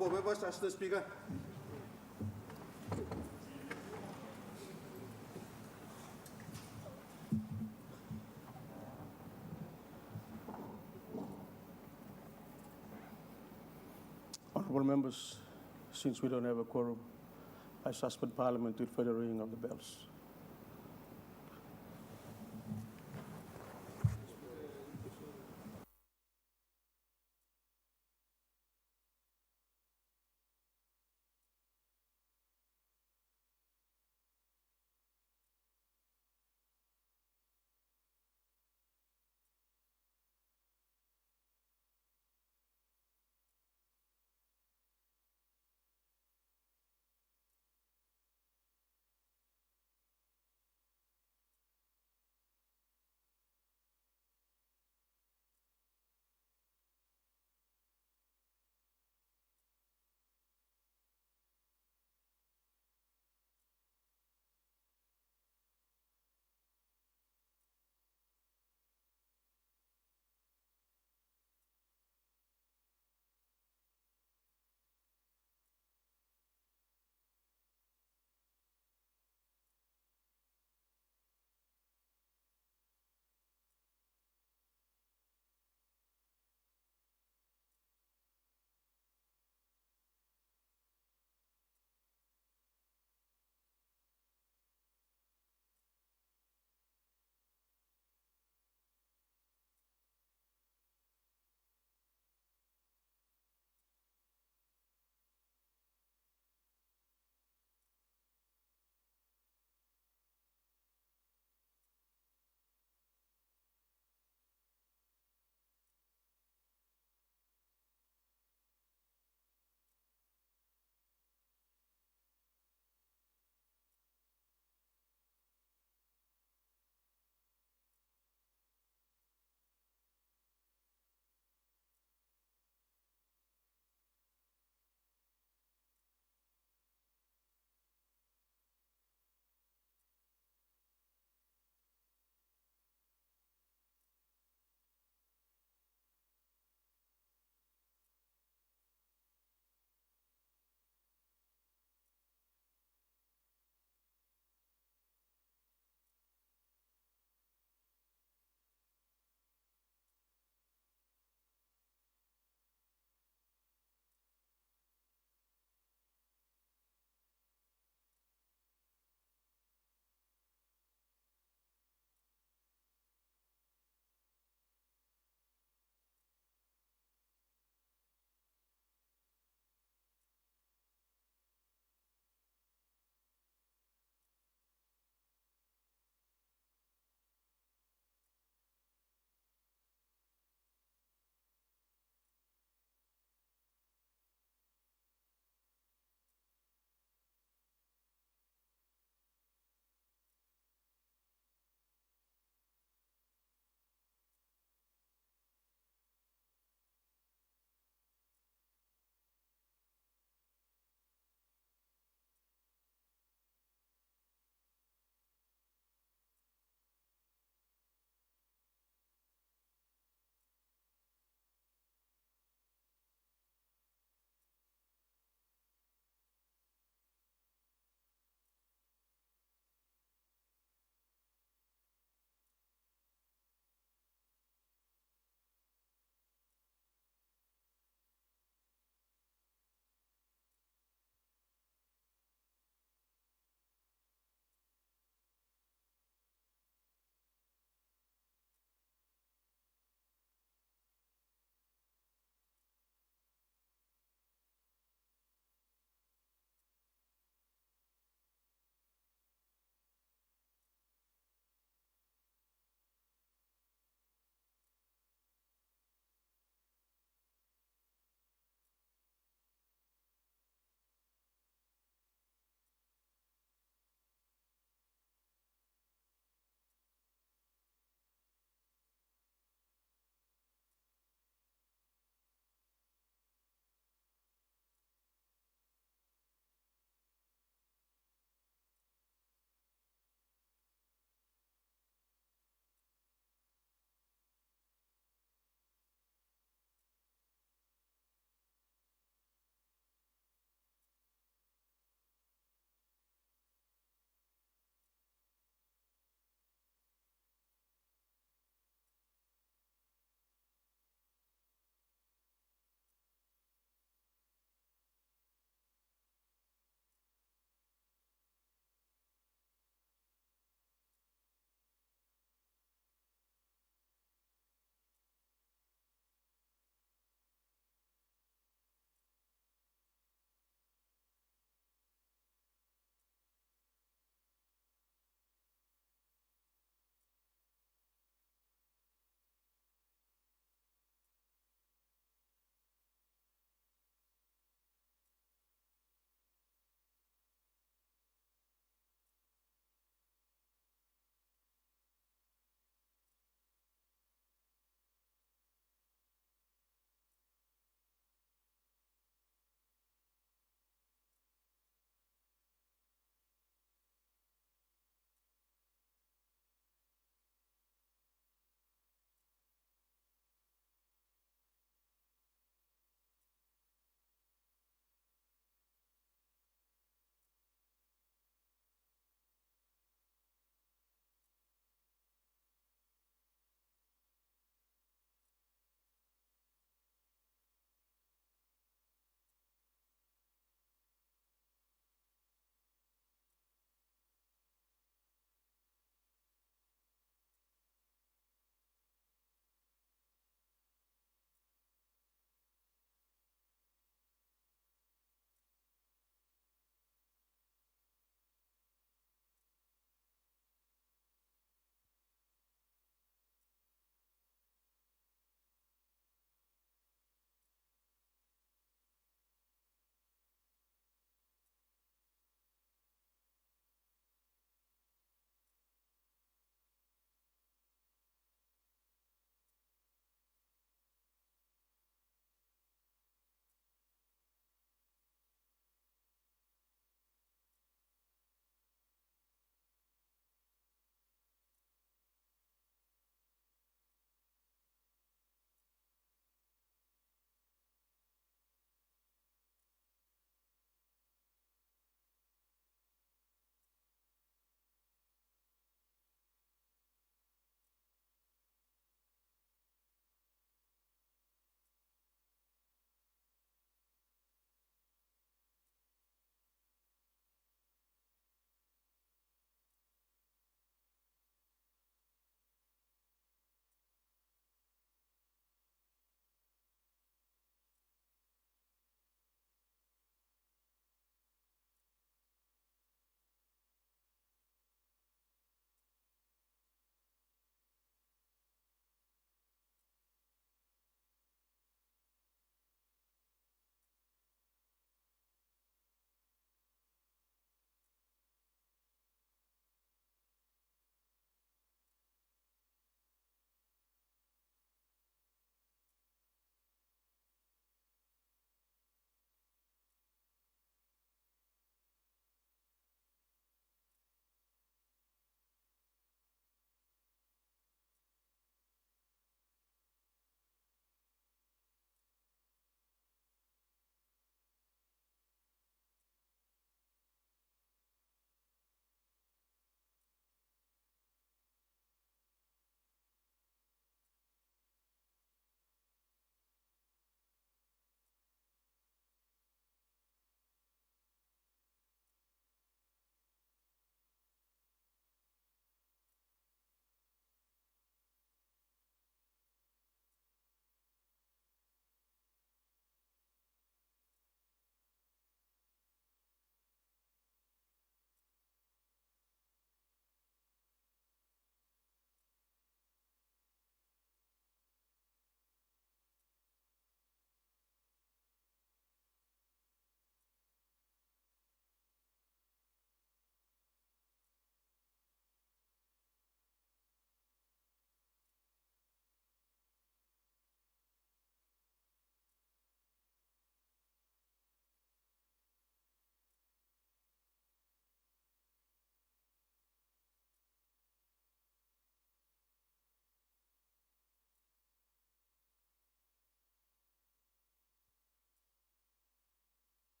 Honorable members, ask the Speaker. Honorable members, since we don't have a quorum, I suspend Parliament with further ringing of the bells.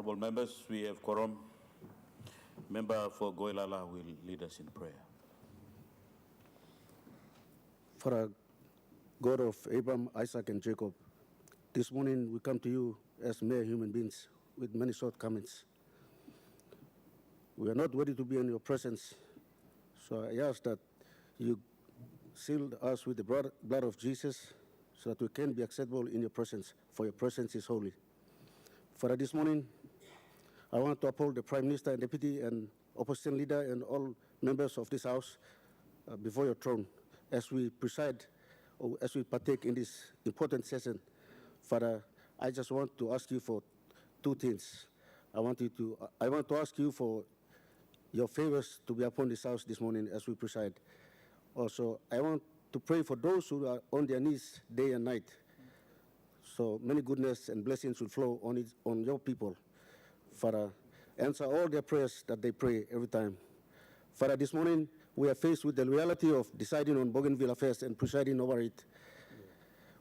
Honorable members, we have quorum. Member for Goilala will lead us in prayer. Father, God of Abraham, Isaac, and Jacob, this morning we come to you as mere human beings with many shortcomings. We are not ready to be in your presence, so I ask that you seal us with the blood of Jesus so that we can be acceptable in your presence, for your presence is holy. Father, this morning, I want to uphold the Prime Minister and Deputy and Opposition Leader and all members of this House before your throne as we preside or as we partake in this important session. Father, I just want to ask you for two things. I want to ask you for your favors to be upon this House this morning as we preside. Also, I want to pray for those who are on their knees day and night. So many goodness and blessings will flow on your people. Father, answer all their prayers that they pray every time. Father, this morning we are faced with the reality of deciding on Bougainville affairs and presiding over it.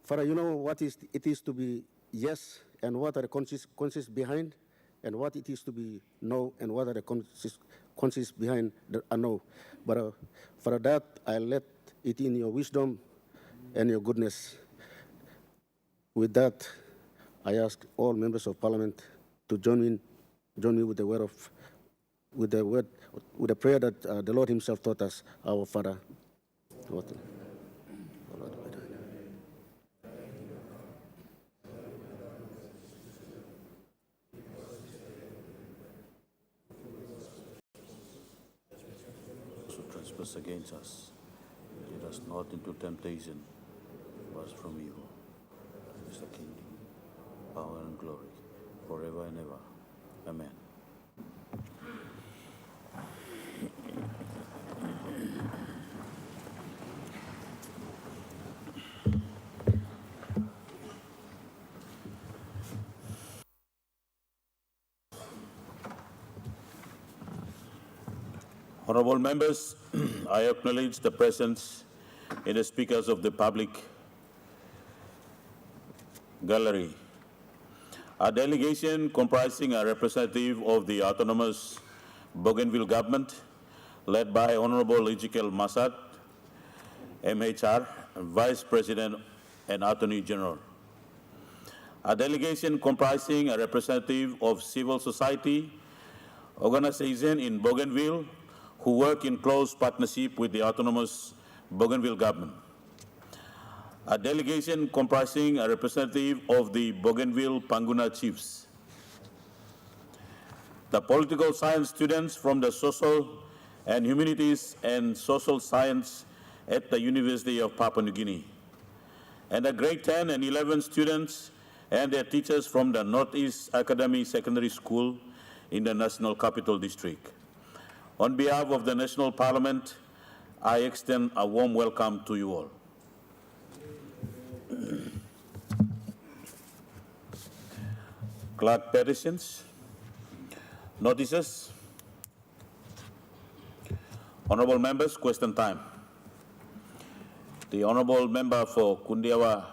Father, you know what it is to be yes and what are the consequences behind, and what it is to be no and what are the consequences behind the no. But for that, I let it in your wisdom and your goodness. With that, I ask all members of Parliament to join me with the prayer that the Lord Himself taught us, our Father. Who trespass against us, lead us not into temptation, but from evil. Is the kingdom, power, and glory, forever and ever. Amen. Honorable members, I acknowledge the presence in the speakers of the public gallery. A delegation comprising a representative of the autonomous Bougainville government, led by Honorable Ezekiel Massad, MHR, Vice President and Attorney General. A delegation comprising a representative of civil society organization in Bougainville who work in close partnership with the autonomous Bougainville government. A delegation comprising a representative of the Bougainville Panguna chiefs. The political science students from the Social and Humanities and Social Science at the University of Papua New Guinea. And the grade 10 and 11 students and their teachers from the Northeast Academy Secondary School in the National Capital District. On behalf of the National Parliament, I extend a warm welcome to you all. Clerk petitions, notices. Honourable members, question time. The Honourable Member for Kundiawa,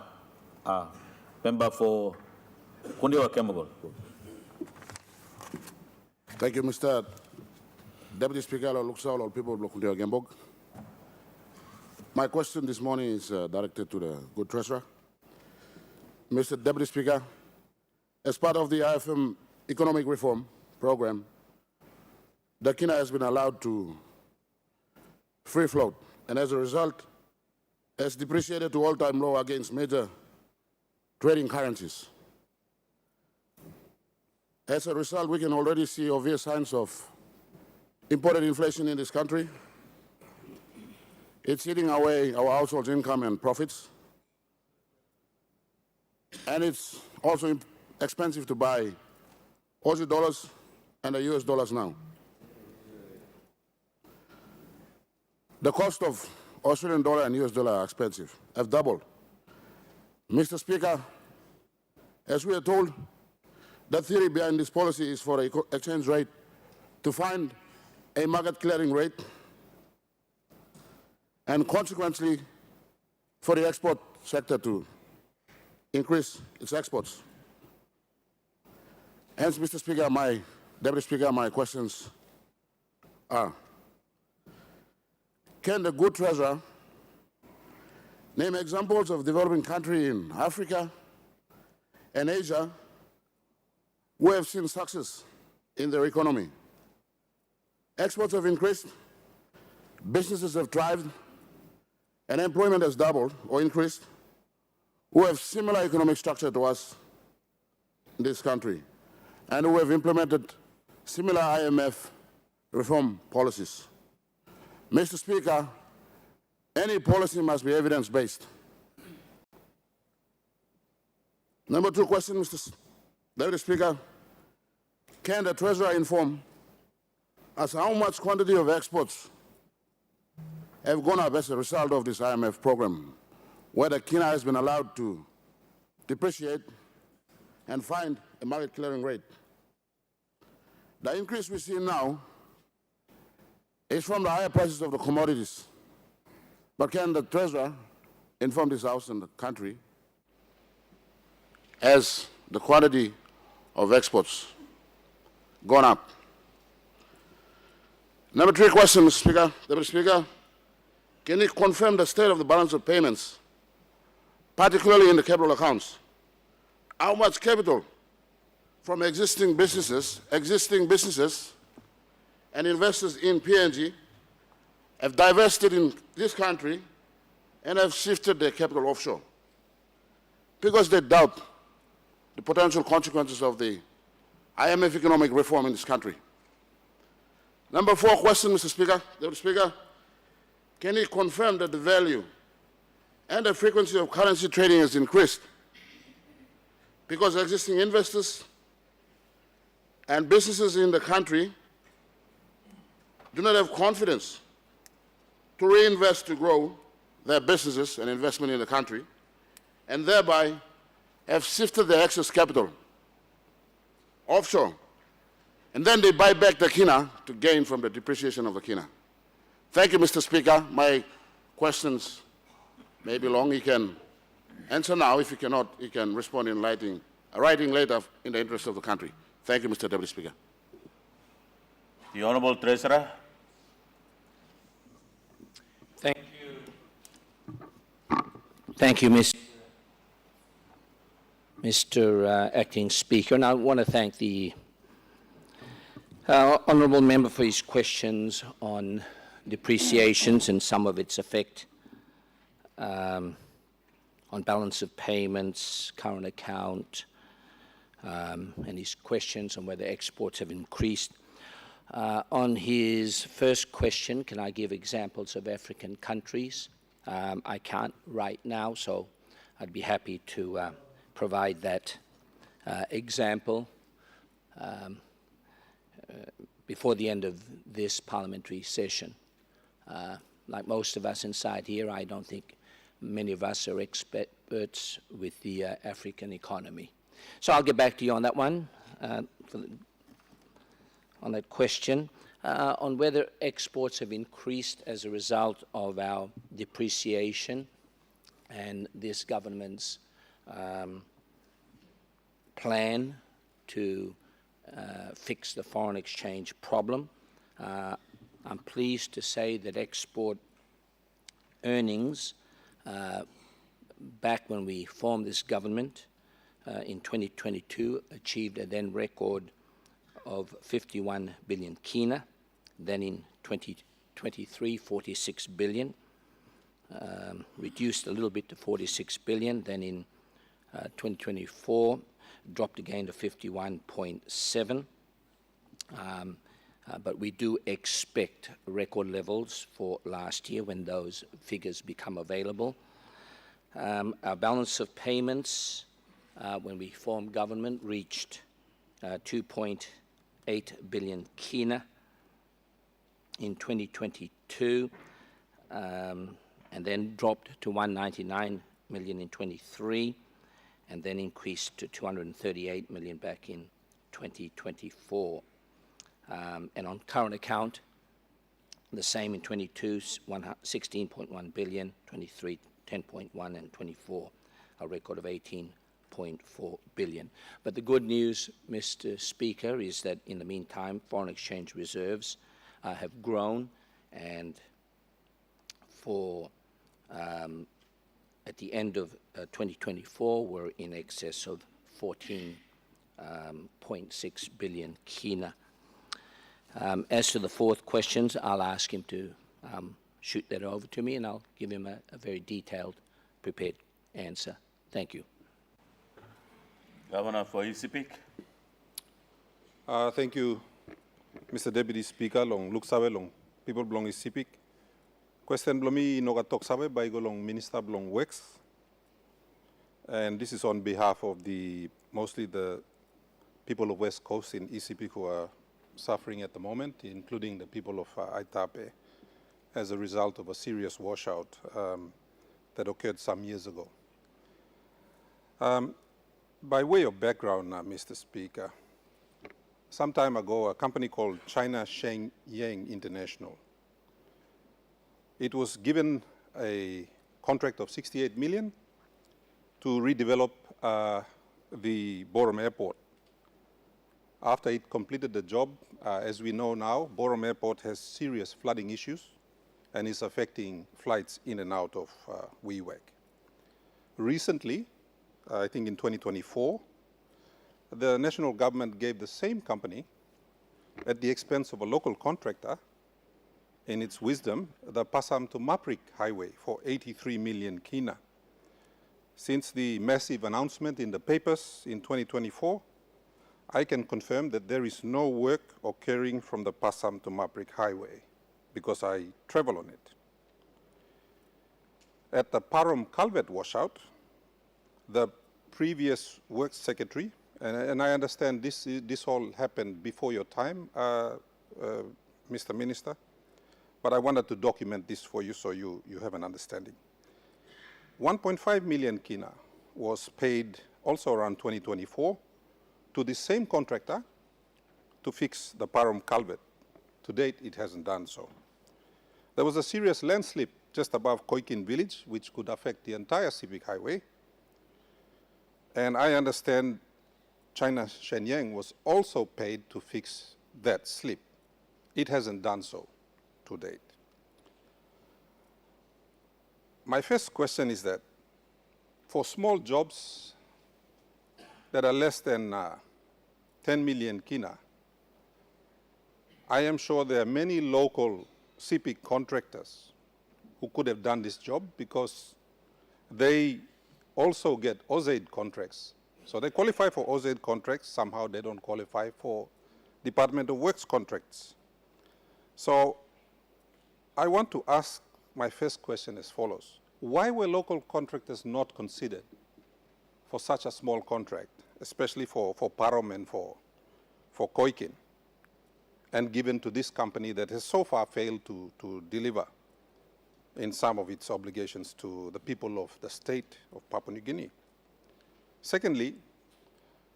Kemagol. Thank you, Mr. Deputy Speaker, all people of Kundiawa Gembog. My question this morning is directed to the good treasurer. Mr. Deputy Speaker, as part of the IFM economic reform program, the Guinea has been allowed to free float, and as a result, has depreciated to all-time low against major trading currencies. As a result, we can already see obvious signs of imported inflation in this country. It's eating away our households' income and profits. And it's also expensive to buy Aussie dollars and the US dollars now. The cost of Australian dollar and US dollar are expensive, have doubled. Mr. Speaker, as we are told, the theory behind this policy is for the exchange rate to find a market clearing rate and consequently for the export sector to increase its exports. Hence, Mr. Speaker, Deputy Speaker, my questions are, can the good treasurer name examples of developing countries in Africa and Asia who have seen success in their economy? Exports have increased, businesses have thrived, and employment has doubled or increased, who have similar economic structure to us in this country, and who have implemented similar IMF reform policies. Mr. Speaker, any policy must be evidence-based. Number two question, Mr. Deputy Speaker, can the Treasurer inform us how much quantity of exports have gone up as a result of this IMF program, where the Guinea has been allowed to depreciate and find a market clearing rate? The increase we see now is from the higher prices of the commodities. But can the Treasurer inform this House and the country as the quantity of exports gone up? Number three question, Mr. Speaker, Deputy Speaker, can you confirm the state of the balance of payments, particularly in the capital accounts? How much capital from existing businesses and investors in PNG have divested in this country and have shifted their capital offshore because they doubt the potential consequences of the IMF economic reform in this country? Number four question, Mr. Speaker, Deputy Speaker, can you confirm that the value and the frequency of currency trading has increased because existing investors and businesses in the country do not have confidence to reinvest to grow their businesses and investment in the country, and thereby have shifted their excess capital offshore, and then they buy back the Guinea to gain from the depreciation of the Guinea? Thank you, Mr. Speaker. My questions may be long. He can answer now. If he cannot, he can respond in writing later in the interest of the country. Thank you, Mr. Deputy Speaker. The Honourable Treasurer. Thank you. Thank you, Mr. Acting Speaker. And I want to thank the Honourable Member for his questions on depreciations and some of its effect on balance of payments, current account, and his questions on whether exports have increased. On his first question, can I give examples of African countries? I can't right now, so I'd be happy to provide that example before the end of this parliamentary session. Like most of us inside here, I don't think many of us are experts with the African economy. So I'll get back to you on that one, on that question. On whether exports have increased as a result of our depreciation and this government's plan to fix the foreign exchange problem. I'm pleased to say that export earnings, back when we formed this government in 2022, achieved a then record of 51 billion kina, then in 2023, 46 billion, reduced a little bit to 46 billion, then in 2024, dropped again to 51.7. But we do expect record levels for last year when those figures become available. Our balance of payments, when we formed government, reached 2.8 billion kina in 2022, and then dropped to 199 million in 23, and then increased to 238 million back in 2024. And on current account, the same in 22, 16.1 billion, 23, 10.1, and 24, a record of 18.2 1.4 billion. But the good news, Mr. Speaker, is that in the meantime, foreign exchange reserves have grown, and for at the end of 2024, we're in excess of 14.6 billion kina. As to the fourth questions, I'll ask him to shoot that over to me, and I'll give him a very detailed, prepared answer. Thank you. Governor for Isipik. Thank you, Mr. Deputy Speaker. Long luksawe long people belong Isipik. Question blomi nogatok sabe by golong Minister belong Works, and this is on behalf of mostly the people of West Coast in Isipik who are suffering at the moment, including the people of Aitape, as a result of a serious washout that occurred some years ago. By way of background, Mr. Speaker, some time ago, a company called China Shenyang International, it was given a contract of 68 million to redevelop the Borum Airport. After it completed the job, as we know now, Borum Airport has serious flooding issues and is affecting flights in and out of Wewak. Recently, I think in 2024, the national government gave the same company, at the expense of a local contractor, in its wisdom, the Pasam to Maprik Highway for 83 million kina. Since the massive announcement in the papers in 2024, I can confirm that there is no work occurring from the Pasam to Maprik Highway because I travel on it. At the Parum Culvert washout, the previous Works Secretary, and I understand this all happened before your time, Mr. Minister, but I wanted to document this for you so you have an understanding. 1.5 million kina was paid also around 2024 to the same contractor to fix the Parum culvert. To date, it hasn't done so. There was a serious landslip just above Koikin village, which could affect the entire Civic Highway. And I understand China Shenyang was also paid to fix that slip. It hasn't done so to date. My first question is that for small jobs that are less than 10 million kina, I am sure there are many local CPIC contractors who could have done this job because they also get OZ contracts. So they qualify for OZ contracts, somehow they don't qualify for Department of Works contracts. So I want to ask my first question as follows. Why were local contractors not considered for such a small contract, especially for Parum and for Koikin, and given to this company that has so far failed to deliver in some of its obligations to the people of the state of Papua New Guinea? Secondly,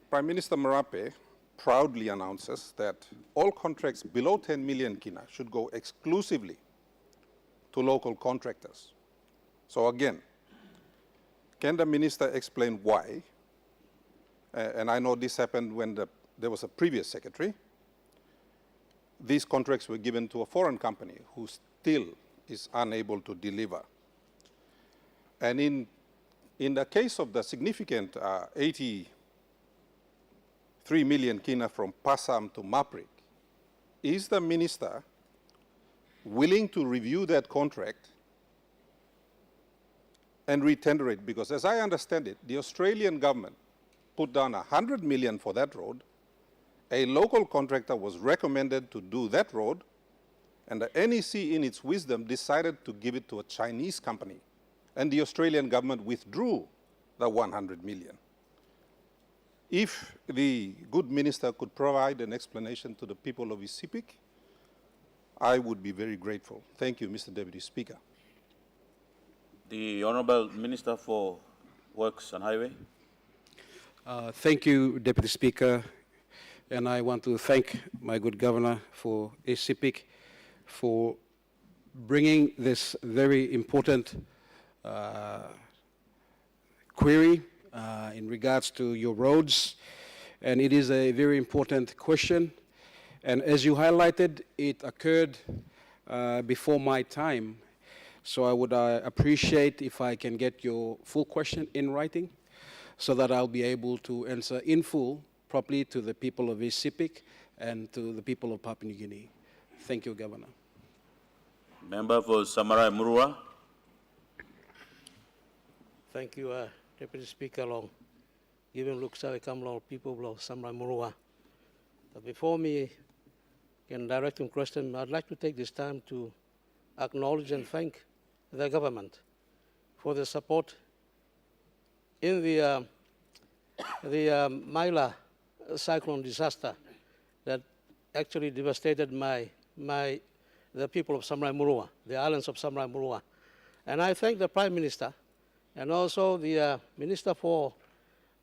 Prime Minister Marape proudly announces that all contracts below 10 million kina should go exclusively to local contractors. So again, can the minister explain why? And I know this happened when there was a previous secretary. These contracts were given to a foreign company who still is unable to deliver. And in the case of the significant 83 million kina from Pasam to Maprik, is the minister willing to review that contract and retender it? Because as I understand it, the Australian government put down 100 million for that road. A local contractor was recommended to do that road, and the NEC in its wisdom decided to give it to a Chinese company, and the Australian government withdrew the 100 million. If the good minister could provide an explanation to the people of Isipik, I would be very grateful. Thank you, Mr. Deputy Speaker. The Honourable Minister for Works and Highway. Thank you, Deputy Speaker. And I want to thank my good governor for Isipik for bringing this very important query in regards to your roads, and it is a very important question. And as you highlighted, it occurred before my time. So I would appreciate if I can get your full question in writing so that I'll be able to answer in full properly to the people of East Sepik and to the people of Papua New Guinea. Thank you, Governor. Member for Samarai Murua. Thank you, Deputy Speaker Long. Given look sa kamlo people of Samarai Murua. But before me can direct him question, I'd like to take this time to acknowledge and thank the government for the support in the Maila cyclone disaster that actually devastated the people of Samarai Murua, the islands of Samarai Murua. And I thank the Prime Minister and also the Minister for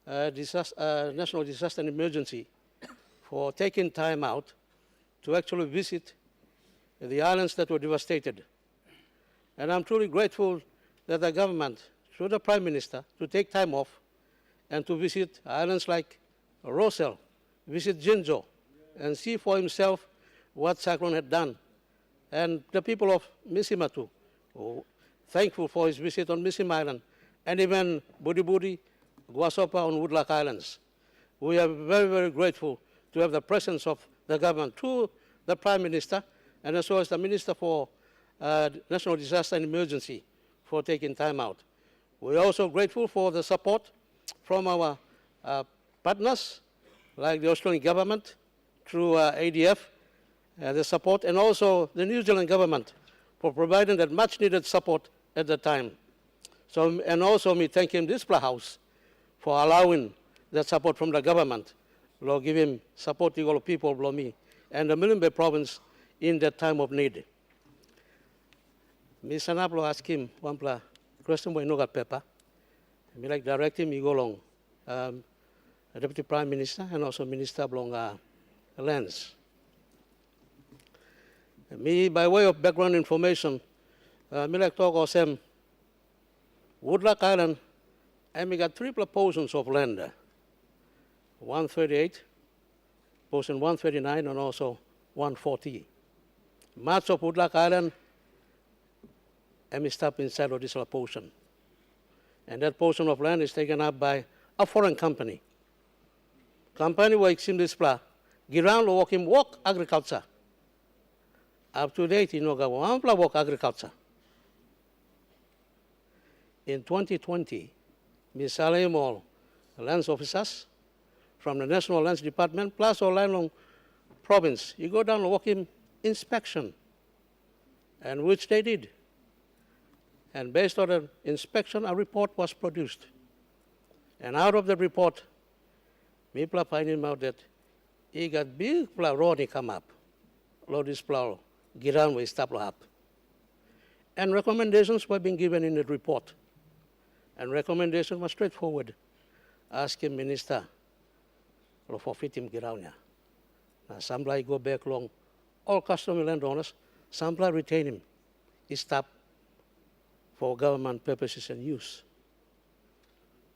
National Disaster and Emergency for taking time out to actually visit the islands that were devastated. And I'm truly grateful that the government, through the Prime Minister, to take time off and to visit islands like Rosel, visit Jinjo, and see for himself what cyclone had done. And the people of Misimatu, thankful for his visit on Misim Island, and even Budi, Guasopa on Woodlock Islands. We are very, very grateful to have the presence of the government through the Prime Minister and as well as the Minister for National Disaster and Emergency for taking time out. We're also grateful for the support from our partners like the Australian government through ADF, the support, and also the New Zealand government for providing that much needed support at the time. So, and also me thanking this House for allowing that support from the government, Lord, give him support to all people, Lord, me, and the Milimbe province in that time of need. Me sanaplo ask him one question boy no got paper. Me like direct him he go along Deputy Prime Minister and also Minister along lands. Me by way of background information, me like talk or some Woodlock Island, and we got 3 portions of land. 138, portion 139, and also 140. Much of Woodlock Island, and we stop inside of this portion. And that portion of land is taken up by a foreign company. Company works in this place, Giran walk agriculture. Up to date, you know, walk agriculture. In 2020, Ms. Salim lands officers from the National Lands Department plus all along province, you go down and walk in inspection, and which they did. And based on the inspection, a report was produced. And out of the report, people finding out that he got big plow road come up. Lord this plow, Giran will stop up. And recommendations were being given in the report. And recommendation was straightforward. Asking Minister for fit him Giran. Now some go back long, all customary landowners, some retain him. He stopped for government purposes and use.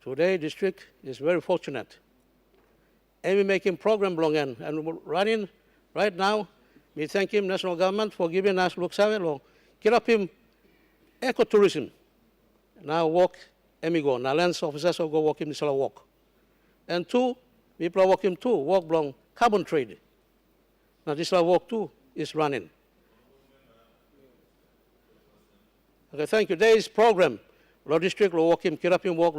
Today, district is very fortunate. And we're making program long and running right now. We thank him, national government, for giving us Luxawe, get up him ecotourism. Now walk, and we go. Now lands officers will go walk him, this will walk. And 2, people are walking too, walk along carbon trade. Now this will walk too is running. Okay, thank you. There is program. Law district, law walk him, Kirapim walk,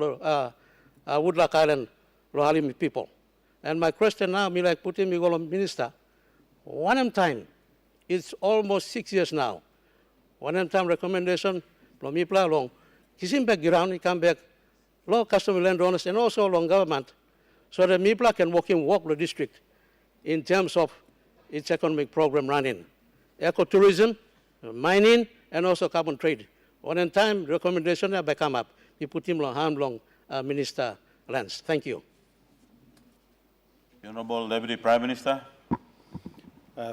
Woodlock Island, law Halim people. And my question now, me like put him, me go minister. One time, it's almost 6 years now. One time recommendation, from me play along. He's in background, he come back, law customary landowners, and also along government, so that MIPLA can walk the district in terms of its economic program running. Ecotourism, mining, and also carbon trade. One time, recommendation have come up. We put him long Minister Lands. Thank you. Honorable Deputy Prime Minister.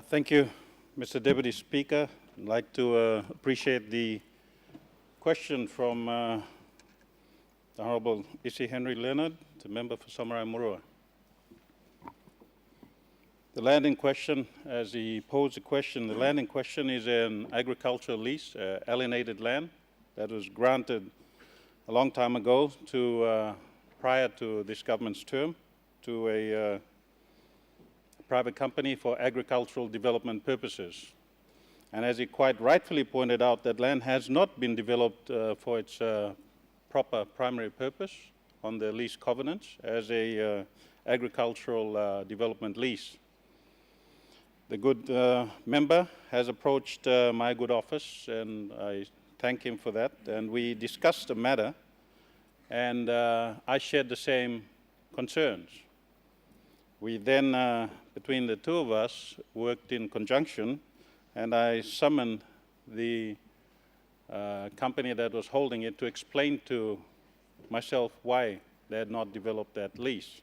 Thank you, Mr. Deputy Speaker. I'd like to appreciate the question from the Honourable Isi Henry Leonard, the member for Samarai Murua. The land in question, as he posed the question, the land in question is an agricultural lease, alienated land that was granted a long time ago to, prior to this government's term, to a private company for agricultural development purposes. And as he quite rightfully pointed out, that land has not been developed for its proper primary purpose on the lease covenants as a agricultural development lease. The good member has approached my good office, and I thank him for that. And we discussed the matter, and I shared the same concerns. We then, between the two of us, worked in conjunction, and I summoned the company that was holding it to explain to myself why they had not developed that lease.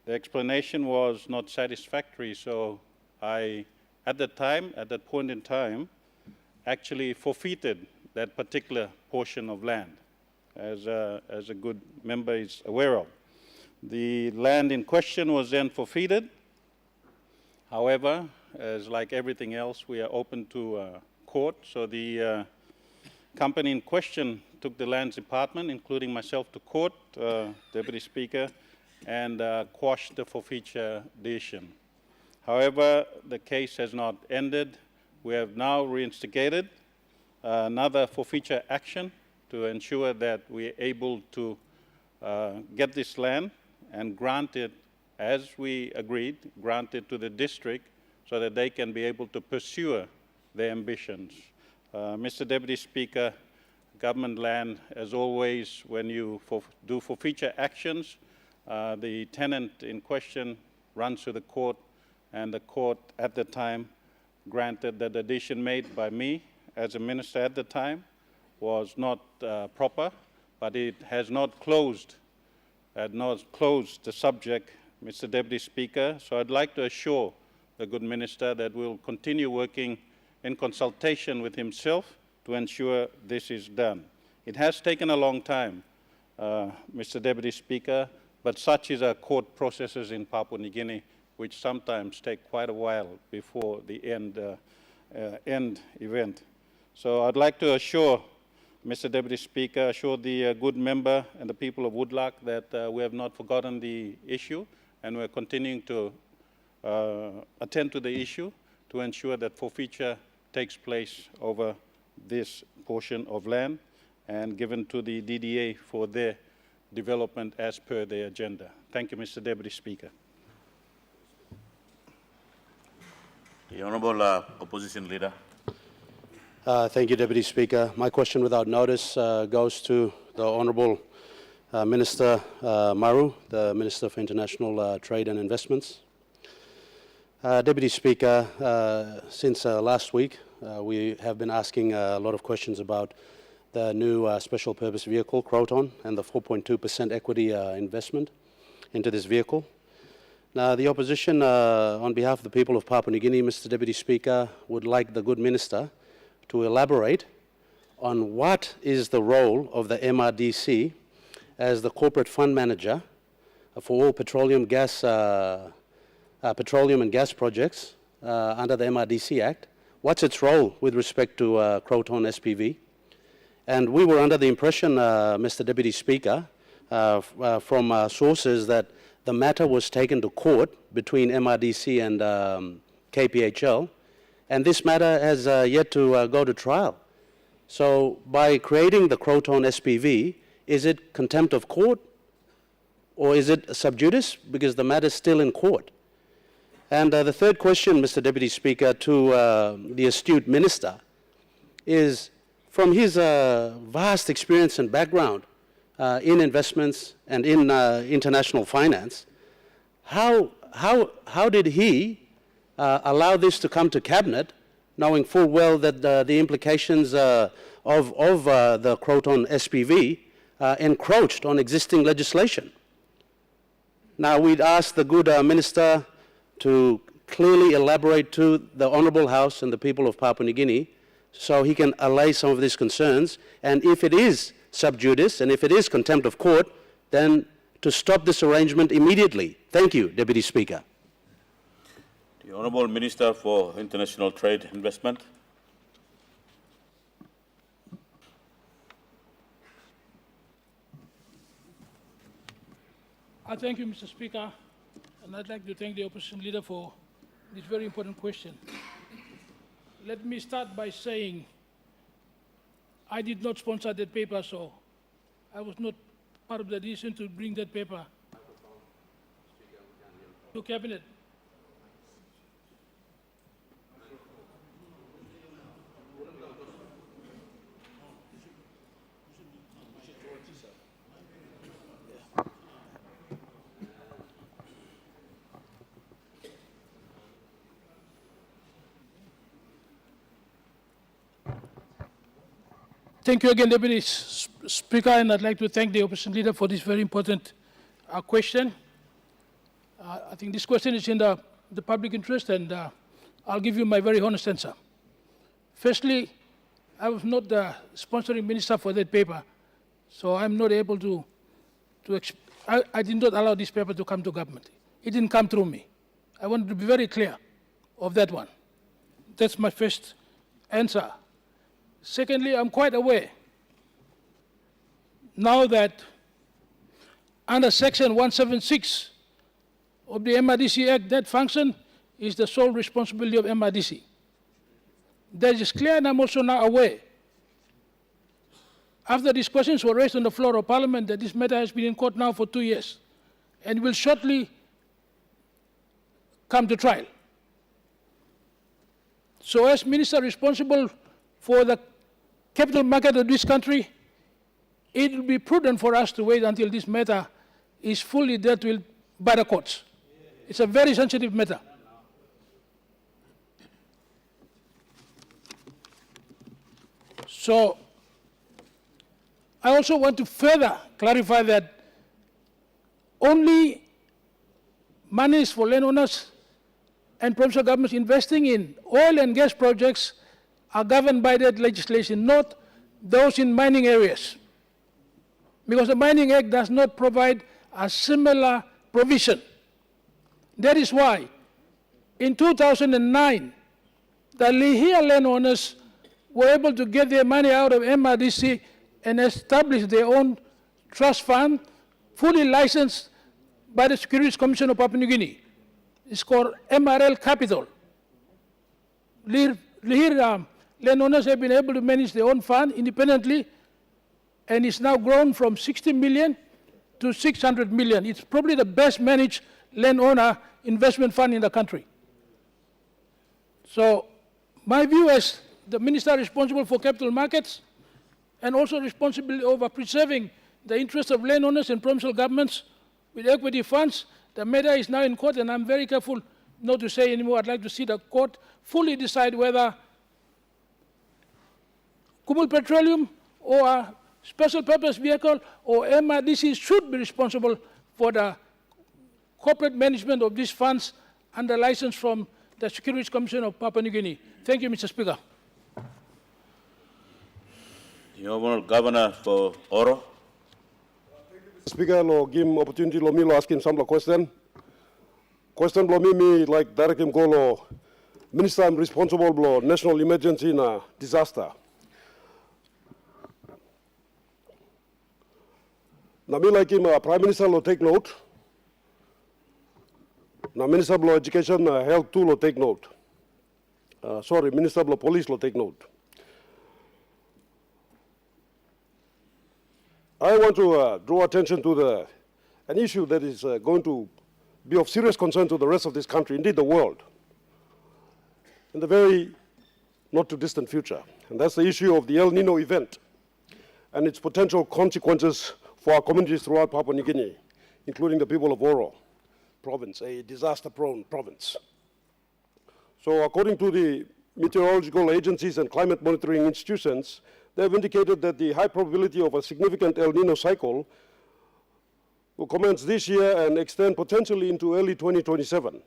The explanation was not satisfactory, so I, at that point in time, actually forfeited that particular portion of land, as a good member is aware of. The land in question was then forfeited. However, as like everything else, we are open to court. So the company in question took the lands department, including myself, to court, Deputy Speaker, and quashed the forfeiture decision. However, the case has not ended. We have now reinstigated another forfeiture action to ensure that we are able to get this land and grant it, as we agreed, grant it to the district so that they can be able to pursue their ambitions. Mr. Deputy Speaker, government land, as always, when you do forfeiture actions, the tenant in question runs to the court, and the court at the time granted that the decision made by me as a minister at the time was not proper, but it has not closed the subject, Mr. Deputy Speaker. So I'd like to assure the good minister that we'll continue working in consultation with himself to ensure this is done. It has taken a long time, Mr. Deputy Speaker, but such is our court processes in Papua New Guinea, which sometimes take quite a while before the end event. So I'd like to assure Mr. Deputy Speaker, assure the good member and the people of Woodlark that we have not forgotten the issue, and we're continuing to attend to the issue to ensure that forfeiture takes place over this portion of land and given to the DDA for their development as per their agenda. Thank you, Mr. Deputy Speaker. The Honourable Opposition Leader. Thank you, Deputy Speaker. My question without notice goes to the Honourable Minister Maru, the Minister for International Trade and Investments. Deputy Speaker, since last week, we have been asking a lot of questions about the new special purpose vehicle, Croton, and the 4.2% equity investment into this vehicle. Now, the opposition, on behalf of the people of Papua New Guinea, Mr. Deputy Speaker, would like the good minister to elaborate on what is the role of the MRDC as the corporate fund manager for all petroleum and gas projects under the MRDC Act. What's its role with respect to Croton SPV? And we were under the impression, Mr. Deputy Speaker, from sources that the matter was taken to court between MRDC and KPHL, and this matter has yet to go to trial. So by creating the Croton SPV, is it contempt of court, or is it sub judice, because the matter is still in court? And the third question, Mr. Deputy Speaker, to the astute minister is, from his vast experience and background in investments and in international finance, how did he allow this to come to cabinet, knowing full well that the implications of the Croton SPV encroached on existing legislation? Now, we'd ask the good minister to clearly elaborate to the Honourable House and the people of Papua New Guinea so he can allay some of these concerns, and if it is sub judice, and if it is contempt of court, then to stop this arrangement immediately. Thank you, Deputy Speaker. The Honourable Minister for International Trade and Investment. I thank you, Mr. Speaker, and I'd like to thank the opposition leader for this very important question. Let me start by saying I did not sponsor that paper, so I was not part of the decision to bring that paper to Cabinet. Thank you again, Deputy Speaker, and I'd like to thank the opposition leader for this very important question. I think this question is in the public interest, and I'll give you my very honest answer. Firstly, I was not the sponsoring minister for that paper, so I'm not able to I did not allow this paper to come to government. It didn't come through me. I want to be very clear of that one. That's my first answer. Secondly, I'm quite aware now that under Section 176 of the MRDC Act, that function is the sole responsibility of MRDC. That is clear, and I'm also now aware, after these questions were raised on the floor of Parliament, that this matter has been in court now for 2 years and will shortly come to trial. So as Minister responsible for the capital market of this country, it will be prudent for us to wait until this matter is fully dealt with by the courts. It's a very sensitive matter. So I also want to further clarify that only monies for landowners and provincial governments investing in oil and gas projects are governed by that legislation, not those in mining areas. Because the Mining Act does not provide a similar provision. That is why in 2009, the Lihia landowners were able to get their money out of MRDC and establish their own trust fund, fully licensed by the Securities Commission of Papua New Guinea. It's called MRL Capital. Lihir landowners have been able to manage their own fund independently, and it's now grown from 60 million to 600 million. It's probably the best managed landowner investment fund in the country. So my view as the minister responsible for capital markets and also responsibility over preserving the interests of landowners and provincial governments with equity funds, the matter is now in court, and I'm very careful not to say anymore. I'd like to see the court fully decide whether Kumul Petroleum or a special purpose vehicle or MRDC should be responsible for the corporate management of these funds under license from the Securities Commission of Papua New Guinea. Thank you, Mr. Speaker. The Honourable Governor for Oro. Speaker, lo give opportunity lo me lo ask him some question. Question lo me like direct him go lo Minister I'm responsible lo national emergency na disaster. Na me like him Prime Minister lo take note. Na Minister lo Education Health too lo take note. Sorry, Minister lo Police lo take note. I want to draw attention to an issue that is going to be of serious concern to the rest of this country, indeed the world, in the very not too distant future. And that's the issue of the El Nino event and its potential consequences for our communities throughout Papua New Guinea, including the people of Oro province, a disaster-prone province. So according to the meteorological agencies and climate monitoring institutions, they have indicated that the high probability of a significant El Nino cycle will commence this year and extend potentially into early 2027.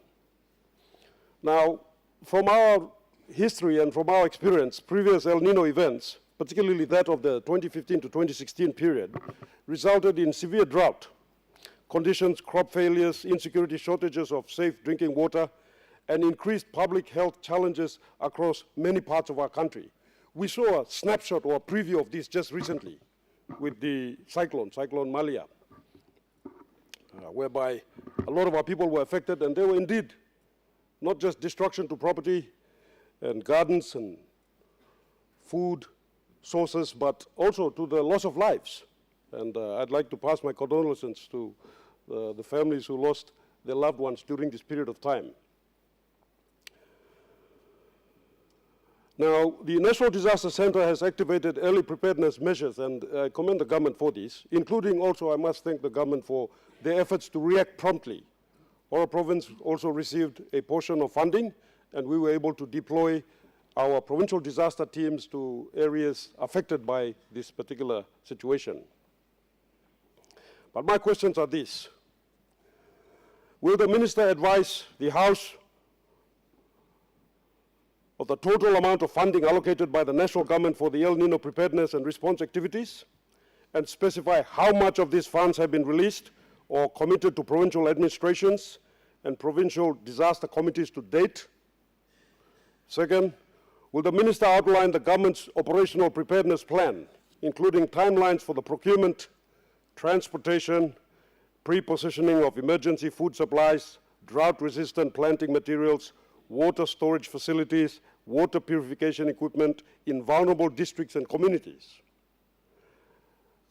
Now, from our history and from our experience, previous El Nino events, particularly that of the 2015 to 2016 period, resulted in severe drought conditions, crop failures, insecurity, shortages of safe drinking water, and increased public health challenges across many parts of our country. We saw a snapshot or a preview of this just recently with the Cyclone Malia, whereby a lot of our people were affected, and they were indeed not just destruction to property and gardens and food sources, but also to the loss of lives. And I'd like to pass my condolences to the families who lost their loved ones during this period of time. Now, the National Disaster Center has activated early preparedness measures, and I commend the government for this, including also, I must thank the government for their efforts to react promptly. Our province also received a portion of funding, and we were able to deploy our provincial disaster teams to areas affected by this particular situation. But my questions are these. Will the minister advise the House of the total amount of funding allocated by the national government for the El Nino preparedness and response activities, and specify how much of these funds have been released or committed to provincial administrations and provincial disaster committees to date? Second, will the minister outline the government's operational preparedness plan, including timelines for the procurement, transportation, pre-positioning of emergency food supplies, drought-resistant planting materials, water storage facilities, water purification equipment in vulnerable districts and communities?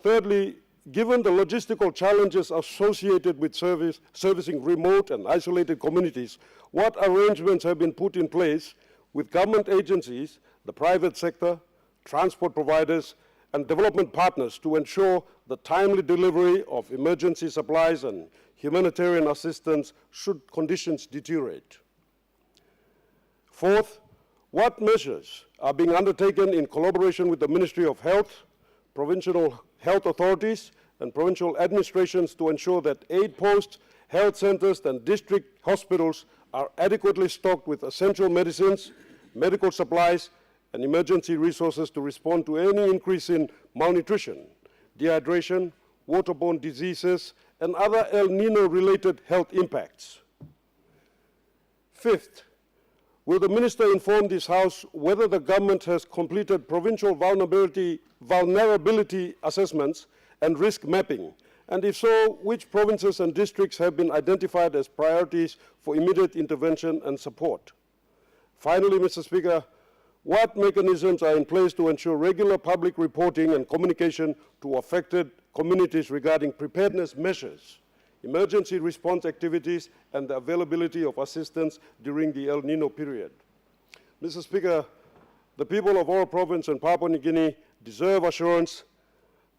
Thirdly, given the logistical challenges associated with servicing remote and isolated communities, what arrangements have been put in place with government agencies, the private sector, transport providers, and development partners to ensure the timely delivery of emergency supplies and humanitarian assistance should conditions deteriorate? Fourth, what measures are being undertaken in collaboration with the Ministry of Health, provincial health authorities, and provincial administrations to ensure that aid posts, health centers, and district hospitals are adequately stocked with essential medicines, medical supplies, and emergency resources to respond to any increase in malnutrition, dehydration, waterborne diseases, and other El Nino-related health impacts? Fifth, will the minister inform this House whether the government has completed provincial vulnerability assessments and risk mapping, and if so, which provinces and districts have been identified as priorities for immediate intervention and support? Finally, Mr. Speaker, what mechanisms are in place to ensure regular public reporting and communication to affected communities regarding preparedness measures, emergency response activities, and the availability of assistance during the El Nino period? Mr. Speaker, the people of Oro Province and Papua New Guinea deserve assurance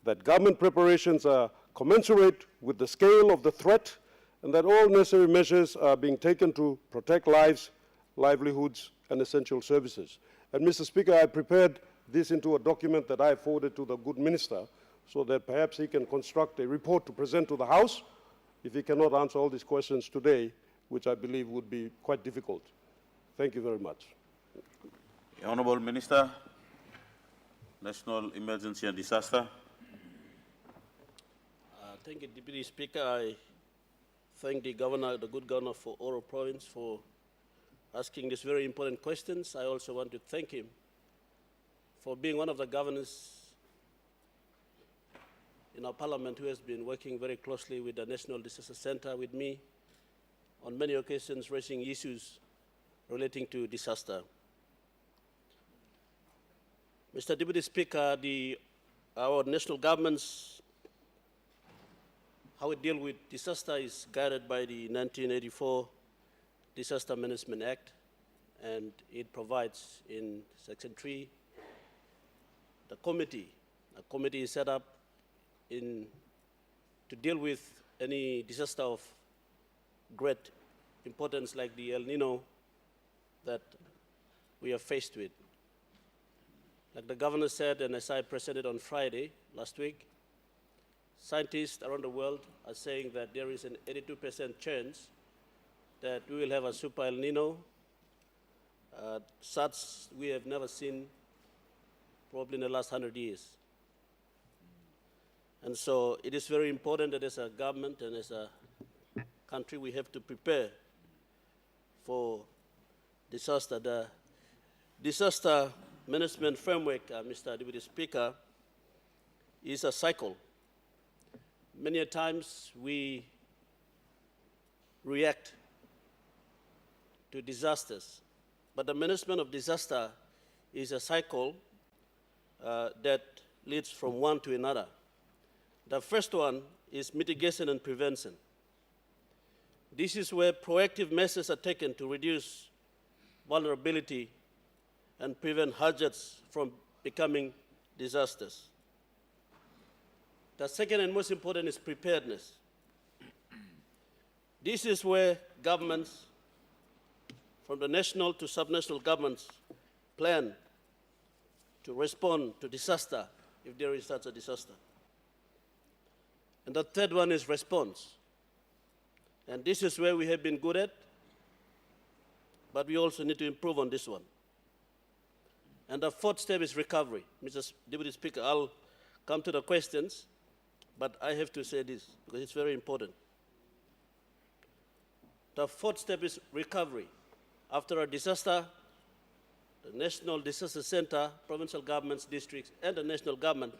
that government preparations are commensurate with the scale of the threat and that all necessary measures are being taken to protect lives, livelihoods, and essential services. And Mr. Speaker, I prepared this into a document that I forwarded to the good minister so that perhaps he can construct a report to present to the House if he cannot answer all these questions today, which I believe would be quite difficult. Thank you very much. Honourable Minister, National Emergency and Disaster. Thank you, Deputy Speaker. I thank the Governor, the good Governor for Oro Province for asking these very important questions. I also want to thank him for being one of the governors in our Parliament who has been working very closely with the National Disaster Center with me on many occasions, raising issues relating to disaster. Mr. Deputy Speaker, our national government's how we deal with disaster is guided by the 1984 Disaster Management Act, and it provides in Section 3 the committee. A committee is set up to deal with any disaster of great importance like the El Nino that we are faced with. Like the Governor said, and as I presented on Friday last week, scientists around the world are saying that there is an 82% chance that we will have a super El Nino, such we have never seen probably in the last 100 years. And so it is very important that as a government and as a country we have to prepare for disaster. The disaster management framework, Mr. Deputy Speaker, is a cycle. Many a times we react to disasters, but the management of disaster is a cycle that leads from one to another. The first one is mitigation and prevention. This is where proactive measures are taken to reduce vulnerability and prevent hazards from becoming disasters. The second and most important is preparedness. This is where governments, from the national to subnational governments, plan to respond to disaster if there is such a disaster. And the third one is response. And this is where we have been good at, but we also need to improve on this one. And the fourth step is recovery. Mr. Deputy Speaker, I'll come to the questions, but I have to say this because it's very important. The fourth step is recovery. After a disaster, the National Disaster Center, provincial governments, districts, and the national government,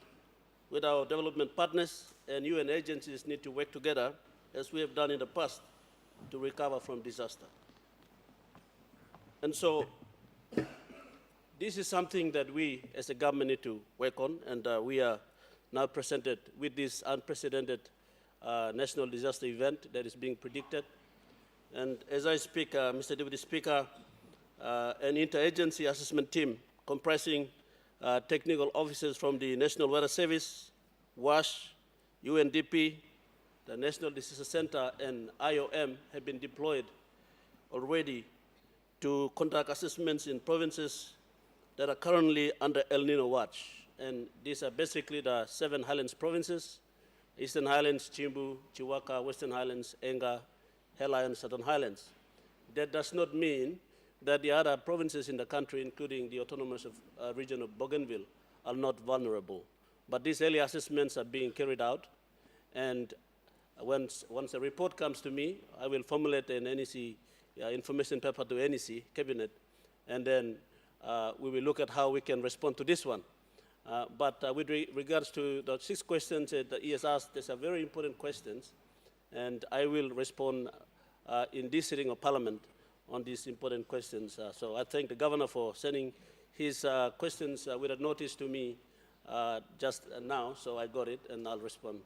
with our development partners and UN agencies, need to work together, as we have done in the past, to recover from disaster. And so, this is something that we, as a government, need to work on, and we are now presented with this unprecedented national disaster event that is being predicted. And as I speak, Mr. Deputy Speaker, an interagency assessment team comprising technical officers from the National Weather Service, WASH, UNDP, the National Disaster Center, and IOM have been deployed already to conduct assessments in provinces that are currently under El Nino watch. And these are basically the 7 Highlands provinces: Eastern Highlands, Chimbu, Chiwaka, Western Highlands, Enga, Hela, and Southern Highlands. That does not mean that the other provinces in the country, including the autonomous region of Bougainville, are not vulnerable. But these early assessments are being carried out, and once a report comes to me, I will formulate an NEC information paper to NEC Cabinet, and then we will look at how we can respond to this one. But with regards to the 6 questions that he has asked, these are very important questions, and I will respond in this sitting of Parliament on these important questions. So I thank the Governor for sending his questions with a notice to me just now, so I got it, and I'll respond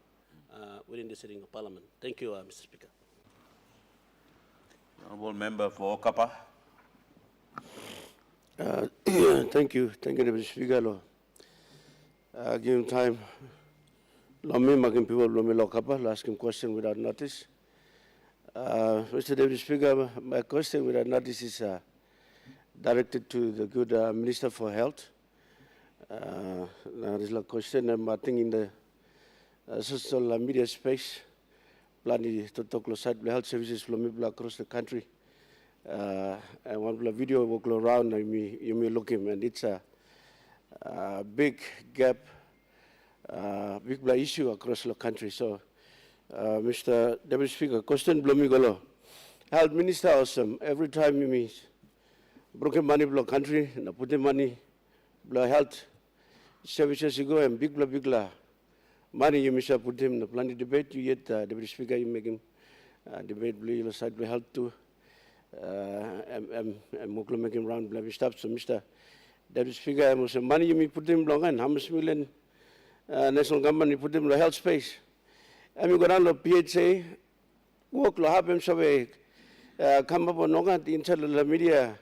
within the sitting of Parliament. Thank you, Mr. Speaker. Honourable Member for Okapa. Thank you, Deputy Speaker. Give him time. Lomi making people lomi lokapa, ask him question without notice. Mr. Deputy Speaker, my question without notice is directed to the good Minister for Health. There is a question I think in the social media space, planning to talk about health services across the country. And one video will go around, you may look him, and it's a big gap, big issue across the country. So, Mr. Deputy Speaker, question Blomigolo. Health Minister awesome. Every time you meet broken money block country, na put the money block health services you go and big money you miss put him the plan debate you get Deputy Speaker you make him debate blue side health too. And Moklo make him round blah stop. So Mr. Deputy Speaker, I must say money you put him long and how much million national government you put him in the health space. I mean go down to PHA, work lo happen so come up on the internal media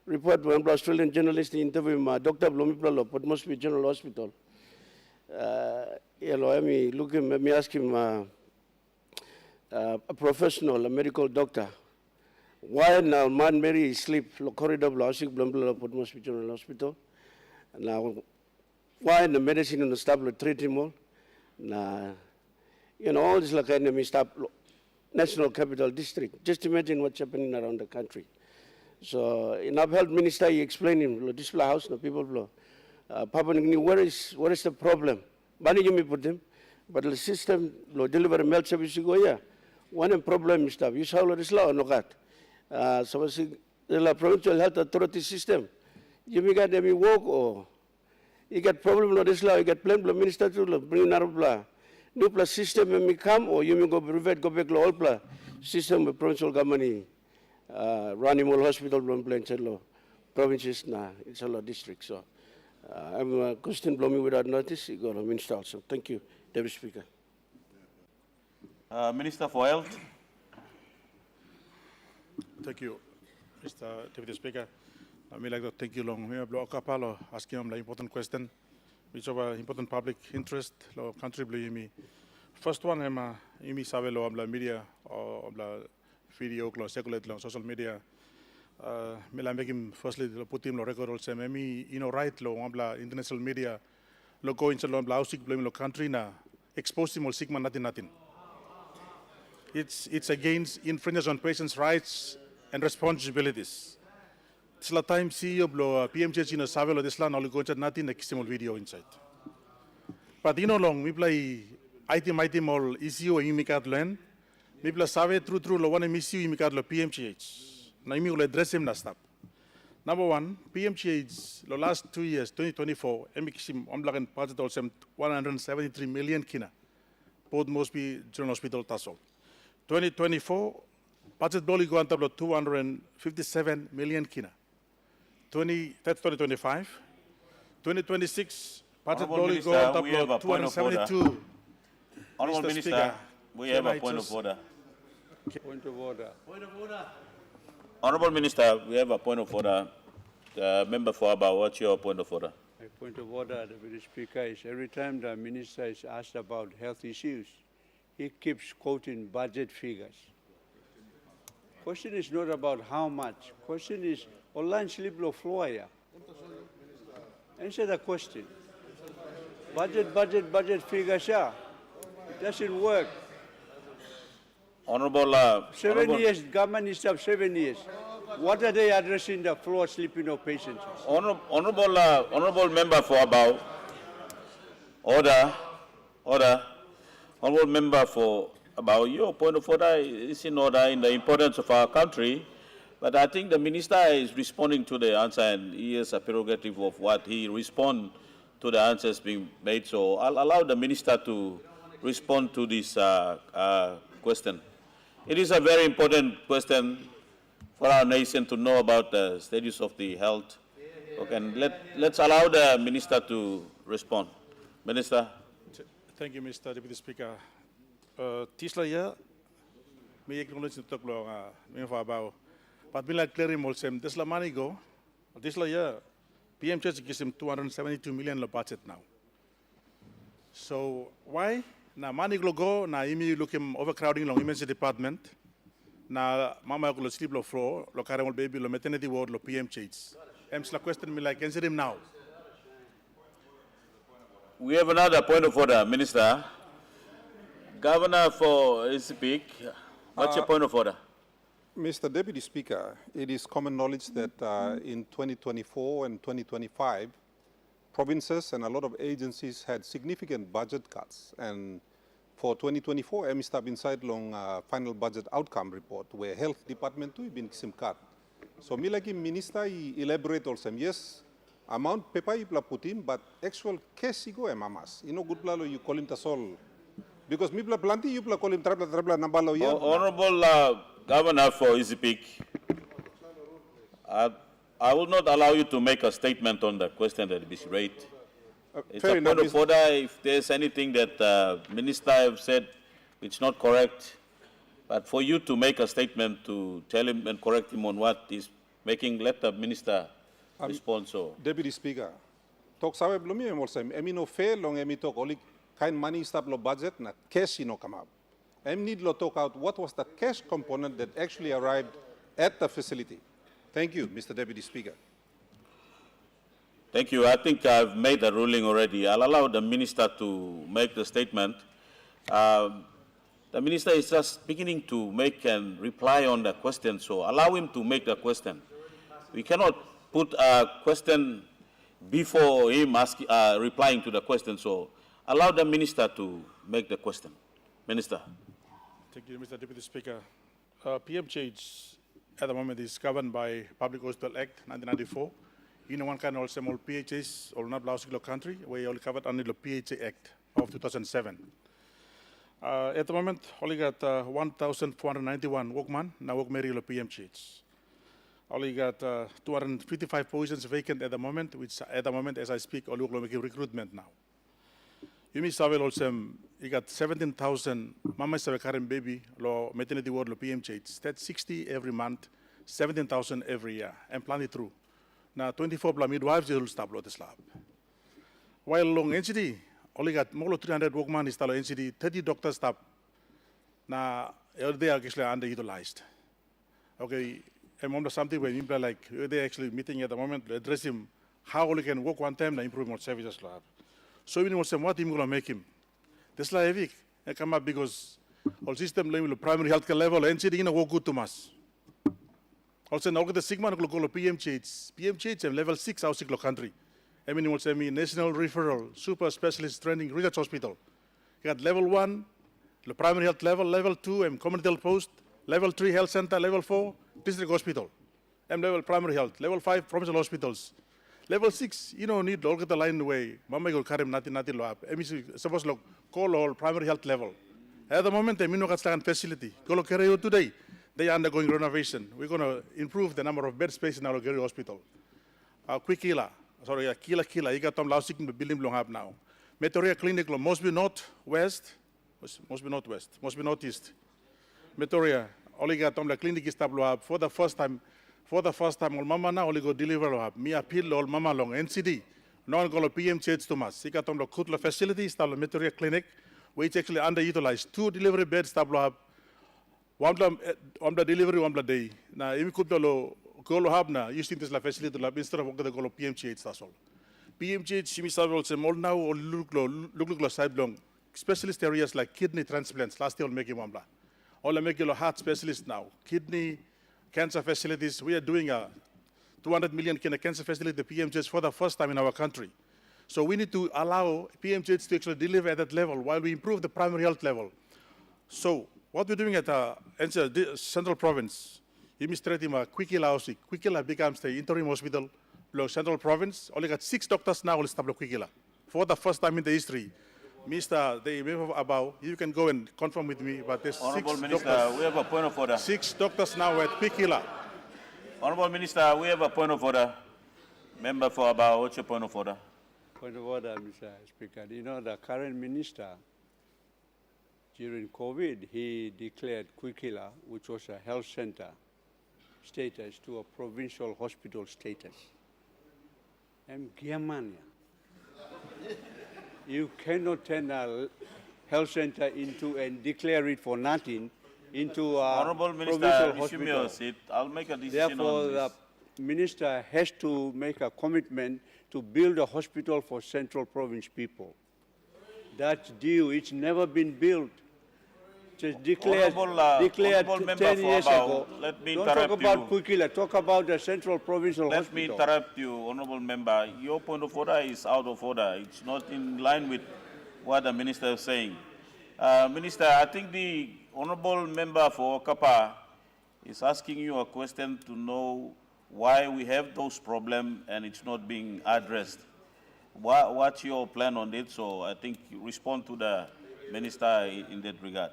report when Australian journalist interview Dr. Blomipla but must be General Hospital. I mean look him, let me ask him a professional, a medical doctor. Why now man Mary sleep lo corridor blasik Blomipla but must be General Hospital. Now why the medicine in the staff treat him all? Now all this like enemy staff National Capital District. Just imagine what's happening around the country. So, in our health minister, he explained him, display house, no people blow. Papua New Guinea, where is the problem? Money you may put them, but the system, lo deliver mail service go yeah. One problem is that you saw this law no got. So the provincial health authority system, you may get them work or you get problem with this law, you get plan minister to bring another new plus system may come or you may go private go back to all plus system with provincial government running all hospital plan law provinces na it's a law district. So I'm a question blow me without notice, you go to minister also. Thank you, Deputy Speaker. Minister for Health. Thank you, Mr. Deputy Speaker. I would like to thank you long. We have Kapalo asking an important question, which of important public interest, lo country blue. First one, I'm sabe lo amla media or amla video lo circulate lo social media. Me la making firstly lo put him lo record also. Me right lo amla international media lo go into lo amla ausik blame lo country na expose him lo sigma natin. It's against infringes on patients' rights and responsibilities. It's la time CEO blo PMJ na sabe lo desla no go chat natin na kisimol video inside. But long mi play item all issue imikat len mi play sabe true lo one issue imikat lo PMGH. Na imi ule address him na stop. Number one, PMGH lo last 2 years 2024 emikisim omlaken budget also 173 million kina. Both must be General Hospital Tasol. 2024 budget boli go antablo 257 million kina. That's 2025. 2026 budget boli go antablo 272. Honorable Minister, we have a point of order. Point of order. Point of order. Honorable Minister, we have a point of order. Member for Aba, what's your point of order? My point of order, Deputy Speaker, is every time the Minister is asked about health issues, he keeps quoting budget figures. Question is not about how much. Question is, online slip lo floor. Answer the question. Budget figures, yeah. It doesn't work. Honorable, 7 years, government is up 7 years. What are they addressing the floor sleeping of patients? Honorable member for Aba, order. Honorable member for about your point of order is in order in the importance of our country, but I think the minister is responding to the answer and he has a prerogative of what he respond to the answers being made. So I'll allow the minister to respond to this question. It is a very important question for our nation to know about the status of the health. Okay, and let's allow the minister to respond. Minister. Thank you, Mr. Deputy Speaker. Tisla ya, me acknowledge the talk lo me for about, but me like clearing more sem. This la money go. Tisla ya, PMJ gives him 272 million lo budget now. So why? Na money go na imi look him overcrowding long emergency department. Na mama go sleep lo floor lo carry baby lo maternity ward lo PMJ. La question me like answer him now. We have another point of order, Minister. Governor for speak. What's your point of order? Mr. Deputy Speaker, it is common knowledge that in 2024 and 2025, provinces and a lot of agencies had significant budget cuts. And for 2024, I'm step inside long final budget outcome report where health department too been cut. So me like minister elaborate also. Yes, amount paper you put in, but actual case you go mamas. You know good plalo you call him tasol. Because me planti you call him trabla nambalo ya. Honorable Governor for Izipik, I will not allow you to make a statement on the question that is raised. It's a point of order. If there's anything that Minister have said which is not correct, but for you to make a statement to tell him and correct him on what he's making, let the Minister respond. So, Deputy Speaker, talk sawe blumi emi no fair long emi talk only kind money stop lo budget na cash no come up. Need to talk out what was the cash component that actually arrived at the facility. Thank you, Mr. Deputy Speaker. Thank you. I think I've made the ruling already. I'll allow the minister to make the statement. The minister is just beginning to make and reply on the question, so allow him to make the question. We cannot put a question before him replying to the question. So allow the minister to make the question. Minister. Thank you, Mr. Deputy Speaker. PMJH at the moment is governed by Public Hospital Act 1994. In one kind of small PHS or not Laos country, we only covered under the PHA Act of 2007. At the moment, only got 1,491 workmen now work merely PMJH. Only got 255 positions vacant at the moment, which at the moment, as I speak, only work making recruitment now. You miss also, you got 17,000 mama is a current baby, law maternity ward lo PMJH. That's 60 every month, 17,000 every year, and plan it through. Now 24 midwives will stop this lab. While long NCD, only got more than 300 workmen install NCD, 30 doctors stop. Now they are actually underutilized. Okay, and one something where people like they actually meeting at the moment to address him how we can work one time to improve more services lab. So we will say what team gonna make him. This like heavy come up because all system level primary healthcare level NCD you know work good to us. Also now the Sigma no call PMJH and level 6 our Siglo country. I mean will say me national referral, super specialist training research hospital. You got level 1, the primary health level, level 2, and community health post, level 3 health center, level 4, district hospital, and level primary health, level 5 provincial hospitals. Level 6, you know, need to get the line away. Mama go carry nothing lo up. Suppose look call all primary health level. At the moment, they no got facility. Go look carry today. They are undergoing renovation. We're going to improve the number of bed space in our Gary hospital. Kila. You got some Laos building long up now. Metoria Clinic must be northwest, must be northeast. Metoria, only got some clinic is tablo up for the first time. For the first time, all mama now only go deliver up. Me appeal all mama long NCD. Non go PMJH to mas. You got some Kutla facilities, tablo Metoria Clinic, which actually underutilized. 2 delivery beds tablo up. One delivery, one day. Now, if you could go have now, using this facility lab instead of the go PMJH, that's all. PMJH, Shimi Savile, say more now or look side long. Specialist areas like kidney transplants, last year, making one blah. All make you heart specialist now. Kidney, cancer facilities, we are doing a 200 million cancer facility, the PMJH, for the first time in our country. So we need to allow PMJH to actually deliver at that level while we improve the primary health level. So, what we're doing at Central Province, Quikila becomes the interim hospital, Central Province, only got 6 doctors now will establish Quikila. For the first time in the history. Mr. Abao, you can go and confirm with me, but there's Honorable 6 Minister, doctors. we have a point of order. 6 doctors now at Quikila. Honorable Minister, we have a point of order. Member for Abao, what's your point of order? Point of order, Mr. Speaker. You know, the current minister, during COVID, he declared Quikila, which was a health center status, to a provincial hospital status. And Giamania. You cannot turn a health center into and declare it for nothing into a Honorable provincial Minister, hospital. issue me your seat. I'll make a decision Therefore, on this. the minister has to make a commitment to build a hospital for Central Province people. That's due. It's never been built. Just declared Honorable member 10 for years Abao, ago. let me Don't talk interrupt about you. Quikila. Talk about the Central Provincial Let Hospital. me interrupt you, Honorable Member. Your point of order is out of order. It's not in line with what the Minister is saying. Minister, I think the Honorable Member for Kapa is asking you a question to know why we have those problems and it's not being addressed. What's your plan on it? So I think you respond to the Minister in that regard.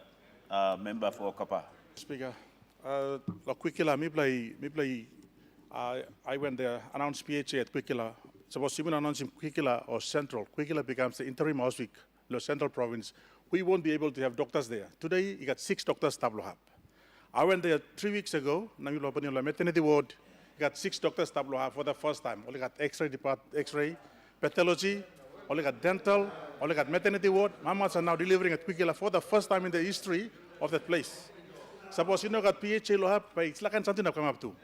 Member for Kapa. Speaker, Quikila, I went there, announced PHA at Quikila. Suppose even announcing Quikila or Central, Quikila becomes the interim hospital, the Central Province. We won't be able to have doctors there. Today, you got 6 doctors tablo up. I went there 3 weeks ago, maternity ward, you got 6 doctors tablo up for the first time. Only got X-ray, pathology, only got dental, only got maternity ward. Mamas are now delivering at Quikila for the first time in the history of that place. Suppose you know got PHA lo up, it's like something to come up to.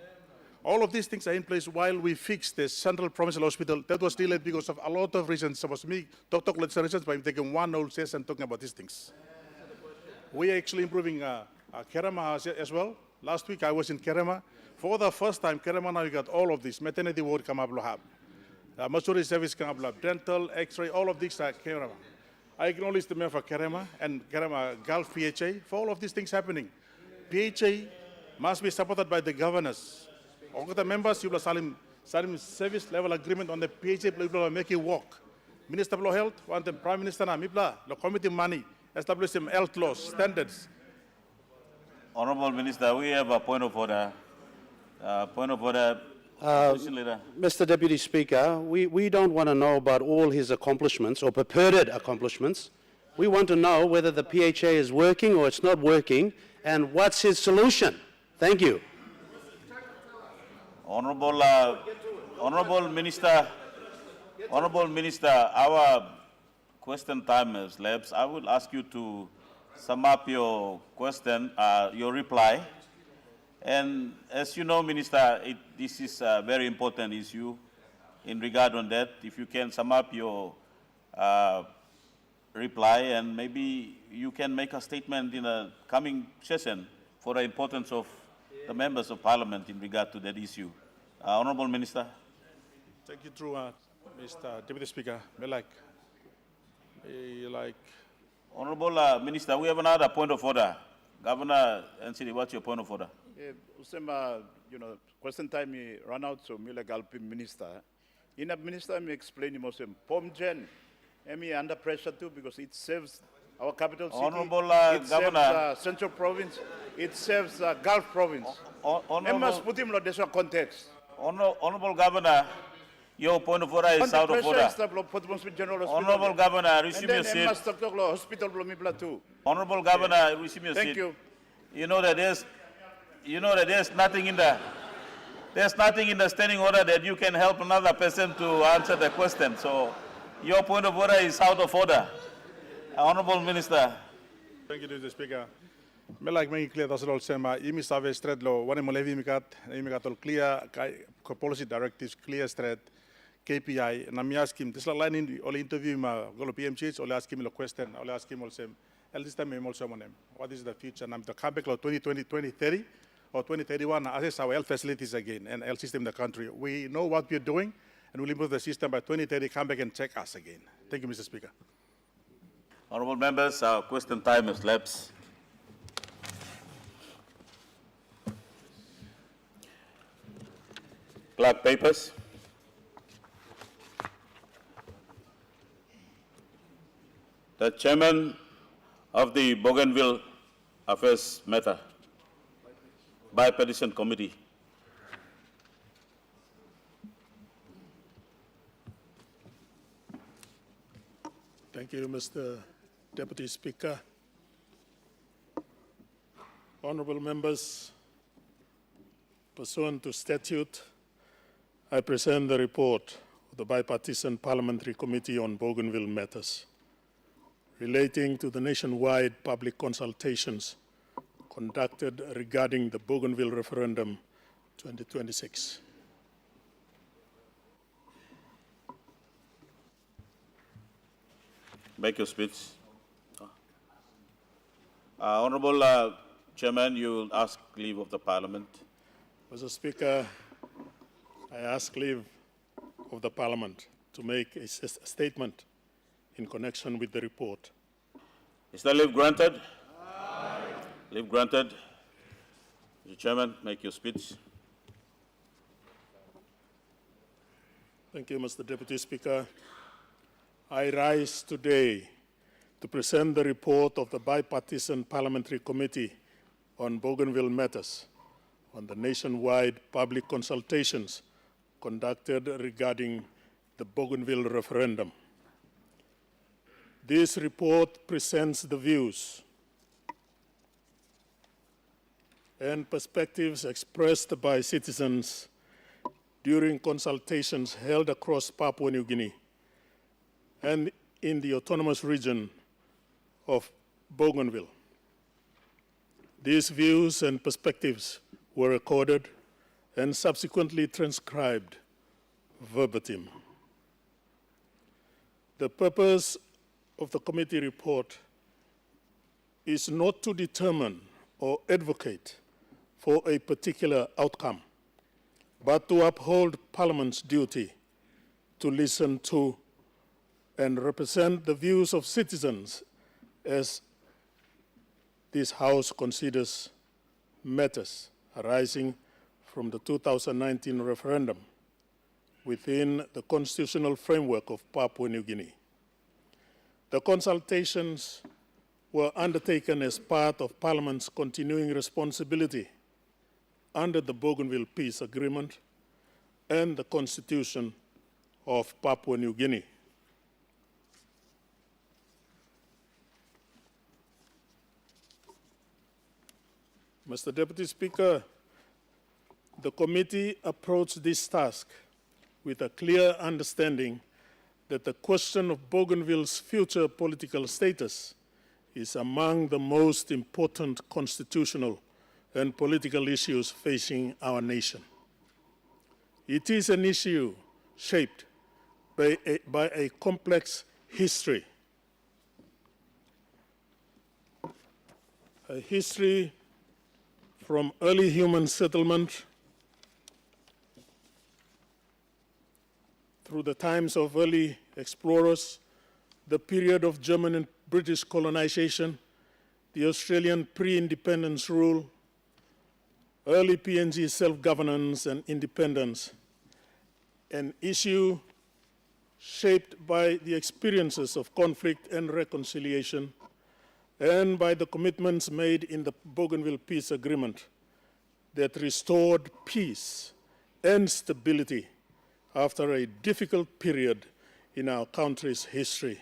All of these things are in place while we fix the Central Provincial Hospital. That was delayed because of a lot of reasons. Suppose me talk reasons, but I'm taking one whole session talking about these things. We are actually improving Kerema as well. Last week I was in Kerema. For the first time, Kerema now you got all of this. Maternity ward come up lo have. Majority service can have dental, X-ray, all of these are Kerema. I acknowledge the member for Kerema and Kerema Gulf PHA for all of these things happening. PHA must be supported by the governors. All the members, you will salim service level agreement on the PHA, will make it work. Minister of Health, want the Prime Minister, the committee money, establish some health laws, standards. Honorable Minister, we have a point of order. Opposition Leader. Mr. Deputy Speaker, we don't want to know about all his accomplishments or purported accomplishments. We want to know whether the PHA is working or it's not working, and what's his solution. Thank you. Honorable Minister, our question time has lapsed. I will ask you to sum up your question, your reply. And as you know, Minister, this is a very important issue in regard on that. If you can sum up your reply, and maybe you can make a statement in a coming session for the importance of the members of Parliament in regard to that issue. Honorable Minister. Thank you, through Mr. Deputy Speaker. Honorable Minister, we have another point of order. Governor Ncidi, what's your point of order? Question time run out, so me like Minister. In a minister, me explain him also. Pomgen, me under pressure too because it serves our capital city. Honorable it Governor. serves Central Province. It serves Gulf Province. I must put him in this context. Honorable Governor, your point of order is out of order. Honorable Governor, receive your seat. Honorable Governor, receive your seat. Thank you. You know that there's nothing in the standing order that you can help another person to answer the question. So your point of order is out of order. Honorable Minister. Thank you, Mr. Speaker. Me like me clear that's all sema imi save straight law one mo levi mikat all clear policy directives clear straight KPI na mi ask him this line in all interview ma go PMCH all ask him a question all ask him also this time me also monem what is the future nam the comeback law 2020 2030 or 2031 assess our health facilities again and health system in the country. We know what we're doing and we'll improve the system by 2030 come back and check us again. Thank you, Mr. Speaker. Honorable members, our question time has lapsed. Clerk, papers. The chairman of the Bougainville Affairs Matter Bipartisan Committee. Thank you, Mr. Deputy Speaker. Honorable members, pursuant to statute, I present the report of the Bipartisan Parliamentary Committee on Bougainville Matters relating to the nationwide public consultations conducted regarding the Bougainville referendum 2026. Make your speech. Honorable Chairman, you will ask leave of the Parliament. Mr. Speaker, I ask leave of the Parliament to make a statement in connection with the report. Is the leave granted? Aye. Leave granted. Mr. Chairman, make your speech. Thank you, Mr. Deputy Speaker. I rise today to present the report of the Bipartisan Parliamentary Committee on Bougainville Matters on the nationwide public consultations conducted regarding the Bougainville referendum. This report presents the views and perspectives expressed by citizens during consultations held across Papua New Guinea and in the autonomous region of Bougainville. These views and perspectives were recorded and subsequently transcribed verbatim. The purpose of the committee report is not to determine or advocate for a particular outcome, but to uphold Parliament's duty to listen to and represent the views of citizens as this House considers matters arising from the 2019 referendum within the constitutional framework of Papua New Guinea. The consultations were undertaken as part of Parliament's continuing responsibility under the Bougainville Peace Agreement and the Constitution of Papua New Guinea. Mr. Deputy Speaker, the committee approached this task with a clear understanding that the question of Bougainville's future political status is among the most important constitutional and political issues facing our nation. It is an issue shaped by a complex history, a history from early human settlement through the times of early explorers, the period of German and British colonization, the Australian pre-independence rule, early PNG self-governance and independence, an issue shaped by the experiences of conflict and reconciliation, and by the commitments made in the Bougainville Peace Agreement that restored peace and stability after a difficult period in our country's history.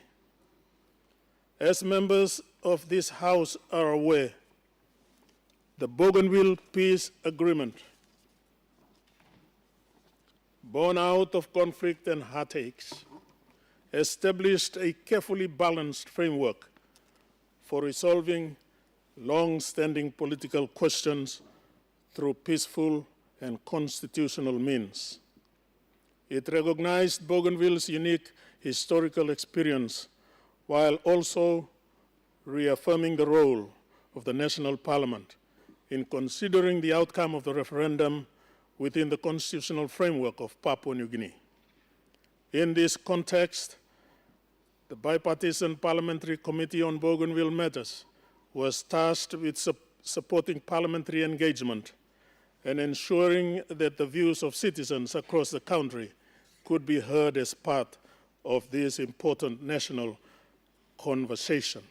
As members of this House are aware, the Bougainville Peace Agreement, born out of conflict and heartaches, established a carefully balanced framework for resolving long-standing political questions through peaceful and constitutional means. It recognized Bougainville's unique historical experience while also reaffirming the role of the National Parliament in considering the outcome of the referendum within the constitutional framework of Papua New Guinea. In this context, the Bipartisan Parliamentary Committee on Bougainville Matters was tasked with supporting parliamentary engagement and ensuring that the views of citizens across the country could be heard as part of this important national conversation.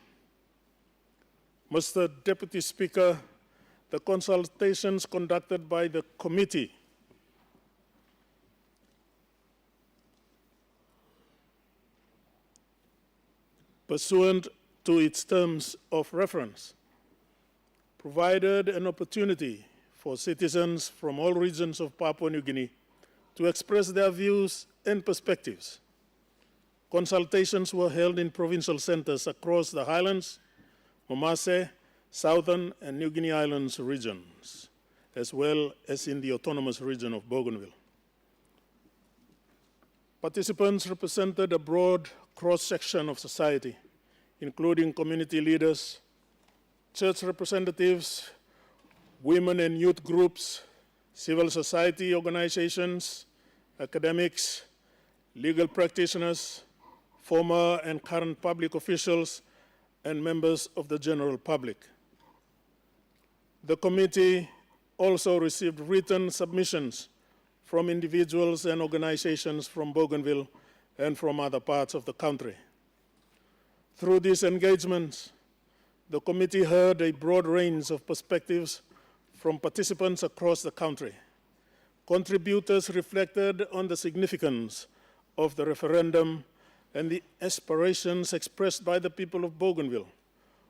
Mr. Deputy Speaker, the consultations conducted by the committee pursuant to its terms of reference provided an opportunity for citizens from all regions of Papua New Guinea to express their views and perspectives. Consultations were held in provincial centers across the Highlands, Momase, Southern and New Guinea Islands regions, as well as in the autonomous region of Bougainville. Participants represented a broad cross-section of society, including community leaders, church representatives, women and youth groups, civil society organizations, academics, legal practitioners, former and current public officials, and members of the general public. The committee also received written submissions from individuals and organizations from Bougainville and from other parts of the country. Through these engagements, the committee heard a broad range of perspectives from participants across the country. Contributors reflected on the significance of the referendum and the aspirations expressed by the people of Bougainville,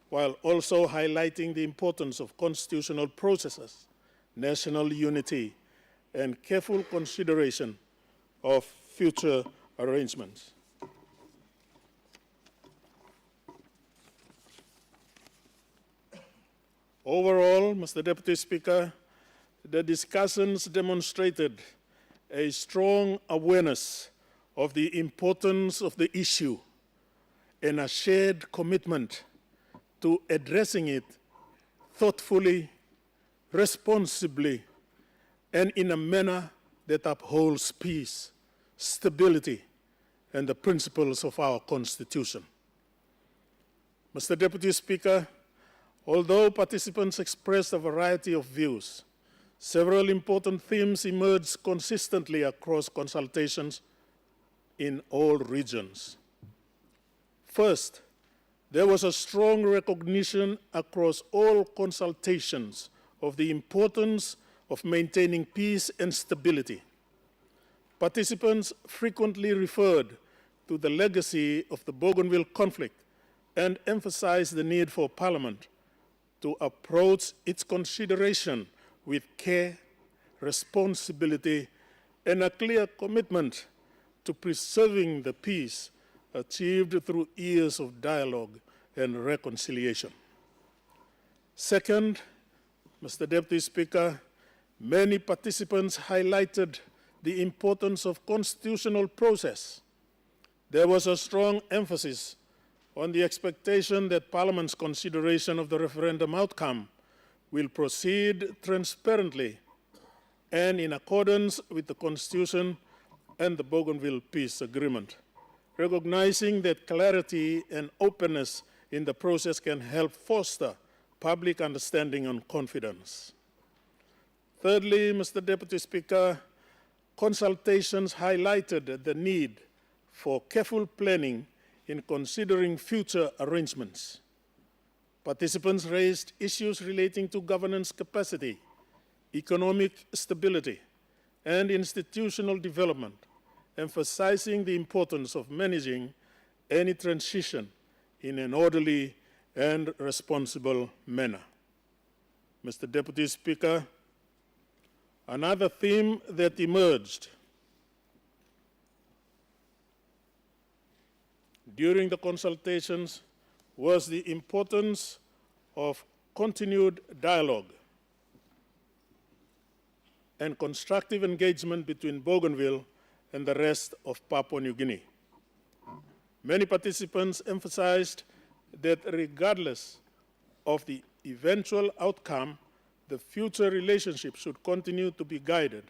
while also highlighting the importance of constitutional processes, national unity, and careful consideration of future arrangements. Overall, Mr. Deputy Speaker, the discussions demonstrated a strong awareness of the importance of the issue and a shared commitment to addressing it thoughtfully, responsibly, and in a manner that upholds peace, stability, and the principles of our Constitution. Mr. Deputy Speaker, although participants expressed a variety of views, several important themes emerged consistently across consultations in all regions. First, there was a strong recognition across all consultations of the importance of maintaining peace and stability. Participants frequently referred to the legacy of the Bougainville conflict and emphasized the need for Parliament to approach its consideration with care, responsibility, and a clear commitment to preserving the peace achieved through years of dialogue and reconciliation. Second, Mr. Deputy Speaker, many participants highlighted the importance of constitutional process. There was a strong emphasis on the expectation that Parliament's consideration of the referendum outcome will proceed transparently and in accordance with the Constitution and the Bougainville Peace Agreement, recognizing that clarity and openness in the process can help foster public understanding and confidence. Thirdly, Mr. Deputy Speaker, consultations highlighted the need for careful planning in considering future arrangements. Participants raised issues relating to governance capacity, economic stability, and institutional development, emphasizing the importance of managing any transition in an orderly and responsible manner. Mr. Deputy Speaker, another theme that emerged during the consultations was the importance of continued dialogue and constructive engagement between Bougainville and the rest of Papua New Guinea. Many participants emphasized that regardless of the eventual outcome, the future relationship should continue to be guided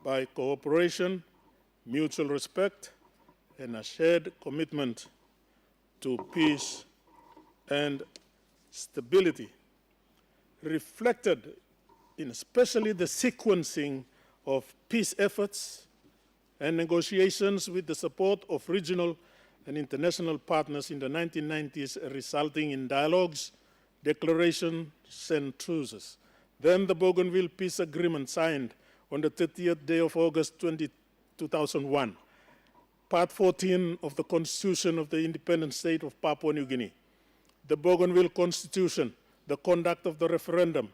by cooperation, mutual respect, and a shared commitment to peace and stability, reflected in especially the sequencing of peace efforts and negotiations with the support of regional and international partners in the 1990s, resulting in dialogues, declarations, and truces. Then the Bougainville Peace Agreement signed on the 30th day of August 2001, Part 14 of the Constitution of the Independent State of Papua New Guinea, the Bougainville Constitution, the conduct of the referendum,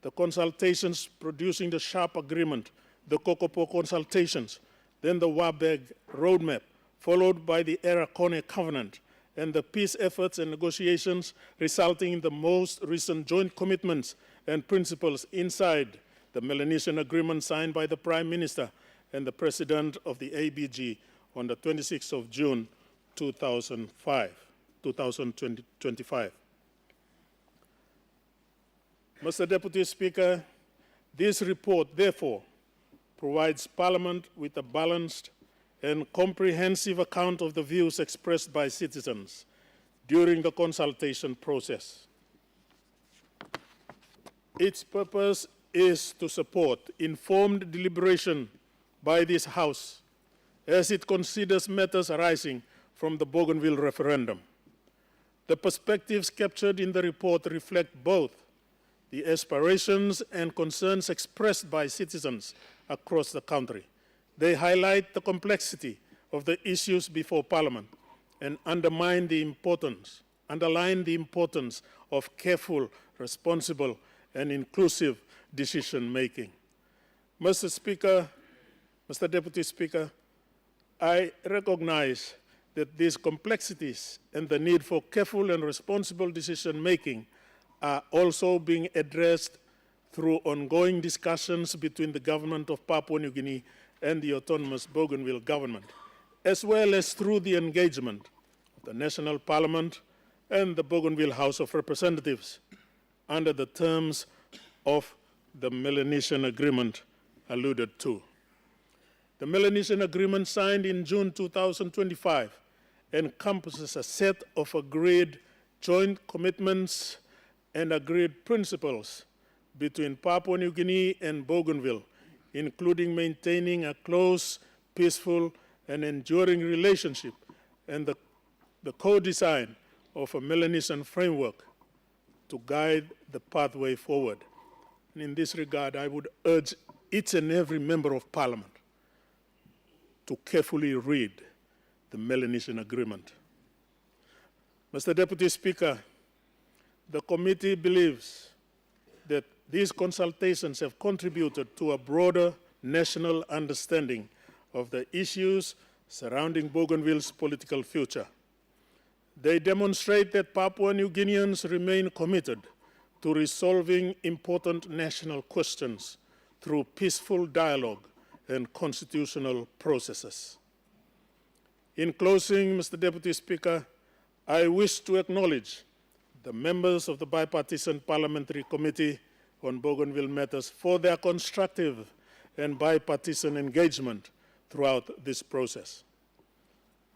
the consultations producing the Sharp Agreement, the Kokopo consultations, then the Wabeg Roadmap, followed by the Era-Kone Covenant, and the peace efforts and negotiations resulting in the most recent joint commitments and principles inside the Melanesian Agreement signed by the Prime Minister and the President of the ABG on the 26th of June 2025. Mr. Deputy Speaker, this report, therefore, provides Parliament with a balanced and comprehensive account of the views expressed by citizens during the consultation process. Its purpose is to support informed deliberation by this House as it considers matters arising from the Bougainville referendum. The perspectives captured in the report reflect both the aspirations and concerns expressed by citizens across the country. They highlight the complexity of the issues before Parliament and underline the importance of careful, responsible, and inclusive decision-making. Mr. Deputy Speaker, I recognize that these complexities and the need for careful and responsible decision-making are also being addressed through ongoing discussions between the government of Papua New Guinea and the autonomous Bougainville government, as well as through the engagement of the National Parliament and the Bougainville House of Representatives under the terms of the Melanesian Agreement alluded to. The Melanesian Agreement signed in June 2025 encompasses a set of agreed joint commitments and agreed principles between Papua New Guinea and Bougainville, including maintaining a close, peaceful, and enduring relationship and the co-design of a Melanesian framework to guide the pathway forward. And in this regard, I would urge each and every member of Parliament to carefully read the Melanesian Agreement. Mr. Deputy Speaker, the committee believes that these consultations have contributed to a broader national understanding of the issues surrounding Bougainville's political future. They demonstrate that Papua New Guineans remain committed to resolving important national questions through peaceful dialogue and constitutional processes. In closing, Mr. Deputy Speaker, I wish to acknowledge the members of the Bipartisan Parliamentary Committee on Bougainville Matters for their constructive and bipartisan engagement throughout this process.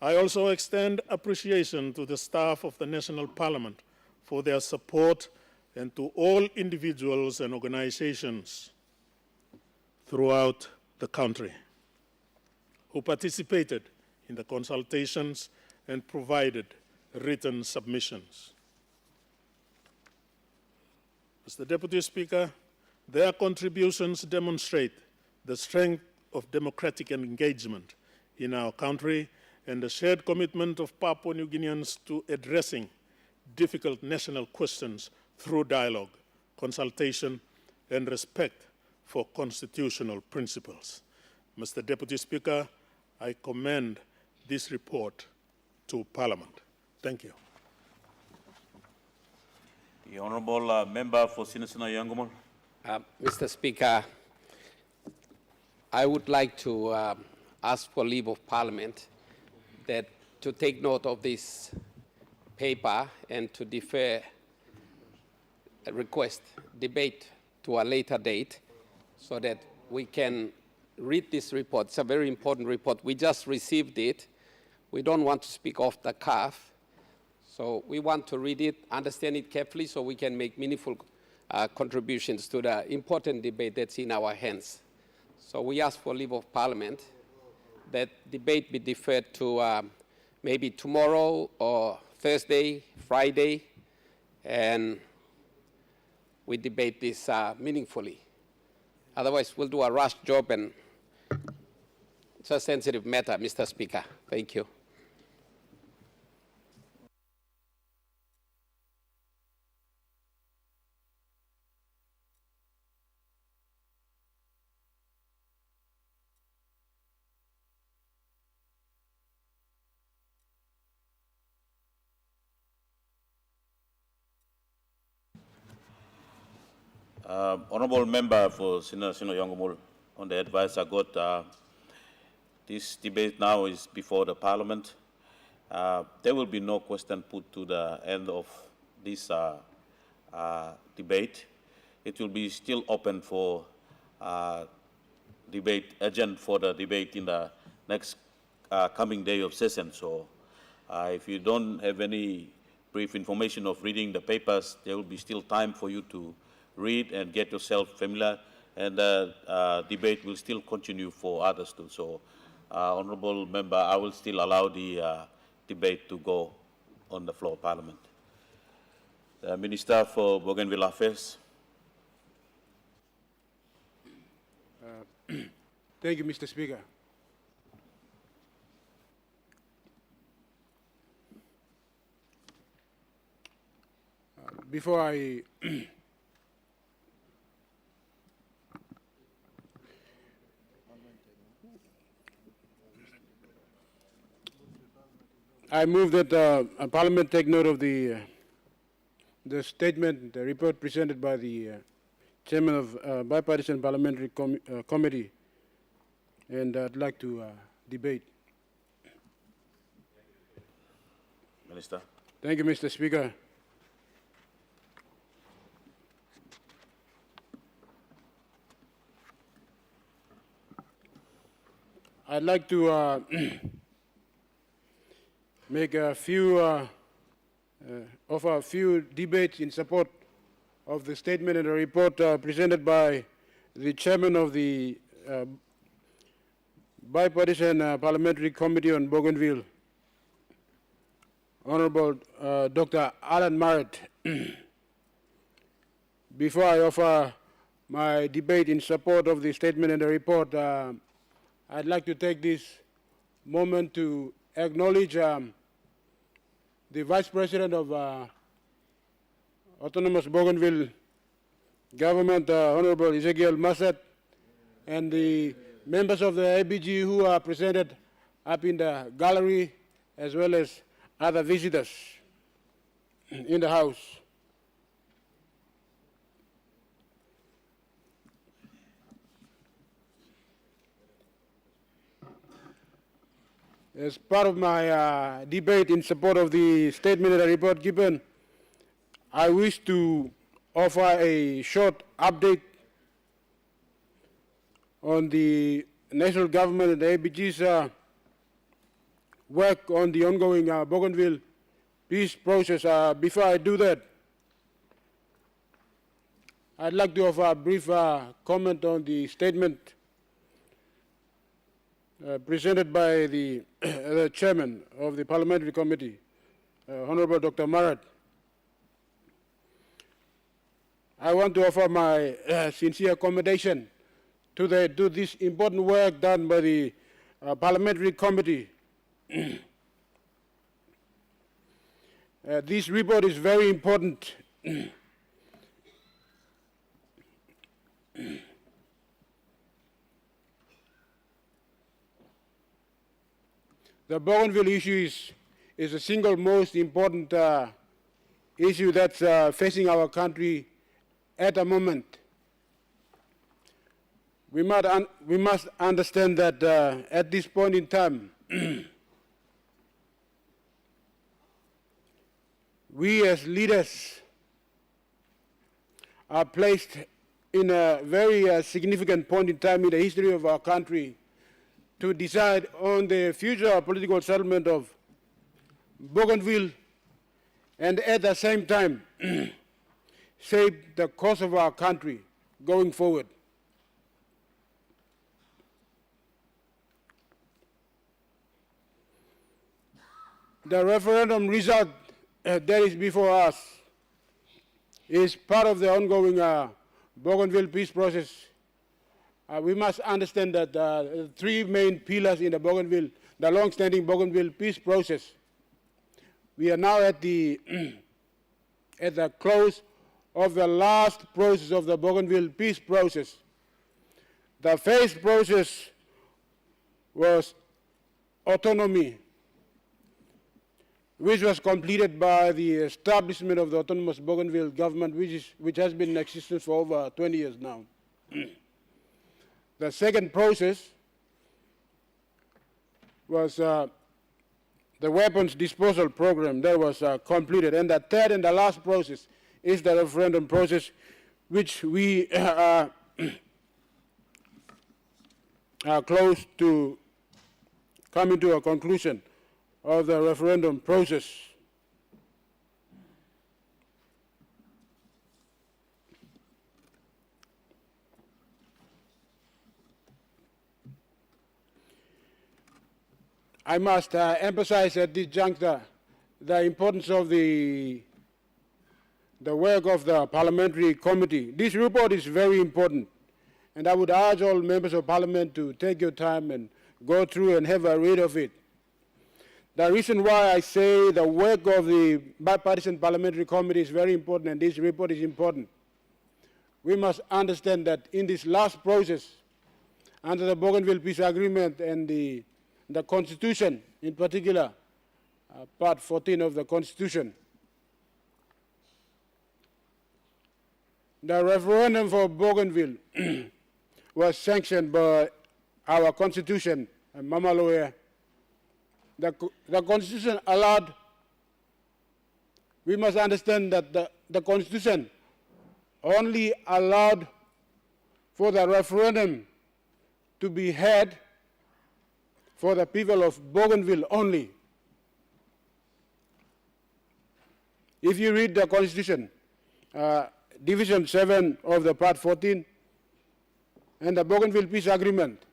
I also extend appreciation to the staff of the National Parliament for their support and to all individuals and organizations throughout the country who participated in the consultations and provided written submissions. Mr. Deputy Speaker, their contributions demonstrate the strength of democratic engagement in our country and the shared commitment of Papua New Guineans to addressing difficult national questions through dialogue, consultation, and respect for constitutional principles. Mr. Deputy Speaker, I commend this report to Parliament. Thank you. The Honourable Member for Sinisena Yangamul. Mr. Speaker, I would like to ask for leave of Parliament that to take note of this paper and to defer a request debate to a later date so that we can read this report. It's a very important report. We just received it. We don't want to speak off the cuff. So we want to read it, understand it carefully so we can make meaningful contributions to the important debate that's in our hands. So we ask for leave of Parliament that debate be deferred to maybe tomorrow or Thursday, Friday, and we debate this meaningfully. Otherwise, we'll do a rush job, and it's a sensitive matter, Mr. Speaker. Thank you. Honourable Member for Sinisena Yangamul, on the advice I got, this debate now is before the Parliament. There will be no question put to the end of this debate. It will be still open for debate, urgent for the debate in the next coming day of session. So if you don't have any brief information of reading the papers, there will be still time for you to read and get yourself familiar, and the debate will still continue for others too. So, Honourable Member, I will still allow the debate to go on the floor of Parliament. The Minister for Bougainville Affairs. Thank you, Mr. Speaker. Before I move that Parliament take note of the statement, the report presented by the Chairman of Bipartisan Parliamentary Committee, and I'd like to debate. Minister. Thank you, Mr. Speaker. I'd like to make a few, offer a few debates in support of the statement and the report presented by the chairman of the Bipartisan Parliamentary Committee on Bougainville, Honorable Dr. Alan Marrett. Before I offer my debate in support of the statement and the report, I'd like to take this moment to acknowledge the Vice President of Autonomous Bougainville Government, Honorable Ezekiel Massad, and the members of the ABG who are presented up in the gallery, as well as other visitors in the House. As part of my debate in support of the statement and the report given, I wish to offer a short update on the national government and the ABG's work on the ongoing Bougainville peace process. Before I do that, I'd like to offer a brief comment on the statement presented by the chairman of the Parliamentary Committee, Honorable Dr. Marrett. I want to offer my sincere accommodation to this important work done by the Parliamentary Committee. This report is very important. The Bougainville issue is the single most important issue that's facing our country at the moment. We must understand that at this point in time, we as leaders are placed in a very significant point in time in the history of our country to decide on the future political settlement of Bougainville, and at the same time shape the course of our country going forward. The referendum result that is before us is part of the ongoing Bougainville peace process. We must understand that the three main pillars in the long-standing Bougainville peace process. We are now at the at the close of the last process of the Bougainville peace process. The first process was autonomy, which was completed by the establishment of the autonomous Bougainville government, which has been in existence for over 20 years now. The second process was the weapons disposal program that was completed. And the third and the last process is the referendum process, which we are close to coming to a conclusion of the referendum process. I must emphasize at this juncture the importance of the work of the Parliamentary Committee. This report is very important, and I would urge all members of Parliament to take your time and go through and have a read of it. The reason why I say the work of the Bipartisan Parliamentary Committee is very important and this report is important, we must understand that in this last process, under the Bougainville Peace Agreement and the Constitution, in particular, Part 14 of the Constitution, the referendum for Bougainville was sanctioned by our Constitution, and Mama Lawyer. The Constitution allowed, we must understand that the Constitution only allowed for the referendum to be held for the people of Bougainville only. If you read the Constitution, Division 7 of the Part 14 and the Bougainville Peace Agreement,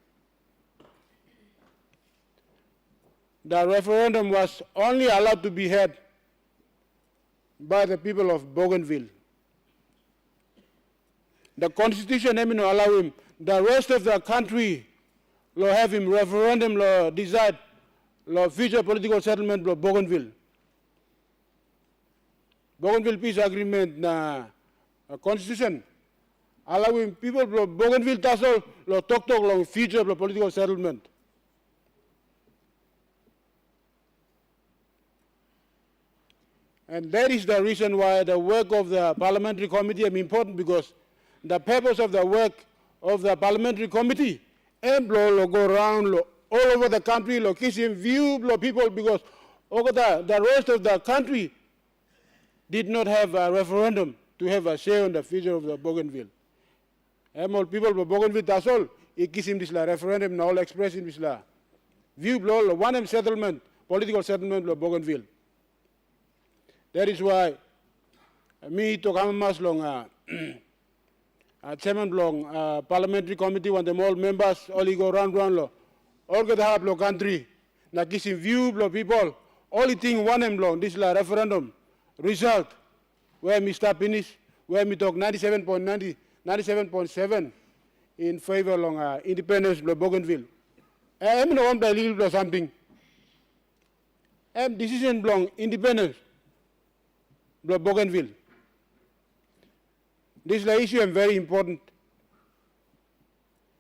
the referendum was only allowed to be held by the people of Bougainville. The Constitution doesn't allow him. The rest of the country will have him referendum, will decide the future political settlement of Bougainville. Bougainville Peace Agreement, Constitution, allowing people of Bougainville Tassel to talk the future of the political settlement. And that is the reason why the work of the Parliamentary Committee is important, because the purpose of the work of the Parliamentary Committee and go around all over the country, location view people, because the rest of the country did not have a referendum to have a say on the future of the Bougainville. And all people of Bougainville, that's all. It gives him this referendum, now express in this view, one settlement, political settlement of Bougainville. That is why me to come mas long chairman long Parliamentary Committee, when the all members all go round all get help lo country, na gives him view people, only thing one long this referendum result where we start finish, where we talk 97.7 in favor of independence of Bougainville. I'm not want to leave something. Decision belong independence of Bougainville. This issue is very important.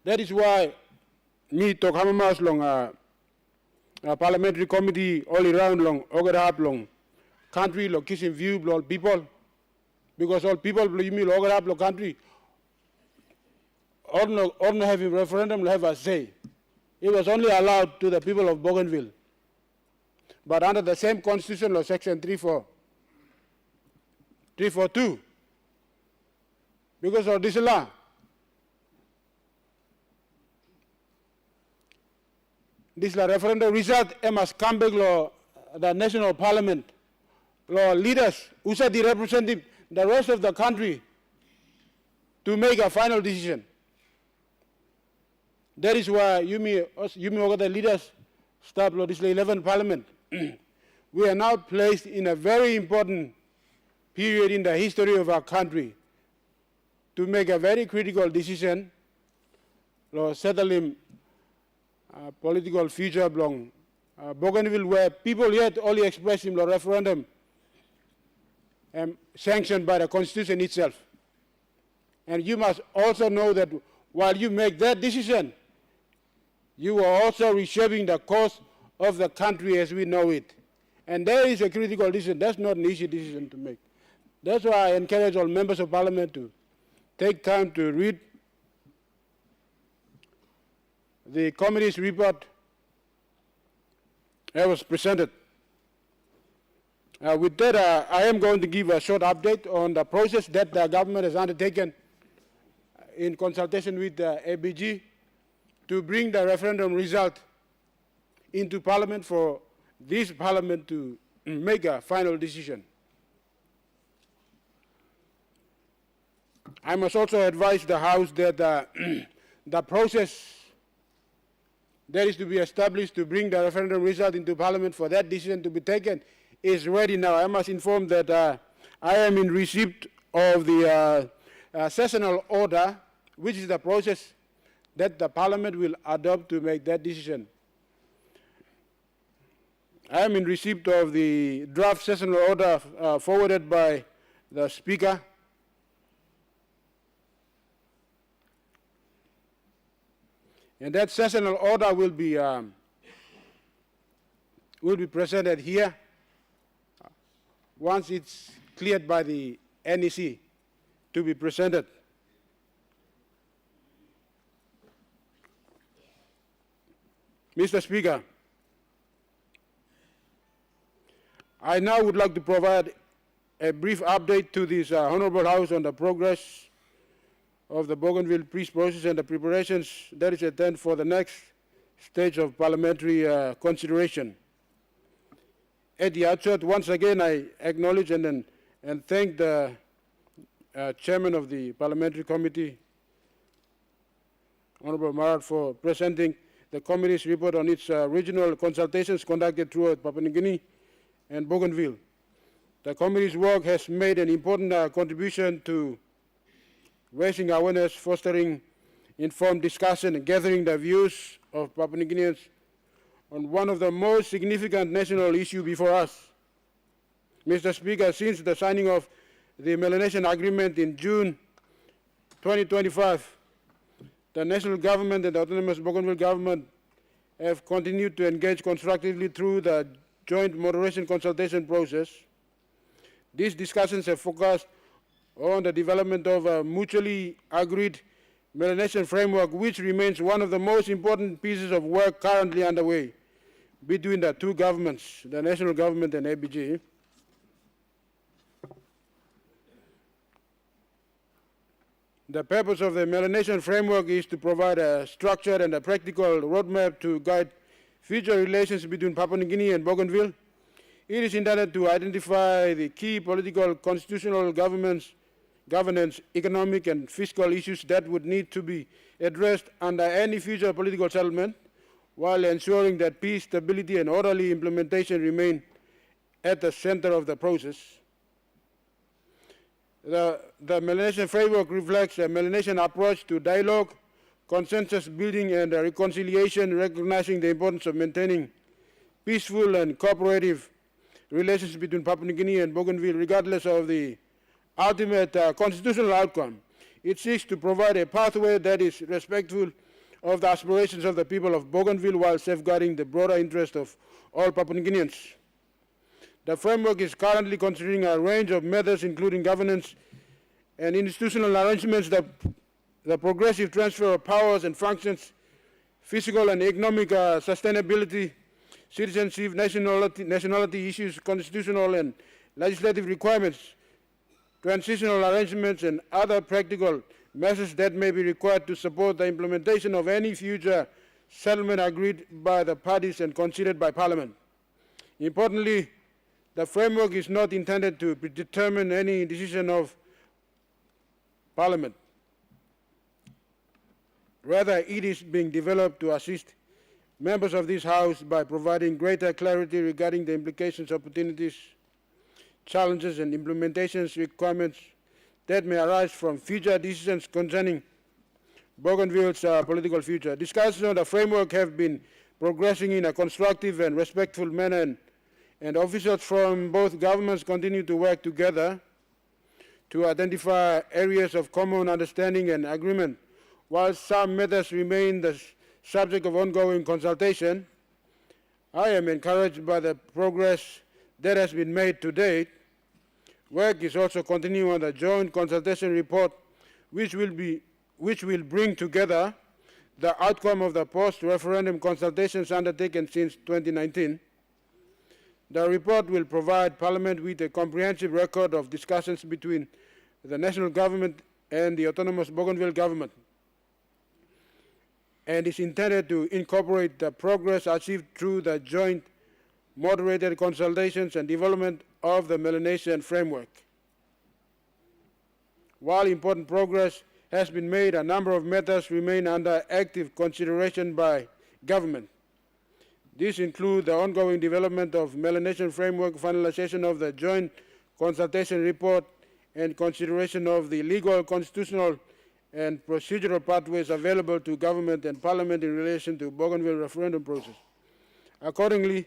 That is why me talk hamamas long Parliamentary Committee all around long, long country location view all people, because all people you mean all country all no have a referendum have a say. It was only allowed to the people of Bougainville. But under the same constitution law, section 342, because of this law, this referendum result must come back to the national parliament. Leaders who said they represent the rest of the country to make a final decision. That is why you may the leaders stop this 11th parliament. We are now placed in a very important period in the history of our country to make a very critical decision, settle him political future belong Bougainville, where people yet only express him the referendum sanctioned by the Constitution itself. And you must also know that while you make that decision, you are also reshaping the course of the country as we know it. And there is a critical decision. That's not an easy decision to make. That's why I encourage all members of parliament to take time to read the committee's report that was presented. With that, I am going to give a short update on the process that the government has undertaken in consultation with the ABG to bring the referendum result into Parliament for this Parliament to make a final decision. I must also advise the House that the process that is to be established to bring the referendum result into Parliament for that decision to be taken is ready now. I must inform that I am in receipt of the sessional order, which is the process that the Parliament will adopt to make that decision. I am in receipt of the draft sessional order forwarded by the Speaker. And that sessional order will be presented here once it's cleared by the NEC to be presented. Mr. Speaker, I now would like to provide a brief update to this Honourable House on the progress of the Bougainville peace process and the preparations that is at hand for the next stage of parliamentary consideration. At the outset, once again, I acknowledge and thank the chairman of the Parliamentary Committee, Honorable Marat, for presenting the committee's report on its regional consultations conducted throughout Papua New Guinea and Bougainville. The committee's work has made an important contribution to raising awareness, fostering informed discussion, and gathering the views of Papua New Guineans on one of the most significant national issues before us. Mr. Speaker, since the signing of the Melanesian Agreement in June 2025, the national government and the autonomous Bougainville government have continued to engage constructively through the joint moderation consultation process. These discussions have focused on the development of a mutually agreed Melanesian framework, which remains one of the most important pieces of work currently underway between the two governments, the national government and ABG. The purpose of the Melanesian framework is to provide a structured and a practical roadmap to guide future relations between Papua New Guinea and Bougainville. It is intended to identify the key political, constitutional governance, economic and fiscal issues that would need to be addressed under any future political settlement, while ensuring that peace, stability and orderly implementation remain at the center of the process. The Melanesian framework reflects a Melanesian approach to dialogue, consensus building and reconciliation, recognizing the importance of maintaining peaceful and cooperative relations between Papua New Guinea and Bougainville, regardless of the ultimate constitutional outcome. It seeks to provide a pathway that is respectful of the aspirations of the people of Bougainville while safeguarding the broader interest of all Papua New Guineans. The framework is currently considering a range of methods, including governance and institutional arrangements, the progressive transfer of powers and functions, physical and economic sustainability, citizenship, nationality issues, constitutional and legislative requirements, transitional arrangements, and other practical measures that may be required to support the implementation of any future settlement agreed by the parties and considered by Parliament. Importantly, the framework is not intended to determine any decision of Parliament. Rather, it is being developed to assist members of this House by providing greater clarity regarding the implications, opportunities, challenges, and implementation requirements that may arise from future decisions concerning Bougainville's political future. Discussions on the framework have been progressing in a constructive and respectful manner, and officials from both governments continue to work together to identify areas of common understanding and agreement. While some matters remain the subject of ongoing consultation, I am encouraged by the progress that has been made to date. Work is also continuing on the joint consultation report, which will bring together the outcome of the post-referendum consultations undertaken since 2019. The report will provide Parliament with a comprehensive record of discussions between the national government and the autonomous Bougainville government, and is intended to incorporate the progress achieved through the joint moderated consultations and development of the Melanesian framework. While important progress has been made, a number of matters remain under active consideration by government. These include the ongoing development of Melanesian framework, finalization of the joint consultation report, and consideration of the legal, constitutional, and procedural pathways available to government and Parliament in relation to Bougainville referendum process. Accordingly,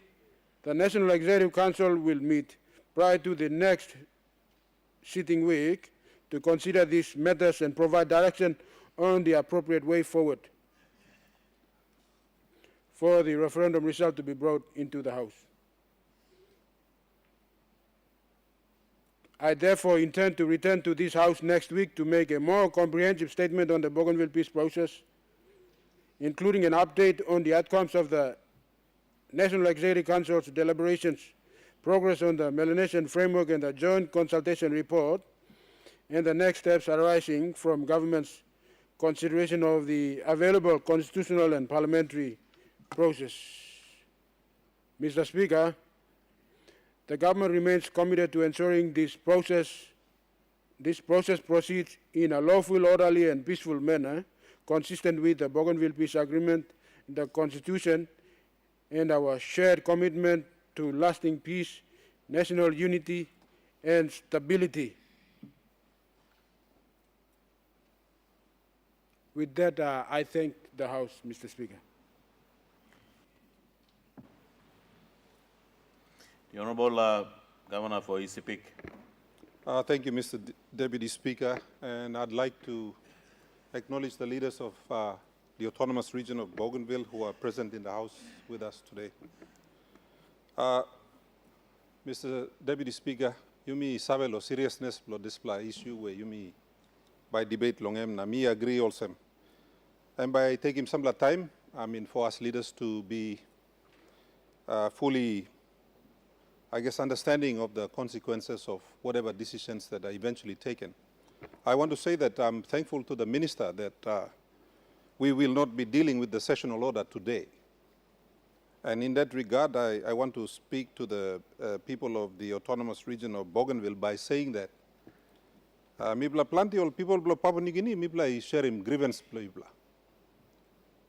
the National Executive Council will meet prior to the next sitting week to consider these matters and provide direction on the appropriate way forward for the referendum result to be brought into the House. I therefore intend to return to this House next week to make a more comprehensive statement on the Bougainville peace process, including an update on the outcomes of the National Executive Council's deliberations, progress on the Melanesian framework and the joint consultation report, and the next steps arising from government's consideration of the available constitutional and parliamentary process. Mr. Speaker, the government remains committed to ensuring this process proceeds in a lawful, orderly, and peaceful manner, consistent with the Bougainville Peace Agreement, the Constitution, and our shared commitment to lasting peace, national unity, and stability. With that, I thank the House, Mr. Speaker. The Honourable Governor for ECPIC. Thank you, Mr. Deputy Speaker, and I'd like to acknowledge the leaders of the Autonomous Region of Bougainville who are present in the House with us today. Mr. Deputy Speaker, yumi sabelo seriousness blo display issue where yumi by debate longem na me agree also. And by taking some time, I mean for us leaders to be fully, I guess, understanding of the consequences of whatever decisions that are eventually taken. I want to say that I'm thankful to the Minister that we will not be dealing with the sessional order today. And in that regard, I want to speak to the people of the Autonomous Region of Bougainville by saying that mibla plenty of people of Papua New Guinea, mibla share him grievance blibla.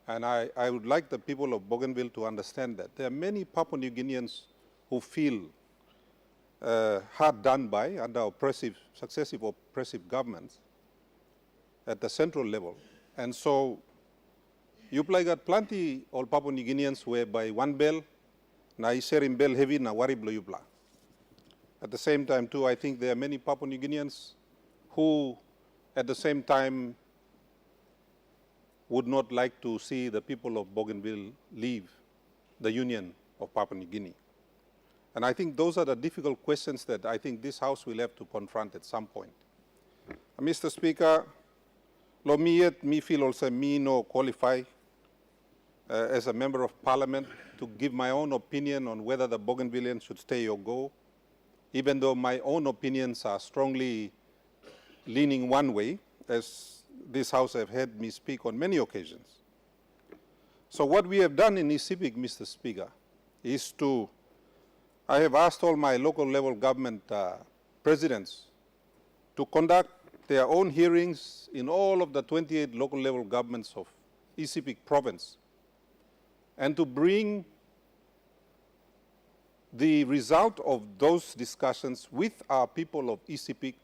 And I would like the people of Bougainville to understand that there are many Papua New Guineans who feel hard done by under successive oppressive governments at the central level. And so you got plenty of Papua New Guineans whereby one bell, na isherim bell heavy na wariblo yupla. At the same time too, I think there are many Papua New Guineans who at the same time would not like to see the people of Bougainville leave the Union of Papua New Guinea. And I think those are the difficult questions that I think this House will have to confront at some point. Mr. Speaker, lo me feel also me no qualify as a member of Parliament to give my own opinion on whether the Bougainvilleans should stay or go, even though my own opinions are strongly leaning one way, as this House have heard me speak on many occasions. So what we have done in ECPIC, Mr. Speaker, is I have asked all my local level government presidents to conduct their own hearings in all of the 28 local level governments of ECPIC province and to bring the result of those discussions with our people of ECPIC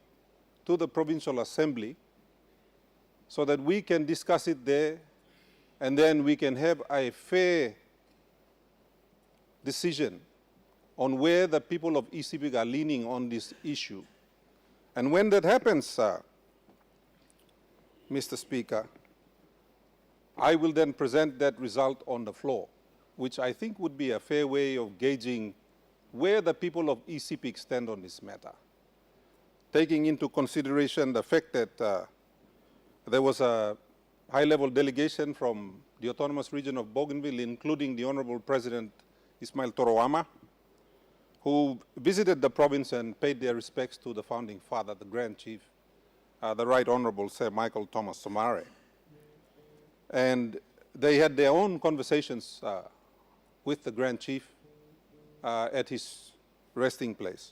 to the Provincial Assembly so that we can discuss it there and then we can have a fair decision on where the people of ECPIC are leaning on this issue. And when that happens, Mr. Speaker, I will then present that result on the floor, which I think would be a fair way of gauging where the people of ECPIC stand on this matter, taking into consideration the fact that there was a high-level delegation from the Autonomous Region of Bougainville, including the Honorable President Ismail Toroama, who visited the province and paid their respects to the founding father, the Grand Chief, the Right Honorable Sir Michael Thomas Somare. And they had their own conversations with the Grand Chief at his resting place.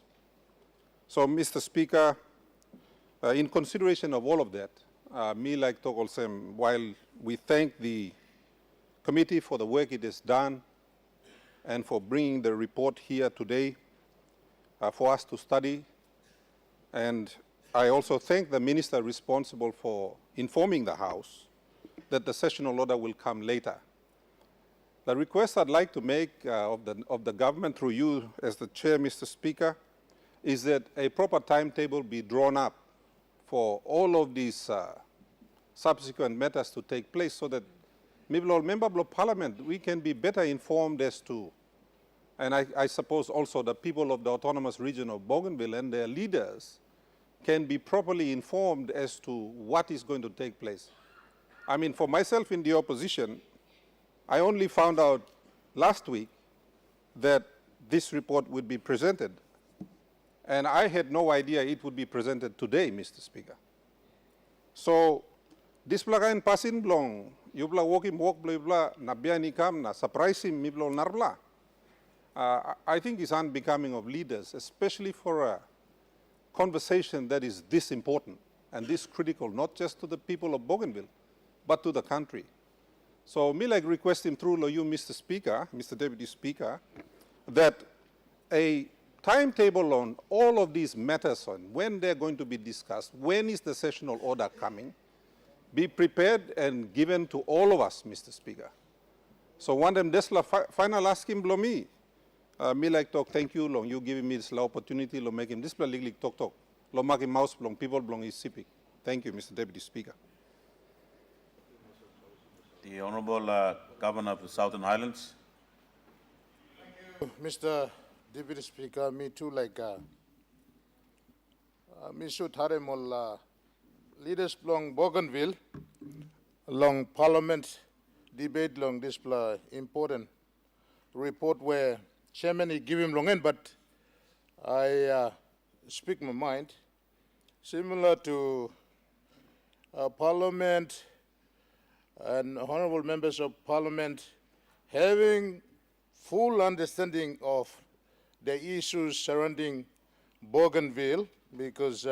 So, Mr. Speaker, in consideration of all of that, me like Togolsem, while we thank the committee for the work it has done and for bringing the report here today for us to study, and I also thank the minister responsible for informing the House that the sessional order will come later. The request I'd like to make of the government through you as the chair, Mr. Speaker, is that a proper timetable be drawn up for all of these subsequent matters to take place so that member of parliament, we can be better informed as to, and I suppose also the people of the Autonomous Region of Bougainville and their leaders can be properly informed as to what is going to take place. I mean, for myself in the opposition, I only found out last week that this report would be presented, and I had no idea it would be presented today, Mr. Speaker. So, this plagain pasin blong yubla wokim wok bla na biani kam na surprise him miblo narbla. I think it's unbecoming of leaders, especially for a conversation that is this important and this critical, not just to the people of Bougainville, but to the country. So me like request him through you, Mr. Speaker, Mr. Deputy Speaker, that a timetable on all of these matters on when they're going to be discussed, when is the sessional order coming, be prepared and given to all of us, Mr. Speaker. So one them desla final ask him below me. Me like talk, thank you long, you giving me this opportunity to make him display legally talk. Lo make him mouse belong, people belong is sipping. Thank you, Mr. Deputy Speaker. The Honorable Governor of the Southern Highlands. Mr. Deputy Speaker, me too like me should haremol leaders belong Bougainville long Parliament debate long this important report where Chairman he give him long end, but I speak my mind. Similar to Parliament and honorable members of Parliament having full understanding of the issues surrounding Bougainville, because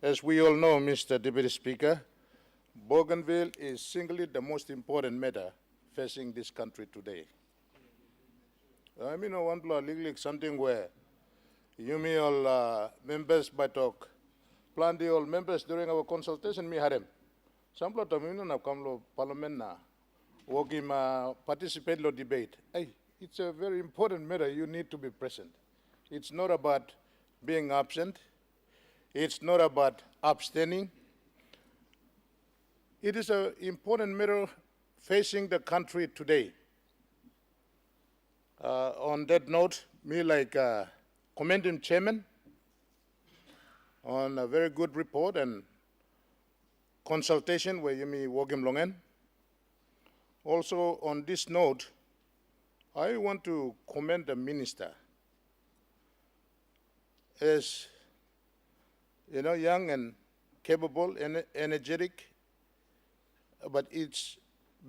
as we all know, Mr. Deputy Speaker, Bougainville is singly the most important matter facing this country today. I mean, one legally something where you may all members by talk, plan the all members during our consultation, me harem. Some lot of you have come to Parliament now, working participate in debate. Hey, it's a very important matter. You need to be present. It's not about being absent. It's not about abstaining. It is an important matter facing the country today. On that note, me like commending Chairman on a very good report and consultation where you may walk him long in. Also on this note, I want to commend the minister as young and capable and energetic, but it's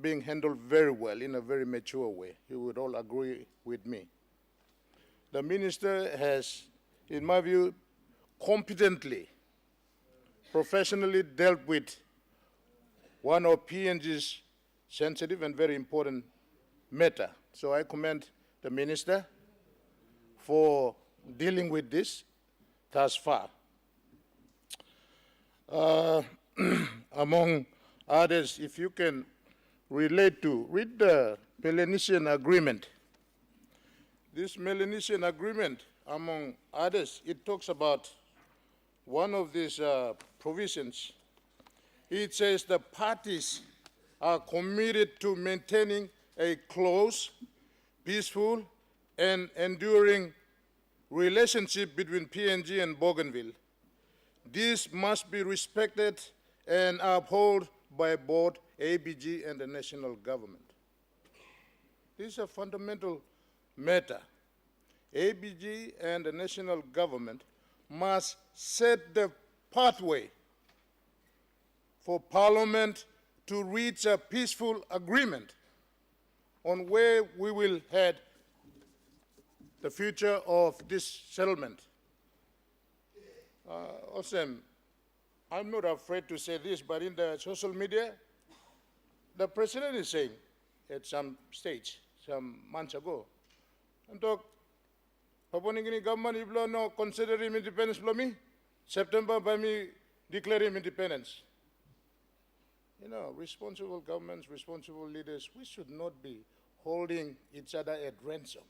being handled very well in a very mature way. You would all agree with me. The minister has, in my view, competently, professionally dealt with one of PNG's sensitive and very important matter. So I commend the minister for dealing with this thus far. Among others, if you can read the Melanesian Agreement. This Melanesian Agreement, among others, it talks about one of these provisions. It says the parties are committed to maintaining a close, peaceful, and enduring relationship between PNG and Bougainville. This must be respected and upheld by both ABG and the national government. This is a fundamental matter. ABG and the national government must set the pathway for Parliament to reach a peaceful agreement on where we will head the future of this settlement. Awesome. I'm not afraid to say this, but in the social media, the president is saying at some stage, some months ago, and talk, Papua New Guinea government, if no consider him independence for me, September by me declare him independence. You know, responsible governments, responsible leaders, we should not be holding each other at ransom.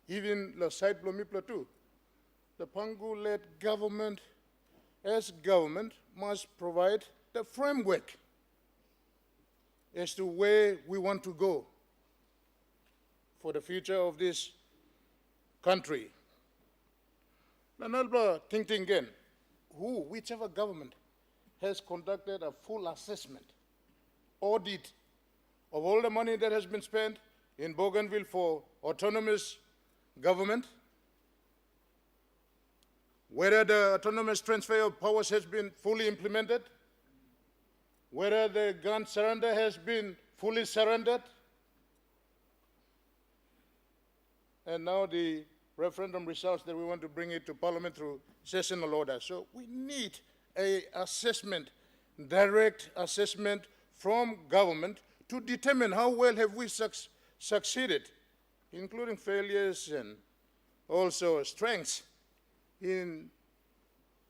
Even the side Plomipla too. The Pangu-led government, as government, must provide the framework as to where we want to go for the future of this country. Nanalba thinking again, whichever government has conducted a full assessment, audit of all the money that has been spent in Bougainville for autonomous government, whether the autonomous transfer of powers has been fully implemented, whether the gun surrender has been fully surrendered, and now the referendum results that we want to bring it to Parliament through sessional order. So we need an assessment, direct assessment from government to determine how well have we succeeded, including failures and also strengths in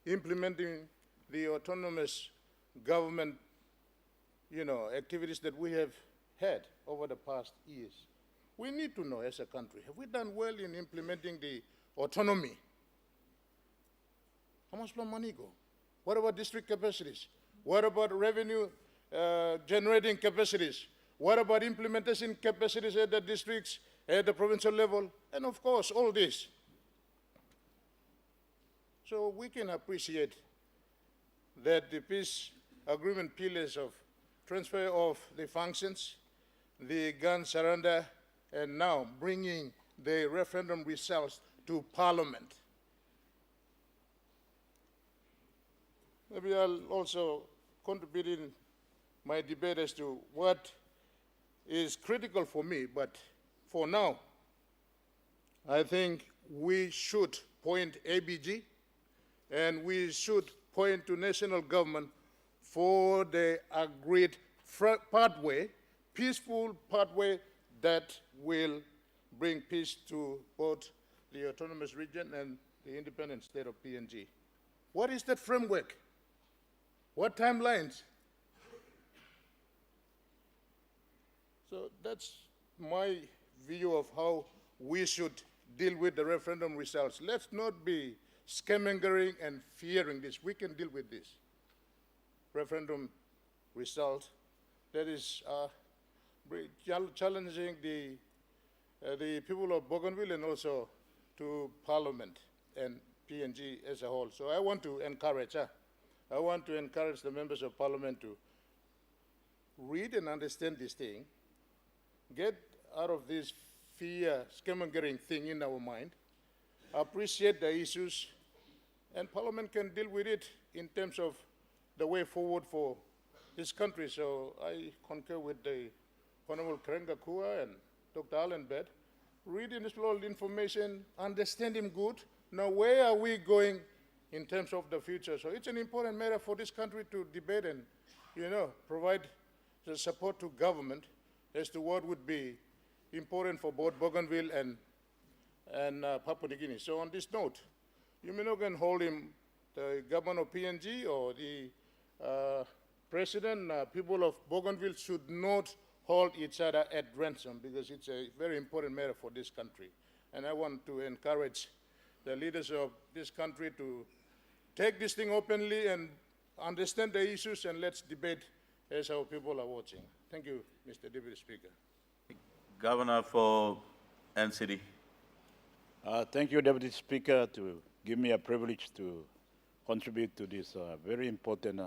implementing the autonomous government, activities that we have had over the past years. We need to know as a country, have we done well in implementing the autonomy? How much more money go? What about district capacities? What about revenue generating capacities? What about implementation capacities at the districts, at the provincial level? And of course, all this. So we can appreciate that the peace agreement pillars of transfer of the functions, the gun surrender, and now bringing the referendum results to Parliament. Maybe I'll also contribute in my debate as to what is critical for me, but for now, I think we should point ABG and we should point to national government for the agreed pathway, peaceful pathway that will bring peace to both the autonomous region and the independent state of PNG. What is that framework? What timelines? So that's my view of how we should deal with the referendum results. Let's not be scaremongering and fearing this. We can deal with this referendum result that is challenging the people of Bougainville and also to Parliament and PNG as a whole. So I want to encourage the members of Parliament to read and understand this thing, get out of this fear, scaremongering thing in our mind, appreciate the issues, and Parliament can deal with it in terms of the way forward for this country. So I concur with the Honorable Karenga Kua and Dr. Allen Bed. Reading this all information, understand him good. Now, where are we going in terms of the future? So it's an important matter for this country to debate and, provide the support to government as to what would be important for both Bougainville and Papua New Guinea. So on this note, you may not hold him, the government of PNG or the president, people of Bougainville should not hold each other at ransom because it's a very important matter for this country. And I want to encourage the leaders of this country to take this thing openly and understand the issues, and let's debate as our people are watching. Thank you, Mr. Deputy Speaker. Governor for NCD. Thank you, Deputy Speaker, to give me a privilege to contribute to this very important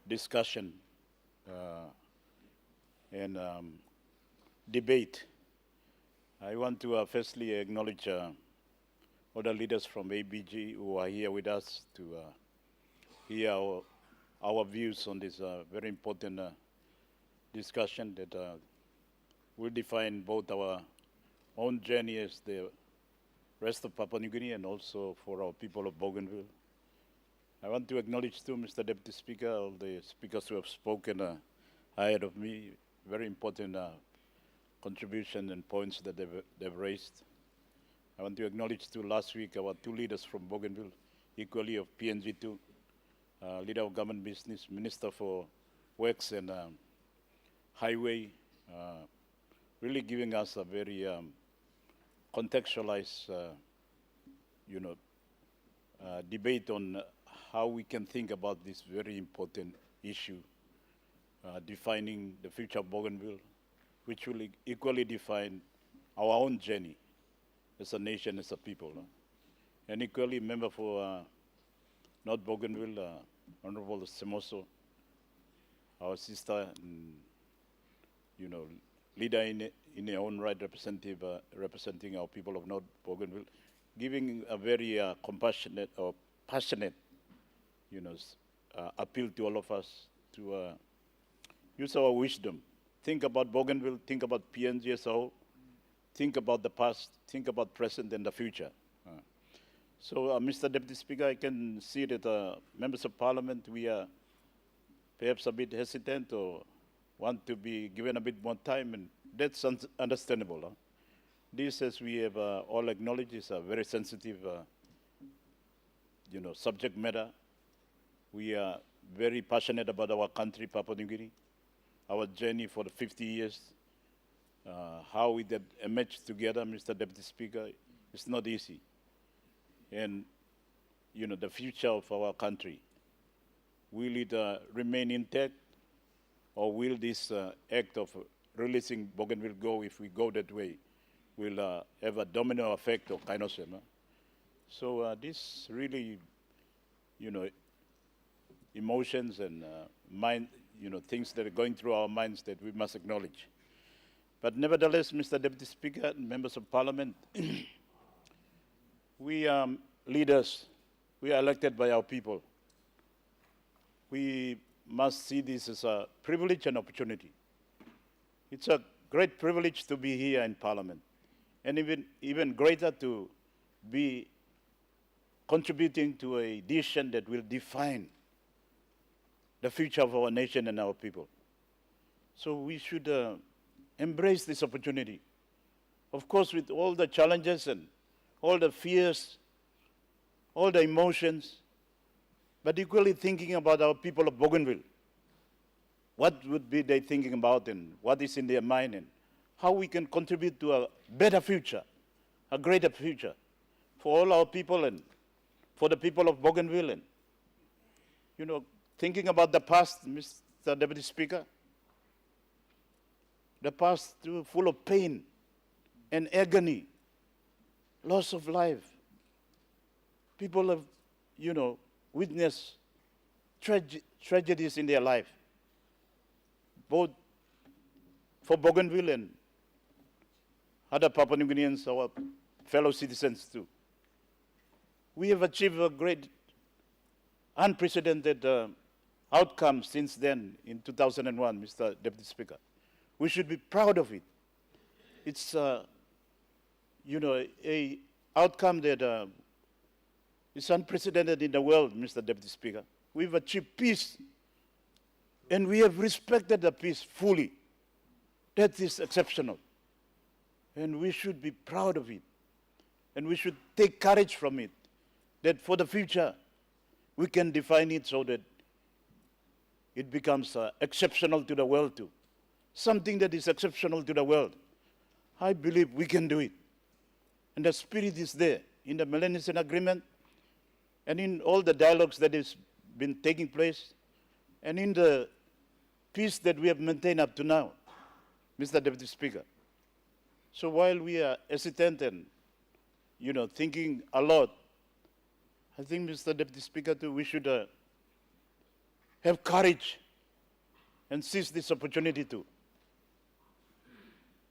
discussion and debate. I want to firstly acknowledge all the leaders from ABG who are here with us to hear our views on this very important discussion that will define both our own journey as the rest of Papua New Guinea and also for our people of Bougainville. I want to acknowledge too, Mr. Deputy Speaker, all the speakers who have spoken ahead of me, very important contribution and points that they've raised. I want to acknowledge too last week our two leaders from Bougainville, equally of PNG too, leader of government business, Minister for Works and Highway, really giving us a very contextualized, debate on how we can think about this very important issue, defining the future of Bougainville, which will equally define our own journey as a nation, as a people. And equally, member for North Bougainville, Honorable Semoso, our sister, leader in her own right, representing our people of North Bougainville, giving a very compassionate or passionate, appeal to all of us to use our wisdom. Think about Bougainville, think about PNG as a whole, think about the past, think about present and the future. So, Mr. Deputy Speaker, I can see that members of Parliament, we are perhaps a bit hesitant or want to be given a bit more time, and that's understandable. This, as we have all acknowledged, is a very sensitive, subject matter. We are very passionate about our country, Papua New Guinea, our journey for the 50 years, how we did emerge together, Mr. Deputy Speaker. It's not easy. And, the future of our country, will it remain intact, or will this act of releasing Bougainville go, if we go that way, will have a domino effect or kind of similar? So this really, emotions and mind, things that are going through our minds that we must acknowledge. But nevertheless, Mr. Deputy Speaker and members of Parliament, we leaders, we are elected by our people. We must see this as a privilege and opportunity. It's a great privilege to be here in Parliament, and even greater to be contributing to a decision that will define the future of our nation and our people. So we should embrace this opportunity. Of course, with all the challenges and all the fears, all the emotions, but equally thinking about our people of Bougainville. What would be they thinking about, and what is in their mind, and how we can contribute to a better future, a greater future for all our people and for the people of Bougainville. And, thinking about the past, Mr. Deputy Speaker, the past full of pain and agony, loss of life. People have, witnessed tragedies in their life, both for Bougainville and other Papua New Guineans, our fellow citizens too. We have achieved a great, unprecedented outcome since then in 2001, Mr. Deputy Speaker. We should be proud of it. It's, a outcome that is unprecedented in the world, Mr. Deputy Speaker. We've achieved peace, and we have respected the peace fully. That is exceptional, and we should be proud of it, and we should take courage from it, that for the future, we can define it so that it becomes exceptional to the world too. Something that is exceptional to the world. I believe we can do it. And the spirit is there in the Melanesian Agreement, and in all the dialogues that has been taking place, and in the peace that we have maintained up to now, Mr. Deputy Speaker. So while we are hesitant and, thinking a lot, I think, Mr. Deputy Speaker, too, we should have courage and seize this opportunity too.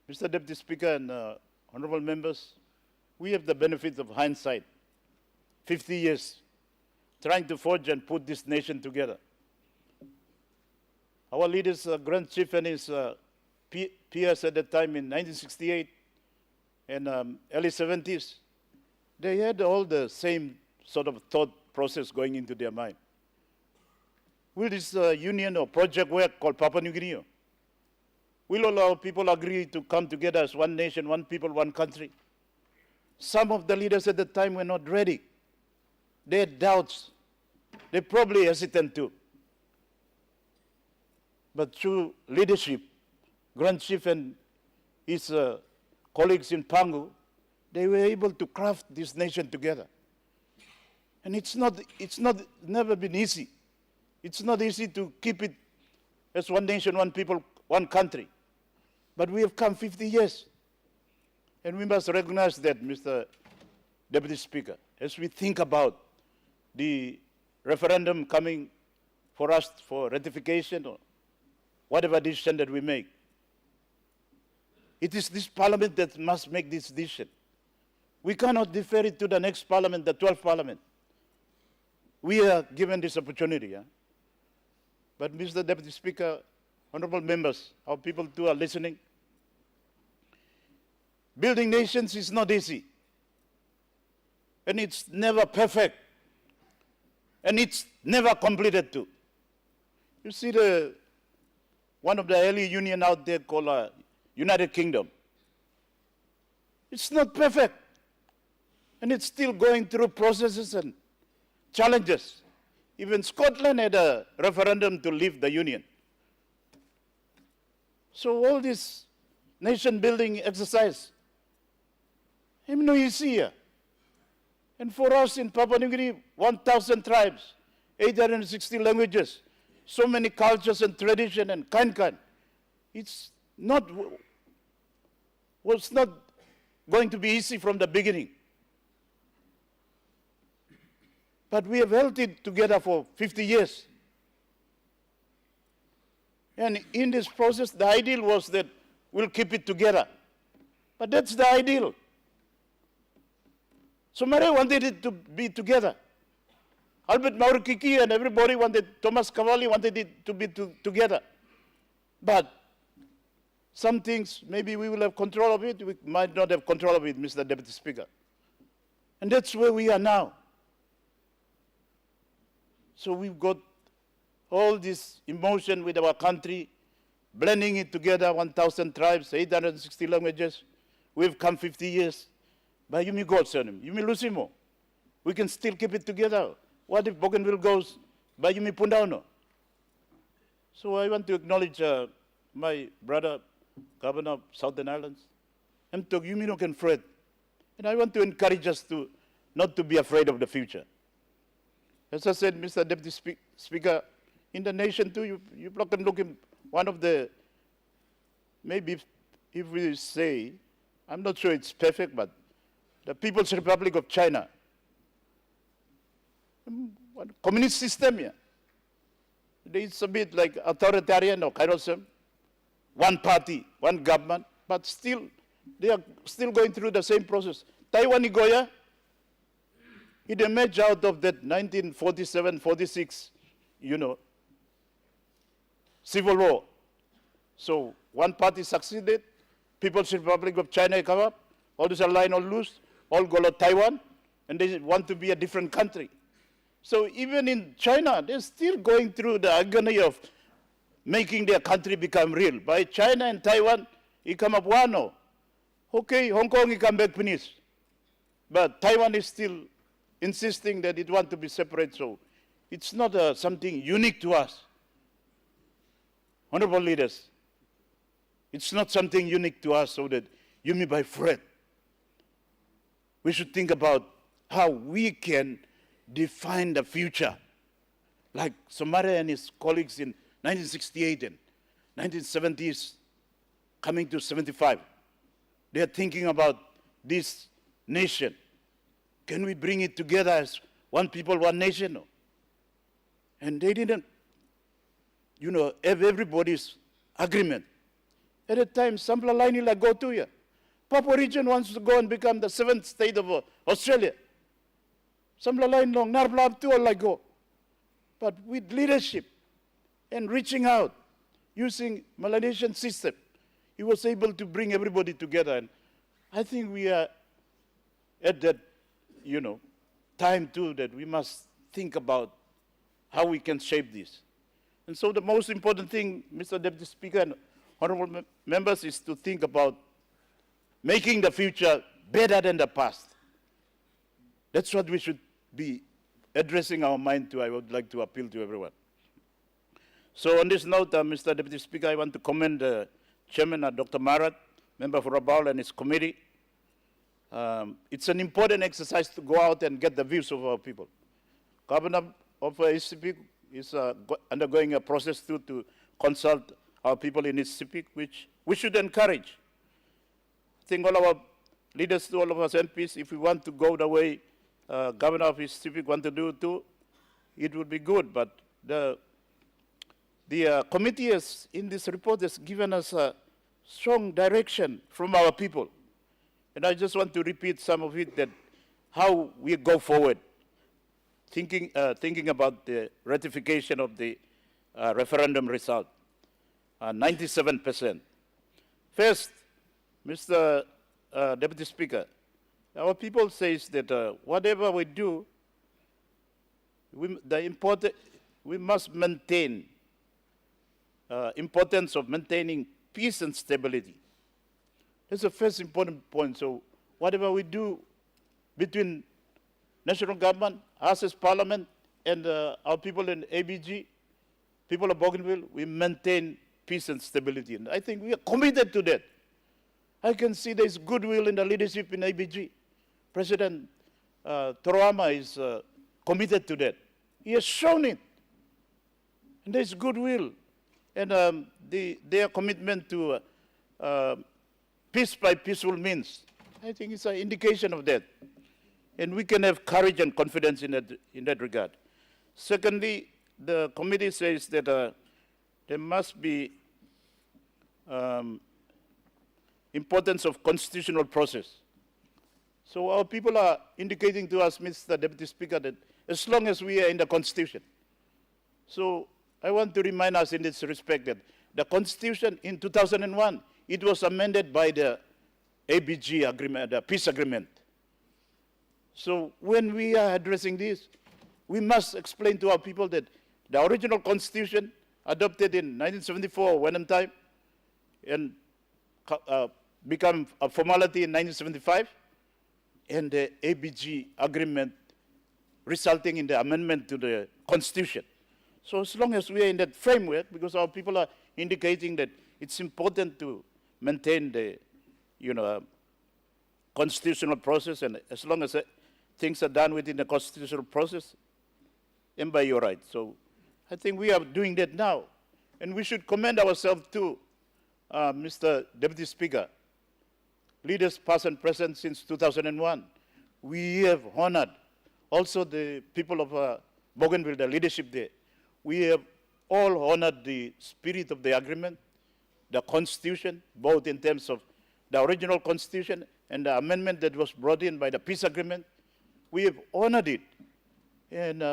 Mr. Deputy Speaker and honorable members, we have the benefit of hindsight, 50 years, trying to forge and put this nation together. Our leaders, Grand Chief and his peers at that time in 1968 and early 70s, they had all the same sort of thought process going into their mind. Will this union or project work called Papua New Guinea? Will all our people agree to come together as one nation, one people, one country? Some of the leaders at the time were not ready. They had doubts. They probably hesitant too. But through leadership, Grand Chief and his colleagues in Pangu, they were able to craft this nation together. And it's never been easy. It's not easy to keep it as one nation, one people, one country. But we have come 50 years. And we must recognize that, Mr. Deputy Speaker, as we think about the referendum coming for us for ratification or whatever decision that we make. It is this Parliament that must make this decision. We cannot defer it to the next parliament, the 12th parliament. We are given this opportunity. Yeah? But Mr. Deputy Speaker, honorable members, our people too are listening. Building nations is not easy. And it's never perfect. And it's never completed too. You see one of the early union out there called United Kingdom. It's not perfect. And it's still going through processes and challenges. Even Scotland had a referendum to leave the Union. So all this nation-building exercise, no easy here. And for us in Papua New Guinea, 1,000 tribes, 860 languages, so many cultures and tradition and kind. Was not going to be easy from the beginning. But we have held it together for 50 years. And in this process, the ideal was that we'll keep it together. But that's the ideal. Somare wanted it to be together. Albert Maurikiki and everybody wanted, Thomas Cavalli wanted it to be together. But some things, maybe we will have control of it, we might not have control of it, Mr. Deputy Speaker. And that's where we are now. So we've got all this emotion with our country, blending it together, 1,000 tribes, 860 languages. We've come 50 years. But you may go, Sonim, you may lose him. We can still keep it together. What if Bougainville goes, but you may Pundauno? So I want to acknowledge my brother, Governor of Southern Islands. You may not afraid. And I want to encourage us to not to be afraid of the future. As I said, Mr. Deputy Speaker, in the nation too, you can look at one of the, maybe if we say, I'm not sure it's perfect, but the People's Republic of China, communist system here. It's a bit like authoritarian or kairos, one party, one government, but still, they are still going through the same process. Taiwan Igoya, it emerged out of that 1947-46, civil war. So one party succeeded, People's Republic of China come up, all this line all loose, all go to Taiwan, and they want to be a different country. So even in China, they're still going through the agony of making their country become real. By China and Taiwan, it come up one. Okay, Hong Kong, it come back finished. But Taiwan is still insisting that it want to be separate, so it's not something unique to us. Honorable leaders, it's not something unique to us so that you may be afraid. We should think about how we can define the future. Like Somare and his colleagues in 1968 and 1970s, coming to 75. They are thinking about this nation. Can we bring it together as one people, one nation? And they didn't, have everybody's agreement. At the time, Sampla Laini like go to here. Papua region wants to go and become the 7th state of Australia. Sampla Laini long, Narblab too like go. But with leadership and reaching out, using Melanesian system, he was able to bring everybody together. And I think we are at that, time too that we must think about how we can shape this. And so the most important thing, Mr. Deputy Speaker and honorable members, is to think about making the future better than the past. That's what we should be addressing our mind to. I would like to appeal to everyone. So on this note, Mr. Deputy Speaker, I want to commend Chairman Dr. Marat, member for Rabaul and his committee. It's an important exercise to go out and get the views of our people. Governor of SCP is undergoing a process to consult our people in SCP, which we should encourage. I think all our leaders, all of us MPs, if we want to go the way Governor of SCP want to do too, it would be good. But the committee has, in this report, has given us a strong direction from our people. And I just want to repeat some of it, that how we go forward, thinking about the ratification of the referendum result, 97%. First, Mr. Deputy Speaker, our people says that whatever we do, we must maintain importance of maintaining peace and stability. That's the first important point. So whatever we do between national government, us as parliament, and our people in ABG, people of Bougainville, we maintain peace and stability. And I think we are committed to that. I can see there is goodwill in the leadership in ABG. President Torama is committed to that. He has shown it. And there is goodwill. And their commitment to peace by peaceful means, I think it's an indication of that. And we can have courage and confidence in that regard. Secondly, the committee says that there must be importance of constitutional process. So our people are indicating to us, Mr. Deputy Speaker, that as long as we are in the Constitution. So I want to remind us in this respect that the Constitution in 2001, it was amended by the ABG agreement, the peace agreement. So when we are addressing this, we must explain to our people that the original Constitution adopted in 1974 one time and become a formality in 1975, and the ABG agreement resulting in the amendment to the Constitution. So as long as we are in that framework, because our people are indicating that it's important to maintain the, constitutional process, and as long as things are done within the constitutional process, and by your right. So I think we are doing that now, and we should commend ourselves too, Mr. Deputy Speaker. Leaders past and present since 2001, we have honored also the people of Bougainville, the leadership there. We have all honored the spirit of the agreement, the Constitution, both in terms of the original Constitution and the amendment that was brought in by the peace agreement. We have honored it. And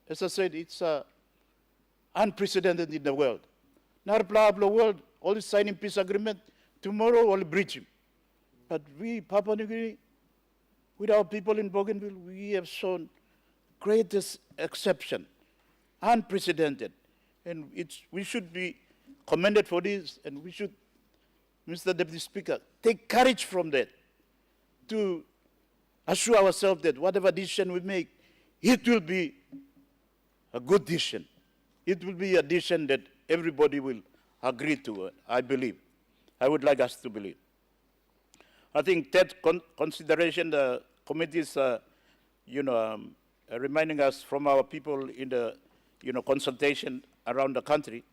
as I said, it's unprecedented in the world. Narplablo world, all is signing peace agreement, tomorrow all breach him. But we, Papua New Guinea, with our people in Bougainville, we have shown greatest exception, unprecedented. And we should be commended for this, and we should, Mr. Deputy Speaker, take courage from that to assure ourselves that whatever decision we make, it will be a good decision. It will be a decision that everybody will agree to, I believe. I would like us to believe. I think that consideration, the committee is, reminding us from our people in the, consultation around the country,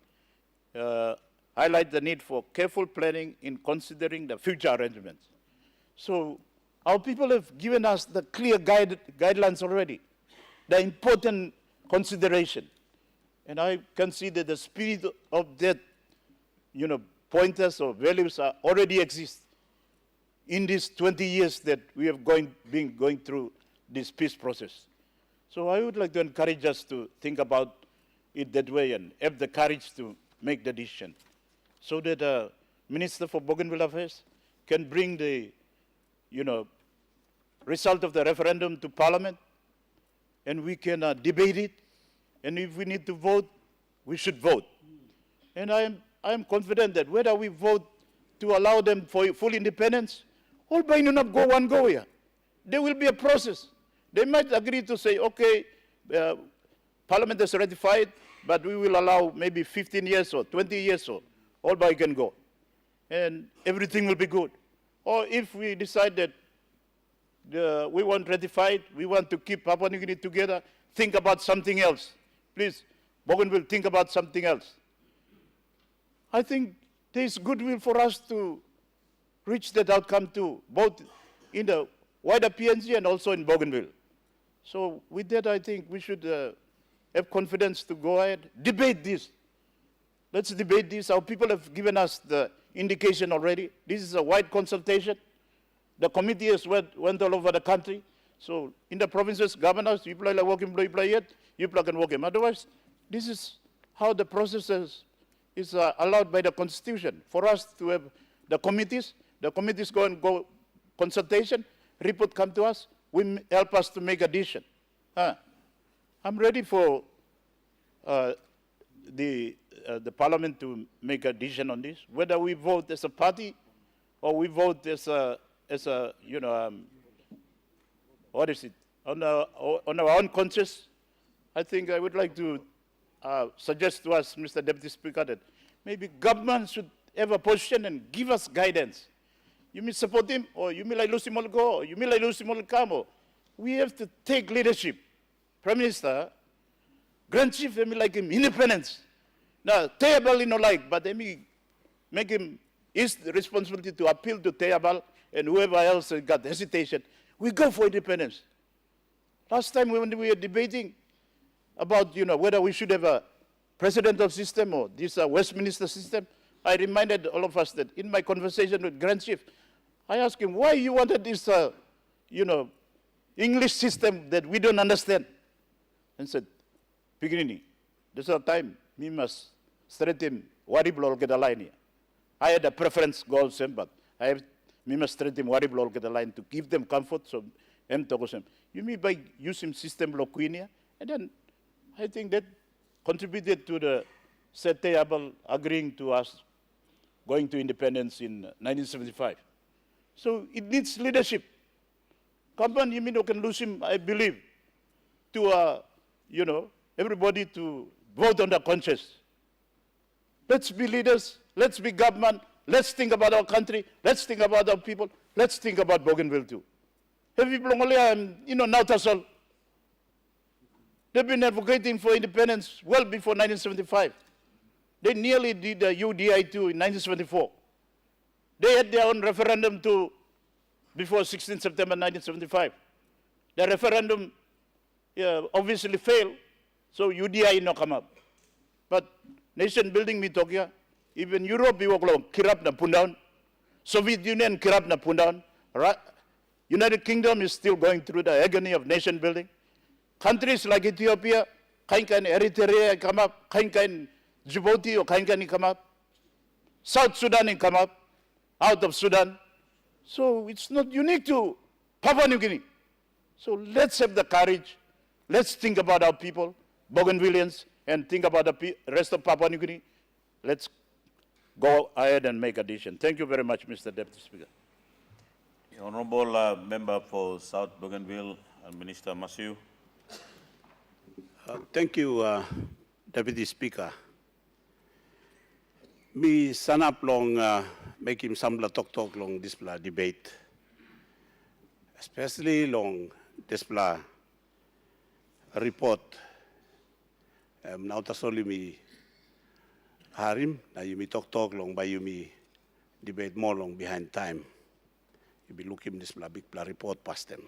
highlight the need for careful planning in considering the future arrangements. So our people have given us the clear guidelines already, the important consideration. And I can see that the spirit of that, pointers or values are already exist in these 20 years that we have been going through this peace process. So I would like to encourage us to think about it that way and have the courage to make the decision, so that the Minister for Bougainville Affairs can bring the, result of the referendum to Parliament, and we can debate it, and if we need to vote, we should vote. And I am confident that whether we vote to allow them for full independence, all by not go one go here. There will be a process. They might agree to say, okay, Parliament has ratified, but we will allow maybe 15 years or 20 years or all by can go. And everything will be good. Or if we decide that we want ratified, we want to keep Papua New Guinea together, think about something else. Please, Bougainville, think about something else. I think there is goodwill for us to reach that outcome too, both in the wider PNG and also in Bougainville. So with that, I think we should have confidence to go ahead, debate this. Let's debate this. Our people have given us the indication already. This is a wide consultation. The committees went all over the country. So in the provinces, governors, you play like working, you play it, you plug and work him. Otherwise, this is how the process is allowed by the Constitution. For us to have the committees go and go consultation, report come to us, help us to make a decision. I'm ready for the Parliament to make a decision on this, whether we vote as a party or we vote as a what is it, on our own conscience. I think I would like to suggest to us, Mr. Deputy Speaker, that maybe government should have a position and give us guidance. You may support him, or you may like lose him all go, or you may like lose him all come. Or we have to take leadership. Prime Minister, Grand Chief, they may like him independence. Now, Tayabal, like, but they may make him his responsibility to appeal to Tayabal and whoever else got hesitation. We go for independence. Last time when we were debating about, whether we should have a presidential system or this Westminster system, I reminded all of us that in my conversation with Grand Chief, I asked him why you wanted this, English system that we don't understand. And said, Piginini, this is the time we must straighten Wariblo get a line here. I had a preference goal same, but we must straighten Wariblo get a line to give them comfort. So you mean by using system Loquinia, and then I think that contributed to the Setayable agreeing to us going to independence in 1975. So it needs leadership. Government, you mean you can lose him, I believe, to, everybody to vote on their conscience. Let's be leaders, let's be government, let's think about our country, let's think about our people, let's think about Bougainville too. Have people only, Nautasol, they've been advocating for independence well before 1975. They nearly did the UDI too in 1974. They had their own referendum too before 16 September 1975. The referendum obviously failed, so UDI no come up. But nation building me Tokyo, even Europe you walk kirap na pundown, Soviet Union kirap na pundown, United Kingdom is still going through the agony of nation building. Countries like Ethiopia, kain Eritrea come up, kain Djibouti or kain come up, South Sudan come up, out of Sudan. So it's not unique to Papua New Guinea. So let's have the courage. Let's think about our people, Bougainvilleans, and think about the rest of Papua New Guinea. Let's go ahead and make a decision. Thank you very much, Mr. Deputy Speaker. The Honourable Member for South Bougainville, Minister Masiu. Thank you, Deputy Speaker. Me sanap long make him samla talk long this debate, especially long this report. Now tasoli me harim na you me talk long by you me debate more long behind time. You be looking this big report past them.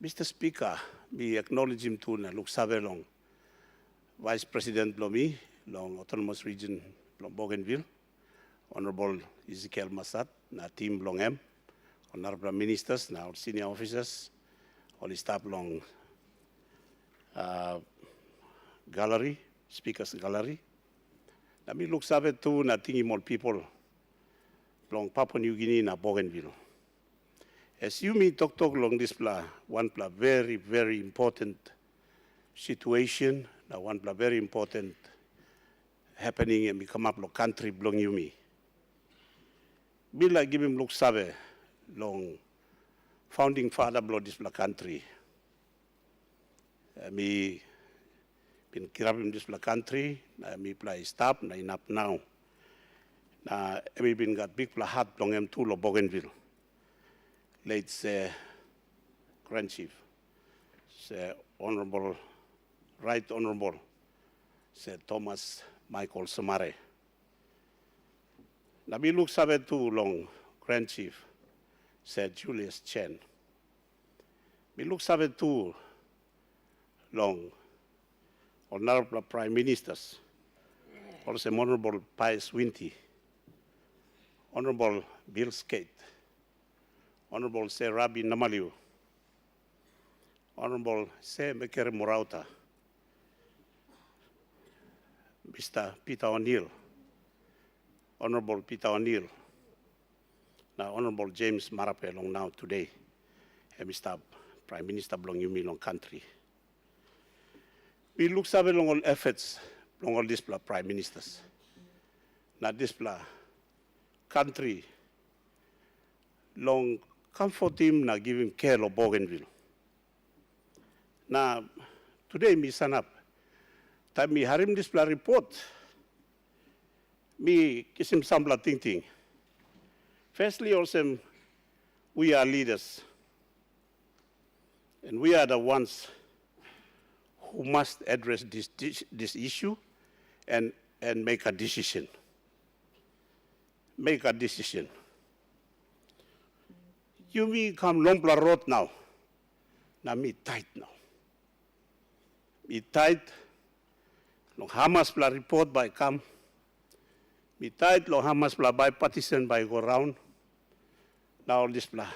Mr. Speaker, we acknowledge him too na look sabe long Vice President Blomi long Autonomous Region Bougainville, Honorable Ezekiel Massad, na team long M, Honorable Ministers, na our senior officers, all the staff long gallery, speakers gallery. Na mi look sabe too na tingi more people long Papua New Guinea na Bougainville. As you me talk long this one very, very important situation, na one very important happening and become up lo country belong you me. Bila give him look sabe long founding father blow this country. Me been kirap him this country, me play stop na inap now. Na me been got big heart long him too lo Bougainville. Late say Grand Chief, say Honorable, Right Honorable, say Thomas Michael Somare. Na mi look sabe too long Grand Chief, said Julius Chen. Mi look sabe too long Honorable Prime Ministers, also Honorable Pius Winty, Honorable Bill Skate, Honorable Se Rabi Namaliu, Honorable Se Mekere Morauta, Mr. Peter O'Neill, Honorable Peter O'Neill, now Honorable James Marape long now today, and Mr. Prime Minister belong Yumi long country. We look sabe long all efforts long all this prime ministers. Now this country long comfort him na give him care of Bougainville. Now today me stand up. Time me harim this report. Me kisim sambla ting. Firstly also we are leaders. And we are the ones who must address this issue and make a decision. Make a decision. You me come Lompla Road now. Now me tight now. Me tight. Long Hamas pla report by come. Me tight long Hamas pla by partisan by go round. Now this pla.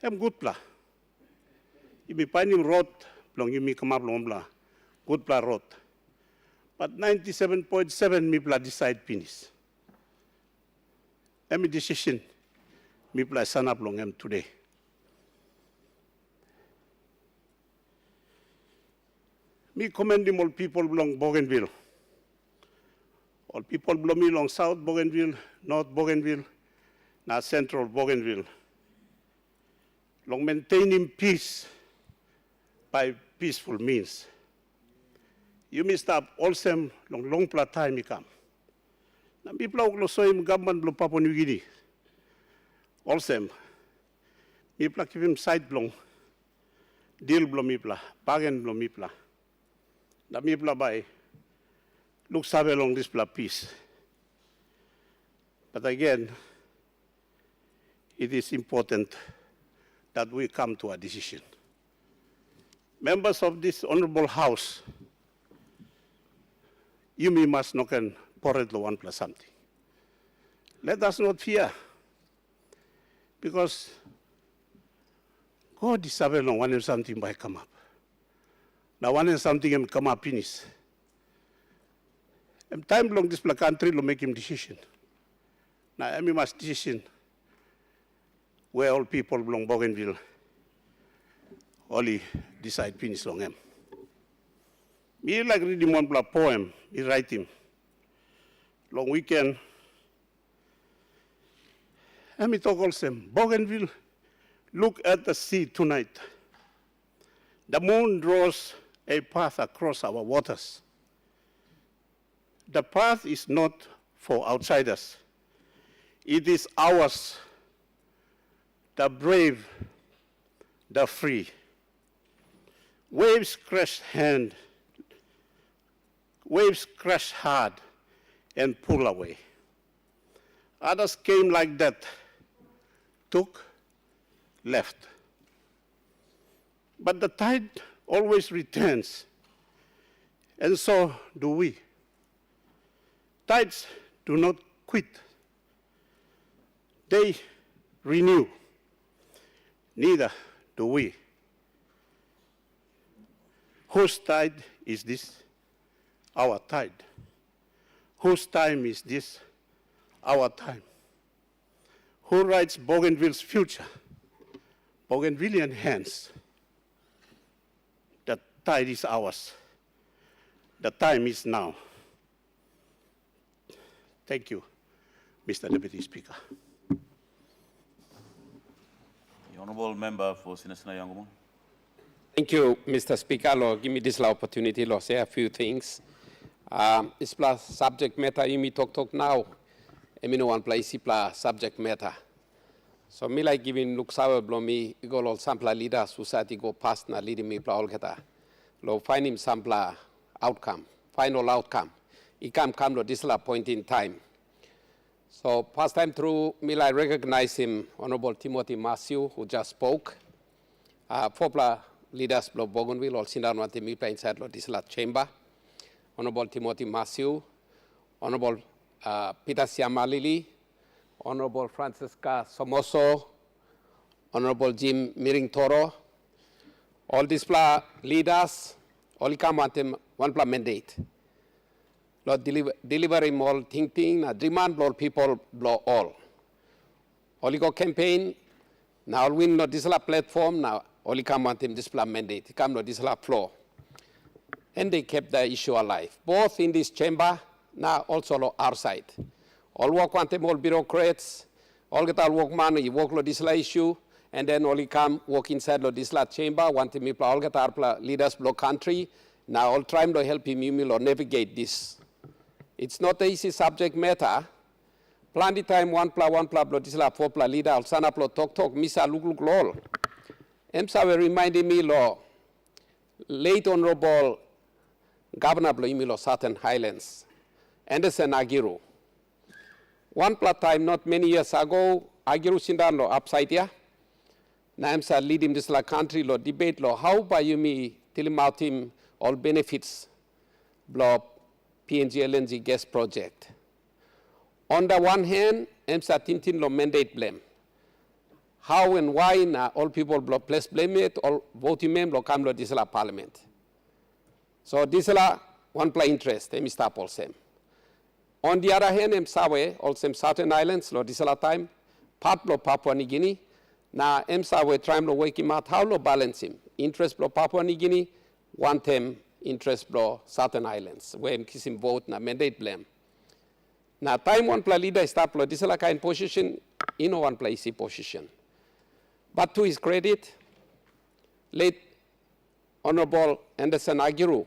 Em good pla. You be finding road, long you me come up long blah, good pla road. But 97.7 me pla decide finish. Every decision me pla stand up long em today. Me commending all people belong Bougainville. All people belong me long South Bougainville, North Bougainville, now Central Bougainville. Long maintaining peace by peaceful means. You may stop also long time come. Na people also im government blo Papua New Guinea. Also, people keep him side long. Deal blo mipla, bargain blo mipla. Na mipla by look sabe long this peace. But again, it is important that we come to a decision. Members of this honorable house, you must not can pour it one plus something. Let us not fear, because God is saving one and something by come up. Now one and something come up finish. And time long this country will make him decision. Now I must decision where all people belong Bougainville only decide finish long him. Me like reading one poem, he write him. Long weekend. And me talk also, Bougainville, look at the sea tonight. The moon draws a path across our waters. The path is not for outsiders. It is ours, the brave, the free. Waves crash hard and pull away. Others came like that, took, left. But the tide always returns, and so do we. Tides do not quit. They renew. Neither do we. Whose tide is this? Our tide. Whose time is this? Our time. Who writes Bougainville's future? Bougainvillean hands. The tide is ours. The time is now. Thank you, Mr. Deputy Speaker. The Honourable Member for Sinisena Yangon. Thank you, Mr. Speaker. Lord, give me this opportunity to say a few things. This plus subject matter, you me talk now. I mean, one place, subject matter. So, me like giving look sour blow me, go all sample leader, society go past na leading me all geta. Lo find him sample outcome, final outcome. He come to this point in time. So, past time through, me like recognize him, Honorable Timothy Matthew, who just spoke. Four leaders blow Bougainville, all seen down what the MIPA inside this chamber. Honorable Timothy Matthew, Honorable Peter Siamalili, Honorable Francisca Somoso, Honorable Jim Miring Toro, all these leaders, all come at one mandate. Lord, delivering all thinking, demand all people, blow all. Only go campaign, now win no this platform, now only come at him this mandate, come no this floor. And they kept the issue alive, both in this chamber, now also on our side. All work want them all bureaucrats, all get all work man, you work on this issue, and then only come work inside of this chamber, want me all get our leaders blow country, now all trying to help him or navigate this. It's not an easy subject matter. Plenty time one blow this 4 leader, all sana blow talk, misa look lol. EMSA were reminding me law, late Honorable Governor Bloimilo Southern Highlands, Anderson Agiru. One time, not many years ago, Agiru Sindan lo upside here. Naimsa lead him this country lo debate lo how by you me tell him out him all benefits blow PNG LNG gas project. On the one hand, EMSA tintin lo mandate blame. How and why na all people blow place blame it, all voting mem lo come lo this parliament. So this is one play interest, Mr. Paulsem. On the other hand, EMSA also Southern Islands, lo this time, part lo Papua New Guinea. Na EMSA we trying to wake him out, how lo balance him. Interest lo Papua New Guinea, one term interest lo Southern Islands, where him kiss him vote na mandate blame. Na time one play leader start lo this kind position, one place position. But to his credit, late Honorable Anderson Agiru,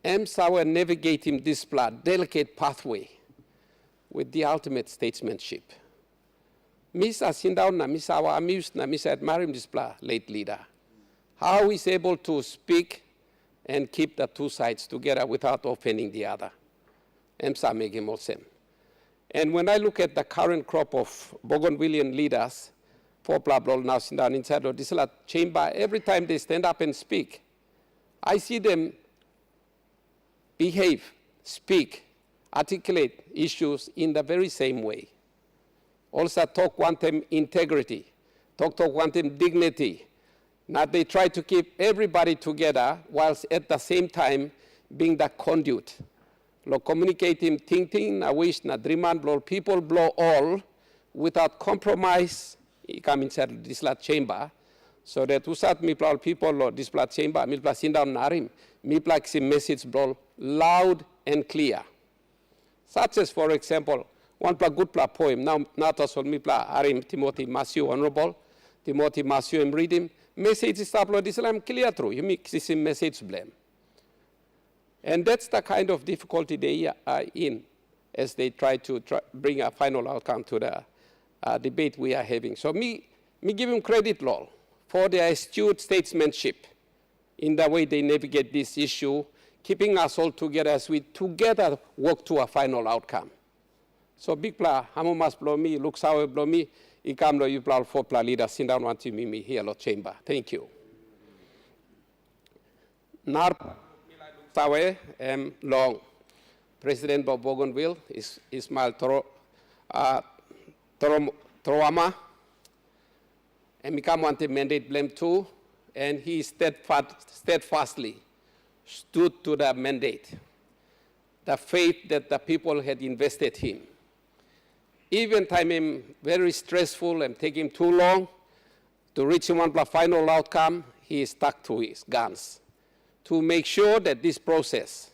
EMSA were navigating this delicate pathway with the ultimate statesmanship. Miss Asindown na Miss our amused na Miss admire him this late leader. How he's able to speak and keep the two sides together without offending the other. EMSA make him all same. And when I look at the current crop of Bougainvillean leaders, for blah now sitting down inside of this chamber, every time they stand up and speak, I see them behave, speak, articulate issues in the very same way. Also talk one time integrity, talk one time dignity. Now they try to keep everybody together whilst at the same time being the conduit. Lo communicating thinking, na wish, na dreaman, blow people, blow all, without compromise, he come inside this chamber, so that usat mi plau people lo this chamber, mi plau sit down narim, mi plau si message blow loud and clear. Such as, for example, one good poem, now not also mi plau arim Timothy Matthew, Honorable, Timothy Matthew, and read him, message is upload Islam clear through, you make this message blame. And that's the kind of difficulty they are in as they try to bring a final outcome to the debate we are having. So me give him credit, Lol, for their astute statesmanship in the way they navigate this issue, keeping us all together as we together work to a final outcome. So big pla, hamu mas blow me, looks how blow me, ikam lo you pla for pla leader, sit down want to me here lo chamber. Thank you. Nar tawe long President of Bougainville is Ismail Troama, and become one mandate blame too, and he steadfastly stood to the mandate, the faith that the people had invested in him. Even time him very stressful and taking too long to reach one final outcome, he stuck to his guns to make sure that this process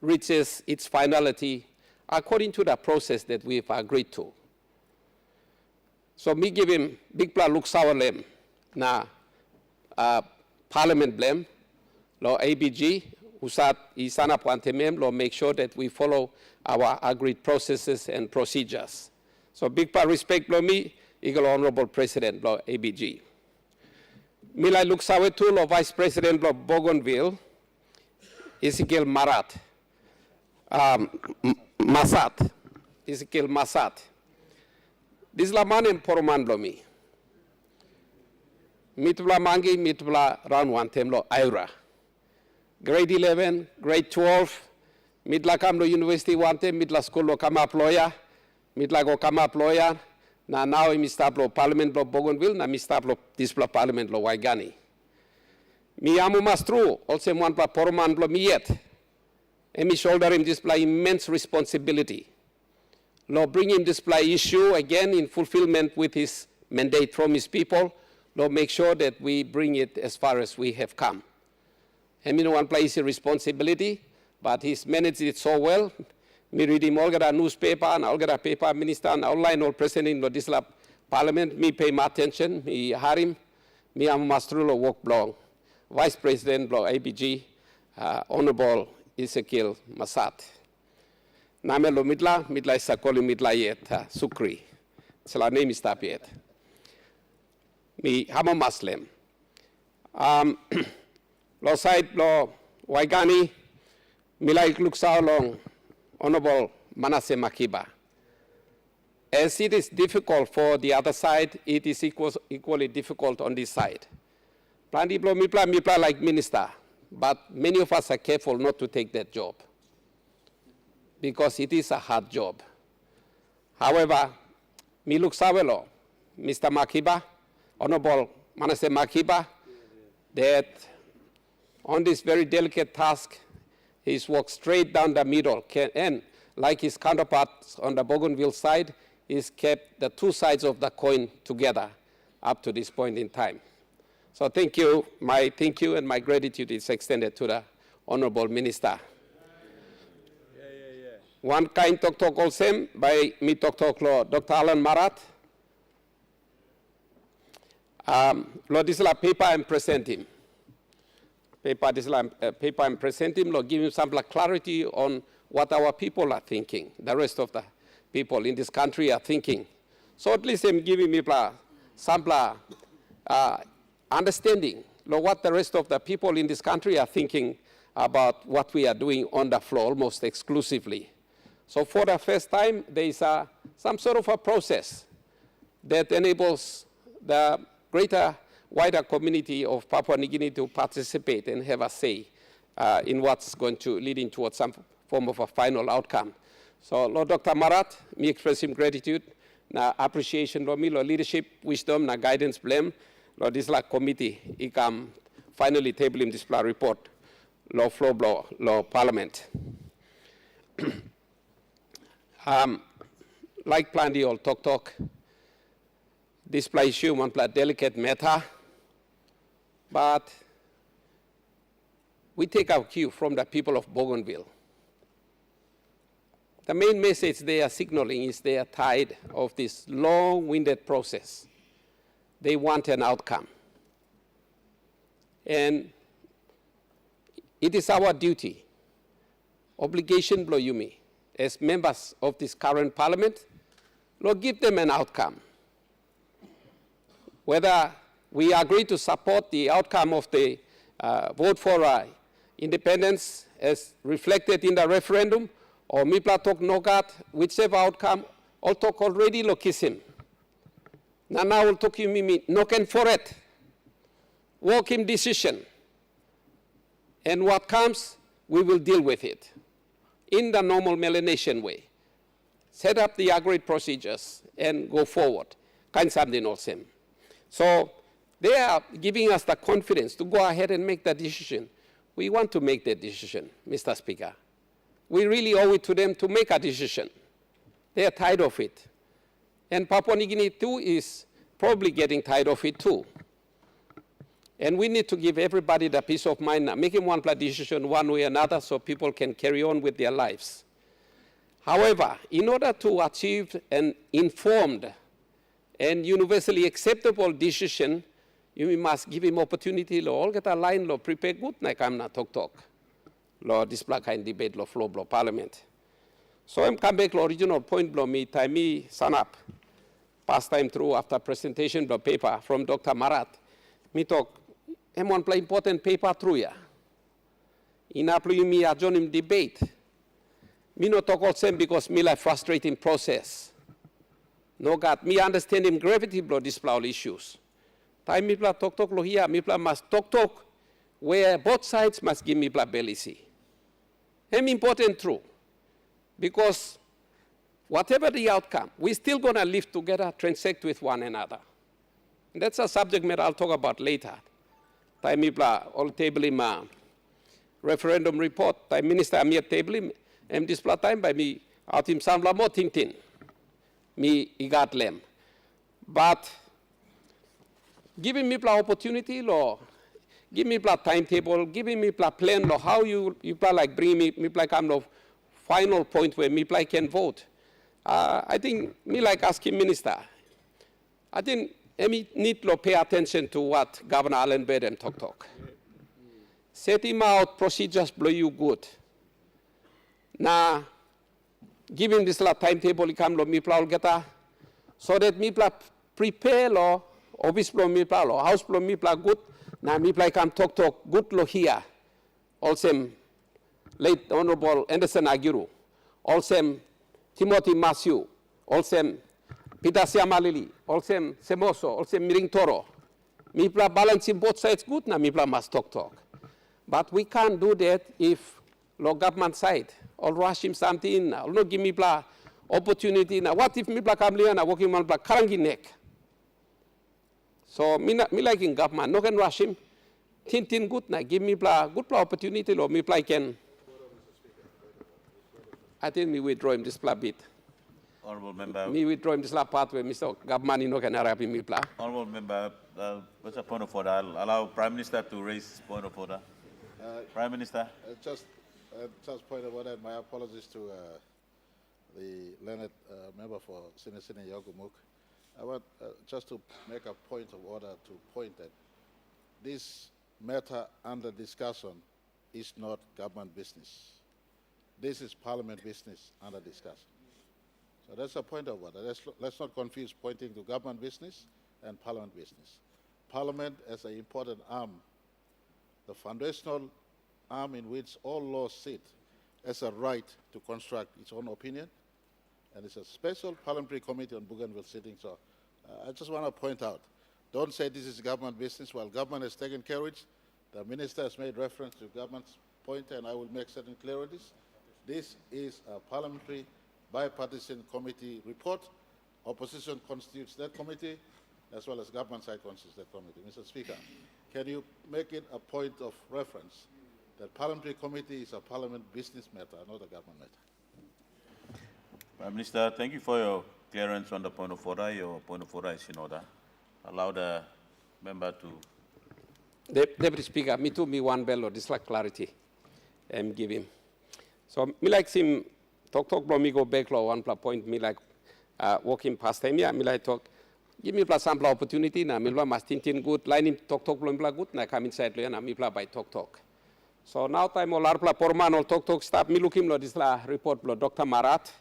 reaches its finality according to the process that we've agreed to. So me give him big pla look sour lem na parliament blame lo ABG usat isana puantemem lo make sure that we follow our agreed processes and procedures. So big pla respect lo me eagle honorable president lo ABG. Milai look sour too lo vice president lo Bougainville Ezekiel Marat Masat Ezekiel Masat. This la manem poroman lo mi. Mitbla mangi, mitbla round one temlo Ira. Grade 11, grade 12, midla kam lo university one tem, midla school lo kama ploya, midla go kama ploya, Na now mi staplo Parliament lo Bougainville na mi staplo displa Parliament lo Waigani. Mi amo mastru also one pla porman lo mi yet. And mi shoulder him display immense responsibility. Lo bring him display issue again in fulfillment with his mandate from his people. Lo make sure that we bring it as far as we have come. And mi no one place responsibility, but he's managed it so well. Mi read him all the newspaper and all the paper minister and online all president lo disla Parliament. Mi pay my attention. Mi harim. Mi am mastru lo work blog. Vice President lo ABG, Honorable Ezekiel Masat. Name lo midla isa koli midla yet, sukri. Sila name is tap yet. Mi hama Muslim. Lo side lo Waigani, milai luksao long Honorable Manasseh Makiba. As it is difficult for the other side, it is equally difficult on this side. Plandi blo mipla like minister, but many of us are careful not to take that job because it is a hard job. However, mi luksawelo, Mr. Makiba, Honorable Manasseh Makiba, that on this very delicate task, he's walked straight down the middle, and like his counterparts on the Bougainville side, he's kept the two sides of the coin together up to this point in time. So thank you. My thank you and my gratitude is extended to the Honorable Minister. One kind talk also by me talk lo Dr. Alan Marat. Lo disla paper and present him. Paper and present him, lo give him some clarity on what our people are thinking, the rest of the people in this country are thinking. So at least I'm giving me some understanding of what the rest of the people in this country are thinking about what we are doing on the floor almost exclusively. So for the first time, there is some sort of a process that enables the wider community of Papua New Guinea to participate and have a say in what's going to lead towards some form of a final outcome. So, Lord Dr. Marat, me express him gratitude, na appreciation lo me, lo leadership, wisdom, na guidance, blame, lo this la committee, ikam finally table him this report, lo flow, lo Parliament. Like Plandy all talk, this issue, one delicate matter, but we take our cue from the people of Bougainville. The main message they are signaling is they are tired of this long-winded process. They want an outcome. And it is our duty, obligation blow you me, as members of this current parliament, Lord, give them an outcome. Whether we agree to support the outcome of the vote for independence as reflected in the referendum, or Mipla Tok Nogat, whichever outcome, all talk already lo kiss him. Now will talk you mimi, noken for it. Walk him decision. And what comes, we will deal with it in the normal Melanesian way. Set up the agreed procedures and go forward. Kind something also. So they are giving us the confidence to go ahead and make the decision. We want to make that decision, Mr. Speaker. We really owe it to them to make a decision. They are tired of it. And Papua New Guinea too is probably getting tired of it too. And we need to give everybody the peace of mind, making one decision one way or another so people can carry on with their lives. However, in order to achieve an informed and universally acceptable decision, you must give him opportunity, all get a line, prepare good, like I'm not talk. Law display kind debate law flow blow parliament. So I'm come back law original point blow me time me sun up. Past time through after presentation blow paper from Dr. Marat. Me talk M1 play important paper through ya. In apply me adjourn him debate. Me no talk all same because me like frustrating process. No God, me understand him gravity blow display issues. Time me talk lo here, me must talk where both sides must give me belly see. And important true. Because whatever the outcome, we're still going to live together, transact with one another. And that's a subject matter I'll talk about later. Time mipla all table ma referendum report. Time minister amir table this time by me outim samla mo tintin me igat lem. But giving me opportunity lo, give me timetable, giving me plan lo how you like bring me come lo final point where me can vote. I think me like asking minister. I think we need to pay attention to what Governor Allen Bedem talk. Set him out procedures blow you good. Now, give him this timetable, come lo me geta, so that me prepare lo, office lo me lo, house lo me good. Now me come talk good lo here. Also, late Honorable Anderson Agiru, also Timothy Matthew, also Peter Siamalili, also Semoso, also Miring Toro. Mipla balancing both sides good, na Mipla must talk. But we can't do that if the government side or rush him something, or not give Mipla opportunity. Now, what if Mipla come here and working on Karangi neck? So, me like in government, no can rush him. Tin good na, give Mipla good opportunity, or Mipla can. I think me withdraw him this bit. Honourable Member. Me withdraw him this part where Mr. Government no can arab him Mipla. Honourable Member, what's the point of order? I'll allow Prime Minister to raise point of order. Prime Minister. Just point of order. My apologies to the learned member for Sinisini Yagumuk. I want just to make a point of order to point that this matter under discussion is not government business. This is Parliament business under discussion. So that's a point of order. Let's not confuse pointing to government business and Parliament business. Parliament as an important arm, the foundational arm in which all laws sit, has a right to construct its own opinion, and it's a special parliamentary committee on Bougainville sitting. So I just want to point out, don't say this is government business. While government has taken courage, the minister has made reference to government's point, and I will make certain clarities. This is a parliamentary bipartisan committee report. Opposition constitutes that committee, as well as government side constitutes that committee. Mr. Speaker, can you make it a point of reference that parliamentary committee is a parliament business matter, not a government matter? Prime Minister, thank you for your clearance on the point of order. Your point of order is in order. Allow the member to. Deputy Speaker, me too, me one bell or this like clarity. Give him. So me like him talk bro me go back law one point me like walking past time yeah me like talk give me plus sample opportunity na me must tin good line him talk bro me good na come inside lo na me by talk. So now time all arpla porman all talk stop me look him lo this la report lo Dr. Marat.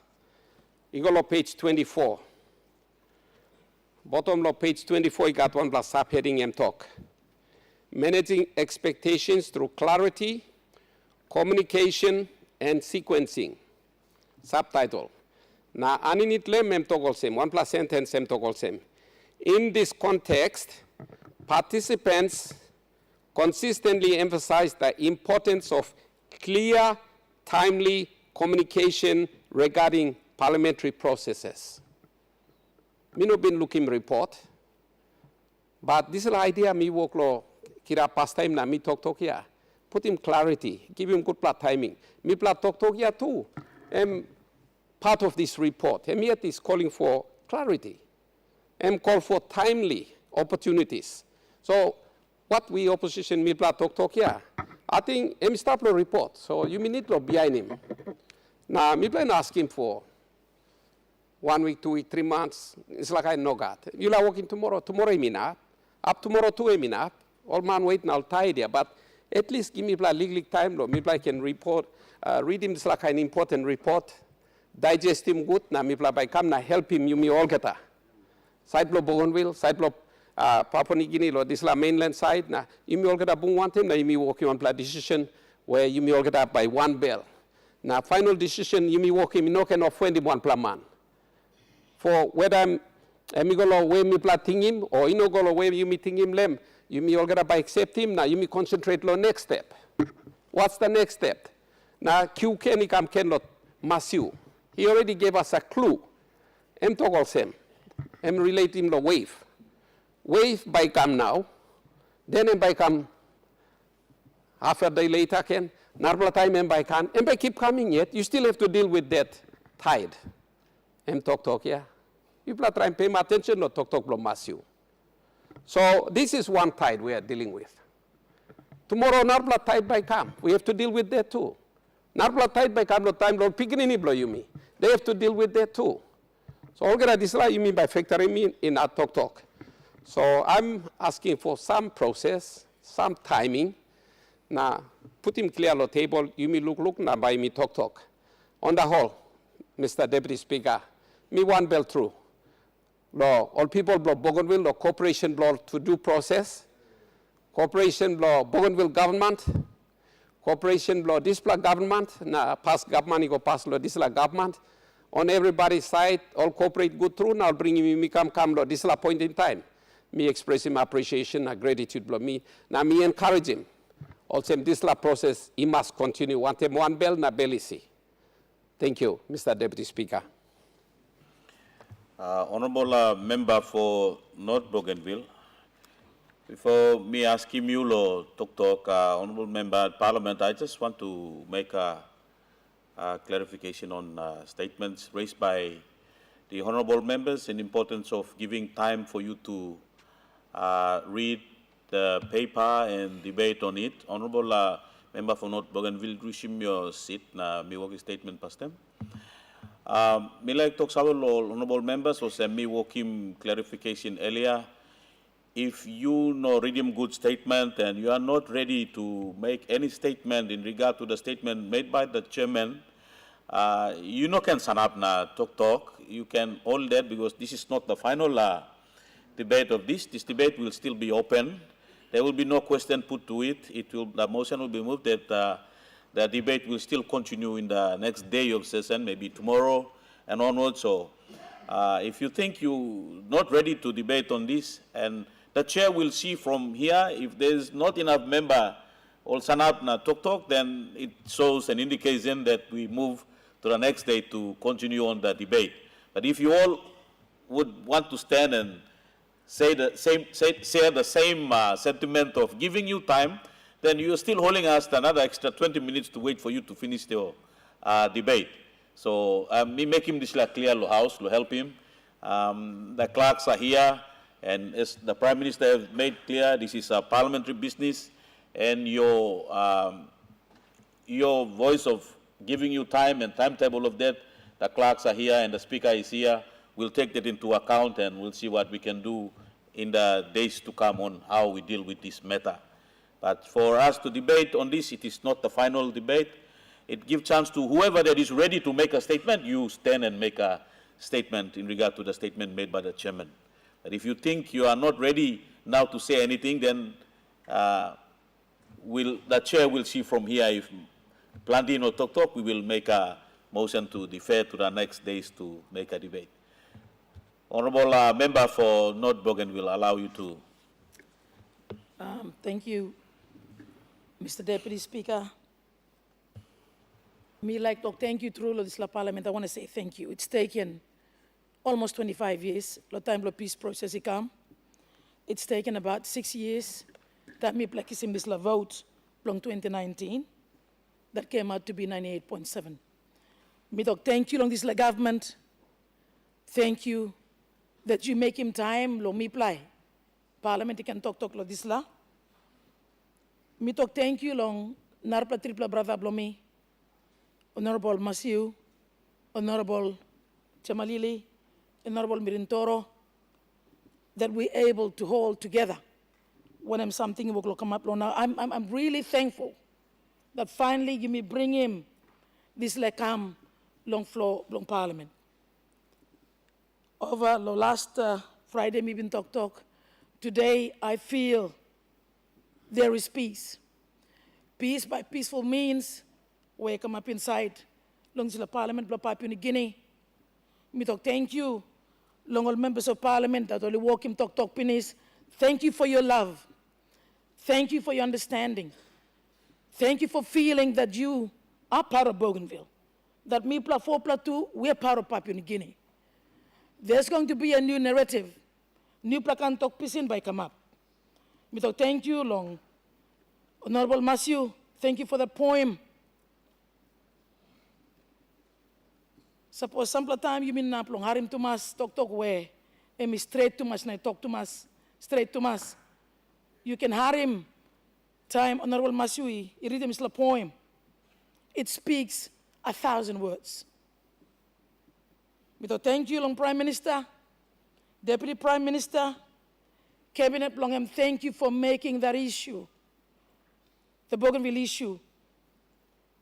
Igolo page 24. Bottom lo page 24 you got one plus subheading talk. Managing expectations through clarity, communication and sequencing. Subtitle. Na aninitle mem togolsem, one plus sentence sem togolsem. In this context, participants consistently emphasize the importance of clear, timely communication regarding parliamentary processes. Me no been looking report, but this is the idea me work lo kira past time na me talk here. Put him clarity, give him good plot timing. Me plot talk here too. Part of this report, yet is calling for clarity. Call for timely opportunities. So what we opposition me plot talk here, I think stop the report. So you may need to behind him. Now me plan ask him for 1 week, 2 weeks, 3 months. It's like I know God. You are working tomorrow I mean up tomorrow too I mean up. All man waiting I'll tie there, but at least give me legal time, me can report, read him this like an important report, digest him good, na me by come na help him, you me all get a. Side blow Bougainville, side blow Papua New Guinea, this la mainland side, na you me all get a boom one time, na you me working on decision where you me all get up by one bell. Now final decision, you me working, no can offend him one man. For whether I'm go way me platting him, or you know go way you meeting him lem. You may all get by accept him, now you may concentrate on next step. What's the next step? Now Q can come cannot Matthew. He already gave us a clue. Em togol sem. Em relate him the wave. Wave by come now. Then em by come half a day later can. Narbla time em by can. Em by keep coming yet. You still have to deal with that tide. Em talk, yeah. You try and pay my attention, no talk blow mass you. So this is one tide we are dealing with. Tomorrow Narbla tide by come. We have to deal with that too. Narbla tide by come no time blow piginini blow you me. They have to deal with that too. So all this you mean by factoring me in our talk. So I'm asking for some process, some timing. Now put him clear on the table. You me look now by me talk. On the whole, Mr. Deputy Speaker, me one bell through. Law, all people blow Bougainville, law cooperation blow to due process. Cooperation blow Bougainville government. Cooperation blow display government. Na past government go pass law display government. On everybody's side, all cooperate good through. Now bring me come law display point in time. Me express him appreciation and gratitude blow me. Now me encourage him. Also display process he must continue. Want him one bell na belisi. Thank you, Mr. Deputy Speaker. Honorable Member for North Bougainville, before me asking you to talk, Honorable Member at Parliament, I just want to make a clarification on statements raised by the Honorable Members in importance of giving time for you to read the paper and debate on it. Honorable Member for North Bougainville, resume your seat na mi working statement past them. Me like talk about honorable members or send me working clarification earlier. If you know read him good statement and you are not ready to make any statement in regard to the statement made by the chairman, you know can stand up na talk. You can hold that because this is not the final debate of this. This debate will still be open. There will be no question put to it. The motion will be moved that the debate will still continue in the next day of session, maybe tomorrow and onwards. So if you think you're not ready to debate on this, and the chair will see from here, if there's not enough member or stand up na talk, then it shows an indication that we move to the next day to continue on the debate. But if you all would want to stand and say share the same sentiment of giving you time, then you're still holding us another extra 20 minutes to wait for you to finish your debate. So me make him this clear to house to help him. The clerks are here, and as the Prime Minister has made clear, this is a parliamentary business, and your voice of giving you time and timetable of that, the clerks are here and the Speaker is here. We'll take that into account and we'll see what we can do in the days to come on how we deal with this matter. But for us to debate on this, it is not the final debate. It gives chance to whoever that is ready to make a statement, you stand and make a statement in regard to the statement made by the chairman. But if you think you are not ready now to say anything, then the chair will see from here if Plandin or Tok, we will make a motion to defer to the next days to make a debate. Honorable Member for North Bougainville will allow you to. Thank you, Mr. Deputy Speaker. Me like to thank you through this Parliament. I want to say thank you. It's taken almost 25 years. The time the peace process has come. It's taken about 6 years that me practicing this vote from 2019 that came out to be 98.7. Me talk thank you long this government. Thank you that you make him time lo me play. Parliament can talk lo this la. Me talk thank you long narpa tripla brother blomi. Honorable Masiu, Honorable Chamalili, Honorable Mirintoro, that we're able to hold together when I'm something will come up. Now I'm really thankful that finally you may bring him this come long floor, long Parliament. Over the last Friday, me been talk. Today, I feel there is peace. Peace by peaceful means, where I come up inside, long the Parliament, Papua New Guinea. Me talk thank you, long all members of Parliament that only walk him talk penis. Thank you for your love. Thank you for your understanding. Thank you for feeling that you are part of Bougainville. that me pla 4 pla 2, we're part of Papua New Guinea. There's going to be a new narrative. New plakan talk pisin by come up. Me talk thank you long. Honorable Matthew, thank you for the poem. Suppose some time you mean naplong harim tumas talk where me straight to mas na talk to mas straight to mas. You can harim time Honorable Matthew I read him a poem. It speaks 1,000 words. Me talk thank you long Prime Minister, Deputy Prime Minister, Cabinet long thank you for making that issue. The Bougainville issue,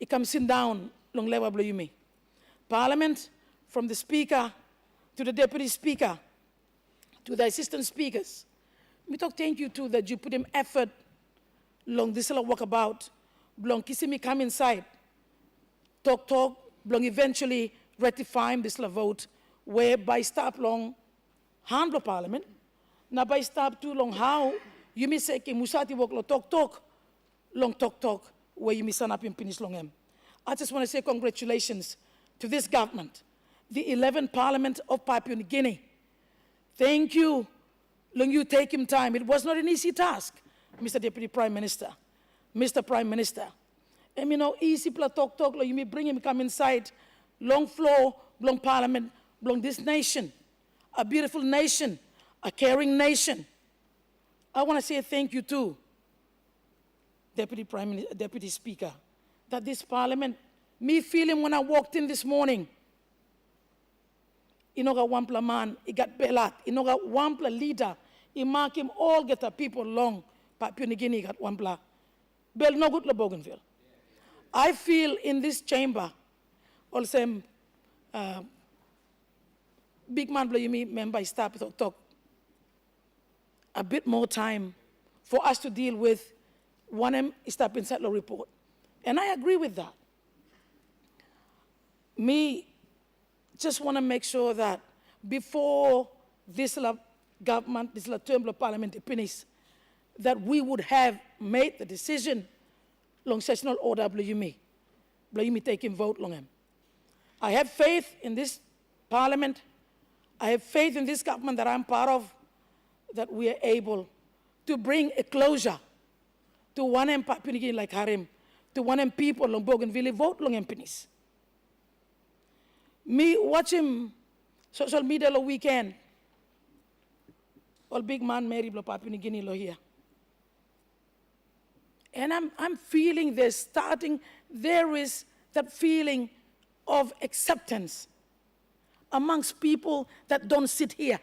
it comes in down long level below you me. Parliament, from the Speaker to the Deputy Speaker to the Assistant Speakers, we talk thank you too that you put in effort long this walkabout, long kissing me come inside, talk, long eventually ratifying this vote, where by stop long handle Parliament, now by stop too long how you may say musati work lo talk. Long talk, where you miss up in finish long em. I just want to say congratulations to this government, the 11th Parliament of Papua New Guinea. Thank you, long you take him time. It was not an easy task, Mr. Deputy Prime Minister, Mr. Prime Minister. And you know, easy pla talk, long you may bring him come inside, long floor, long Parliament, long this nation, a beautiful nation, a caring nation. I want to say thank you too, Deputy Speaker, that this Parliament, me feeling when I walked in this morning, inoga wampla man, he got belat, inoga wampla leader, he mark him all get the people long, Papua New Guinea got wampla. Bel no good la Bougainville. I feel in this chamber, also, big man blow you me member stop talk a bit more time for us to deal with one step inside the report. And I agree with that. Me just want to make sure that before this government, this term of parliament finishes, that we would have made the decision long sessional order blame me taking vote long him. I have faith in this Parliament. I have faith in this government that I'm part of, that we are able to bring a closure to one Papua New Guinea like Harim, to one people long Bougainville vote long penis. Me watching social media lo weekend, all big man Mary blo Papua New Guinea lo here. And I'm feeling there is that feeling of acceptance amongst people that don't sit here,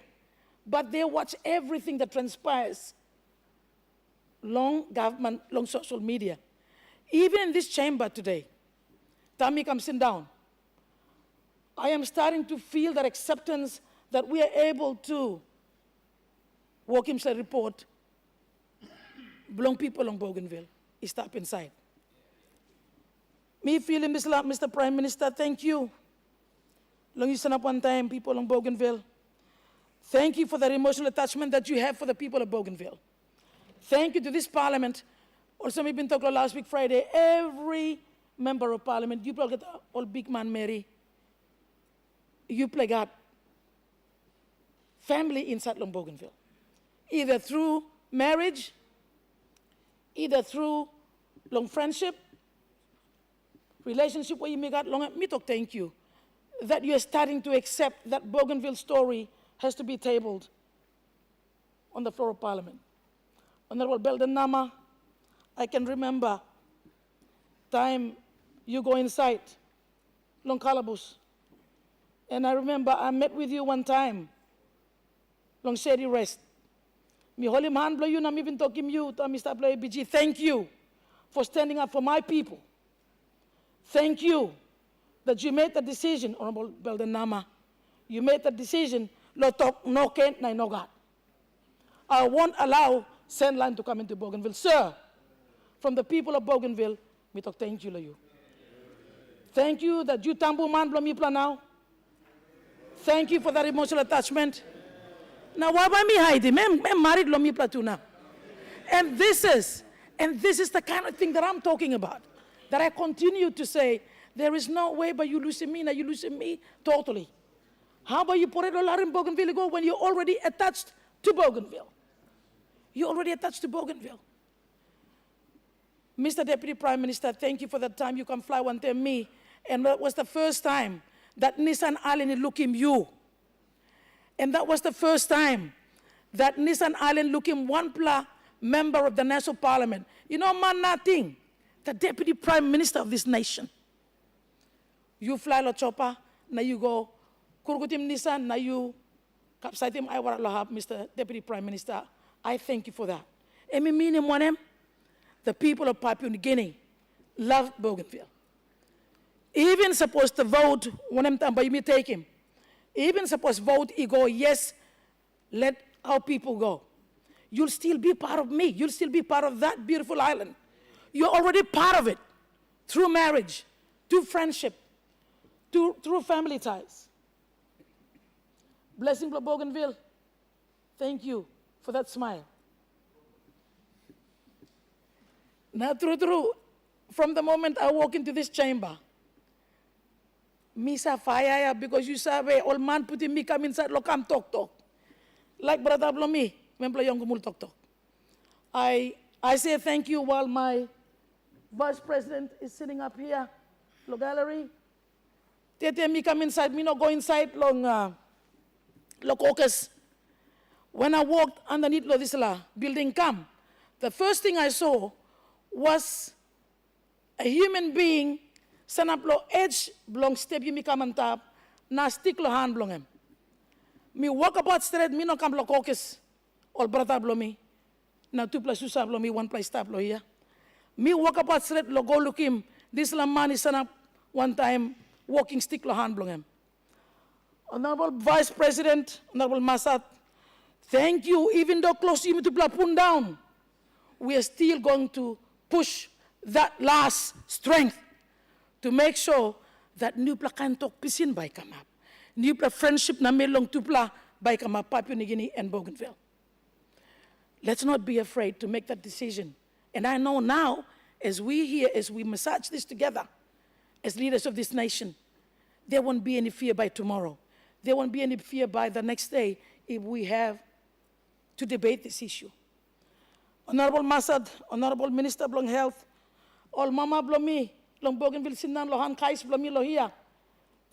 but they watch everything that transpires long government, long social media. Even in this chamber today, Tammy comes in down. I am starting to feel that acceptance that we are able to walk himself report, belong people on Bougainville, is step inside. Me feeling, Mr. Prime Minister, thank you. Long you stand up one time, people on Bougainville. Thank you for that emotional attachment that you have for the people of Bougainville. Thank you to this Parliament. Also, we've been talking last week, Friday, every member of Parliament, you play all big man Mary, you play got family inside Long Bougainville, either through marriage, either through long friendship, relationship where you may got long. Me talk thank you that you are starting to accept that Bougainville story has to be tabled on the floor of Parliament. Honorable Belden Nama, I can remember time you go inside Long Calabus. And I remember I met with you one time, Long Shady Rest. Me holy man blow you, na me been talking you, to Mr. Blow ABG. Thank you for standing up for my people. Thank you that you made the decision, Honorable Belden Nama. You made the decision, no talk, no Kent, no God. I won't allow Sandline to come into Bougainville. Sir, from the people of Bougainville, me talk thank you to you. Thank you that you tambu man blow me plan now. Thank you for that emotional attachment. Now, why me hiding? I'm married lo mi platuna. And this is the kind of thing that I'm talking about. That I continue to say There is no way but you losing me, now you losing me totally. How about you put it all in Bougainville go when you're already attached to Bougainville? You're already attached to Bougainville. Mr. Deputy Prime Minister, thank you for the time you can fly one day me. And that was the first time that Nissan Island look him you. And that was the first time that Nissan Island look him one member of the National Parliament. You know, man, nothing. The Deputy Prime Minister of this nation. You fly lo chopper, now you go, Kurgutim Nissan, now you kapsaitim I want to have Mr. Deputy Prime Minister. I thank you for that. And me mean him one him. The people of Papua New Guinea love Bougainville. Even supposed to vote when I'm done, but you may take him. Even supposed to vote, he go, yes, let our people go. You'll still be part of me. You'll still be part of that beautiful island. You're already part of it through marriage, through friendship, through family ties. Blessing for Bougainville. Thank you for that smile. Now, true, from the moment I walk into this chamber, Misa fire because you sabe old man putting me come inside look come talk. Like brother Blomi, when play young talk. I say thank you while my vice president is sitting up here, the gallery. Tete me come inside, me not go inside long caucus. When I walked underneath this building come, the first thing I saw was a human being stand up lo edge blong step you me come on top, na stick lo hand blong him. Me walk about straight, me no come lo caucus, all brother blow me. Now 2 plus 2 stop blow me, 1 plus stop blow here. Me walk about straight, lo go look him. This man is stand up one time, walking stick lo hand blong him. Honorable Vice President, Honorable Masat, thank you, even though close you to plapun down, we are still going to push that last strength to make sure that new pla can talk pisin by come up. New pla friendship na melong tupla by come up Papua New Guinea and Bougainville. Let's not be afraid to make that decision. And I know now, as we massage this together, as leaders of this nation, there won't be any fear by tomorrow. There won't be any fear by the next day if we have to debate this issue. Honorable Masad, Honorable Minister Blong Health, all Mama Blomi, Long Bougainville Sindan, Lohan Kais Blomi Lohia.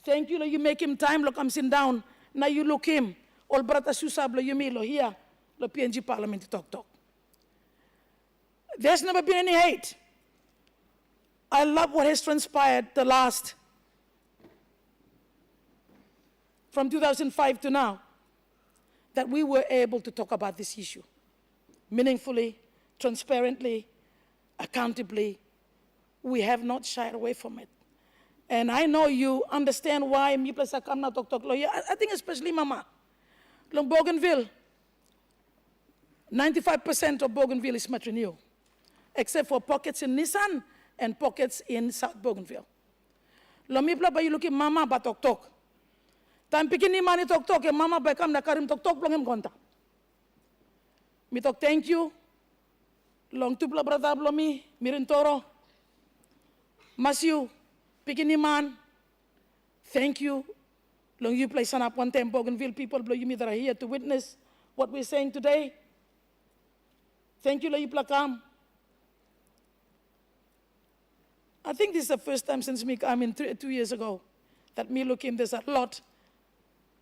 Thank you, you make him time, lo come sit down. Now you look him, all Brata Susab lo Yumi Lohia, lo PNG Parliament talk. There's never been any hate. I love what has transpired the last, from 2005 to now, that we were able to talk about this issue meaningfully, transparently, accountably. We have not shied away from it. And I know you understand why me plus I come now talk. I think especially Mama. Long Bougainville, 95% of Bougainville is matrilineal, except for pockets in Nissan and pockets in South Bougainville. Long me plus by you looking Mama ba talk. Time picking ni mani talk, and Mama by come na karim talk long him konta. Me talk thank you. Long tupla brother blomi, mirin toro. Masiu, picking man. Thank you. Long you play son up one time Bougainville people blow you me that are here to witness what we're saying today. Thank you, long you plakam. I think this is the first time since me come in 2 years ago that me look him, there's a lot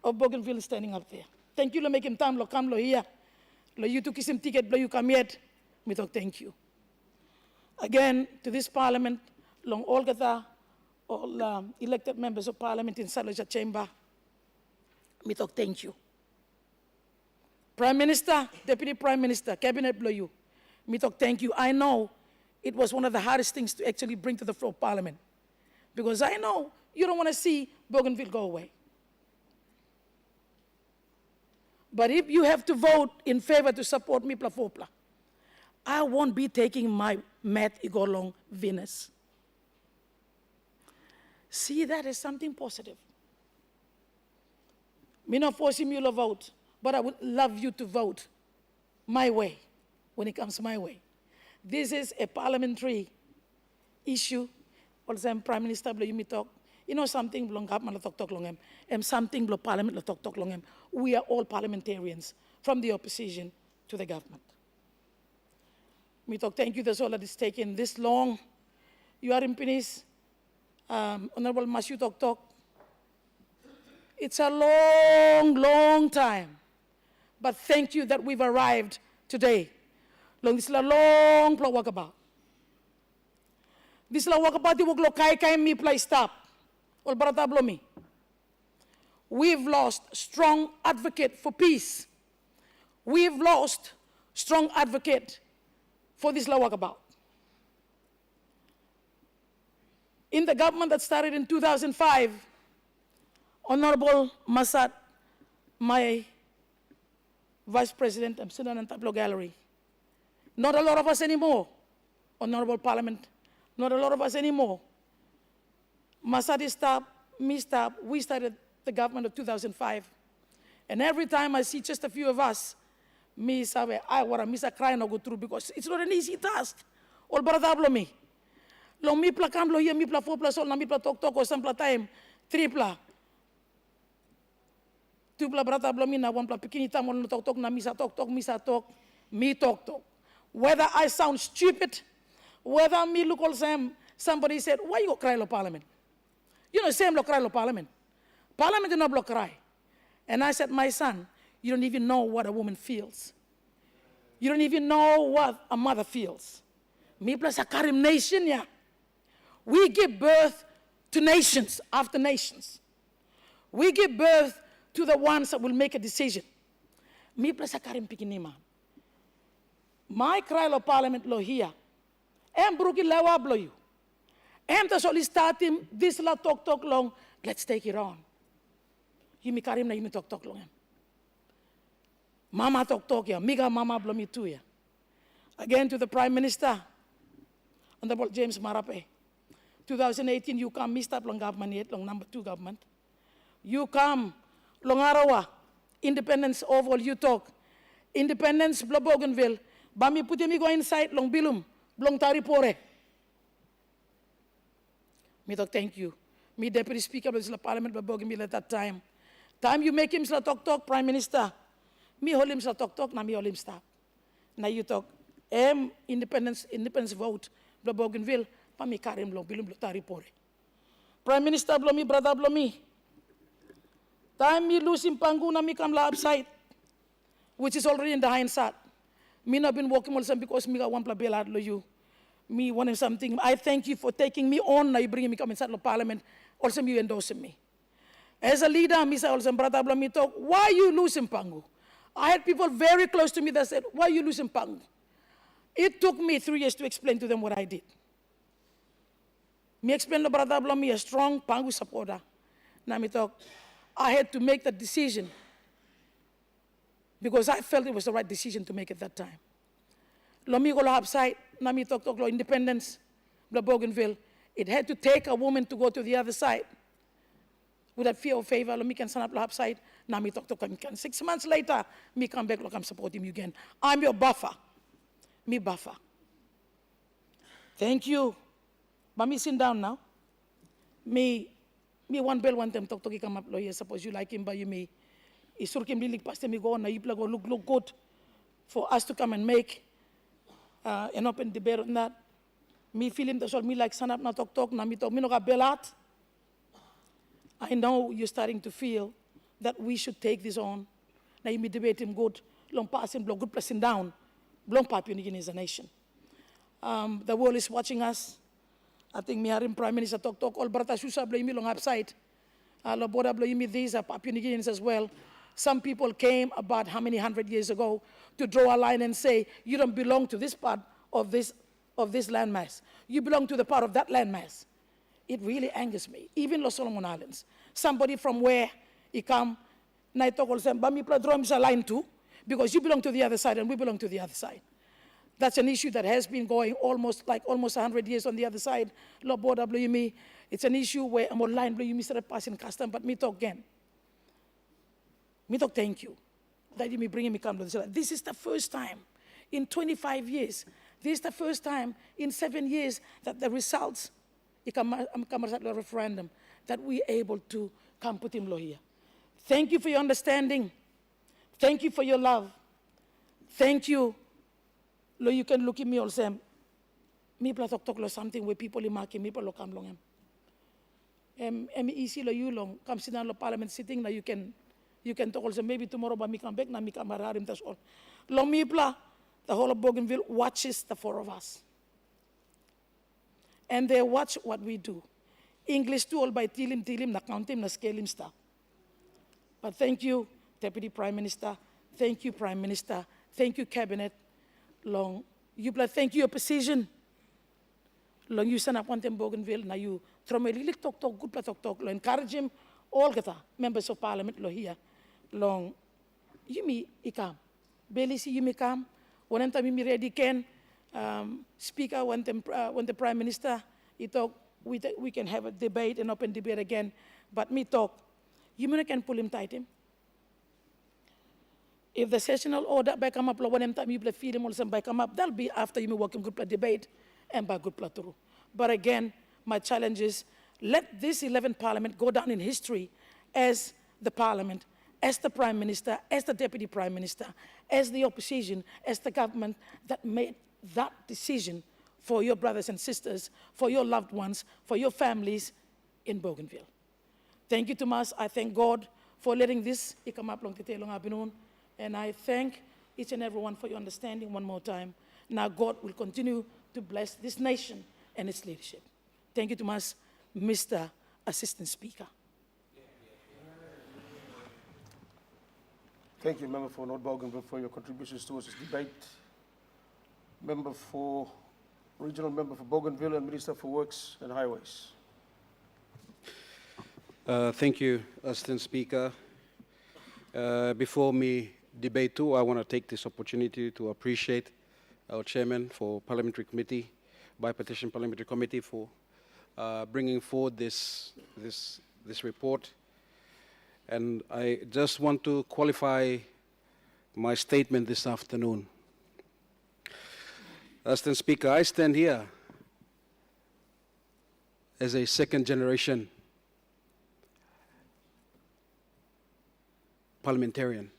of Bougainville standing up there. Thank you, lo make him time, lo come, lo here. Lo you took him ticket, lo you come yet. Me talk thank you. Again, to this parliament, long all gata, all elected members of parliament in Salaja chamber, me talk thank you. Prime Minister, Deputy Prime Minister, Cabinet blow you, me talk thank you. I know it was one of the hardest things to actually bring to the floor of parliament, because I know you don't want to see Bougainville go away. But if you have to vote in favor to support me, Plafopla, I won't be taking my mat igolong Venus. See that as something positive. Me not forcing you to vote, but I would love you to vote my way when it comes my way. This is a parliamentary issue. Also, Prime Minister, you me talk. You know something, belong government talk long him, and something belong parliament talk long him. We are all parliamentarians, from the opposition to the government. Me talk, thank you, that's all that is taken this long. You are in Pinis, Honorable Mashu talk. It's a long, long time. But thank you that we've arrived today. Long this is a long walk about. This is a walk about the walk kai me play stop. We've lost strong advocate for peace. We've lost strong advocate for this walkabout. In the government that started in 2005, Honorable Masad, my Vice President, I'm sitting on the Tableau Gallery. Not a lot of us anymore, Honorable Parliament, not a lot of us anymore. Masadi stopped, me stopped, we started the government of 2005. And every time I see just a few of us, me sabe, I want to miss a cry no go through because it's not an easy task. All baradablo me. Lo mi pla camblo here, mi pla 4 plus all, na mi pla talk or some pla time, 3 pla. 2 pla baradablo me na 1 pla pikini tam on talk na misa talk, me talk. Whether I sound stupid, whether me look all same, somebody said, why you go cry lo parliament? You know, same lo cry lo parliament. Parliament did not block cry. And I said, my son, you don't even know what a woman feels. You don't even know what a mother feels. Me plus a Karim nation, yeah. We give birth to nations after nations. We give birth to the ones that will make a decision. Me plus a Karim pikinima. My cry lo parliament lo here. Em bruki lewa blow you. Em ta solicitate this la talk long. Let's take it on. Yumi Karim na yumi talk long. Mama talk ya. Miga mama blow me too ya. Again to the Prime Minister, Honorable James Marape. 2018 you come missed up long government yet long number 2 government. You come long arawa independence overall you talk. Independence blow Bougainville. Bami put me go inside long bilum long taripore. Me talk thank you. Me Deputy Speaker of the Parliament by Bougainville at that time. Time you make him talk, Prime Minister. Me hold him talk, na me hold him stop. Now you talk, independence vote, blo Bougainville, pa me carry him long, bilum tari pore. Prime Minister blow me, brother blow me. Time me lose him pangu na me come la upside, which is already in the hindsight. Me not been working also because me got 1 pla bail out lo you. Me wanting something. I thank you for taking me on. Now you bringing me come inside the Parliament. Also you endorsing me. As a leader, me say also brother blow me talk. Why you losing pangu? I had people very close to me that said, why you losing pangu? It took me 3 years to explain to them what I did. Me explain to brother blow me a strong pangu supporter. Now me talk. I had to make that decision because I felt it was the right decision to make at that time. Lomi go upside, nami talk lo independence, blo Bougainville. It had to take a woman to go to the other side. With that fear of favor, lomi can stand up lo upside, nami talk 6 months later, me come back, look, I'm supporting you again. I'm your buffer. Me buffer. Thank you. But me sit down now. Me 1 bill 1 time talk come up lo here. Suppose you like him, but you me. Isurkim lilik past me go on, na you go look good for us to come and make an open debate on that. Me feeling the me like stand up na talk na me talk me no ga belat. I know you're starting to feel that we should take this on. Na you me debate him good, long passing blow good pressing down, long Papua New Guinea is a nation. The world is watching us. I think me Harim Prime Minister talk all brata susa blow me long upside. Lo border blow me these are Papua New Guineans as well. Some people came about how many 100 years ago to draw a line and say, you don't belong to this part of this landmass. You belong to the part of that landmass. It really angers me. Even Los Solomon Islands. Somebody from where he come, na talk all saying, but me draw a line too, because you belong to the other side and we belong to the other side. That's an issue that has been going almost 100 years on the other side. Lo border blow me. It's an issue where I'm online blow me started passing custom, but me talk again. Me talk thank you that you me bringing me come to this. This is the first time in 25 years. This is the first time in 7 years that the results a referendum, that we're able to come put him here. Thank you for your understanding. Thank you for your love. Thank you. Lo, you can look at me also. Me pla talk lo something where people in market me pla come long. Easy lo you long come sit down lo parliament sitting now you can talk also maybe tomorrow but me come back now me come him that's all. Lo me pla the whole of Bougainville watches the four of us. And they watch what we do. English too all by tilim na count him na scale him stuff. But thank you, Deputy Prime Minister. Thank you, Prime Minister. Thank you, Cabinet. Long you thank you, opposition. Long you send up one time Bougainville, now you throw me lilik talk, good talk, lo encourage him, all gata, members of Parliament lo here. Long you me ikam. Bailey see you me come. One time me ready can Speaker when the Prime Minister he talk we can have a debate, an open debate again. But me talk, you can pull him tight him. If the sessional order by come up, one time you feel him also by come up, that'll be after you work in good debate and by good through. But again, my challenge is let this 11th Parliament go down in history as the Parliament, as the Prime Minister, as the Deputy Prime Minister, as the opposition, as the government that made that decision for your brothers and sisters, for your loved ones, for your families in Bougainville. Thank you, Tomas. I thank God for letting this come up long afternoon. And I thank each and everyone for your understanding one more time. Now God will continue to bless this nation and its leadership. Thank you, Tomas, Mr. Assistant Speaker. Thank you, Member for North Bougainville, for your contributions towards this debate. Regional Member for Bougainville and Minister for Works and Highways. Thank you, Assistant Speaker. Before me debate too, I want to take this opportunity to appreciate our Chairman for Parliamentary Committee, Bipartisan Parliamentary Committee for bringing forward this report. And I just want to qualify my statement this afternoon. Assistant Speaker, I stand here as a second-generation parliamentarian.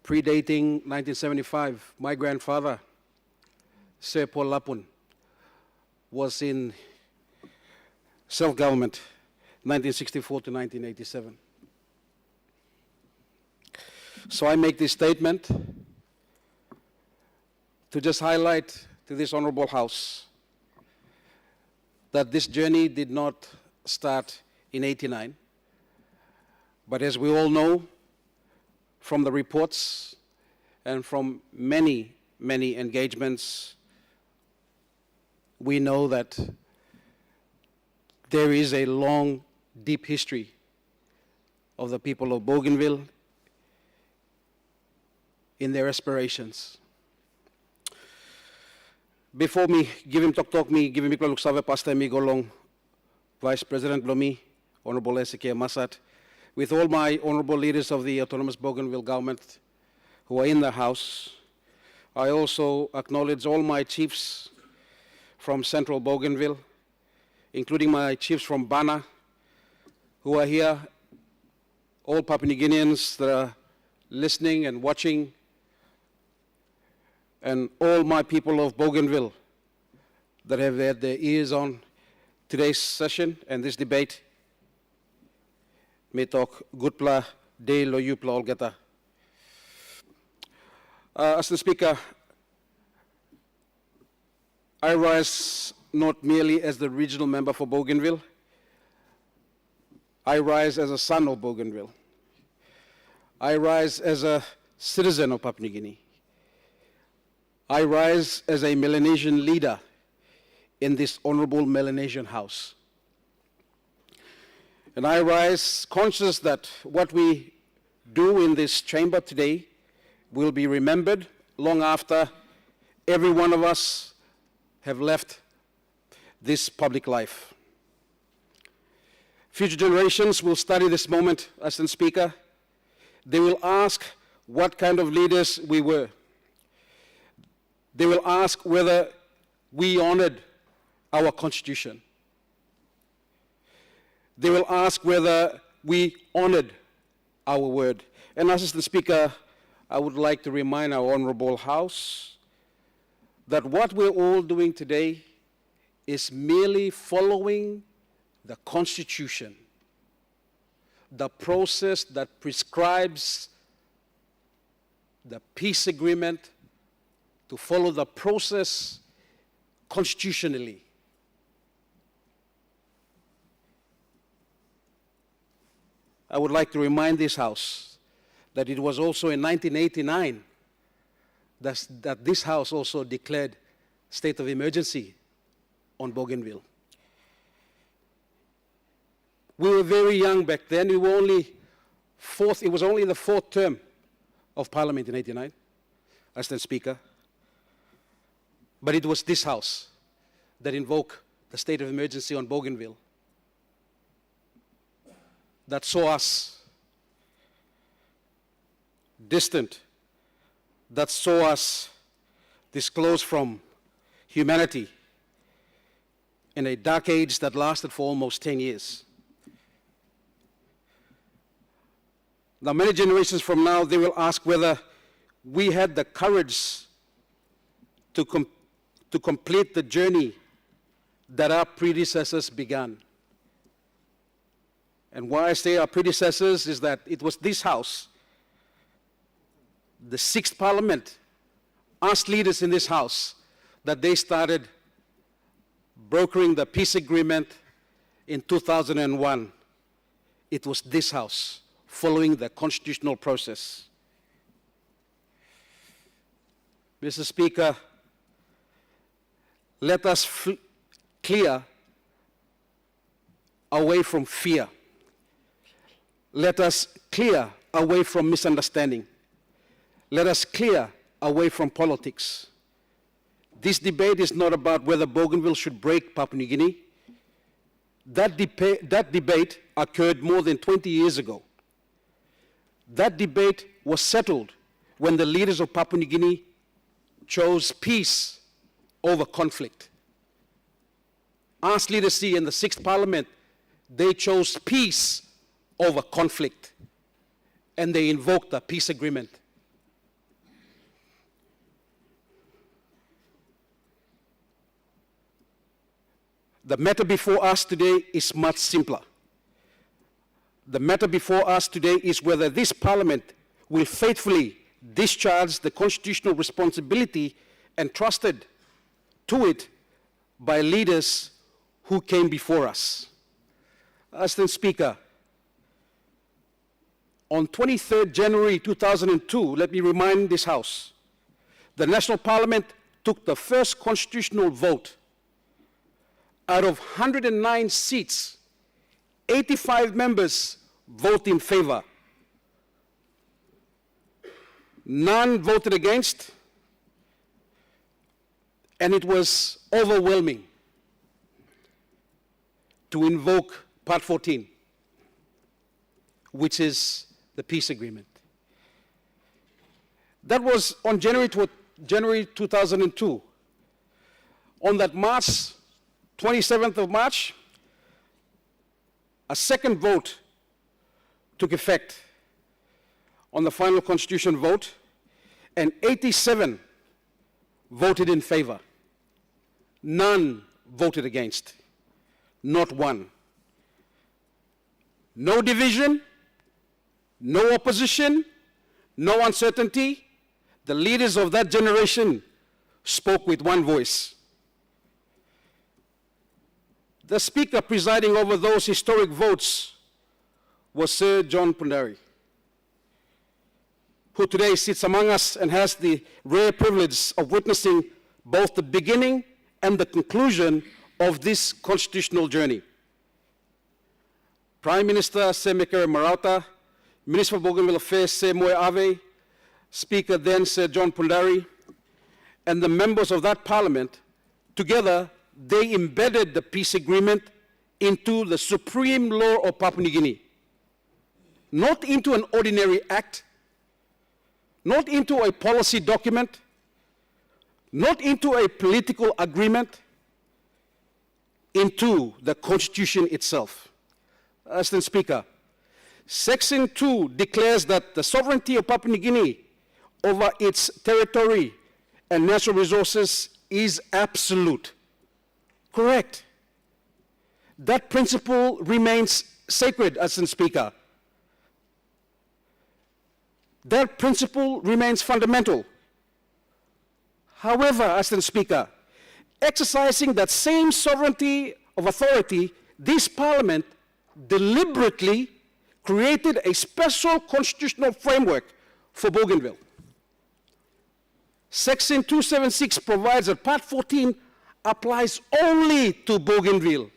Predating 1975, my grandfather, Sir Paul Lapun, was in self-government 1964 to 1987. So I make this statement to just highlight to this Honorable House that this journey did not start in '89, but as we all know from the reports and from many, many engagements, we know that there is a long, deep history of the people of Bougainville in their aspirations. Before me, give him look save pasta me golong Vice President Blomi, Honorable Ezekiel Masat, with all my honorable leaders of the Autonomous Bougainville government who are in the House. I also acknowledge all my chiefs from Central Bougainville, including my chiefs from Bana, who are here, all Papua New Guineans that are listening and watching, and all my people of Bougainville that have had their ears on today's session and this debate. Me talk gutpla de lo yupla olgata. As the Speaker, I rise not merely as the regional member for Bougainville, I rise as a son of Bougainville. I rise as a citizen of Papua New Guinea. I rise as a Melanesian leader in this honorable Melanesian House. And I rise conscious that what we do in this chamber today will be remembered long after every one of us have left this public life. Future generations will study this moment, Assistant Speaker. They will ask what kind of leaders we were. They will ask whether we honored our Constitution. They will ask whether we honored our word. And, Assistant Speaker, I would like to remind our Honorable House that what we're all doing today is merely following the Constitution, the process that prescribes the peace agreement, to follow the process constitutionally. I would like to remind this House that it was also in 1989 that this House also declared state of emergency on Bougainville. We were very young back then. We were only it was only the fourth term of Parliament in 1989, Assistant Speaker. But it was this House that invoked the state of emergency on Bougainville, that saw us distant, that saw us disclosed from humanity in a dark age that lasted for almost 10 years. Now, many generations from now, they will ask whether we had the courage to complete the journey that our predecessors began. And why I say our predecessors is that it was this House, the 6th Parliament, asked leaders in this House that they started brokering the peace agreement in 2001. It was this House, following the constitutional process. Mr. Speaker, let us clear away from fear. Let us clear away from misunderstanding. Let us clear away from politics. This debate is not about whether Bougainville should break Papua New Guinea. That debate occurred more than 20 years ago. That debate was settled when the leaders of Papua New Guinea chose peace over conflict. Ask Leader C in the 6th Parliament, they chose peace over conflict, and they invoked the peace agreement. The matter before us today is much simpler. The matter before us today is whether this Parliament will faithfully discharge the constitutional responsibility entrusted to it by leaders who came before us. Assistant Speaker, on 23rd January 2002, let me remind this House, the National Parliament took the first constitutional vote. Out of 109 seats, 85 members voted in favor. None voted against, and it was overwhelming to invoke Part 14, which is the peace agreement. That was on January 2002. On that 27th of March, a second vote took effect on the final constitution vote, and 87 voted in favor. None voted against, not one. No division, no opposition, no uncertainty. The leaders of that generation spoke with one voice. The Speaker presiding over those historic votes was Sir John Pundari, who today sits among us and has the rare privilege of witnessing both the beginning and the conclusion of this constitutional journey. Prime Minister Sir Mekere Marauta, Minister for Bougainville Affairs Sir Moe Ave, Speaker then Sir John Pundari, and the members of that Parliament, together they embedded the peace agreement into the supreme law of Papua New Guinea. Not into an ordinary act, not into a policy document, not into a political agreement. into the Constitution itself. Mr. Speaker, Section 2 declares that the sovereignty of Papua New Guinea over its territory and natural resources is absolute. Correct. That principle remains sacred, Mr. Speaker. That principle remains fundamental. However, Mr. Speaker, exercising that same sovereignty of authority, this Parliament deliberately created a special constitutional framework for Bougainville. Section 276 provides that Part 14 applies only to Bougainville.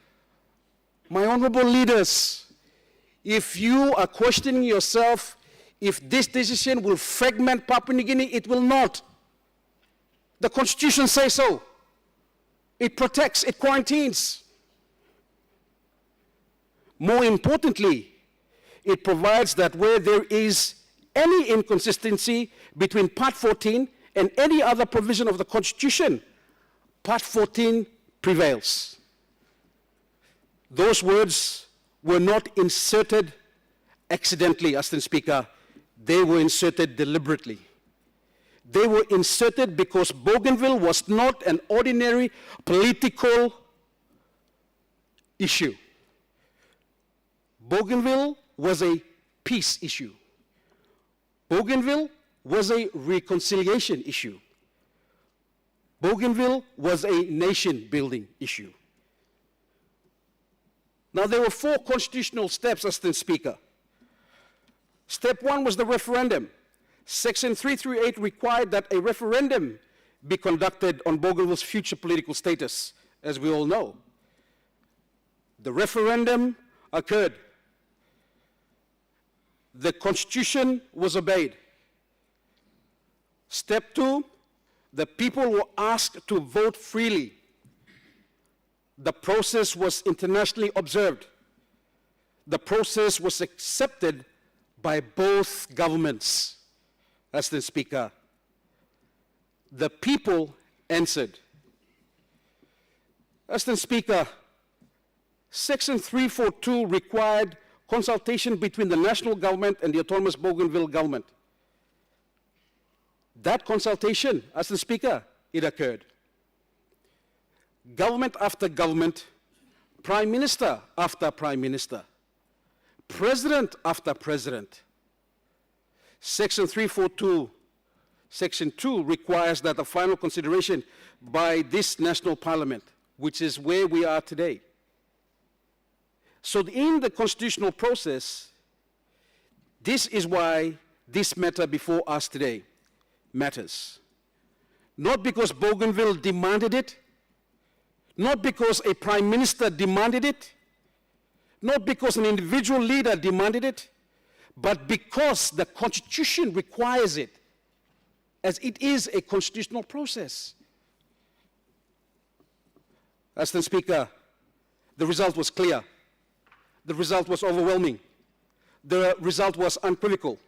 My honorable leaders, if you are questioning yourself if this decision will fragment Papua New Guinea, it will not. The Constitution says so. It protects, it quarantines. More importantly, it provides that where there is any inconsistency between Part 14 and any other provision of the Constitution, Part 14 prevails. Those words were not inserted accidentally, Mr. Speaker. They were inserted deliberately. They were inserted because Bougainville was not an ordinary political issue. Bougainville was a peace issue. Bougainville was a reconciliation issue. Bougainville was a nation-building issue. Now, there were 4 constitutional steps, Mr. Speaker. Step 1 was the referendum. Section 3 through 8 required that a referendum be conducted on Bougainville's future political status, as we all know. The referendum occurred. The Constitution was obeyed. Step 2, the people were asked to vote freely. The process was internationally observed. The process was accepted by both governments. Mr. Speaker, the people answered. Mr. Speaker, Section 342 required consultation between the national government and the autonomous Bougainville government. That consultation, Mr. Speaker, it occurred. Government after government, Prime Minister after Prime Minister, President after President. Section 342, Section 2 requires that the final consideration by this national parliament, which is where we are today. So in the constitutional process, this is why this matter before us today matters. Not because Bougainville demanded it, not because a prime minister demanded it, not because an individual leader demanded it, but because the Constitution requires it, as it is a constitutional process. Mr. Speaker, the result was clear. The result was overwhelming. The result was unequivocal.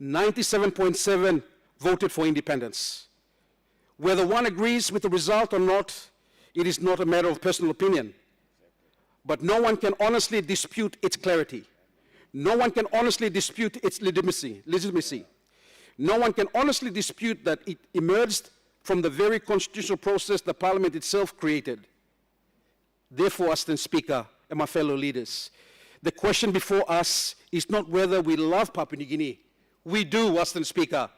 97.7% voted for independence. Whether one agrees with the result or not, it is not a matter of personal opinion. But no one can honestly dispute its clarity. No one can honestly dispute its legitimacy. No one can honestly dispute that it emerged from the very constitutional process the Parliament itself created. Therefore, Mr. Speaker and my fellow leaders, the question before us is not whether we love Papua New Guinea. We do, Mr. Speaker.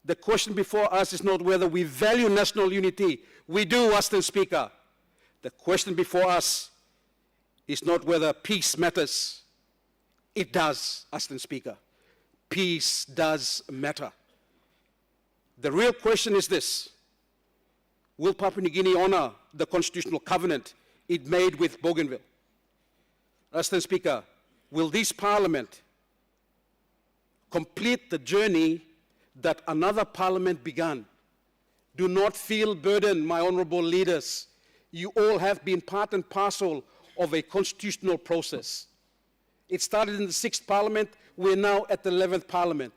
The question before us is not whether we value national unity. We do, Mr. Speaker. The question before us is not whether peace matters. It does, Mr. Speaker. Peace does matter. The real question is this: will Papua New Guinea honor the constitutional covenant it made with Bougainville? Mr. Speaker, will this Parliament complete the journey that another Parliament began? Do not feel burdened, my honorable leaders. You all have been part and parcel of a constitutional process. It started in the 6th Parliament. We're now at the 11th Parliament.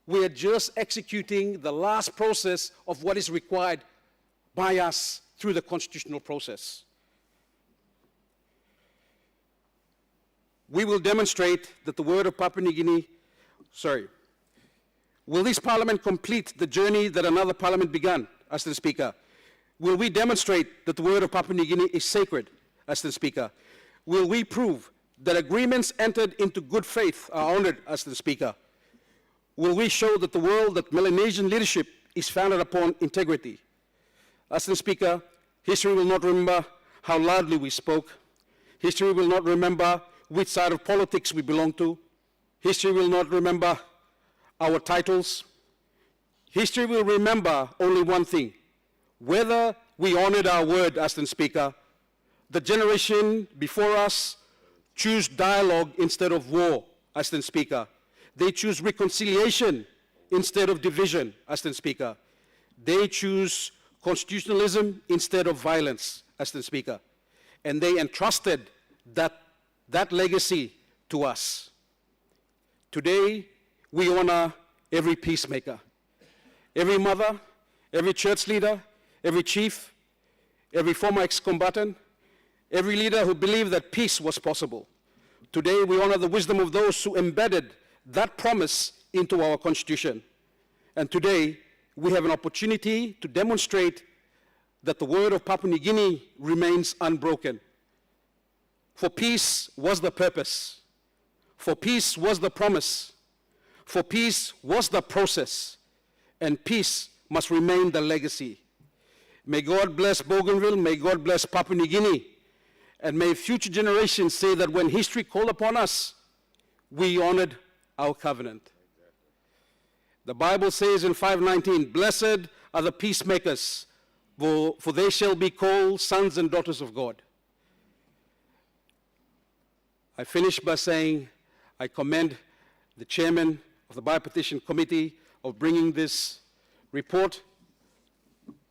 We are just executing the last process of what is required by us through the constitutional process. we will demonstrate that the word of Papua New Guinea, will this parliament complete the journey that another parliament began, Mr. Speaker? Will we demonstrate that the word of Papua New Guinea is sacred, Mr. Speaker? Will we prove that agreements entered into good faith are honored, Mr. Speaker? Will we show that the world, that Melanesian leadership is founded upon integrity? Mr. Speaker, history will not remember how loudly we spoke. History will not remember which side of politics we belong to. History will not remember our titles. History will remember only one thing: whether we honored our word, Mr. Speaker. The generation before us choose dialogue instead of war, Mr. Speaker. They choose reconciliation instead of division, Mr. Speaker. They choose constitutionalism instead of violence, Mr. Speaker. And they entrusted that legacy to us. Today, we honor every peacemaker, every mother, every church leader, every chief, every former ex-combatant, every leader who believed that peace was possible. Today, we honor the wisdom of those who embedded that promise into our Constitution. And today, we have an opportunity to demonstrate that the word of Papua New Guinea remains unbroken. For peace was the purpose. For peace was the promise. For peace was the process. And peace must remain the legacy. May God bless Bougainville. May God bless Papua New Guinea. And may future generations say that when history called upon us, we honored our covenant. The Bible says in 5:19, "Blessed are the peacemakers, for they shall be called sons and daughters of God." I finish by saying I commend the chairman of the Bipartition Committee of bringing this report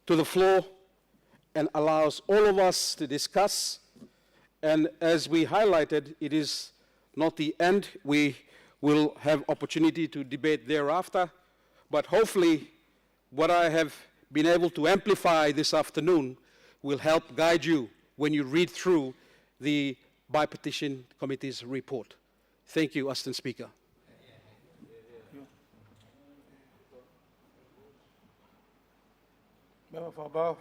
to the floor and allows all of us to discuss. And as we highlighted, it is not the end. We will have opportunity to debate thereafter. But hopefully, what I have been able to amplify this afternoon will help guide you when you read through the Bipartition Committee's report. Thank you, Mr. Speaker. Member for above.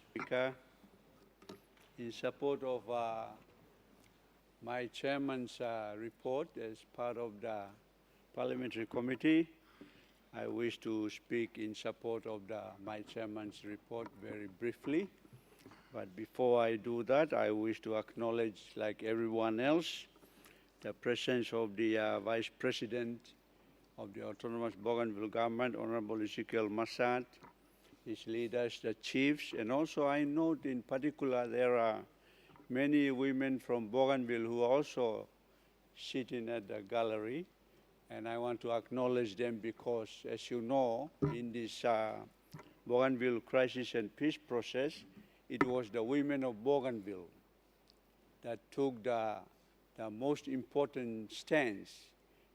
Speaker, in support of my chairman's report as part of the Parliamentary Committee, I wish to speak in support of my chairman's report very briefly. But before I do that, I wish to acknowledge, like everyone else, the presence of the Vice President of the Autonomous Bougainville Government, Honorable Ezekiel Massad, his leaders, the chiefs, and also I note in particular there are many women from Bougainville who are also sitting at the gallery, and I want to acknowledge them because, as you know, in this Bougainville crisis and peace process, it was the women of Bougainville that took the most important stance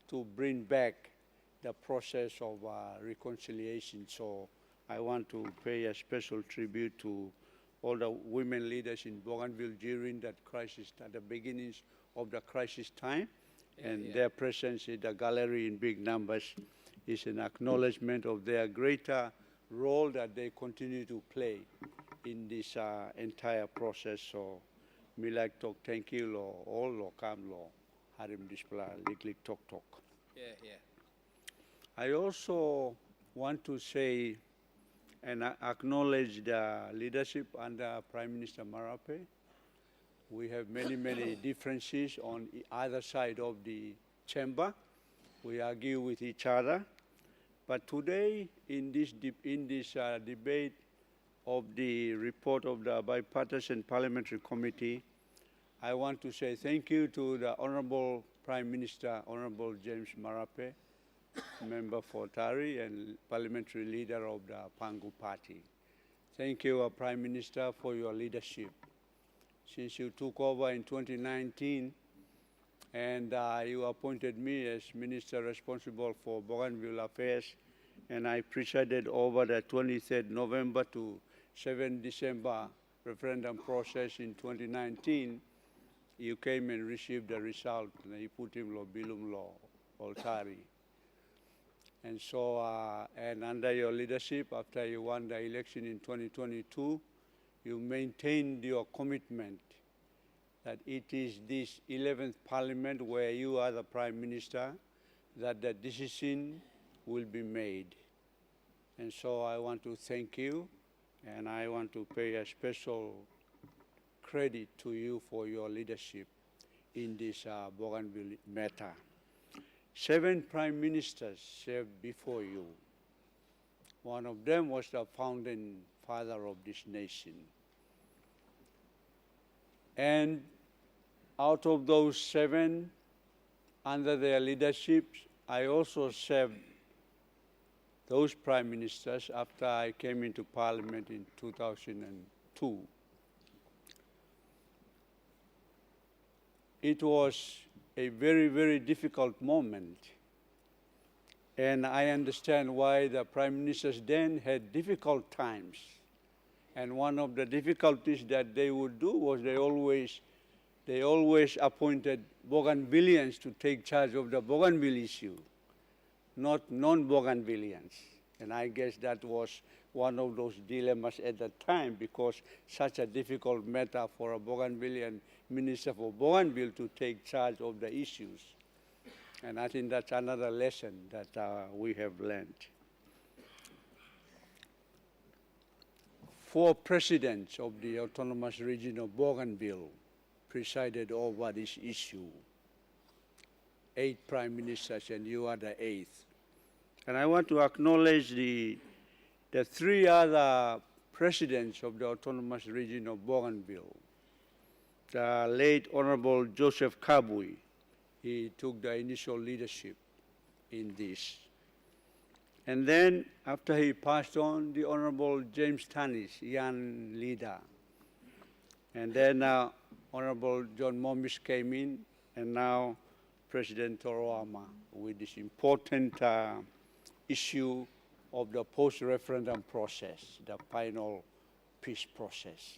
to bring back the process of reconciliation. So I want to pay a special tribute to all the women leaders in Bougainville during that crisis, at the beginnings of the crisis time. And their presence in the gallery in big numbers is an acknowledgement of their greater role that they continue to play in this entire process. So, me like talk thank you lo all lo kam lo harim display lik talk. I also want to say and acknowledge the leadership under Prime Minister Marape. We have many differences on either side of the chamber. We argue with each other. But today, in this debate of the report of the Bipartisan Parliamentary Committee, I want to say thank you to the Honorable Prime Minister, Honorable James Marape, member for Tari and parliamentary leader of the Pangu Party. Thank you, Prime Minister, for your leadership. Since you took over in 2019 and you appointed me as Minister responsible for Bougainville Affairs, and I presided over the 23rd November to 7 December referendum process in 2019, you came and received the result, and he put him lo bilum lo Oltari. And so, and under your leadership, after you won the election in 2022, you maintained your commitment that it is this 11th Parliament where you are the Prime Minister that the decision will be made. And so I want to thank you, and I want to pay a special credit to you for your leadership in this Bougainville matter. 7 prime ministers served before you. One of them was the founding father of this nation. And out of those 7, under their leadership, I also served those prime ministers after I came into Parliament in 2002. It was a very, very difficult moment. And I understand why the prime ministers then had difficult times. And one of the difficulties that they would do was they always appointed Bougainvilleans to take charge of the Bougainville issue, not non-Bougainvilleans. And I guess that was one of those dilemmas at the time, because such a difficult matter for a Bougainvillean minister for Bougainville to take charge of the issues. And I think that's another lesson that we have learned. 4 presidents of the autonomous region of Bougainville presided over this issue. 8 prime ministers, and you are the 8th. And I want to acknowledge the 3 other presidents of the autonomous region of Bougainville. The late Honorable Joseph Kabui, he took the initial leadership in this. And then, after he passed on, the Honorable James Tanis, young leader. And then Honorable John Momis came in, and now President Toroama with this important issue of the post-referendum process, the final peace process.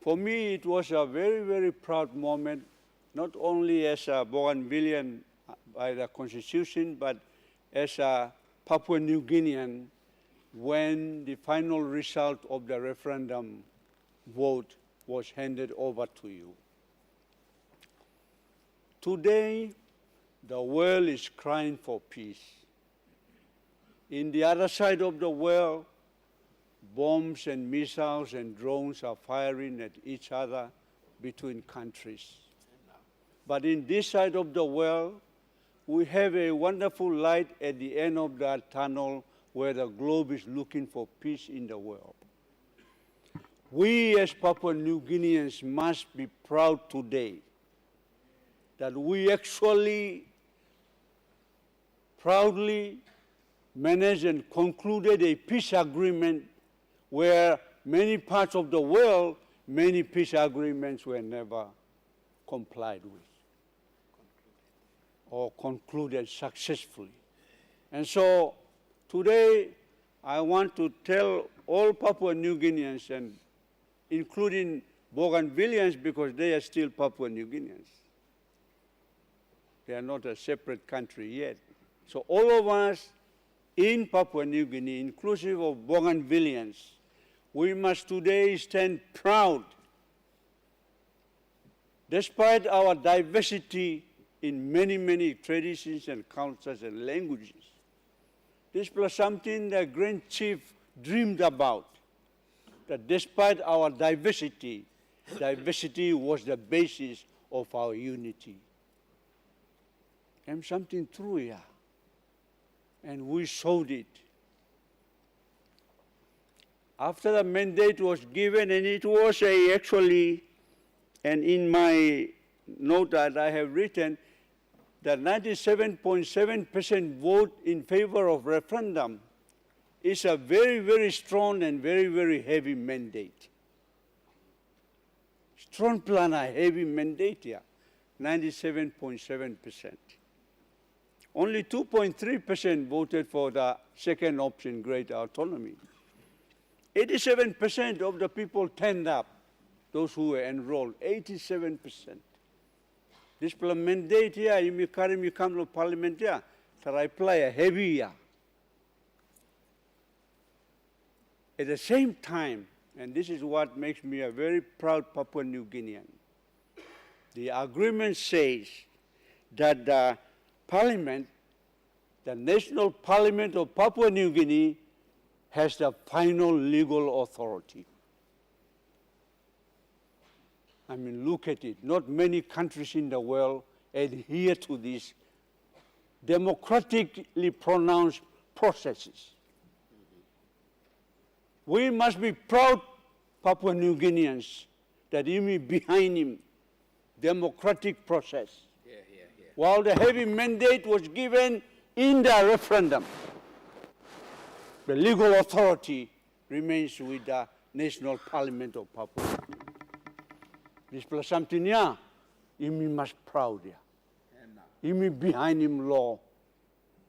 For me, it was a very, very proud moment, not only as a Bougainvillean by the Constitution, but as a Papua New Guinean when the final result of the referendum vote was handed over to you. Today, the world is crying for peace. In the other side of the world, bombs and missiles and drones are firing at each other between countries. But in this side of the world, we have a wonderful light at the end of that tunnel where the globe is looking for peace in the world. We as Papua New Guineans must be proud today that we actually proudly managed and concluded a peace agreement where many parts of the world, many peace agreements were never complied with or concluded successfully. And so today I want to tell all Papua New Guineans, and including Bougainvilleans, because they are still Papua New Guineans. They are not a separate country yet. So all of us in Papua New Guinea, inclusive of Bougainvilleans, we must today stand proud, despite our diversity in many, many traditions and cultures and languages. This was something the Grand Chief dreamed about, that despite our diversity, diversity was the basis of our unity. And something true here. And we showed it. After the mandate was given, and it was actually, and in my note that I have written, that 97.7% vote in favor of referendum is a very, very strong and very, very heavy mandate. Strong plan, a heavy mandate here, 97.7%. Only 2.3% voted for the second option, greater autonomy. 87% of the people turned up those who were enrolled, 87%. This mandate here, you come to parliament here, that I play a heavy here. At the same time, and this is what makes me a very proud Papua New Guinean, the agreement says that the parliament, the National Parliament of Papua New Guinea, has the final legal authority. I mean, look at it. Not many countries in the world adhere to these democratically pronounced processes. We must be proud, Papua New Guineans, that even behind him, democratic process. While the heavy mandate was given in the referendum, the legal authority remains with the National Parliament of Papua. This plus something here, Imi must proud here. Imi behind him law.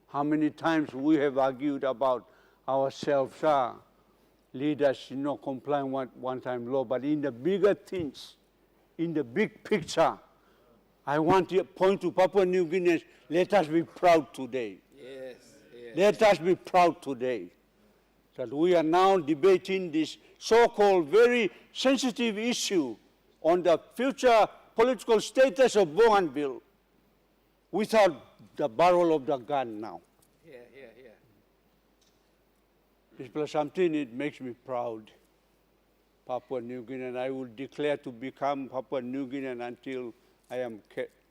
How many times we have argued about ourselves, leaders, complying one time law, but in the bigger things, in the big picture, I want to point to Papua New Guineans, let us be proud today. Yes, yes. Let us be proud today that we are now debating this so-called very sensitive issue on the future political status of Bougainville without the barrel of the gun now. Yeah. This plus something, it makes me proud. Papua New Guinea, and I will declare to become Papua New Guinean until I am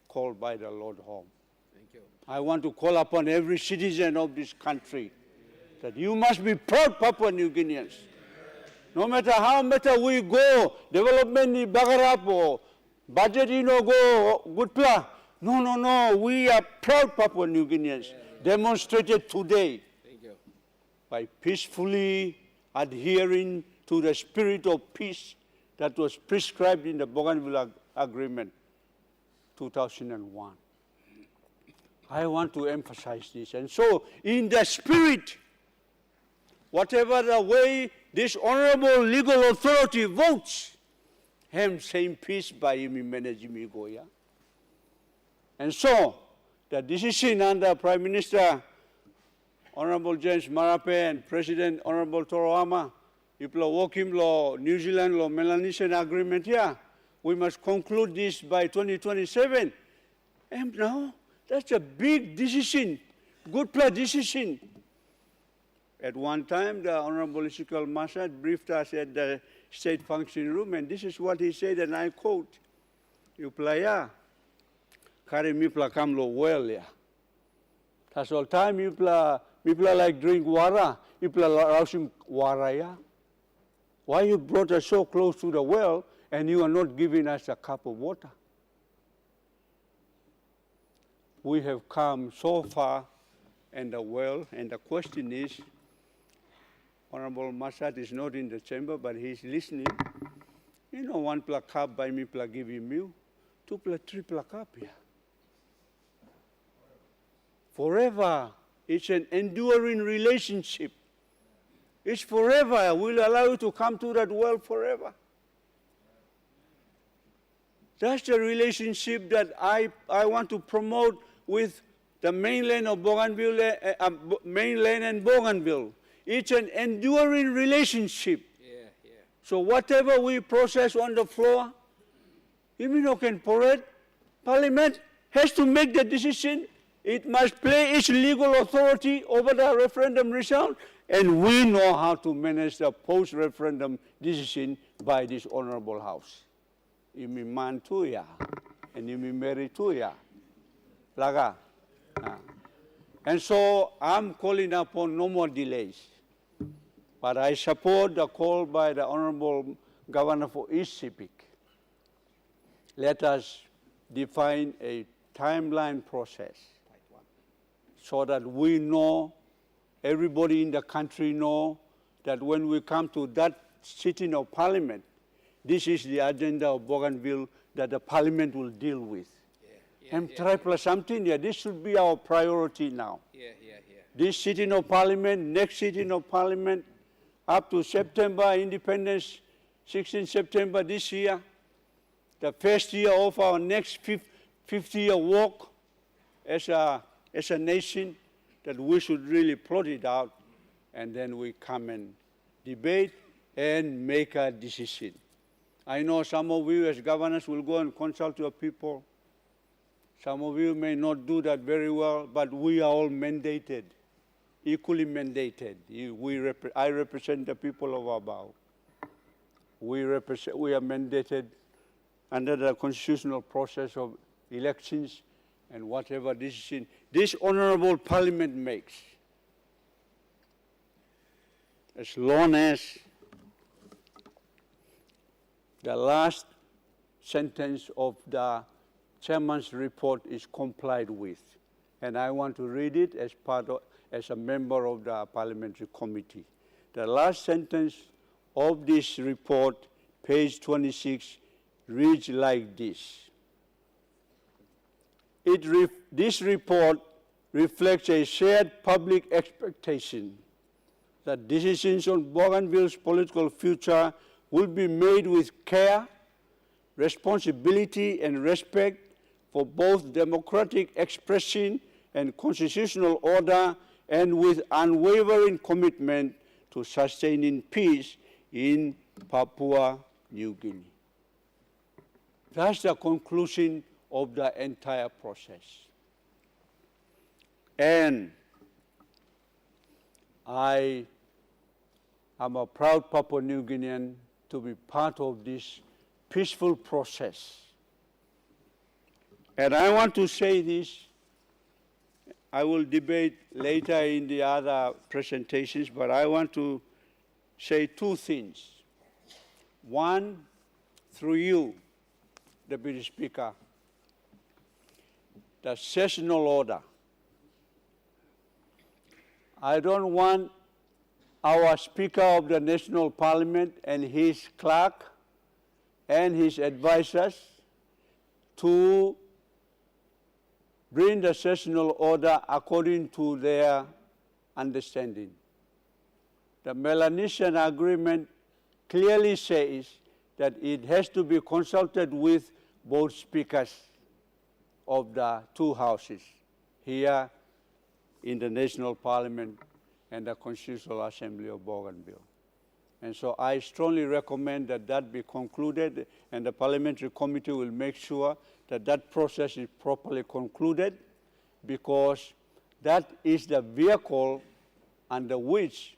called by the Lord home. Thank you. I want to call upon every citizen of this country that you must be proud Papua New Guineans. No matter how matter we go, development in Bagarap or budget go good plan. No, we are proud Papua New Guineans, demonstrated today by peacefully adhering to the spirit of peace that was prescribed in the Bougainville Agreement 2001. I want to emphasize this. And so, in the spirit, whatever the way this honorable legal authority votes, him same peace by Imi Menejimi Goya. And so, the decision under Prime Minister Honorable James Marape and President Honorable Toroama, if the Wokim law, New Zealand law, Melanesian agreement here, we must conclude this by 2027. And now, that's a big decision, good plan decision. At one time, the Honorable Ezekiel Masad briefed us at the State Function Room, and this is what he said, and I quote, "You playa, kari mipla kamlo well ya. That's all time mipla like drink water, mipla rousing water ya. Why you brought us so close to the well, and you are not giving us a cup of water?" We have come so far in the well, and the question is, Honorable Masad is not in the chamber, but he's listening. One plug cup by me plug give him you, 2 plus 3 plug cup here. Forever, it's an enduring relationship. It's forever. We'll allow you to come to that well forever. That's the relationship that I want to promote with the mainland of Bougainville, mainland and Bougainville. It's an enduring relationship. So whatever we process on the floor, even though can parade, Parliament has to make the decision. It must play its legal authority over the referendum result, and we know how to manage the post-referendum decision by this honorable House. Imi man tuya, and imi meri tuya. Laga. And so I'm calling upon no more delays. But I support the call by the Honorable Governor for East Sepik. Let us define a timeline process so that we know, everybody in the country know, that when we come to that sitting of Parliament, this is the agenda of Bougainville that the Parliament will deal with. And try plus something, this should be our priority now. This sitting of Parliament, next sitting of Parliament, up to September Independence 16 September this year, the first year of our next 50-year walk as a nation, that we should really plot it out, and then we come and debate and make a decision. I know some of you as governors will go and consult your people. Some of you may not do that very well, but we are all mandated, equally mandated. I represent the people of Abao. We are mandated under the constitutional process of elections and whatever decision this honorable parliament makes. As long as the last sentence of the chairman's report is complied with. And I want to read it as a member of the parliamentary committee. The last sentence of this report, page 26, reads like this. This report reflects a shared public expectation that decisions on Bougainville's political future will be made with care, responsibility, and respect for both democratic expression and constitutional order, and with unwavering commitment to sustaining peace in Papua New Guinea. That's the conclusion of the entire process. And I am a proud Papua New Guinean to be part of this peaceful process. And I want to say this, I will debate later in the other presentations, but I want to say two things. One, through you, Deputy Speaker, the sessional order. I don't want our Speaker of the National Parliament and his clerk and his advisors to bring the sessional order according to their understanding. The Melanesian Agreement clearly says that it has to be consulted with both speakers of the two houses, here in the National Parliament and the Constitutional Assembly of Bougainville. And so I strongly recommend that that be concluded, and the Parliamentary Committee will make sure that that process is properly concluded, because that is the vehicle under which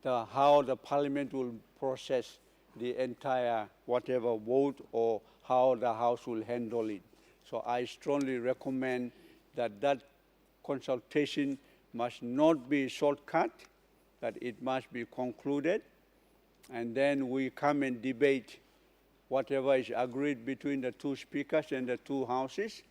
how the Parliament will process the entire whatever vote or how the House will handle it. So I strongly recommend that that consultation must not be shortcut, that it must be concluded, and then we come and debate whatever is agreed between the two speakers and the two houses,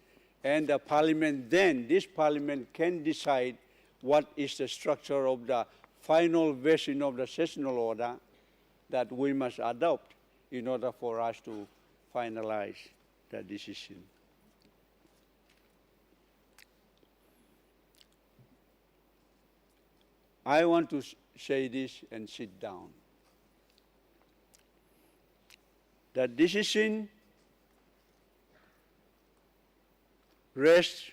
and the Parliament then, this Parliament can decide what is the structure of the final version of the sessional order that we must adopt in order for us to finalize the decision. I want to say this and sit down. The decision rests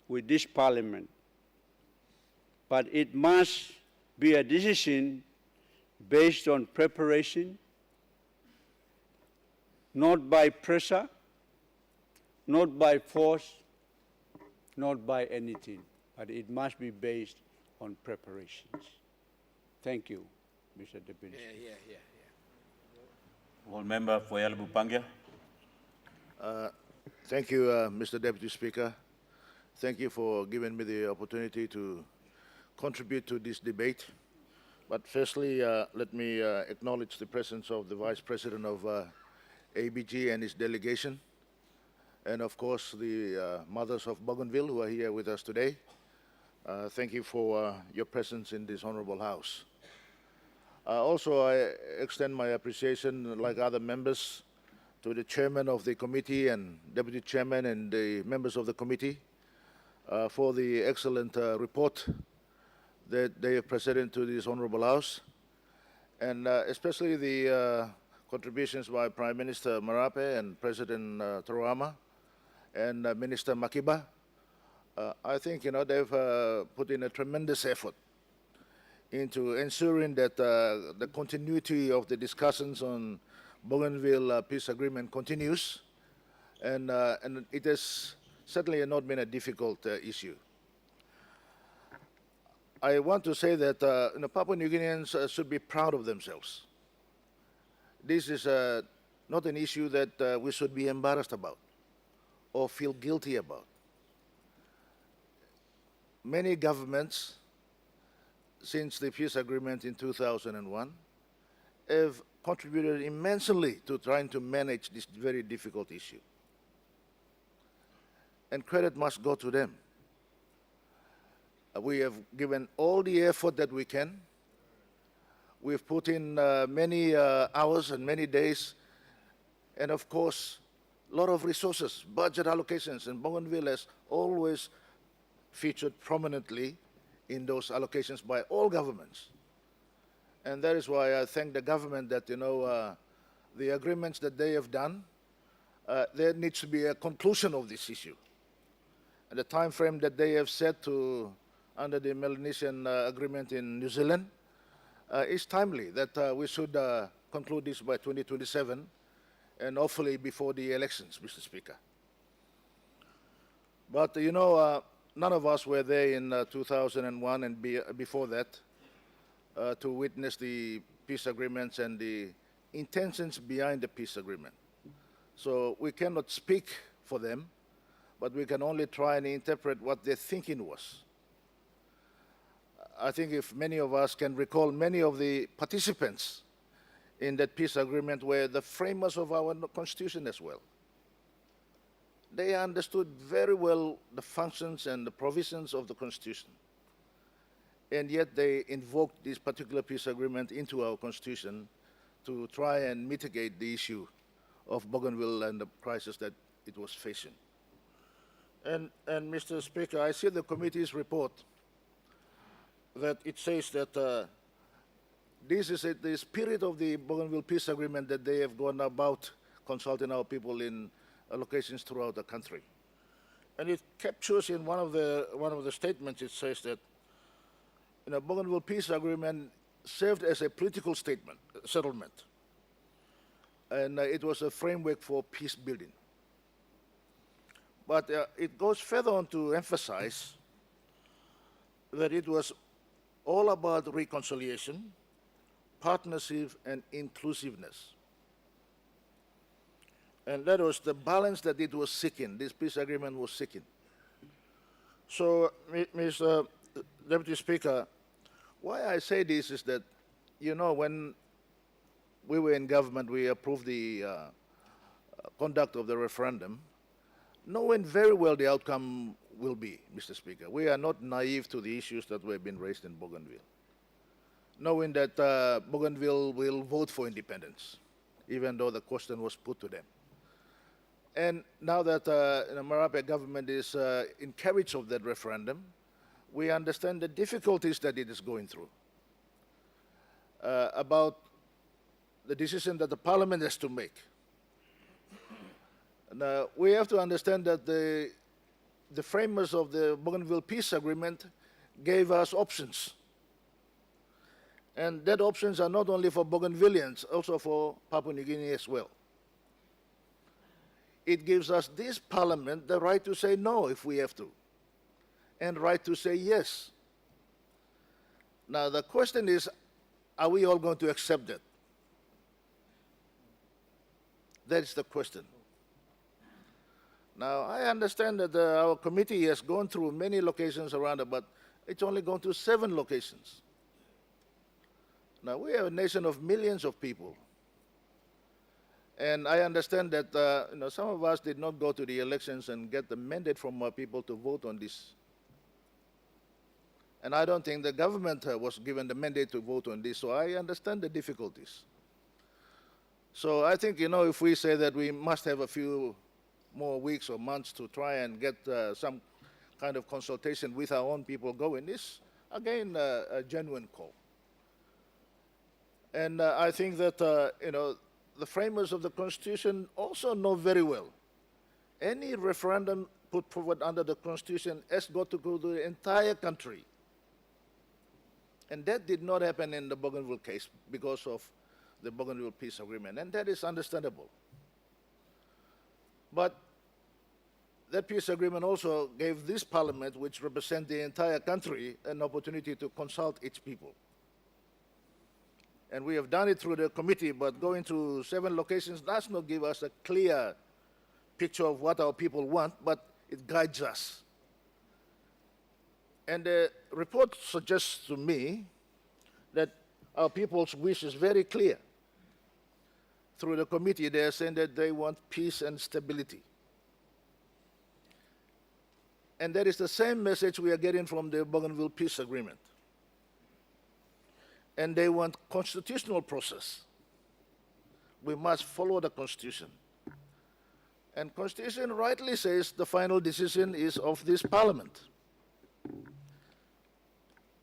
with this Parliament, but it must be a decision based on preparation, not by pressure, not by force, not by anything, but it must be based on preparations. Thank you, Mr. Deputy Speaker. All member for Yalabu Pangia. Thank you, Mr. Deputy Speaker. Thank you for giving me the opportunity to contribute to this debate. But firstly, let me acknowledge the presence of the Vice President of ABG and his delegation, and of course the mothers of Bougainville who are here with us today. Thank you for your presence in this honorable House. Also, I extend my appreciation, like other members, to the chairman of the committee and deputy chairman and the members of the committee for the excellent report that they have presented to this honorable House, and especially the contributions by Prime Minister Marape and President Torama and Minister Makiba. I think, they've put in a tremendous effort into ensuring that the continuity of the discussions on Bougainville peace agreement continues, and it has certainly not been a difficult issue. I want to say that Papua New Guineans should be proud of themselves. This is not an issue that we should be embarrassed about or feel guilty about. Many governments, since the peace agreement in 2001, have contributed immensely to trying to manage this very difficult issue. And credit must go to them. We have given all the effort that we can. We've put in many hours and many days, and of course, a lot of resources, budget allocations, and Bougainville has always featured prominently in those allocations by all governments. And that is why I thank the government that, the agreements that they have done, there needs to be a conclusion of this issue. And the time frame that they have set to under the Melanesian agreement in New Zealand is timely, that we should conclude this by 2027 and hopefully before the elections, Mr. Speaker. But, none of us were there in 2001 and before that to witness the peace agreements and the intentions behind the peace agreement. So we cannot speak for them, but we can only try and interpret what their thinking was. I think if many of us can recall, many of the participants in that peace agreement were the framers of our constitution as well. They understood very well the functions and the provisions of the constitution. And yet they invoked this particular peace agreement into our constitution to try and mitigate the issue of Bougainville and the crisis that it was facing. And Mr. Speaker, I see the committee's report that it says that this is the spirit of the Bougainville peace agreement, that they have gone about consulting our people in locations throughout the country. And it captures in one of the statements, it says that Bougainville peace agreement served as a political settlement, and it was a framework for peace building. But it goes further on to emphasize that it was all about reconciliation, partnership, and inclusiveness. And that was the balance that it was seeking, this peace agreement was seeking. So, Mr. Deputy Speaker, why I say this is that, when we were in government, we approved the conduct of the referendum, knowing very well the outcome will be, Mr. Speaker. We are not naive to the issues that were being raised in Bougainville. Knowing that Bougainville will vote for independence, even though the question was put to them. And now that the Marape government is in carriage of that referendum, we understand the difficulties that it is going through. About the decision that the Parliament has to make. And, we have to understand that the framers of the Bougainville peace agreement gave us options. And that options are not only for Bougainvilleans, also for Papua New Guinea as well. It gives us, this parliament, the right to say no if we have to, and right to say yes. Now the question is, are we all going to accept that? That's the question. Now, I understand that our committee has gone through many locations around it, but it's only gone to 7 locations. Now, we are a nation of millions of people. And I understand that some of us did not go to the elections and get the mandate from our people to vote on this. And I don't think the government was given the mandate to vote on this, so I understand the difficulties. So I think, if we say that we must have a few more weeks or months to try and get some kind of consultation with our own people going, is, again, a genuine call. And I think that, the framers of the Constitution also know very well. Any referendum put forward under the Constitution has got to go to the entire country. And that did not happen in the Bougainville case because of the Bougainville Peace Agreement, and that is understandable. But that peace agreement also gave this parliament, which represents the entire country, an opportunity to consult its people. And we have done it through the committee, but going to 7 locations does not give us a clear picture of what our people want, but it guides us. And the report suggests to me that our people's wish is very clear. Through the committee, they are saying that they want peace and stability. And that is the same message we are getting from the Bougainville Peace Agreement. And they want constitutional process. We must follow the Constitution. And Constitution rightly says the final decision is of this Parliament.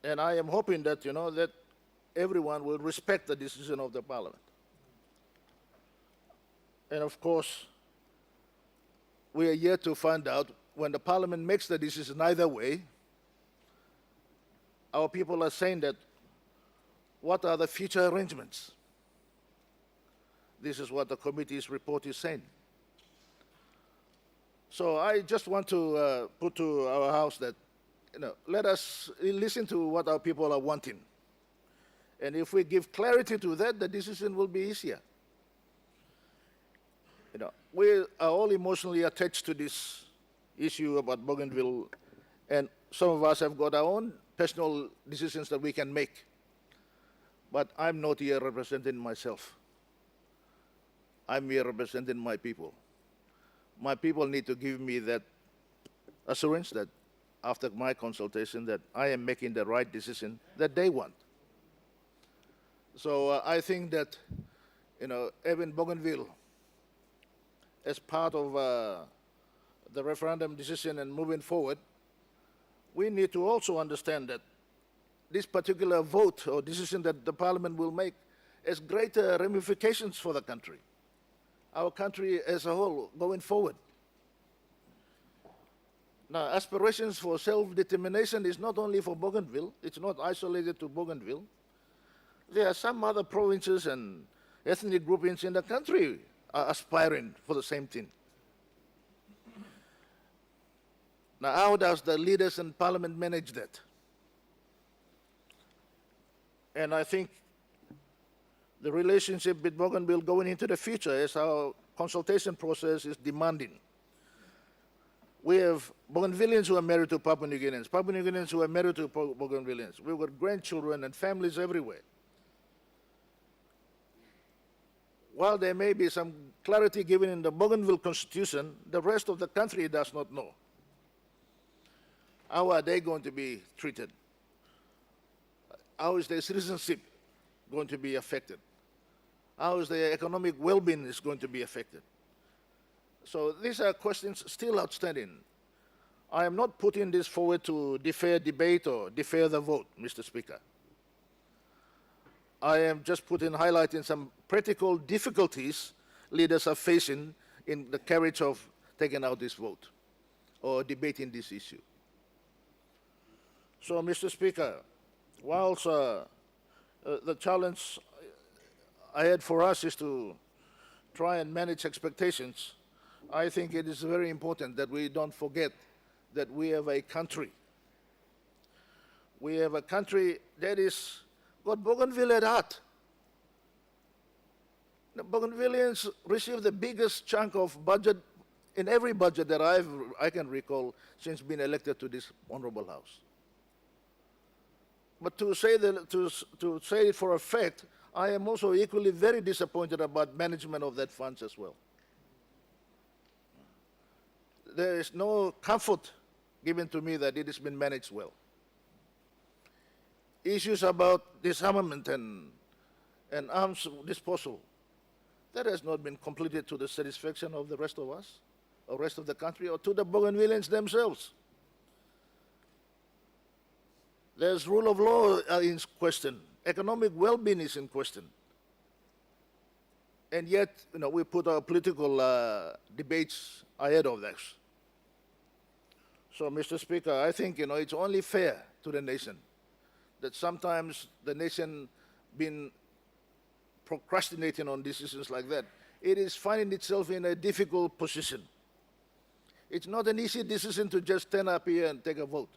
And I am hoping that, that everyone will respect the decision of the Parliament. And of course, we are yet to find out when the Parliament makes the decision either way. Our people are saying that, what are the future arrangements? This is what the committee's report is saying. So I just want to put to our House that, let us listen to what our people are wanting. And if we give clarity to that, the decision will be easier. We are all emotionally attached to this issue about Bougainville, and some of us have got our own personal decisions that we can make. But I'm not here representing myself. I'm here representing my people. My people need to give me that assurance that after my consultation that I am making the right decision that they want. So I think that, having Bougainville as part of the referendum decision and moving forward, we need to also understand that this particular vote or decision that the Parliament will make has greater ramifications for the country, our country as a whole, going forward. Now, aspirations for self-determination is not only for Bougainville, it's not isolated to Bougainville. There are some other provinces and ethnic groupings in the country are aspiring for the same thing. Now, how does the leaders in Parliament manage that? And I think the relationship with Bougainville going into the future, as our consultation process is demanding. We have Bougainvilleans who are married to Papua New Guineans, Papua New Guineans who are married to Bougainvilleans. We've got grandchildren and families everywhere. While there may be some clarity given in the Bougainville Constitution, the rest of the country does not know. How are they going to be treated? How is their citizenship going to be affected? How is their economic well-being is going to be affected? So these are questions still outstanding. I am not putting this forward to defer debate or defer the vote, Mr. Speaker. I am just highlighting some practical difficulties leaders are facing in the carriage of taking out this vote or debating this issue. So, Mr. Speaker, whilst the challenge ahead for us is to try and manage expectations, I think it is very important that we don't forget that we have a country. We have a country that is got Bougainville at heart. The Bougainvilleans receive the biggest chunk of budget in every budget that I can recall since being elected to this honorable House. But to say it for a fact, I am also equally very disappointed about management of that funds as well. There is no comfort given to me that it has been managed well. Issues about disarmament and arms disposal, that has not been completed to the satisfaction of the rest of us, or rest of the country, or to the Bougainvilleans themselves. There's rule of law in question. Economic well-being is in question. and yet, we put our political debates ahead of this. So, Mr. Speaker, I think, it's only fair to the nation that sometimes the nation been procrastinating on decisions like that. It is finding itself in a difficult position. It's not an easy decision to just stand up here and take a vote.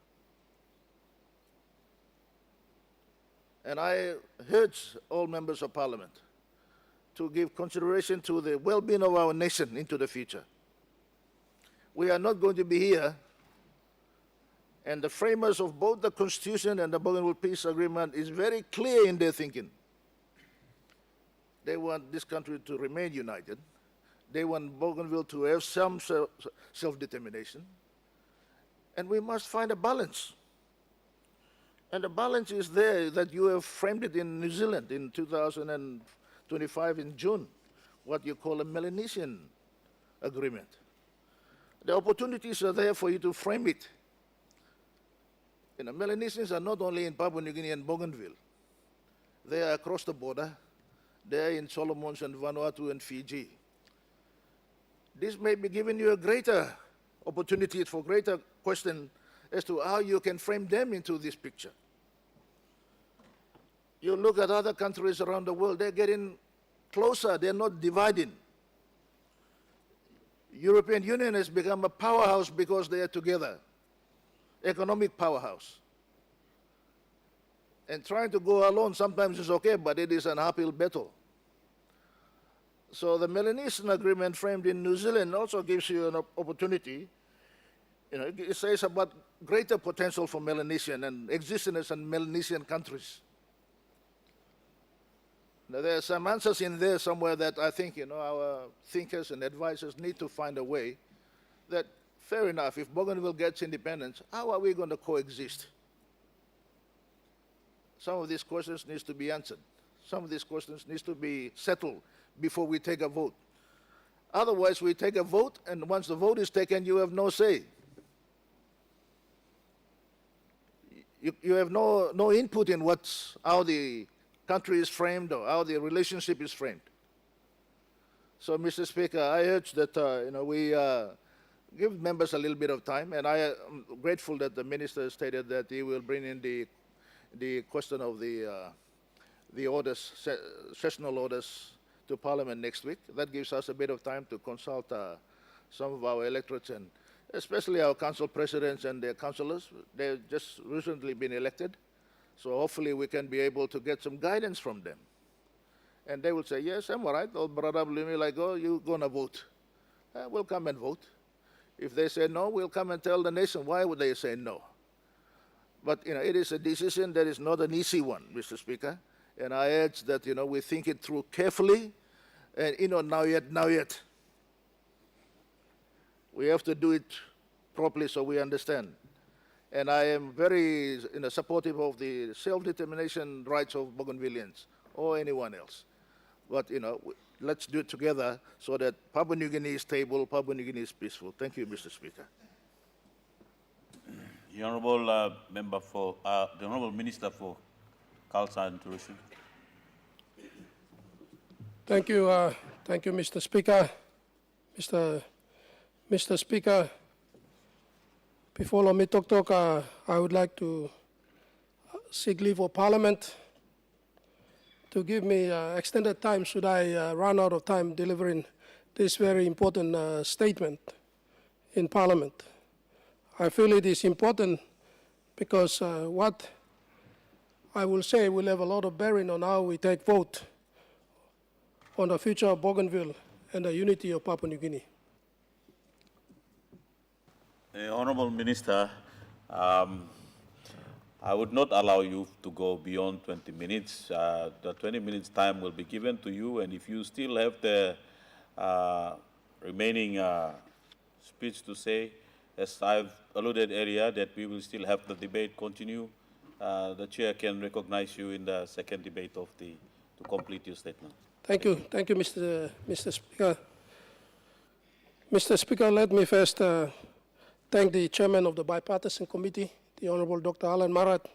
And I urge all members of parliament to give consideration to the well-being of our nation into the future. We are not going to be here, and the framers of both the Constitution and the Bougainville Peace Agreement is very clear in their thinking. They want this country to remain united. They want Bougainville to have some self-determination. And we must find a balance. And the balance is there that you have framed it in New Zealand in 2025 in June, what you call a Melanesian agreement. The opportunities are there for you to frame it. Melanesians are not only in Papua New Guinea and Bougainville. They are across the border. They are in Solomons and Vanuatu and Fiji. This may be giving you a greater opportunity for greater question as to how you can frame them into this picture. You look at other countries around the world, they're getting closer, they're not dividing. European Union has become a powerhouse because they are together, economic powerhouse. And trying to go alone sometimes is okay, but it is an uphill battle. So the Melanesian agreement framed in New Zealand also gives you an opportunity. It says about greater potential for Melanesian and existence in Melanesian countries. Now, there are some answers in there somewhere that I think, our thinkers and advisors need to find a way that, fair enough, if Bougainville gets independence, how are we going to coexist? Some of these questions need to be answered. Some of these questions need to be settled before we take a vote. Otherwise, we take a vote, and once the vote is taken, you have no say. You have no input in how the country is framed or how the relationship is framed. So, Mr. Speaker, I urge that we give members a little bit of time, and I am grateful that the minister stated that he will bring in the question of the orders, sessional orders, to Parliament next week. That gives us a bit of time to consult some of our electorates and especially our council presidents and their councillors. They've just recently been elected, so hopefully we can be able to get some guidance from them. And they will say, yes, I'm all right. Old brother Blumi, like, oh, you're going to vote. We'll come and vote. If they say no, we'll come and tell the nation why would they say no. But, it is a decision that is not an easy one, Mr. Speaker. And I urge that, we think it through carefully. And, now yet. We have to do it properly so we understand. And I am very supportive of the self-determination rights of Bougainvilleans or anyone else. But, let's do it together so that Papua New Guinea is stable, Papua New Guinea is peaceful. Thank you, Mr. Speaker. The Honourable the Honourable Minister for Culture and Tourism. Thank you, Mr. Speaker. Mr. Speaker, before me talk, I would like to seek leave of Parliament to give me extended time should I run out of time delivering this very important statement in Parliament. I feel it is important because what I will say will have a lot of bearing on how we take vote on the future of Bougainville and the unity of Papua New Guinea. Honourable Minister, I would not allow you to go beyond 20 minutes. The 20 minutes time will be given to you, and if you still have the remaining speech to say, as I've alluded earlier, that we will still have the debate continue, the chair can recognize you in the second debate to complete your statement. Thank you, Mr. Speaker. Mr. Speaker, let me first thank the chairman of the bipartisan committee, the Honourable Dr. Alan Marat,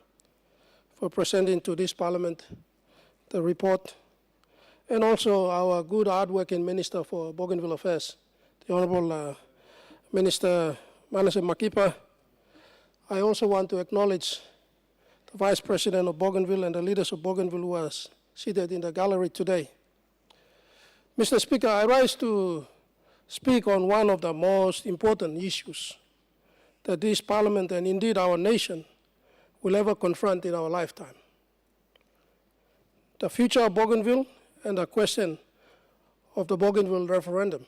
for presenting to this Parliament the report and also our good hard-working Minister for Bougainville Affairs, the Honorable Minister Manasseh Makipa. I also want to acknowledge the Vice President of Bougainville and the leaders of Bougainville who are seated in the gallery today. Mr. Speaker, I rise to speak on one of the most important issues that this Parliament and indeed our nation will ever confront in our lifetime. The future of Bougainville and the question of the Bougainville referendum.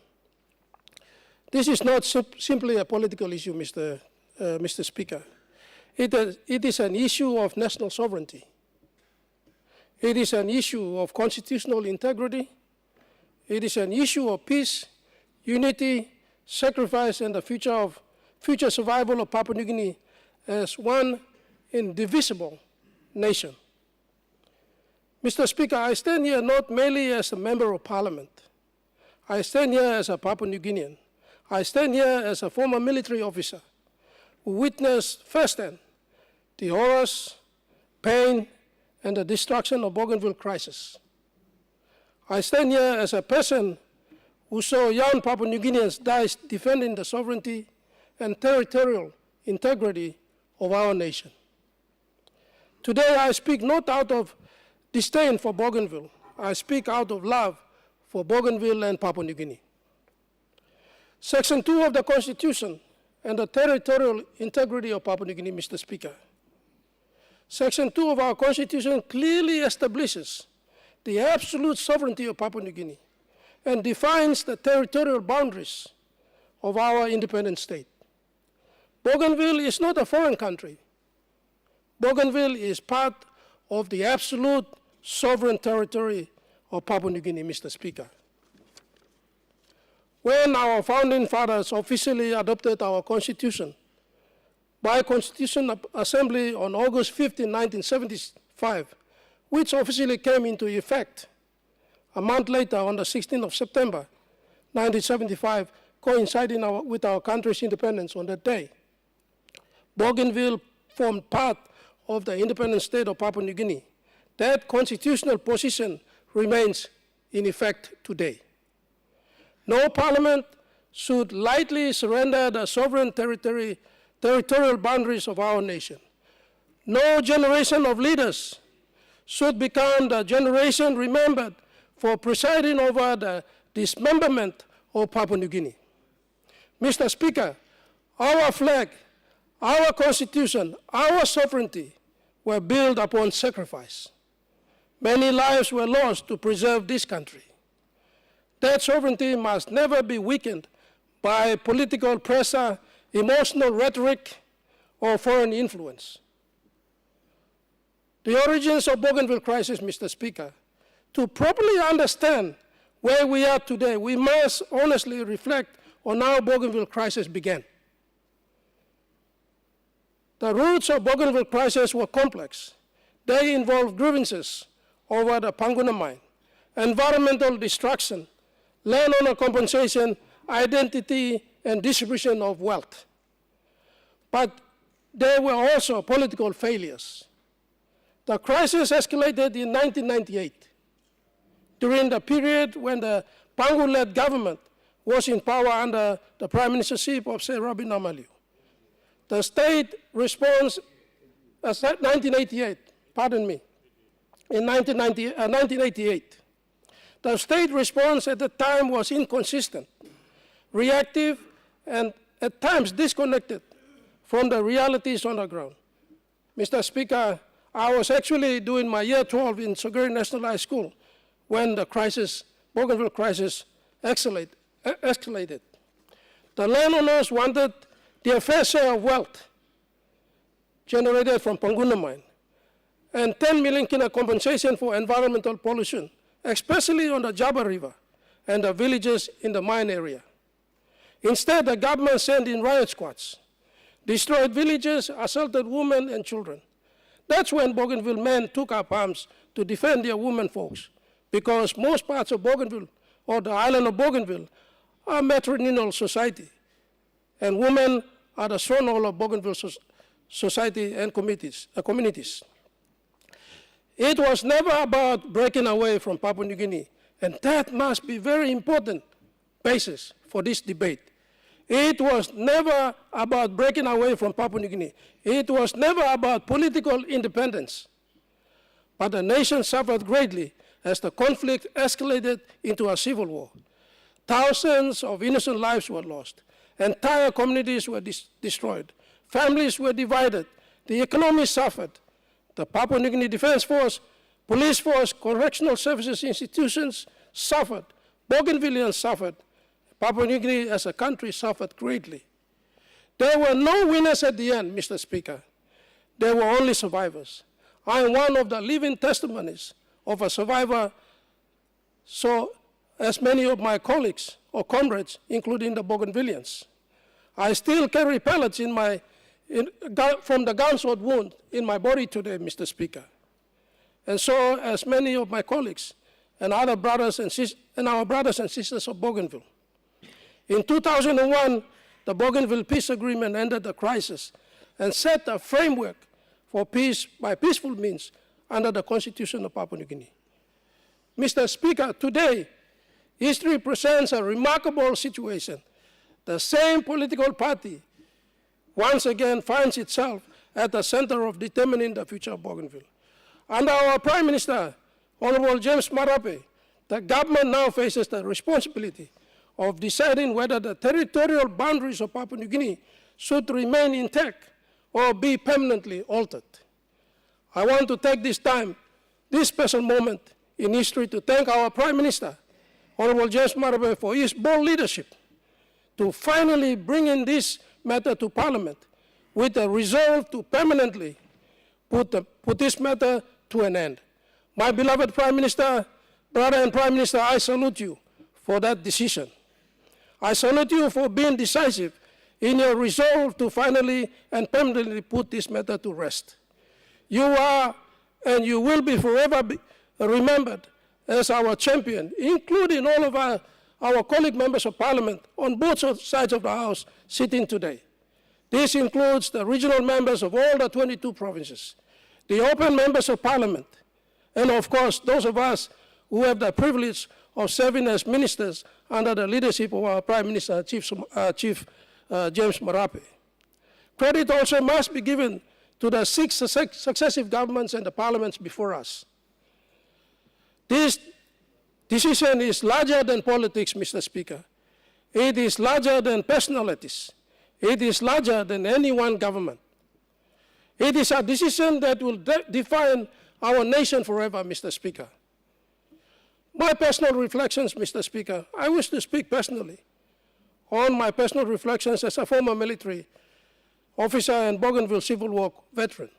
This is not simply a political issue, Mr. Speaker. It is an issue of national sovereignty. It is an issue of constitutional integrity. It is an issue of peace, unity, sacrifice, and the future survival of Papua New Guinea as one indivisible nation. Mr. Speaker, I stand here not merely as a member of Parliament. I stand here as a Papua New Guinean. I stand here as a former military officer who witnessed firsthand the horrors, pain, and the destruction of Bougainville crisis. I stand here as a person who saw young Papua New Guineans die defending the sovereignty and territorial integrity of our nation. Today I speak not out of disdain for Bougainville. I speak out of love for Bougainville and Papua New Guinea. Section 2 of the Constitution and the territorial integrity of Papua New Guinea, Mr. Speaker. Section 2 of our Constitution clearly establishes the absolute sovereignty of Papua New Guinea and defines the territorial boundaries of our independent state. Bougainville is not a foreign country. Bougainville is part of the absolute sovereign territory of Papua New Guinea, Mr. Speaker. When our founding fathers officially adopted our Constitution by Constitutional Assembly on August 15, 1975, which officially came into effect a month later on the 16th of September, 1975, coinciding with our country's independence on that day. Bougainville formed part of the independent state of Papua New Guinea. That constitutional position remains in effect today. No parliament should lightly surrender the sovereign territorial boundaries of our nation. No generation of leaders should become the generation remembered for presiding over the dismemberment of Papua New Guinea. Mr. Speaker, our flag, our constitution, our sovereignty were built upon sacrifice. Many lives were lost to preserve this country. That sovereignty must never be weakened by political pressure, emotional rhetoric, or foreign influence. The origins of Bougainville crisis, Mr. Speaker, to properly understand where we are today, we must honestly reflect on how Bougainville crisis began. The roots of Bougainville crisis were complex. They involved grievances over the Panguna mine, environmental destruction, landowner compensation, identity, and distribution of wealth. But there were also political failures. The crisis escalated in 1998, during the period when the Pangu-led government was in power under the prime ministership of Sir Robin Amaliu. The state response, 1988, pardon me, in 1988. The state response at the time was inconsistent, reactive, and at times disconnected from the realities on the ground. Mr. Speaker, I was actually doing my year 12 in Soguri National High School when the crisis, Bougainville crisis, escalated. The landowners wanted their fair share of wealth generated from Panguna mine and 10 million kina compensation for environmental pollution, especially on the Jaba River and the villages in the mine area. Instead, the government sent in riot squads, destroyed villages, assaulted women and children. That's when Bougainville men took up arms to defend their women folks, because most parts of Bougainville, or the island of Bougainville, are matrilineal society, and women are the stronghold of Bougainville society and communities. It was never about breaking away from Papua New Guinea And that must be very important basis for this debate. It was never about breaking away from Papua New Guinea. It was never about political independence. But the nation suffered greatly as the conflict escalated into a civil war. Thousands of innocent lives were lost. Entire communities were destroyed. Families were divided. The economy suffered. The Papua New Guinea Defense Force, police force, correctional services institutions suffered. Bougainvilleans suffered. Papua New Guinea as a country suffered greatly. There were no winners at the end, Mr. Speaker. There were only survivors. I am one of the living testimonies of a survivor, so as many of my colleagues or comrades, including the Bougainvilleans. I still carry pellets from the gunshot wound in my body today, Mr. Speaker. And so, as many of my colleagues and other brothers and our brothers and sisters of Bougainville. In 2001, the Bougainville Peace Agreement ended the crisis and set a framework for peace by peaceful means under the Constitution of Papua New Guinea. Mr. Speaker, today, history presents a remarkable situation. The same political party once again finds itself at the center of determining the future of Bougainville. Under our Prime Minister, Honorable James Marape, the government now faces the responsibility of deciding whether the territorial boundaries of Papua New Guinea should remain intact or be permanently altered. I want to take this special moment in history to thank our Prime Minister, Honorable James Marape, for his bold leadership to finally bring in this matter to Parliament with a resolve to permanently put this matter to an end. My beloved Prime Minister, brother and Prime Minister, I salute you for that decision. I salute you for being decisive in your resolve to finally and permanently put this matter to rest. You are and you will be forever remembered as our champion, including all of our colleague members of Parliament on both sides of the House sitting today. This includes the regional members of all the 22 provinces, the open members of Parliament, and of course, those of us who have the privilege of serving as ministers under the leadership of our Prime Minister, Chief James Marape. Credit also must be given to the 6 successive governments and the parliaments before us. This decision is larger than politics, Mr. Speaker. It is larger than personalities. It is larger than any one government. It is a decision that will define our nation forever, Mr. Speaker. My personal reflections, Mr. Speaker, I wish to speak personally on my personal reflections as a former military officer and Bougainville Civil War veteran.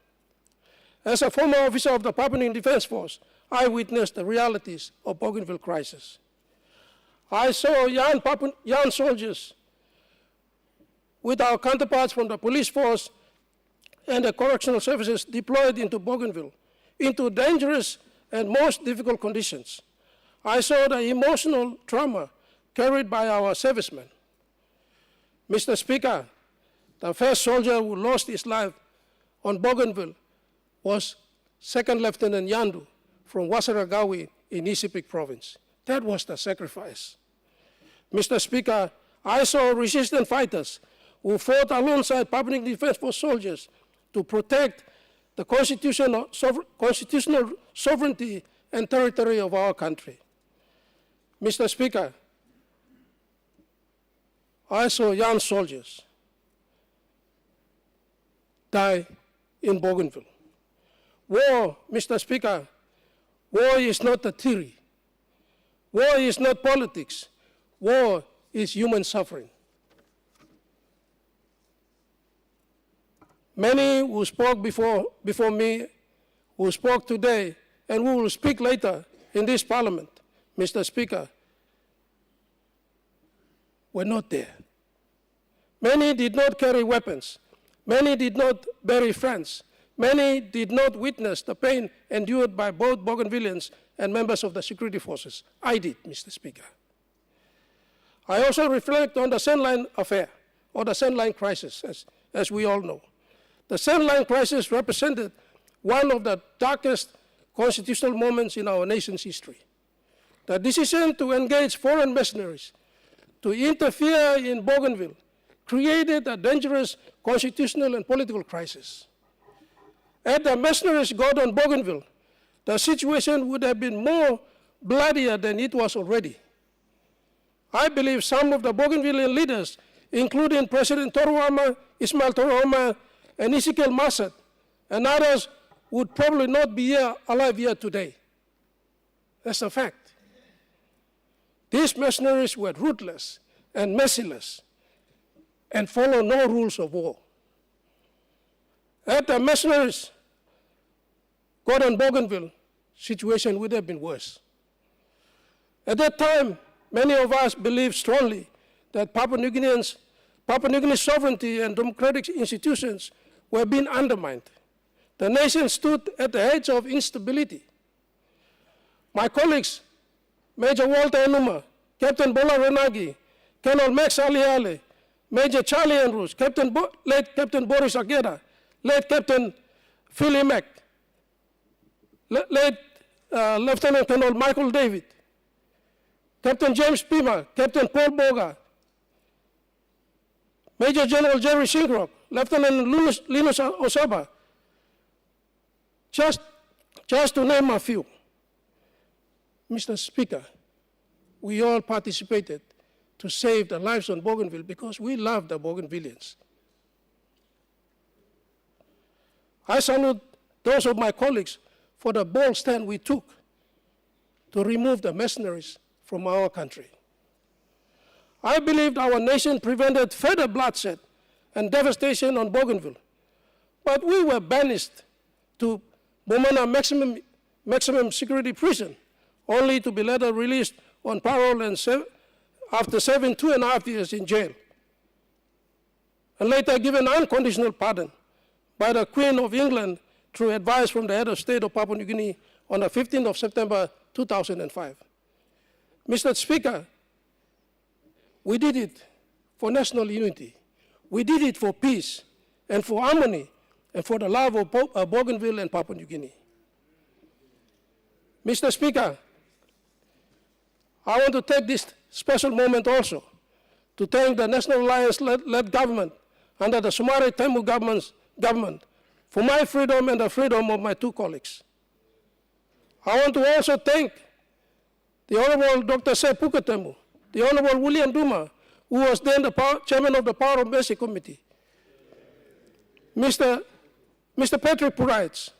As a former officer of the Papua New Guinea Defense Force, I witnessed the realities of Bougainville crisis. I saw young soldiers with our counterparts from the police force and the correctional services deployed into Bougainville, into dangerous and most difficult conditions. I saw the emotional trauma carried by our servicemen. Mr. Speaker, the first soldier who lost his life on Bougainville was Second Lieutenant Yandu from Wasaragawi in Isipik province. That was the sacrifice. Mr. Speaker, I saw resistant fighters who fought alongside Papua New Guinea Defense Force soldiers to protect the constitutional sovereignty and territory of our country. Mr. Speaker, I saw young soldiers die in Bougainville. War, Mr. Speaker, war is not a theory. War is not politics. War is human suffering. Many who spoke before me, who spoke today, and who will speak later in this Parliament, Mr. Speaker, were not there. Many did not carry weapons. Many did not bury friends. Many did not witness the pain endured by both Bougainvilleans and members of the security forces. I did, Mr. Speaker. I also reflect on the Sandline affair, or the Sandline crisis, as we all know. The Sandline crisis represented one of the darkest constitutional moments in our nation's history. The decision to engage foreign mercenaries to interfere in Bougainville created a dangerous constitutional and political crisis. Had the mercenaries got on Bougainville, the situation would have been more bloodier than it was already. I believe some of the Bougainvillean leaders, including President Toruama, Ismail Toruama, and Ezekiel Massad, and others, would probably not be alive here today. That's a fact. These mercenaries were ruthless and merciless and follow no rules of war. Had the mercenaries got on Bougainville, situation would have been worse. At that time, many of us believed strongly that Papua New Guinea's sovereignty and democratic institutions were being undermined. The nation stood at the edge of instability. My colleagues, Major Walter Enuma, Captain Bola Renagi, Colonel Max Aliale, Major Charlie Andrews, late Captain Boris Ageda, late Captain Philly Mack, late Lieutenant Colonel Michael David, Captain James Pima, Captain Paul Boga, Major General Jerry Shingrok, Lieutenant Linus Osaba, just to name a few. Mr. Speaker, we all participated to save the lives on Bougainville because we love the Bougainvilleans. I salute those of my colleagues for the bold stand we took to remove the mercenaries from our country. I believed our nation prevented further bloodshed and devastation on Bougainville, but we were banished to Bomana maximum security prison, only to be later released on parole and after serving 2.5 years in jail, and later given unconditional pardon by the Queen of England through advice from the head of state of Papua New Guinea on the 15th of September 2005. Mr. Speaker, we did it for national unity. We did it for peace and for harmony and for the love of Bougainville and Papua New Guinea. Mr. Speaker, I want to take this special moment also to thank the National Alliance-led government under the Somare Temu government for my freedom and the freedom of my two colleagues. I want to also thank the Honorable Dr. Sep Pukatemu, the Honorable William Duma, who was then the chairman of the Power of Mercy Committee, Mr. Patrick Puraitz,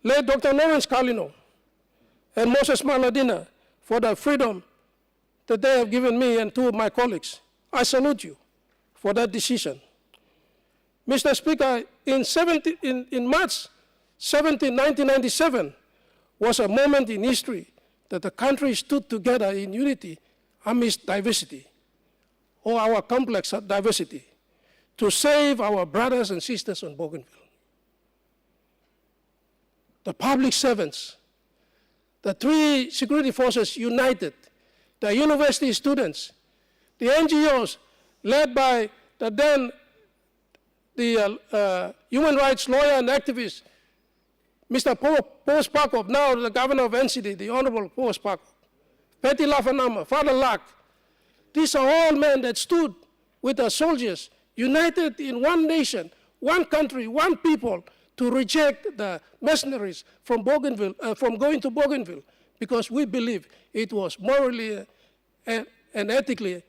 late Dr. Lawrence Carlino, and Moses Maladina for the freedom that they have given me and two of my colleagues. I salute you for that decision. Mr. Speaker, in March 17, 1997, was a moment in history that the country stood together in unity amidst diversity, or our complex diversity, to save our brothers and sisters on Bougainville. The public servants, the three security forces united, the university students, the NGOs led by the human rights lawyer and activist, Mr. Paul Sparkov, now the governor of NCD, the Honorable Paul Sparkov, Petty Lafanama, Father Lack. These are all men that stood with the soldiers, united in one nation, one country, one people, to reject the mercenaries from Bougainville, from going to Bougainville, because we believe it was morally and ethically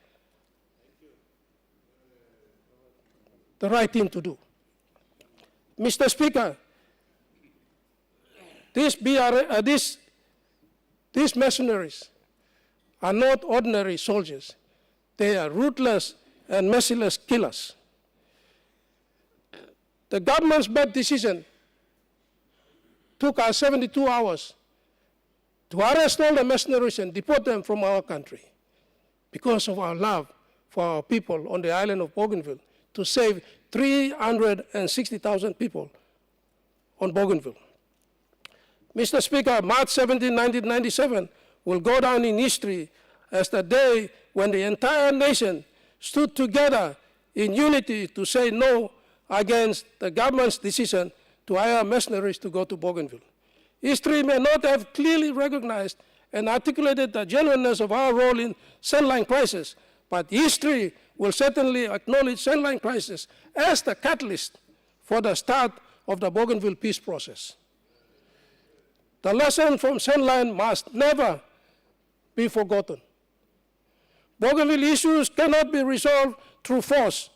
the right thing to do. Mr. Speaker, these mercenaries are not ordinary soldiers. They are ruthless and merciless killers. The government's bad decision took us 72 hours to arrest all the mercenaries and deport them from our country because of our love for our people on the island of Bougainville, to save 360,000 people on Bougainville. Mr. Speaker, March 17, 1997 will go down in history as the day when the entire nation stood together in unity to say no against the government's decision to hire mercenaries to go to Bougainville. History may not have clearly recognized and articulated the genuineness of our role in sandline crisis, but history will certainly acknowledge sandline crisis as the catalyst for the start of the Bougainville peace process. The lesson from sandline must never be forgotten. Bougainville issues cannot be resolved through force,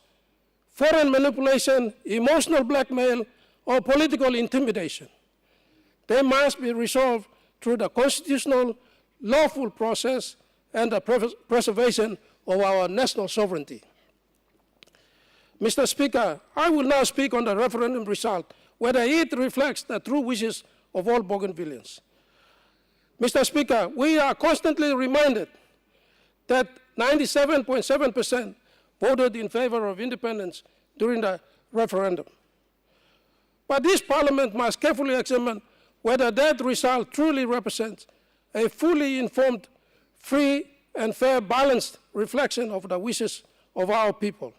foreign manipulation, emotional blackmail, or political intimidation. They must be resolved through the constitutional, lawful process and the preservation of our national sovereignty. Mr. Speaker, I will now speak on the referendum result, whether it reflects the true wishes of all Bougainvilleans. Mr. Speaker, we are constantly reminded that 97.7% voted in favor of independence during the referendum. But this Parliament must carefully examine whether that result truly represents a fully informed, free, and fair, balanced reflection of the wishes of our people.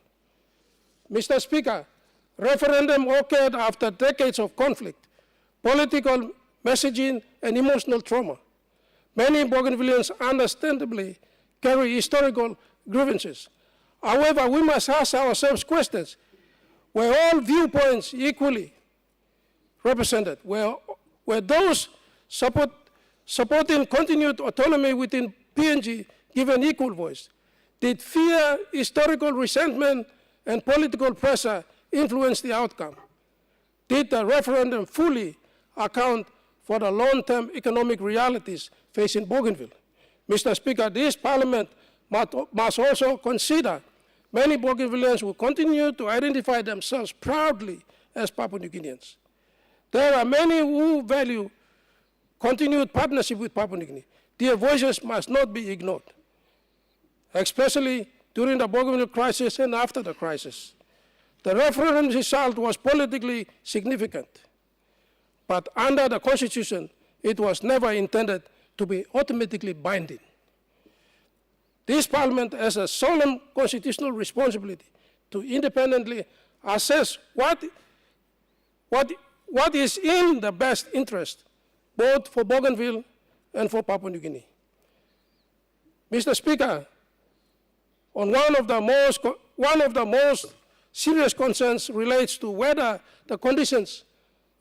Mr. Speaker, referendum occurred after decades of conflict, political messaging, and emotional trauma. Many Bougainvilleans understandably carry historical grievances. However, we must ask ourselves questions. Were all viewpoints equally represented? Were those supporting continued autonomy within PNG given equal voice? Did fear, historical resentment, and political pressure influence the outcome? Did the referendum fully account for the long-term economic realities facing Bougainville? Mr. Speaker, this Parliament must also consider many Bougainvilleans who continue to identify themselves proudly as Papua New Guineans. There are many who value continued partnership with Papua New Guinea. Their voices must not be ignored, especially during the Bougainville crisis and after the crisis. The referendum result was politically significant, but under the Constitution, it was never intended to be automatically binding. This Parliament has a solemn constitutional responsibility to independently assess what is in the best interest, both for Bougainville and for Papua New Guinea. Mr. Speaker, one of the most serious concerns relates to whether the conditions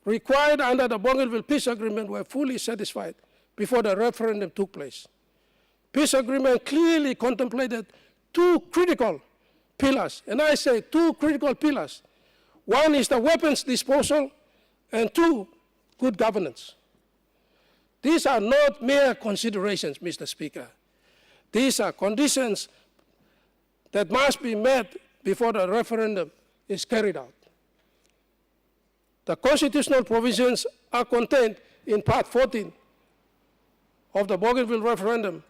required under the Bougainville Peace Agreement were fully satisfied before the referendum took place. Peace agreement clearly contemplated two critical pillars, and I say two critical pillars. One is the weapons disposal, and two, good governance. These are not mere considerations, Mr. Speaker. These are conditions that must be met before the referendum is carried out. The constitutional provisions are contained in Part 14 of the Bougainville referendum,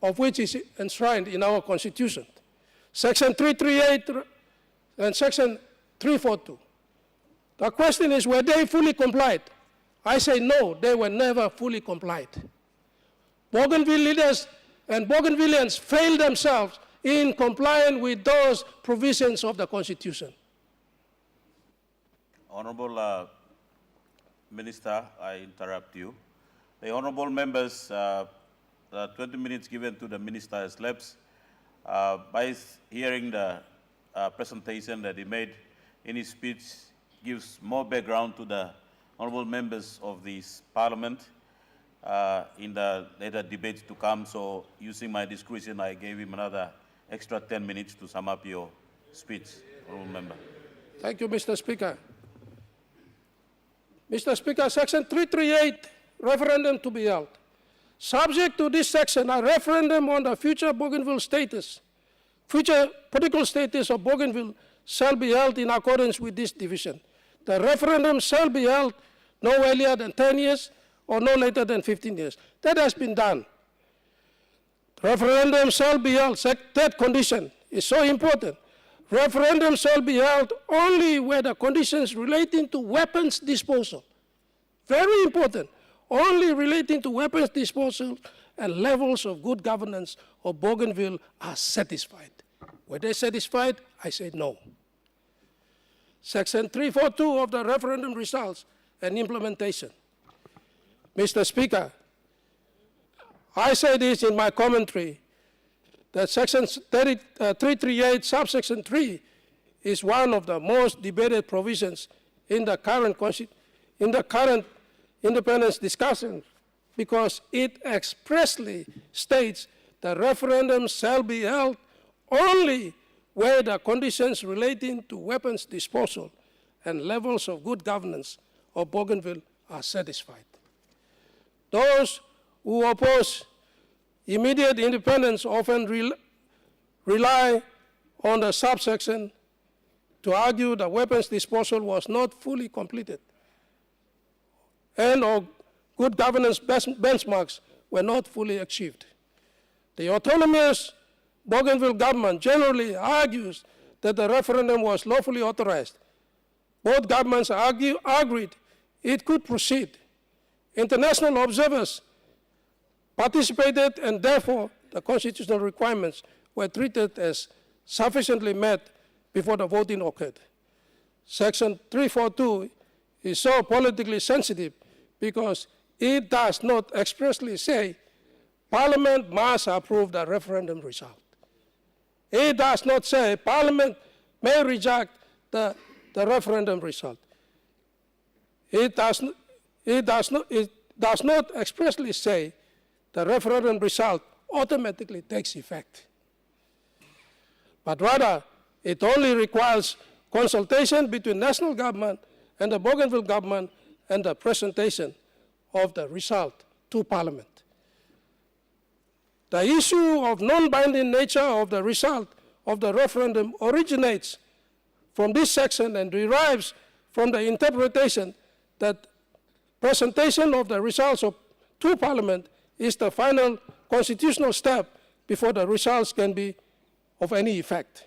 of which is enshrined in our Constitution. Section 338 and Section 342. The question is, were they fully complied? I say no, they were never fully complied. Bougainville leaders and Bougainvilleans failed themselves in complying with those provisions of the Constitution. Honorable Minister, I interrupt you. The honorable members, the 20 minutes given to the minister has lapsed. By hearing the presentation that he made in his speech, gives more background to the honorable members of this Parliament in the later debates to come. So using my discretion, I gave him another extra 10 minutes to sum up your speech, honorable member. Thank you, Mr. Speaker. Mr. Speaker, Section 338, referendum to be held. Subject to this section, a referendum on the future Bougainville status, future political status of Bougainville shall be held in accordance with this division. The referendum shall be held no earlier than 10 years or no later than 15 years. That has been done. The referendum shall be held, that condition is so important. Referendum shall be held only where the conditions relating to weapons disposal, very important, only relating to weapons disposal and levels of good governance of Bougainville are satisfied. Were they satisfied? I say no. Section 342 of the referendum results and implementation. Mr. Speaker, I say this in my commentary, that Section 338, subsection 3, is one of the most debated provisions in the current independence discussion, because it expressly states that referendums shall be held only where the conditions relating to weapons disposal and levels of good governance of Bougainville are satisfied. Those who oppose immediate independence often rely on the subsection to argue that weapons disposal was not fully completed and or good governance benchmarks were not fully achieved. The autonomous Bougainville government generally argues that the referendum was lawfully authorized. Both governments agreed it could proceed. International observers participated, and therefore the constitutional requirements were treated as sufficiently met before the voting occurred. Section 342 is so politically sensitive because it does not expressly say Parliament must approve the referendum result. It does not say Parliament may reject the referendum result. It does not expressly say the referendum result automatically takes effect. But rather, it only requires consultation between national government and the Bougainville government and the presentation of the result to Parliament. The issue of non-binding nature of the result of the referendum originates from this section and derives from the interpretation that presentation of the results to Parliament is the final constitutional step before the results can be of any effect.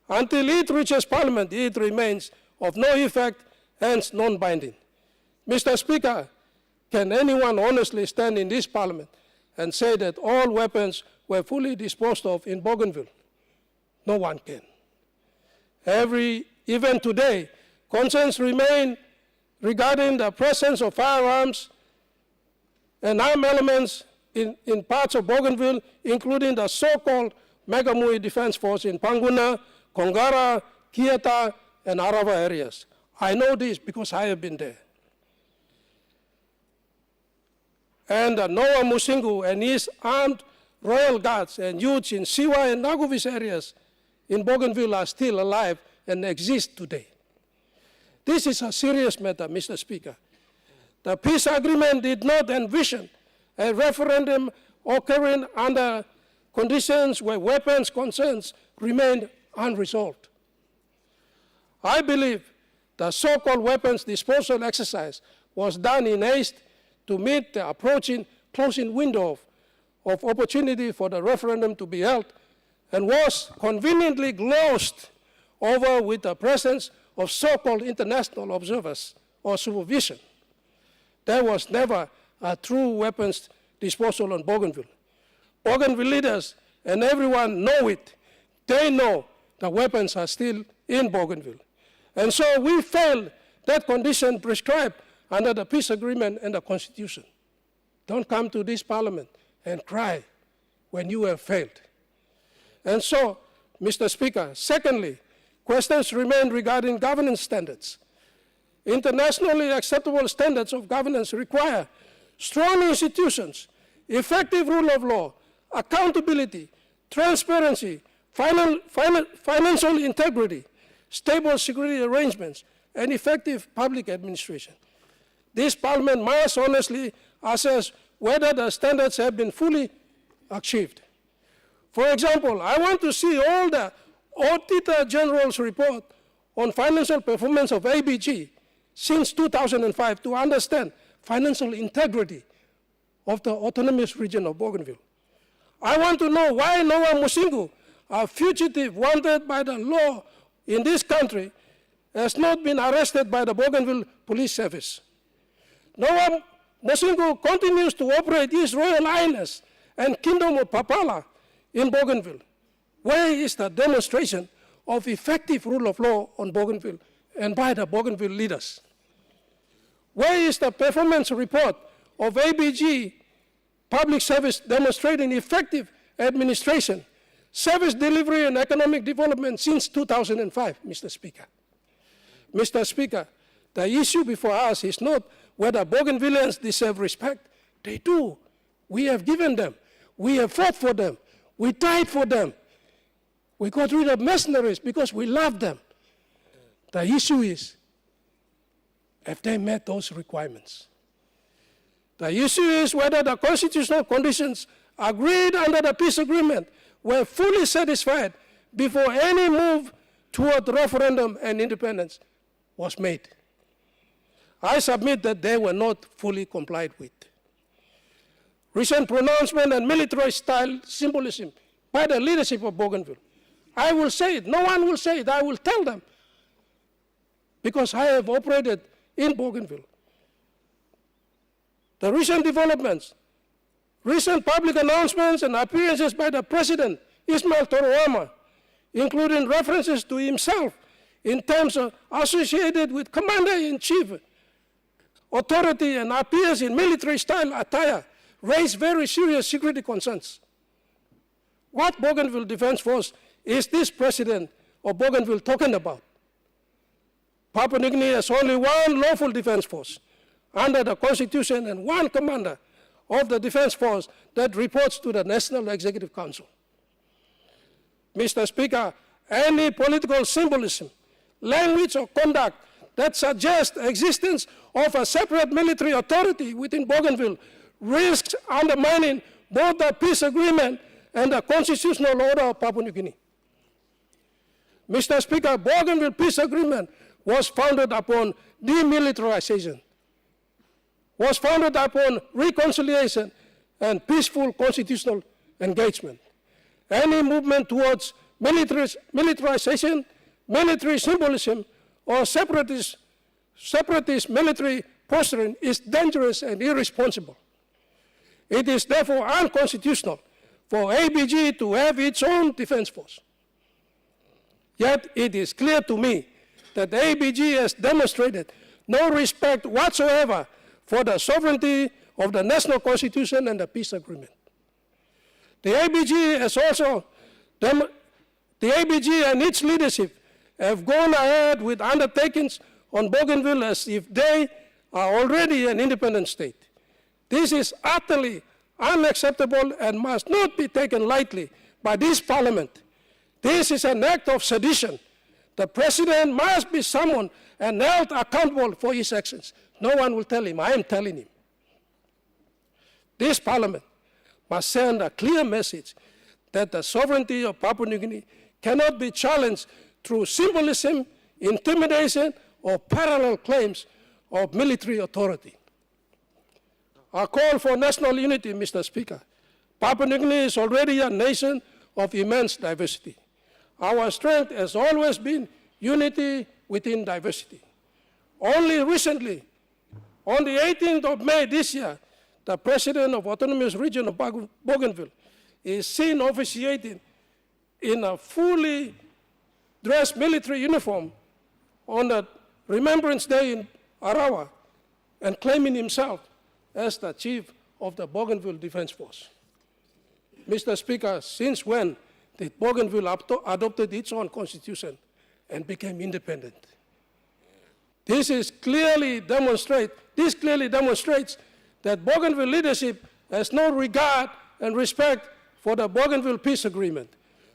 Until it reaches Parliament, it remains of no effect, hence non-binding. Mr. Speaker, can anyone honestly stand in this Parliament and say that all weapons were fully disposed of in Bougainville? No one can. Even today, concerns remain regarding the presence of firearms and armed elements in parts of Bougainville, including the so-called Megamui Defense Force in Panguna, Kongara, Kieta, and Arava areas. I know this because I have been there. And Noah Musingu and his armed royal guards and youths in Siwa and Naguvis areas in Bougainville are still alive and exist today. This is a serious matter, Mr. Speaker. The peace agreement did not envision a referendum occurring under conditions where weapons concerns remained unresolved. I believe the so-called weapons disposal exercise was done in haste to meet the approaching closing window of opportunity for the referendum to be held, and was conveniently glossed over with the presence of so-called international observers or supervision. There was never a true weapons disposal on Bougainville. Bougainville leaders and everyone know it. They know the weapons are still in Bougainville. And so we failed that condition prescribed under the peace agreement and the Constitution. Don't come to this Parliament and cry when you have failed. And so, Mr. Speaker, secondly, questions remain regarding governance standards. Internationally acceptable standards of governance require strong institutions, effective rule of law, accountability, transparency, financial integrity, stable security arrangements, and effective public administration. This Parliament must honestly assess whether the standards have been fully achieved. For example, I want to see all the Auditor General's report on financial performance of ABG since 2005 to understand financial integrity of the autonomous region of Bougainville. I want to know why Noah Musingu, a fugitive wanted by the law in this country, has not been arrested by the Bougainville Police Service. Noah Musingu continues to operate His Royal Highness and Kingdom of Papua in Bougainville. Where is the demonstration of effective rule of law on Bougainville and by the Bougainville leaders? Where is the performance report of ABG public service demonstrating effective administration, service delivery, and economic development since 2005, Mr. Speaker. Mr. Speaker, the issue before us is not whether Bougainvilleans deserve respect. They do. We have given them. We have fought for them. We died for them. We got rid of mercenaries because we love them. The issue is, have they met those requirements? The issue is whether the constitutional conditions agreed under the peace agreement were fully satisfied before any move toward referendum and independence was made. I submit that they were not fully complied with. Recent pronouncement and military-style symbolism by the leadership of Bougainville. I will say it. No one will say it. I will tell them, because I have operated in Bougainville. The recent developments, recent public announcements and appearances by the President, Ismail Toroama, including references to himself in terms of associated with Commander-in-Chief authority and appears in military-style attire, raise very serious security concerns. What Bougainville Defense Force is this President of Bougainville talking about? Papua New Guinea has only one lawful defense force under the Constitution and one commander of the defense force that reports to the National Executive Council. Mr. Speaker, any political symbolism, language, or conduct that suggests the existence of a separate military authority within Bougainville risks undermining both the peace agreement and the constitutional order of Papua New Guinea. Mr. Speaker, Bougainville Peace Agreement was founded upon demilitarization, was founded upon reconciliation and peaceful constitutional engagement. Any movement towards militarization, military symbolism, or separatist military posturing is dangerous and irresponsible. It is therefore unconstitutional for ABG to have its own defense force. Yet it is clear to me that ABG has demonstrated no respect whatsoever for the sovereignty of the national constitution and the peace agreement. The ABG and its leadership have gone ahead with undertakings on Bougainville as if they are already an independent state. This is utterly unacceptable and must not be taken lightly by this Parliament. This is an act of sedition. The President must be summoned and held accountable for his actions. No one will tell him. I am telling him. This Parliament must send a clear message that the sovereignty of Papua New Guinea cannot be challenged through symbolism, intimidation, or parallel claims of military authority. A call for national unity, Mr. Speaker. Papua New Guinea is already a nation of immense diversity. Our strength has always been unity within diversity. Only recently, on the 18th of May this year, the President of Autonomous Region of Bougainville is seen officiating in a fully dressed military uniform on the Remembrance Day in Arawa and claiming himself as the chief of the Bougainville Defense Force. Mr. Speaker, since when did Bougainville adopted its own constitution and became independent? This clearly demonstrates that Bougainville leadership has no regard and respect for the Bougainville Peace Agreement.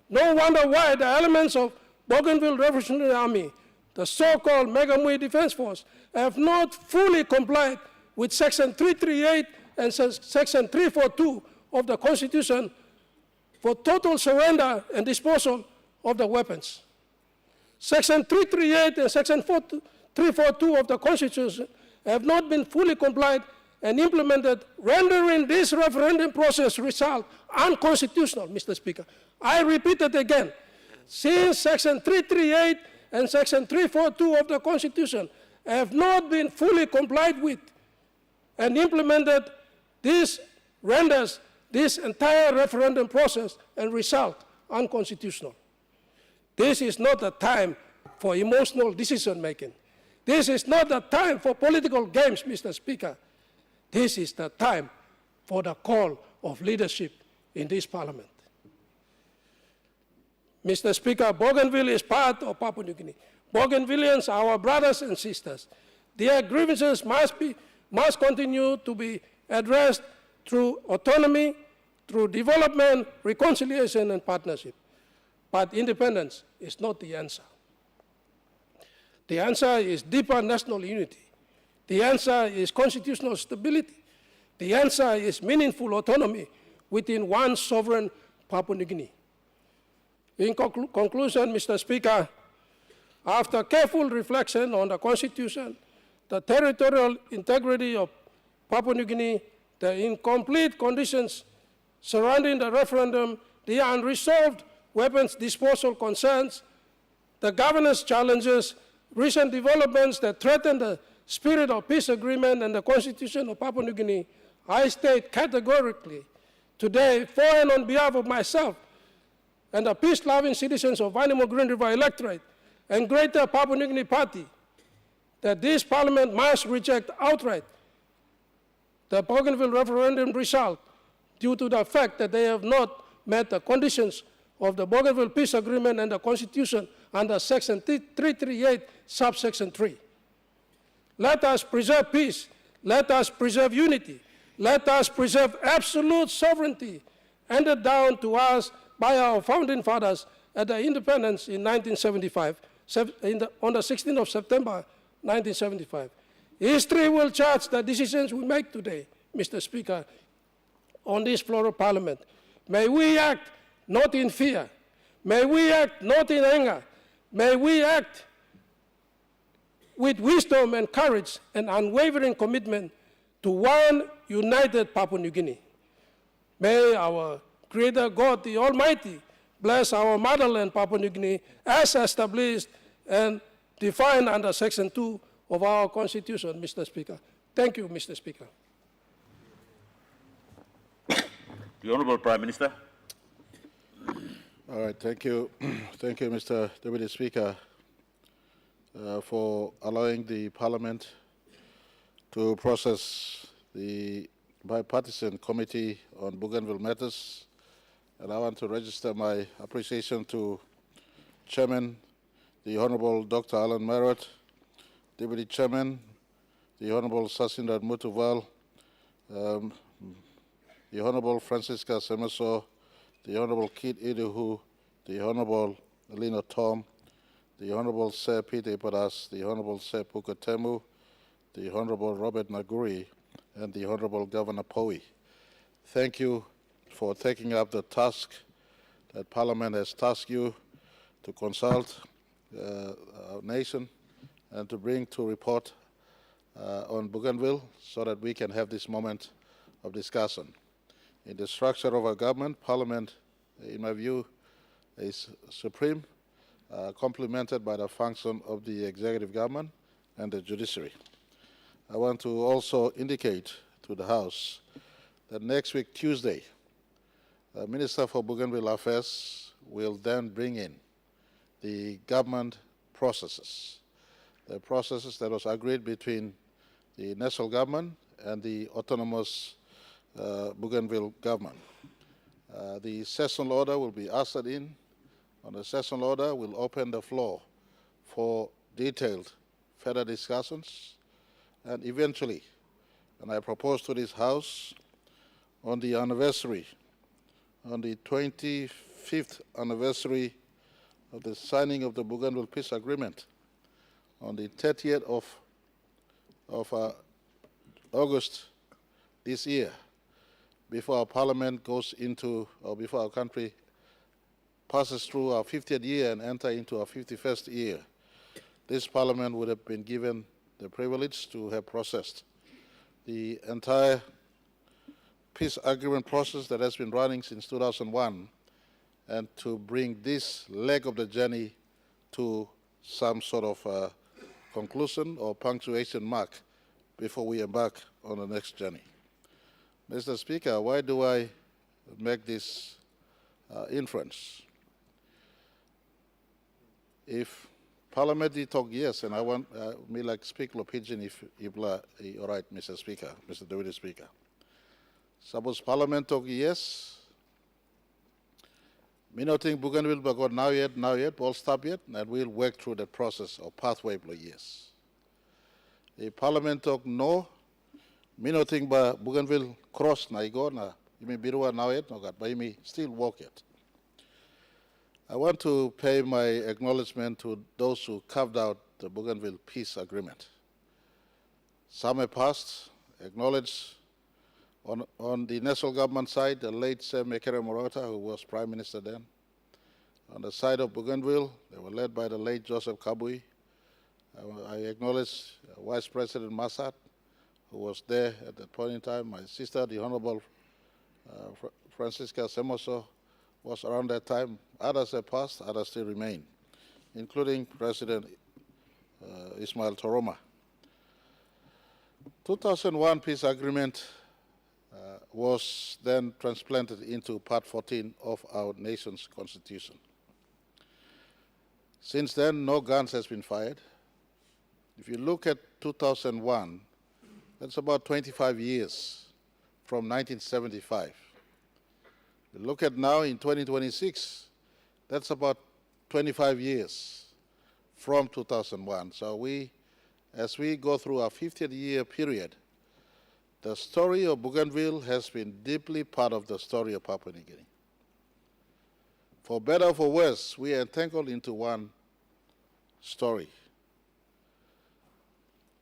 No wonder why the elements of Bougainville Revolutionary Army, the so-called Megamui Defense Force, have not fully complied with Section 338 and Section 342 of the Constitution for total surrender and disposal of the weapons. Section 338 and Section 342 of the Constitution have not been fully complied and implemented, rendering this referendum process result unconstitutional, Mr. Speaker. I repeat it again. Since Section 338 and Section 342 of the Constitution have not been fully complied with and implemented, this renders this entire referendum process and result unconstitutional. This is not the time for emotional decision-making. This is not the time for political games, Mr. Speaker. This is the time for the call of leadership in this parliament. Mr. Speaker, Bougainville is part of Papua New Guinea. Bougainvilleans are our brothers and sisters. Their grievances must continue to be addressed through autonomy, through development, reconciliation, and partnership. But independence is not the answer. The answer is deeper national unity. The answer is constitutional stability. The answer is meaningful autonomy within one sovereign Papua New Guinea. In conclusion, Mr. Speaker, after careful reflection on the Constitution, the territorial integrity of Papua New Guinea, the incomplete conditions surrounding the referendum, the unresolved weapons disposal concerns, the governance challenges, recent developments that threaten the spirit of peace agreement and the Constitution of Papua New Guinea, I state categorically today, for and on behalf of myself and the peace-loving citizens of Vanuatu Green River electorate and Greater Papua New Guinea Party, that this parliament must reject outright the Bougainville referendum result due to the fact that they have not met the conditions of the Bougainville Peace Agreement and the Constitution under Section 338, subsection 3. Let us preserve peace. Let us preserve unity. Let us preserve absolute sovereignty handed down to us by our founding fathers at the independence in 1975, on the 16th of September, 1975. History will judge the decisions we make today, Mr. Speaker, on this floor of Parliament. May we act not in fear. May we act not in anger. May we act with wisdom and courage and unwavering commitment to one united Papua New Guinea. May our Creator God, the Almighty, bless our motherland, Papua New Guinea, as established and defined under Section 2 of our Constitution, Mr. Speaker. Thank you, Mr. Speaker. The Honourable Prime Minister. All right, thank you. Thank you, Mr. Deputy Speaker, for allowing the Parliament to process the bipartisan committee on Bougainville matters. And I want to register my appreciation to Chairman, the Honourable Dr. Alan Marrott, Deputy Chairman, the Honourable Sasindra Mutuval, the Honourable Francisca Semeso, the Honourable Kit Iduhu, the Honourable Lino Tom, the Honourable Sir Peter Ipadas, the Honourable Sir Pukatemu, the Honourable Robert Naguri, and the Honourable Governor Poe. Thank you for taking up the task that Parliament has tasked you to consult our nation and to bring to report on Bougainville so that we can have this moment of discussion. In the structure of our government, Parliament, in my view, is supreme, complemented by the function of the executive government and the judiciary. I want to also indicate to the House that next week, Tuesday, the Minister for Bougainville Affairs will then bring in the government processes, the processes that was agreed between the national government and the autonomous Bougainville government. The sessional order will be ushered in. On the sessional order, we'll open the floor for detailed further discussions, and eventually, and I propose to this House, on the anniversary, on the 25th anniversary of the signing of the Bougainville Peace Agreement, on the 30th of August this year, before our Parliament goes into, or before our country passes through our 50th year and enter into our 51st year, this Parliament would have been given the privilege to have processed the entire peace agreement process that has been running since 2001 and to bring this leg of the journey to some sort of conclusion or punctuation mark before we embark on the next journey. Mr. Speaker, why do I make this inference? If parliamentary talk, yes, and I want me like speak lo pigeon if all right, Mr. Speaker, Mr. Deputy Speaker. Suppose Parliament talk yes. Me not think Bougainville but now yet, all stop yet, and we'll work through the process of pathway for yes. The Parliament talk no, me not think but Bougainville cross na go na, you may birua now yet, no God, but you may still walk yet. I want to pay my acknowledgement to those who carved out the Bougainville Peace Agreement. Some have passed, acknowledged on the national government side, the late Sir Mekere Morata, who was Prime Minister then. On the side of Bougainville, they were led by the late Joseph Kabui. I acknowledge Vice President Massad, who was there at that point in time. My sister, the Honorable Francisca Semoso, was around that time. Others have passed, others still remain, including President Ismail Toroma. 2001 peace agreement was then transplanted into Part 14 of our nation's constitution. Since then, no guns has been fired. If you look at 2001, that's about 25 years from 1975. You look at now in 2026, that's about 25 years from 2001. So as we go through our 50th year period, the story of Bougainville has been deeply part of the story of Papua New Guinea. For better or for worse, we are entangled into one story.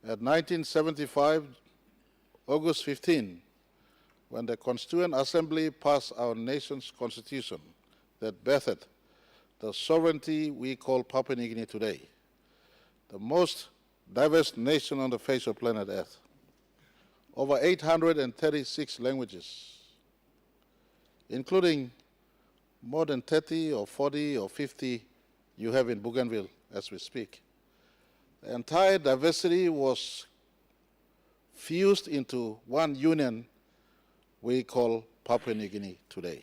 At 1975, August 15, when the Constituent Assembly passed our nation's constitution that birthed the sovereignty we call Papua New Guinea today, the most diverse nation on the face of planet Earth, over 836 languages, including more than 30 or 40 or 50 you have in Bougainville as we speak. The entire diversity was fused into one union we call Papua New Guinea today.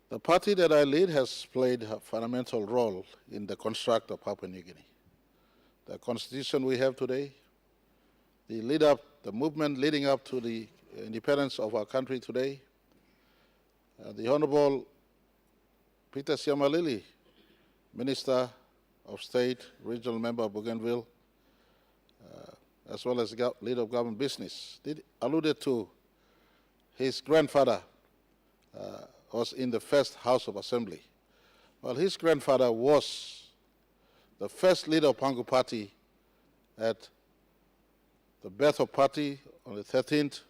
The party that I lead has played a fundamental role in the construct of Papua New Guinea. The constitution we have today, the movement leading up to the independence of our country today, the Honorable Peter Siamalili, Minister of State, Regional Member of Bougainville, as well as Leader of Government Business, alluded to his grandfather was in the first House of Assembly. Well, his grandfather was the first leader of Pangu Party at the birth of party on the 13th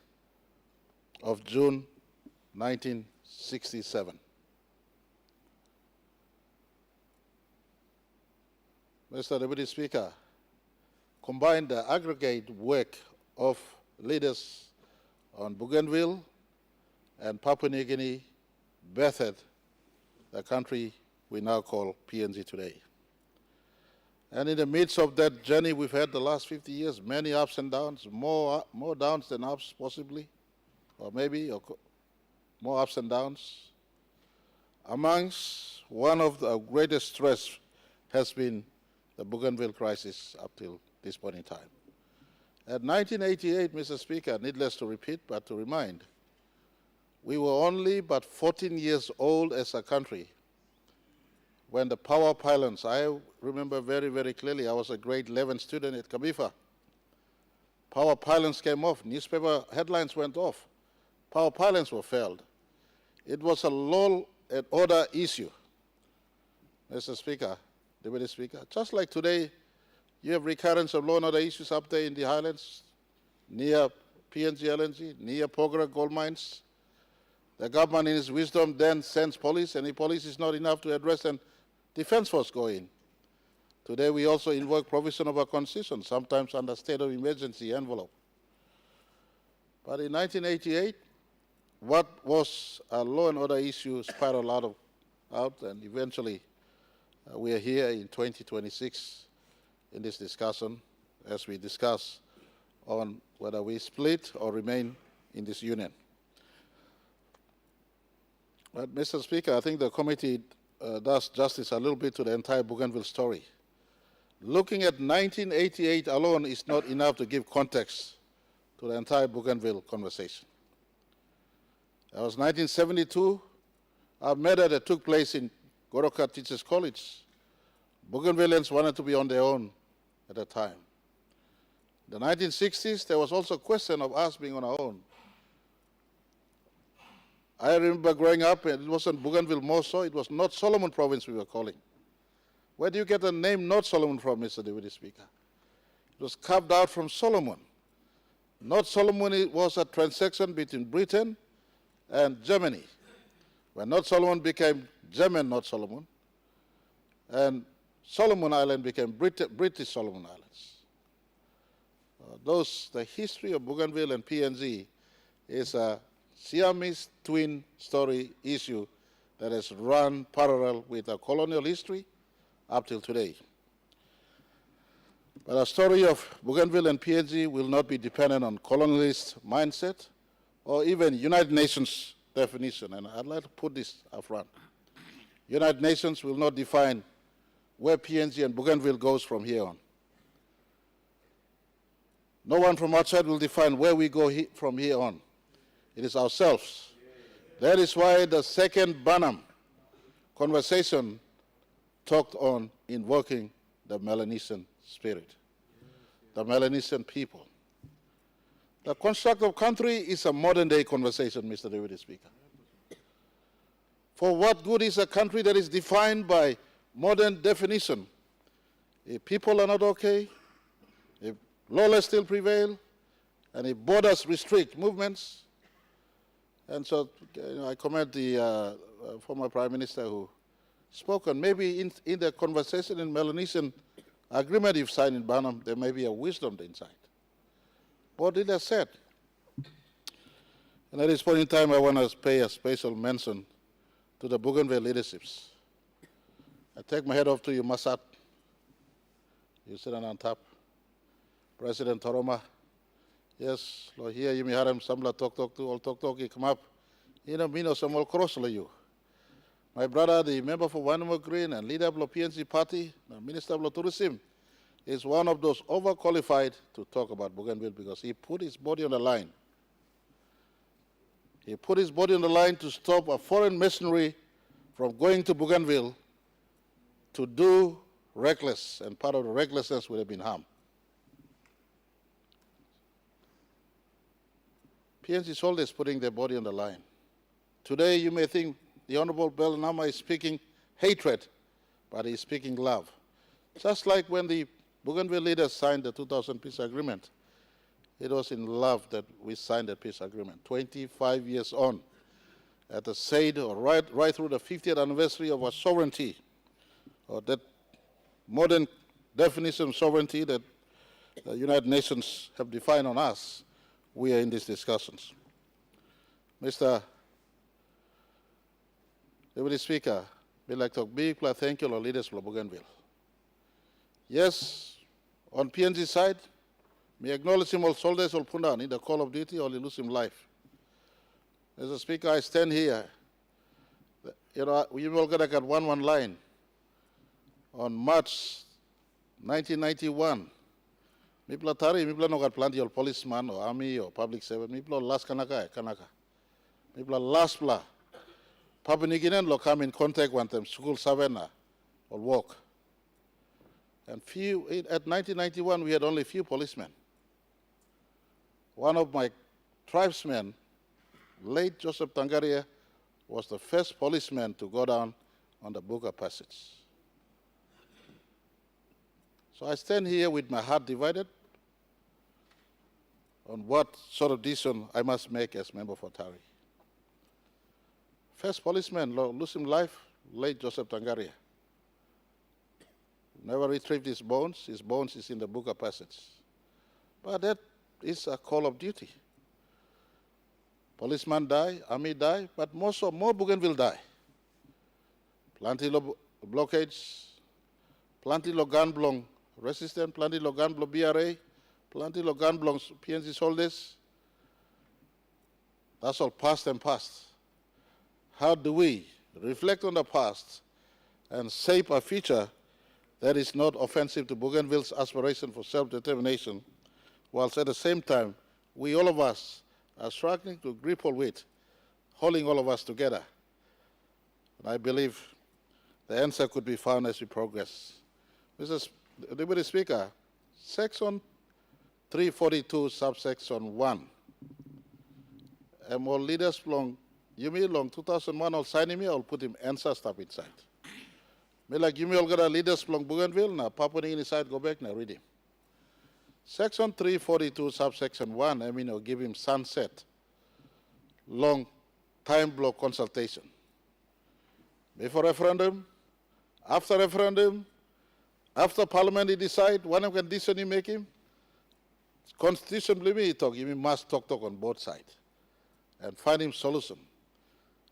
of June, 1967. Mr. Deputy Speaker, combine the aggregate work of leaders on Bougainville and Papua New Guinea birthed the country we now call PNG today. And in the midst of that journey we've had the last 50 years, many ups and downs, more downs than ups possibly, or maybe more ups and downs. Amongst one of the greatest stress has been the Bougainville crisis up till this point in time. At 1988, Mr. Speaker, needless to repeat, but to remind, we were only but 14 years old as a country when the power pylons, I remember very, very clearly, I was a grade 11 student at Kabifa. Power pylons came off, newspaper headlines went off, power pylons were failed. It was a law and order issue, Mr. Speaker, Deputy Speaker. Just like today, you have recurrence of law and order issues up there in the highlands, near PNG LNG, near Pogra gold mines. The government in its wisdom then sends police, and the police is not enough to address, and defense force go in. Today we also invoke provision of our constitution, sometimes under state of emergency envelope. But in 1988, what was a law and order issue spiraled out, and eventually we are here in 2026 in this discussion as we discuss on whether we split or remain in this union. But Mr. Speaker, I think the committee does justice a little bit to the entire Bougainville story. Looking at 1988 alone is not enough to give context to the entire Bougainville conversation. That was 1972, a matter that took place in Goroka Teachers College. Bougainvilleans wanted to be on their own at the time. In the 1960s, there was also a question of us being on our own. I remember growing up, and it wasn't Bougainville more so, it was North Solomon Province we were calling. Where do you get the name North Solomon from, Mr. Deputy Speaker? It was carved out from Solomon. North Solomon was a transaction between Britain and Germany. When North Solomon became German North Solomon, and Solomon Island became British Solomon Islands. The history of Bougainville and PNG is a Siamese twin story issue that has run parallel with our colonial history up till today. But our story of Bougainville and PNG will not be dependent on colonialist mindset or even United Nations definition, and I'd like to put this up front. United Nations will not define where PNG and Bougainville goes from here on. No one from outside will define where we go from here on. It is ourselves. That is why the second Banam conversation talked on invoking the Melanesian spirit, the Melanesian people. The construct of country is a modern-day conversation, Mr. Deputy Speaker. For what good is a country that is defined by modern definition? If people are not okay, if lawless still prevail, and if borders restrict movements, and so I commend the former Prime Minister who spoke on maybe in the conversation in Melanesian agreement you've signed in Banam, there may be a wisdom inside. What did I said? And at this point in time, I want to pay a special mention to the Bougainville leaderships. I take my head off to you, Masat. You sit on top. President Toroma. Yes, Lord, here you may have him, Samla talk to, all talk, he come up. You know, me no some all cross you. My brother, the member for Wanamo Green and leader of the PNC party, the Minister of Tourism, is one of those overqualified to talk about Bougainville because he put his body on the line. He put his body on the line to stop a foreign mercenary from going to Bougainville to do reckless, and part of the recklessness would have been harm. PNC soldiers putting their body on the line. Today you may think the Honorable Bel Nama is speaking hatred, but he's speaking love. Just like when the Bougainville leaders signed the 2000 peace agreement, it was in love that we signed the peace agreement. 25 years on, at the Said, or right through the 50th anniversary of our sovereignty, or that modern definition of sovereignty that the United Nations have defined on us, we are in these discussions. Mr. Deputy Speaker, we'd like to big thank you, our leaders for Bougainville. Yes, on PNG side, we acknowledge him all soldiers will put down in the call of duty or lose him life. Mr. Speaker, I stand here. You know, we all got to get one line. On March 1991, Mipla Tari, Mipla no got plenty of policeman or army or public servant. Mipla last kanaka. Mipla last pla. Papua New Guinea lo come in contact with them, school savannah or walk. And at 1991, we had only few policemen. One of my tribesmen, late Joseph Tangaria, was the first policeman to go down on the Buka Passage. So I stand here with my heart divided on what sort of decision I must make as member for Tari. First policeman lose his life, late Joseph Tangaria. Never retrieved his bones. His bones is in the Buka Passage. But that is a call of duty. Policemen die, army die, but more Bougainville die. Plenty of blockades, plenty of gun blong resistance, plenty of gun blong BRA, plenty of gun blong PNC soldiers. That's all past and past. How do we reflect on the past and shape a future that is not offensive to Bougainville's aspiration for self-determination, whilst at the same time we all of us are struggling to grapple with, holding all of us together. And I believe the answer could be found as we progress. Mr. Deputy Speaker, Section 342, subsection 1. More leaders long, you mean long 2001 I'll sign me, I'll put him answer stuff inside. Me like you may all got a leaders long Bougainville, now Papua New Guinea side, go back now read him. Section 342, subsection 1, I'll give him sunset, long time block consultation. Before referendum, after Parliament he decide, one condition you make him, Constitution believe me, talk, you must talk on both sides and find him solution.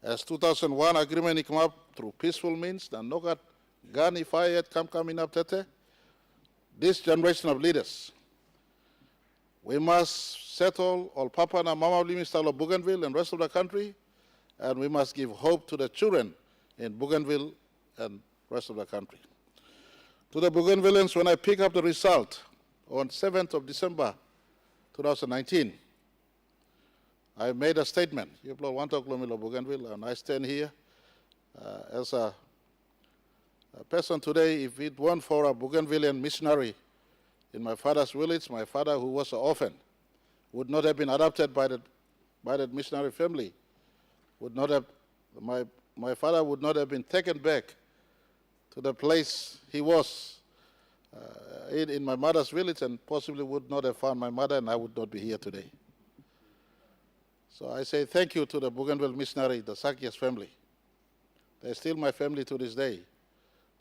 As 2001 agreement he come up through peaceful means, and no got gun if I had come in up tete. This generation of leaders, we must settle all Papa and Mama living style of Bougainville and rest of the country, and we must give hope to the children in Bougainville and rest of the country. To the Bougainvilleans, when I pick up the result on 7th of December 2019, I made a statement. You want to talk Bougainville, and I stand here as a person today. If it weren't for a Bougainvillean missionary in my father's village, my father, who was an orphan, would not have been adopted by that missionary family. Would not have, my father would not have been taken back to the place he was in my mother's village, and possibly would not have found my mother, and I would not be here today. So I say thank you to the Bougainville missionary, the Sakias family. They're still my family to this day.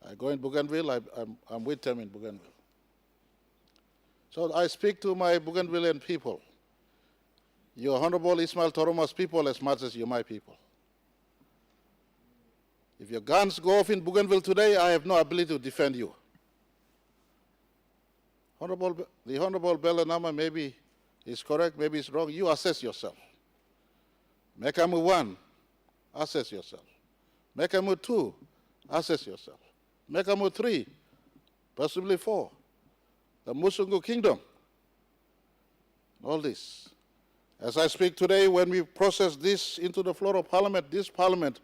I go in Bougainville, I'm with them in Bougainville. So I speak to my Bougainvillean people. You're Honorable Ismail Toroma's people as much as you're my people. If your guns go off in Bougainville today, I have no ability to defend you. The Honorable Belanama maybe is correct, maybe it's wrong. You assess yourself. Mekamu 1, assess yourself. Mekamu 2, assess yourself. Mekamu 3, possibly 4. The Musungu Kingdom. All this. As I speak today, when we process this into the floor of Parliament, this Parliament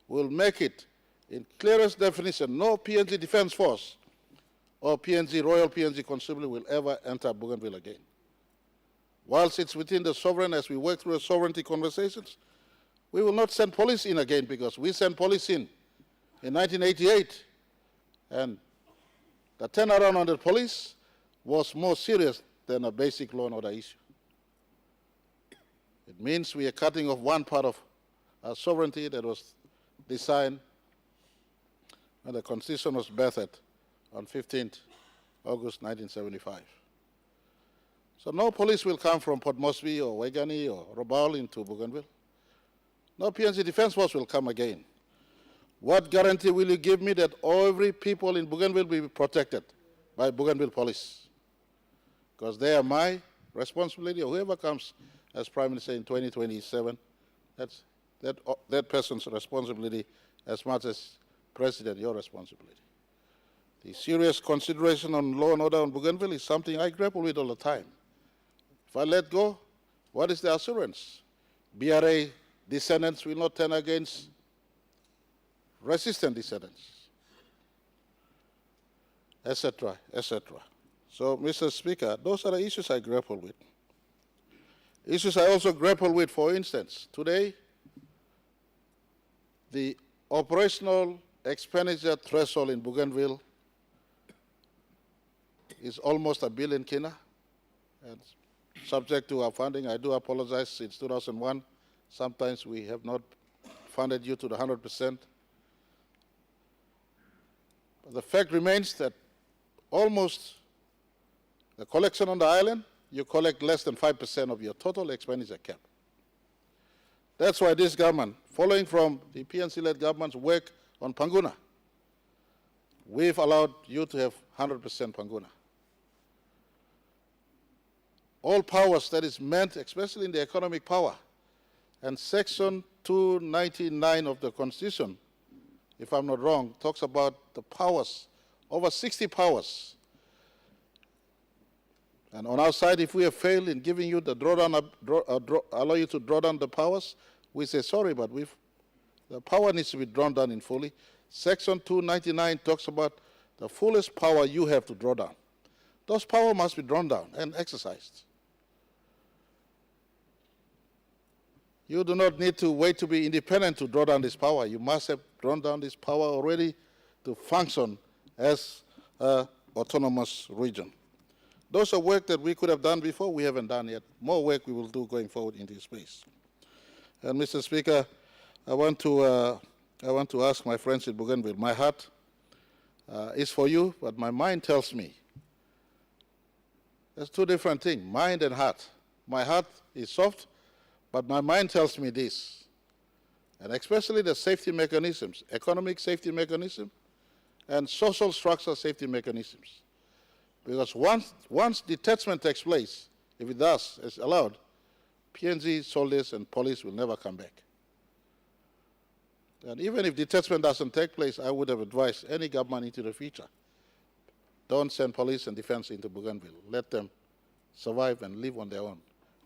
will make it in clearest definition, no PNG Defence Force or PNG, Royal PNG Constabulary will ever enter Bougainville again. Whilst it's within the sovereign, as we work through the sovereignty conversations, we will not send police in again, because we sent police in 1988, and the turnaround on the police was more serious than a basic law and order issue. It means we are cutting off one part of our sovereignty that was designed when the Constitution was birthed on 15th August 1975. So no police will come from Port Moresby or Waigani or Rabaul into Bougainville. No PNG Defence Force will come again. What guarantee will you give me that every people in Bougainville will be protected by Bougainville police? Because they are my responsibility, or whoever comes as Prime Minister in 2027, that's that person's responsibility as much as President, your responsibility. The serious consideration on law and order on Bougainville is something I grapple with all the time. If I let go, what is the assurance? BRA descendants will not turn against resistant descendants, etc., etc. So, Mr. Speaker, those are the issues I grapple with. Issues I also grapple with, for instance, today, the operational expenditure threshold in Bougainville is almost $1 billion kina, and subject to our funding. I do apologize, since 2001, sometimes we have not funded you to the 100%. But the fact remains that almost the collection on the island, you collect less than 5% of your total expenditure cap. That's why this government, following from the PNC-led government's work on Panguna, we've allowed you to have 100% Panguna. All powers that is meant, especially in the economic power, and Section 299 of the Constitution, if I'm not wrong, talks about the powers, over 60 powers, And on our side, if we have failed in giving you the allow you to draw down the powers, we say sorry, but the power needs to be drawn down in fully. Section 299 talks about the fullest power you have to draw down. Those powers must be drawn down and exercised. You do not need to wait to be independent to draw down this power. You must have drawn down this power already to function as an autonomous region. Those are work that we could have done before, we haven't done yet. More work we will do going forward in this space. And Mr. Speaker, I want to ask my friends in Bougainville, my heart is for you, but my mind tells me there's two different things, mind and heart. My heart is soft, but my mind tells me this, and especially the safety mechanisms, economic safety mechanism and social structure safety mechanisms. Because once detachment takes place, if it does, as allowed, PNG soldiers and police will never come back. And even if detachment doesn't take place, I would have advised any government into the future, don't send police and defense into Bougainville. Let them survive and live on their own.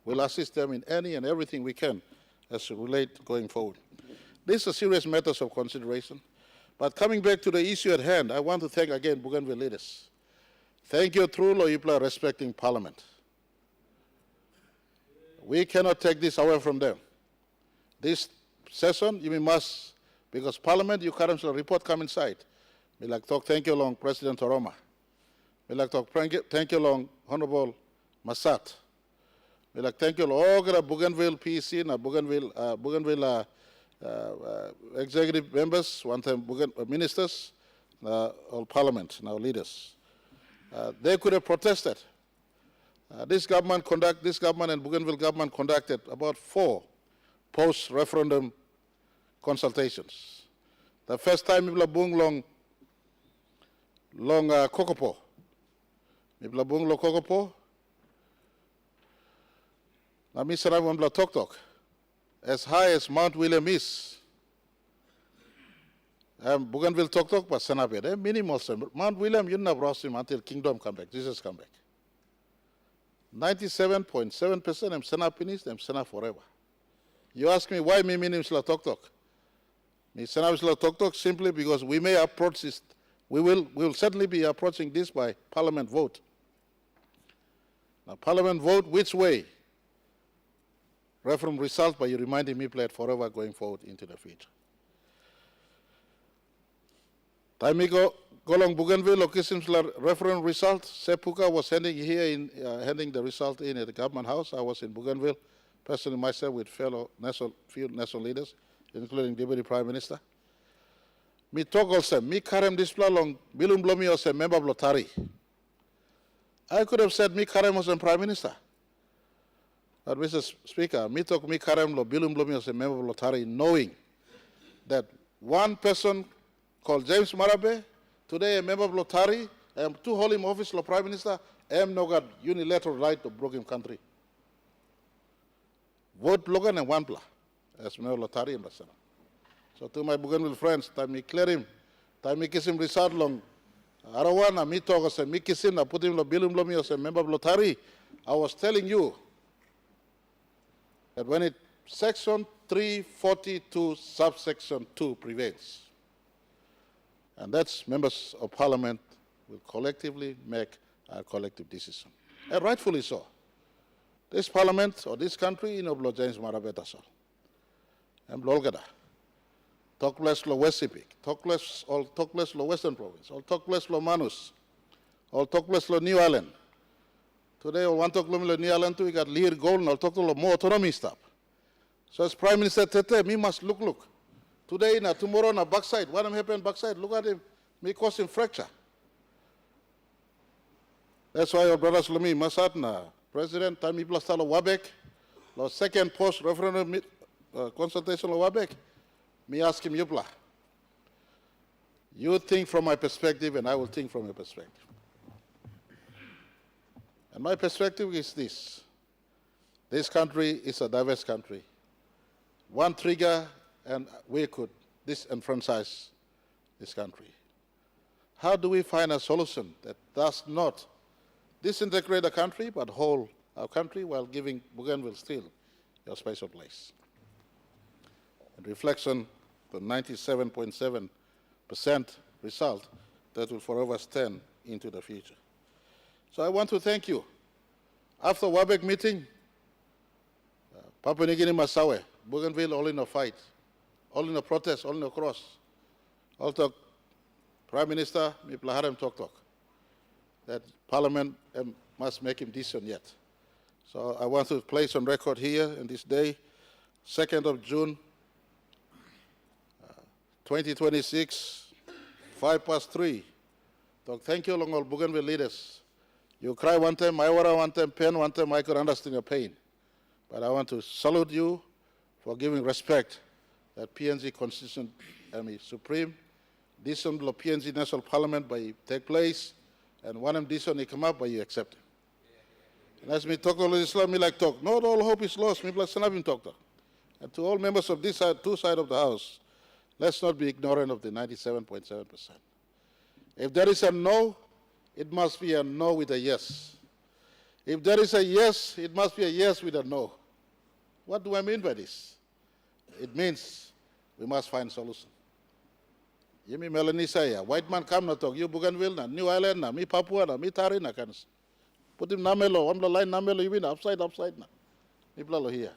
We'll assist them in any and everything we can as to relate going forward. These are serious matters of consideration. But coming back to the issue at hand, I want to thank again Bougainville leaders. Thank you through Loipla respecting Parliament. We cannot take this away from them. This session, you must, because Parliament, you currently report come inside. We like talk thank you long President Oroma. We like talk thank you long Honorable Masat. We like thank you all the Bougainville PC and Bougainville executive members, one time ministers, all Parliament, now leaders. They could have protested. This government and Bougainville government conducted about 4 post-referendum consultations. The first time, we bung long Kokopo. We bung long Kokopo. Na misara wambla tok as high as Mount William is. Bougainville tok but Senabe. Minimal. Mount William, you never lost him until Kingdom come back. Jesus come back. 97.7% am Sena finished, am Sena forever. You ask me why me minim sila tok. Me Sena sila tok simply because we may approach this. We will certainly be approaching this by Parliament vote. Now Parliament vote which way? Referendum result, but you reminding me play it forever going forward into the future. Taimiko Golong Bougainville locations referendum result. Sepuka was handing the result in at the government house. I was in Bougainville, personally myself with fellow few national leaders, including Deputy Prime Minister. Me talk also, me karem display long Bilum Blomi was a member of Lotari. I could have said me karem was a Prime Minister. But Mr. Speaker, me talk me karem lo Bilum Blomi was a member of Lotari, knowing that one person called James Marabe, today a member of Lotari, and to hold him office lo Prime Minister, am no got unilateral right to broke him country. Vote Logan and one pla, as member of Lotari and Basana. So to my Bougainville friends, time me clear him, time me kiss him result long. Arawana, me talk as a me kiss him, I put him lo Bilum Blomi as a member of Lotari. I was telling you that when Section 342, subsection 2 prevails, and that's members of Parliament will collectively make a collective decision. And rightfully so. This Parliament or this country, Blo James Marabeta so. And Blolgada. Talk less lo West Sipik, talk less lo Western Province, all talk less lo Manus, all talk less lo New Island. Today, all one talk lo New Island too, we got Lear Gold, and all talk lo more autonomy stuff. So as Prime Minister Tete, me must look. Today, tomorrow, na backside. What happened backside? Look at him. Me cause him fracture. That's why your brothers Lumi Masat na President Tami Plastalo Wabek, the second post-referendum consultation of Wabek. Me ask him, Yupla. You think from my perspective, and I will think from your perspective. And my perspective is this. This country is a diverse country. One trigger, and we could disenfranchise this country. How do we find a solution that does not disintegrate the country, but hold our country while giving Bougainville still your special place. In reflection, the 97.7% result that will forever stand into the future. So I want to thank you. After WABEC meeting, Papua New Guinea Masawe, Bougainville all in a fight, all in a protest, all in a cross. All talk, Prime Minister, Miplaharem talk, that Parliament must make him decent yet. So I want to place on record here in this day, 2nd of June, 2026, 3:05. So thank you, along all Bougainville leaders. You cry one time, I water one time, pain one time, I could understand your pain. But I want to salute you for giving respect that PNG Constitution, Supreme, decent PNG National Parliament by take place, and one of decent come up by you accept it. And as me talk all Islam, me like talk. Not all hope is lost, me like Sanabim talk. And to all members of this side, two sides of the House, let's not be ignorant of the 97.7%. If there is a no, it must be a no with a yes. If there is a yes, it must be a yes with a no. What do I mean by this? It means we must find solution. You mean Melanie say, white man come not talk, you Bougainville, na, New Island, na, me Papua, na, me Tari, na, can put him namelo, one line namelo, you mean upside, na. Me blalo here.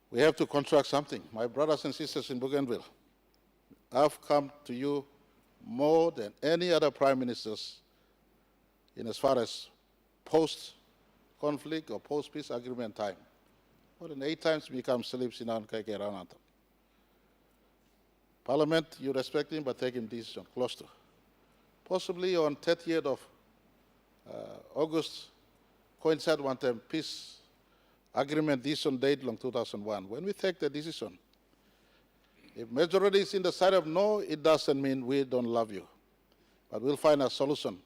We have to construct something. My brothers and sisters in Bougainville, I've come to you more than any other prime ministers in as far as post-conflict or post-peace agreement time. More than 8 times we come sleep sinan kake rananta. Parliament, you respect him, but take him decision close to. Possibly on 30th of August, coincide one time peace agreement decision date long 2001. When we take the decision, if majority is in the side of no, it doesn't mean we don't love you. But we'll find a solution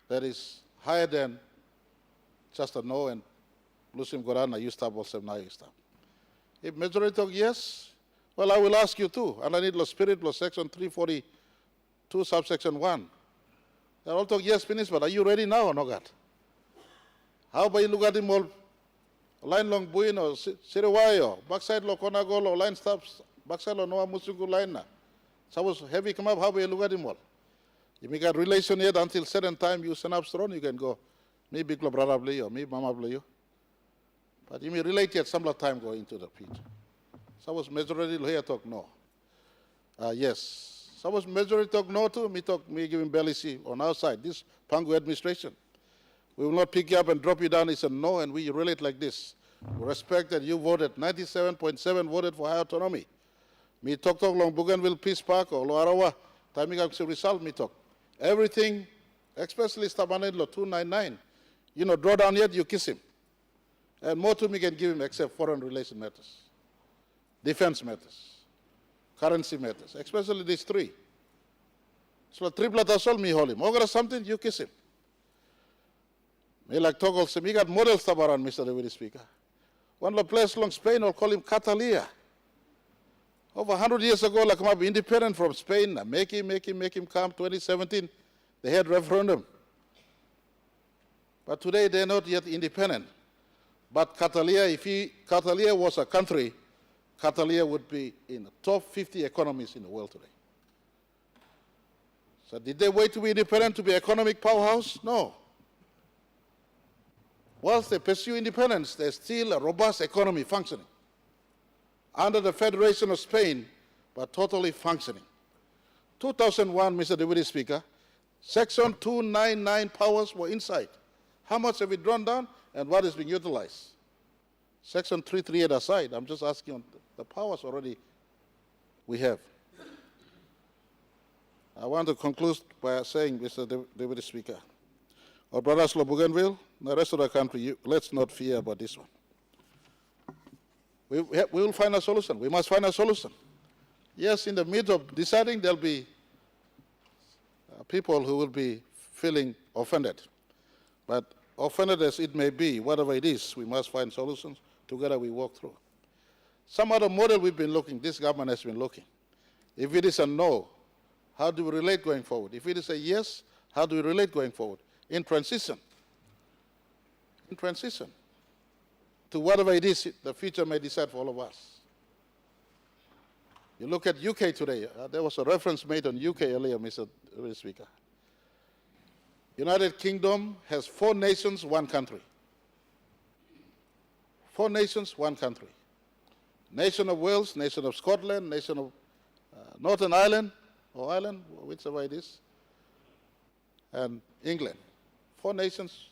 that is higher than just a no and Lusim Gorana, you stop, also now you stop. If majority talk yes, well, I will ask you too. And I need the spirit of section 342, subsection 1. They all talk yes, finish, but are you ready now or not? How about you look at him all? Line long buino, Siriwayo, backside lo Konagolo, line stops, backside lo Noa Musugu line na. Suppose heavy come up, how about you look at him all? You make a relation yet until certain time you send up strong, you can go. Me big brother play you, me mama play you. But you may relate yet some time go into the pit. Suppose majority here talk no. Yes. Suppose majority talk no to me talk me giving belly see on our side. This Pangu administration. We will not pick you up and drop you down. It's a no, and we relate like this. We respect that you voted, 97.7 voted for high autonomy. Me talk long Bougainville Peace Park or Loarawa, timing up the result, me talk. Everything, especially Stabanedlo 299, you know, draw down yet, you kiss him. And more to me can give him except foreign relation matters, defense matters, currency matters, especially these three. So triplet assault me hold him. Over something, you kiss him. Me like Toggle say, me got models tabaran, Mr. Deputy Speaker. One of the place along Spain, I'll call him Catalia. Over 100 years ago, like I'm independent from Spain, make him come 2017. They had referendum. But today they're not yet independent. But Catalia, if Catalia was a country, Catalia would be in the top 50 economies in the world today. So did they wait to be independent to be economic powerhouse? No. Whilst they pursue independence, there's still a robust economy functioning under the Federation of Spain, but totally functioning. 2001, Mr. Deputy Speaker, Section 299 powers were inside. How much have we drawn down and what is being utilized? Section 338 aside, I'm just asking on the powers already we have. I want to conclude by saying, Mr. Deputy Speaker, our brothers of Bougainville, the rest of the country, let's not fear about this one. We will find a solution. We must find a solution. Yes, in the midst of deciding, there'll be people who will be feeling offended. But offended as it may be, whatever it is, we must find solutions. Together we walk through. Some other model we've been looking, this government has been looking. If it is a no, how do we relate going forward? If it is a yes, How do we relate going forward? In transition. In transition to whatever it is the future may decide for all of us. You look at UK today. There was a reference made on UK earlier, Mr. Speaker. United Kingdom has 4 nations, 1 country. 4 nations, 1 country. Nation of Wales, nation of Scotland, nation of Northern Ireland, or Ireland, whichever it is, and England. 4 nations,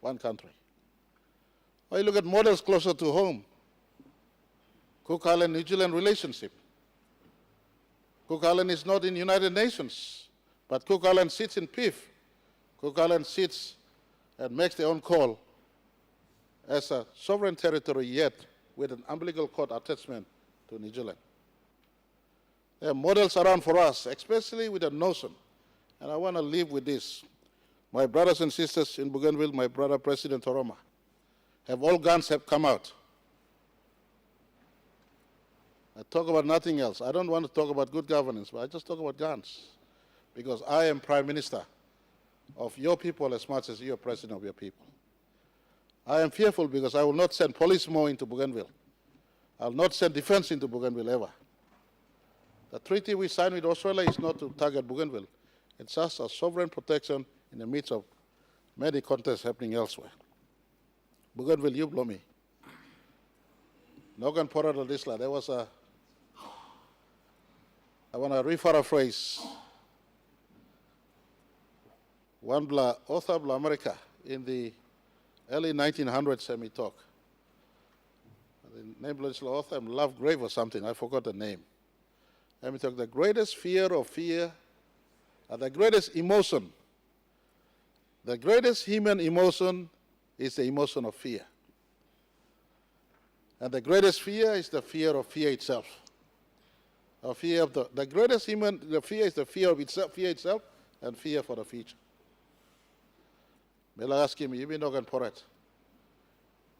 1 country. Or you look at models closer to home. Cook Island-New Zealand relationship. Cook Island is not in United Nations, but Cook Island sits in PIF. Cook Island sits and makes their own call as a sovereign territory, yet with an umbilical cord attachment to New Zealand. There are models around for us, especially with the notion, and I want to leave with this. My brothers and sisters in Bougainville, my brother President Toroma, all guns have come out. I talk about nothing else. I don't want to talk about good governance, but I just talk about guns, because I am Prime Minister of your people as much as you are President of your people. I am fearful because I will not send police more into Bougainville. I will not send defense into Bougainville ever. The treaty we signed with Australia is not to target Bougainville. It's just a sovereign protection in the midst of many contests happening elsewhere. Bougainville, you blow me. Nogan Porada Disla, there was I want to rephrase one author of America in the early 1900s, let me talk. The name of the author, Lovegrave or something, I forgot the name. Let me talk, the greatest fear, the greatest emotion, the greatest human emotion is the emotion of fear. And the greatest fear is the fear of fear itself. A fear of the greatest human, the fear is the fear of itself, and fear for the future. Mela ask him, you mean no poret.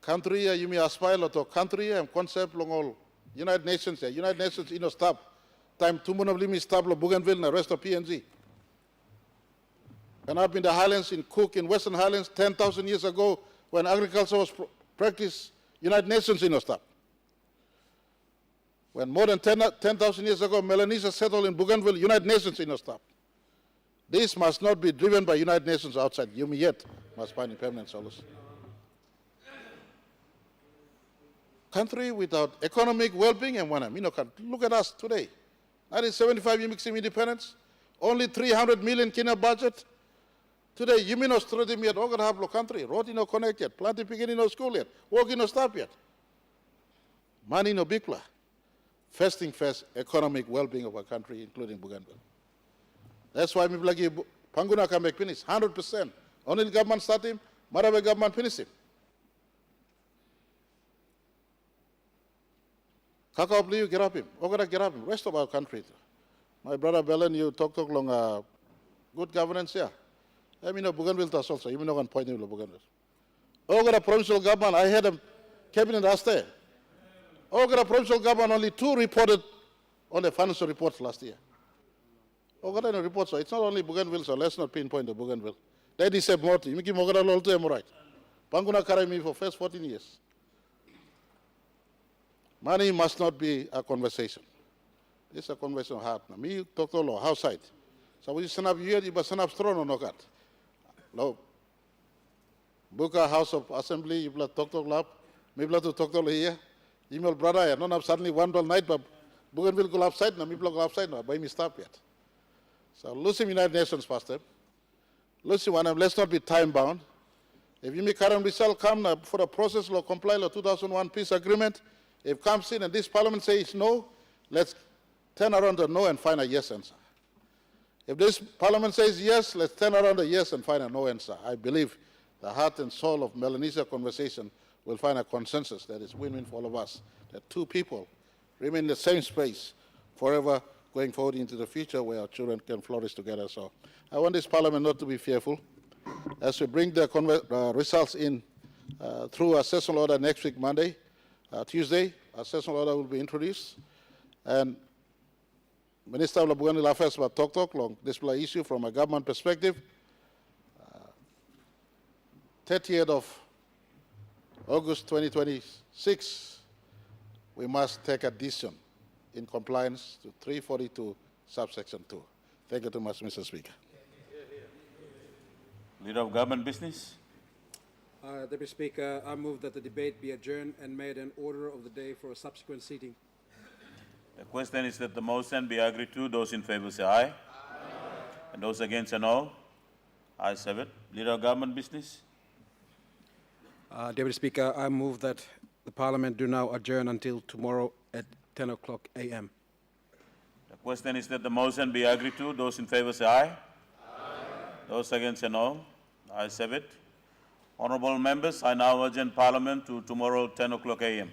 Country, you mean aspire to country and concept long all United Nations, United Nations in a stop. Time to monobly stop Bougainville and the rest of PNG. And up in the highlands, in Cook, in Western Highlands, 10,000 years ago, when agriculture was practiced, United Nations in a stop. When more than 10,000 years ago, Melanesia settled in Bougainville, United Nations in a stop. This must not be driven by United Nations outside. You yet must find a permanent solution. Country without economic well-being and one, look at us today. 1975, you mix independence, only 300 million Kenya budget. Today, you mean Australia yet, Ogan have no country, road no connect yet, planting picking no school yet, working no stop yet. Money no big plan. First thing first, economic well-being of our country, including Bougainville. That's why we like Panguna can make finish 100%. Only the government start him, Marabe government finish him. Kakao you get up him, Ogara get up him, rest of our country. My brother Belen, you talk long good governance here. I mean, Bougainville does also, even one point in Bougainville. Ogara provincial government, I had a cabinet last day. Ogara provincial government, only 2 reported on the financial reports last year. Ogara reports, so it's not only Bougainville, so let's not pinpoint the Bougainville. That is a more, you make Ogara all to right. Panguna carry me for first 14 years. Money must not be a conversation. It's a conversation of heart. Me talk to law, house side. So we send up here, you send up strong or no cut. No. Book a house of assembly, you talk to lab, maybe to talk to here. Email brother, I don't have suddenly $1 night, but Bougainville go upside, now me go upside, now by me stop yet. So losing United Nations first step. Losing one, let's not be time bound. If you make current result come for the process law comply law 2001 peace agreement, if comes in and this parliament says no, let's turn around the no and find a yes answer. If this parliament says yes, let's turn around the yes and find a no answer. I believe the heart and soul of Melanesia conversation will find a consensus that is win-win for all of us, that 2 people remain in the same space forever going forward into the future where our children can flourish together. So I want this parliament not to be fearful. As we bring the results in through a sessional order next week, Monday, Tuesday, a sessional order will be introduced. And Minister of Bugandil Affairs about Tok long display issue from a government perspective. 30th of August 2026, we must take a decision in compliance to 342 subsection 2. Thank you too much, Mr. Speaker. Leader of Government Business. Deputy Speaker, I move that the debate be adjourned and made an order of the day for a subsequent sitting. The question is that the motion be agreed to. Those in favor say aye. Aye. And those against say no. Ayes have it. Leader of Government Business. Deputy Speaker, I move that the Parliament do now adjourn until tomorrow at 10 o'clock a.m. The question is that the motion be agreed to. Those in favor say aye. Aye. Those against say no. Ayes have it. Honourable members, I now adjourn Parliament to tomorrow 10 o'clock a.m.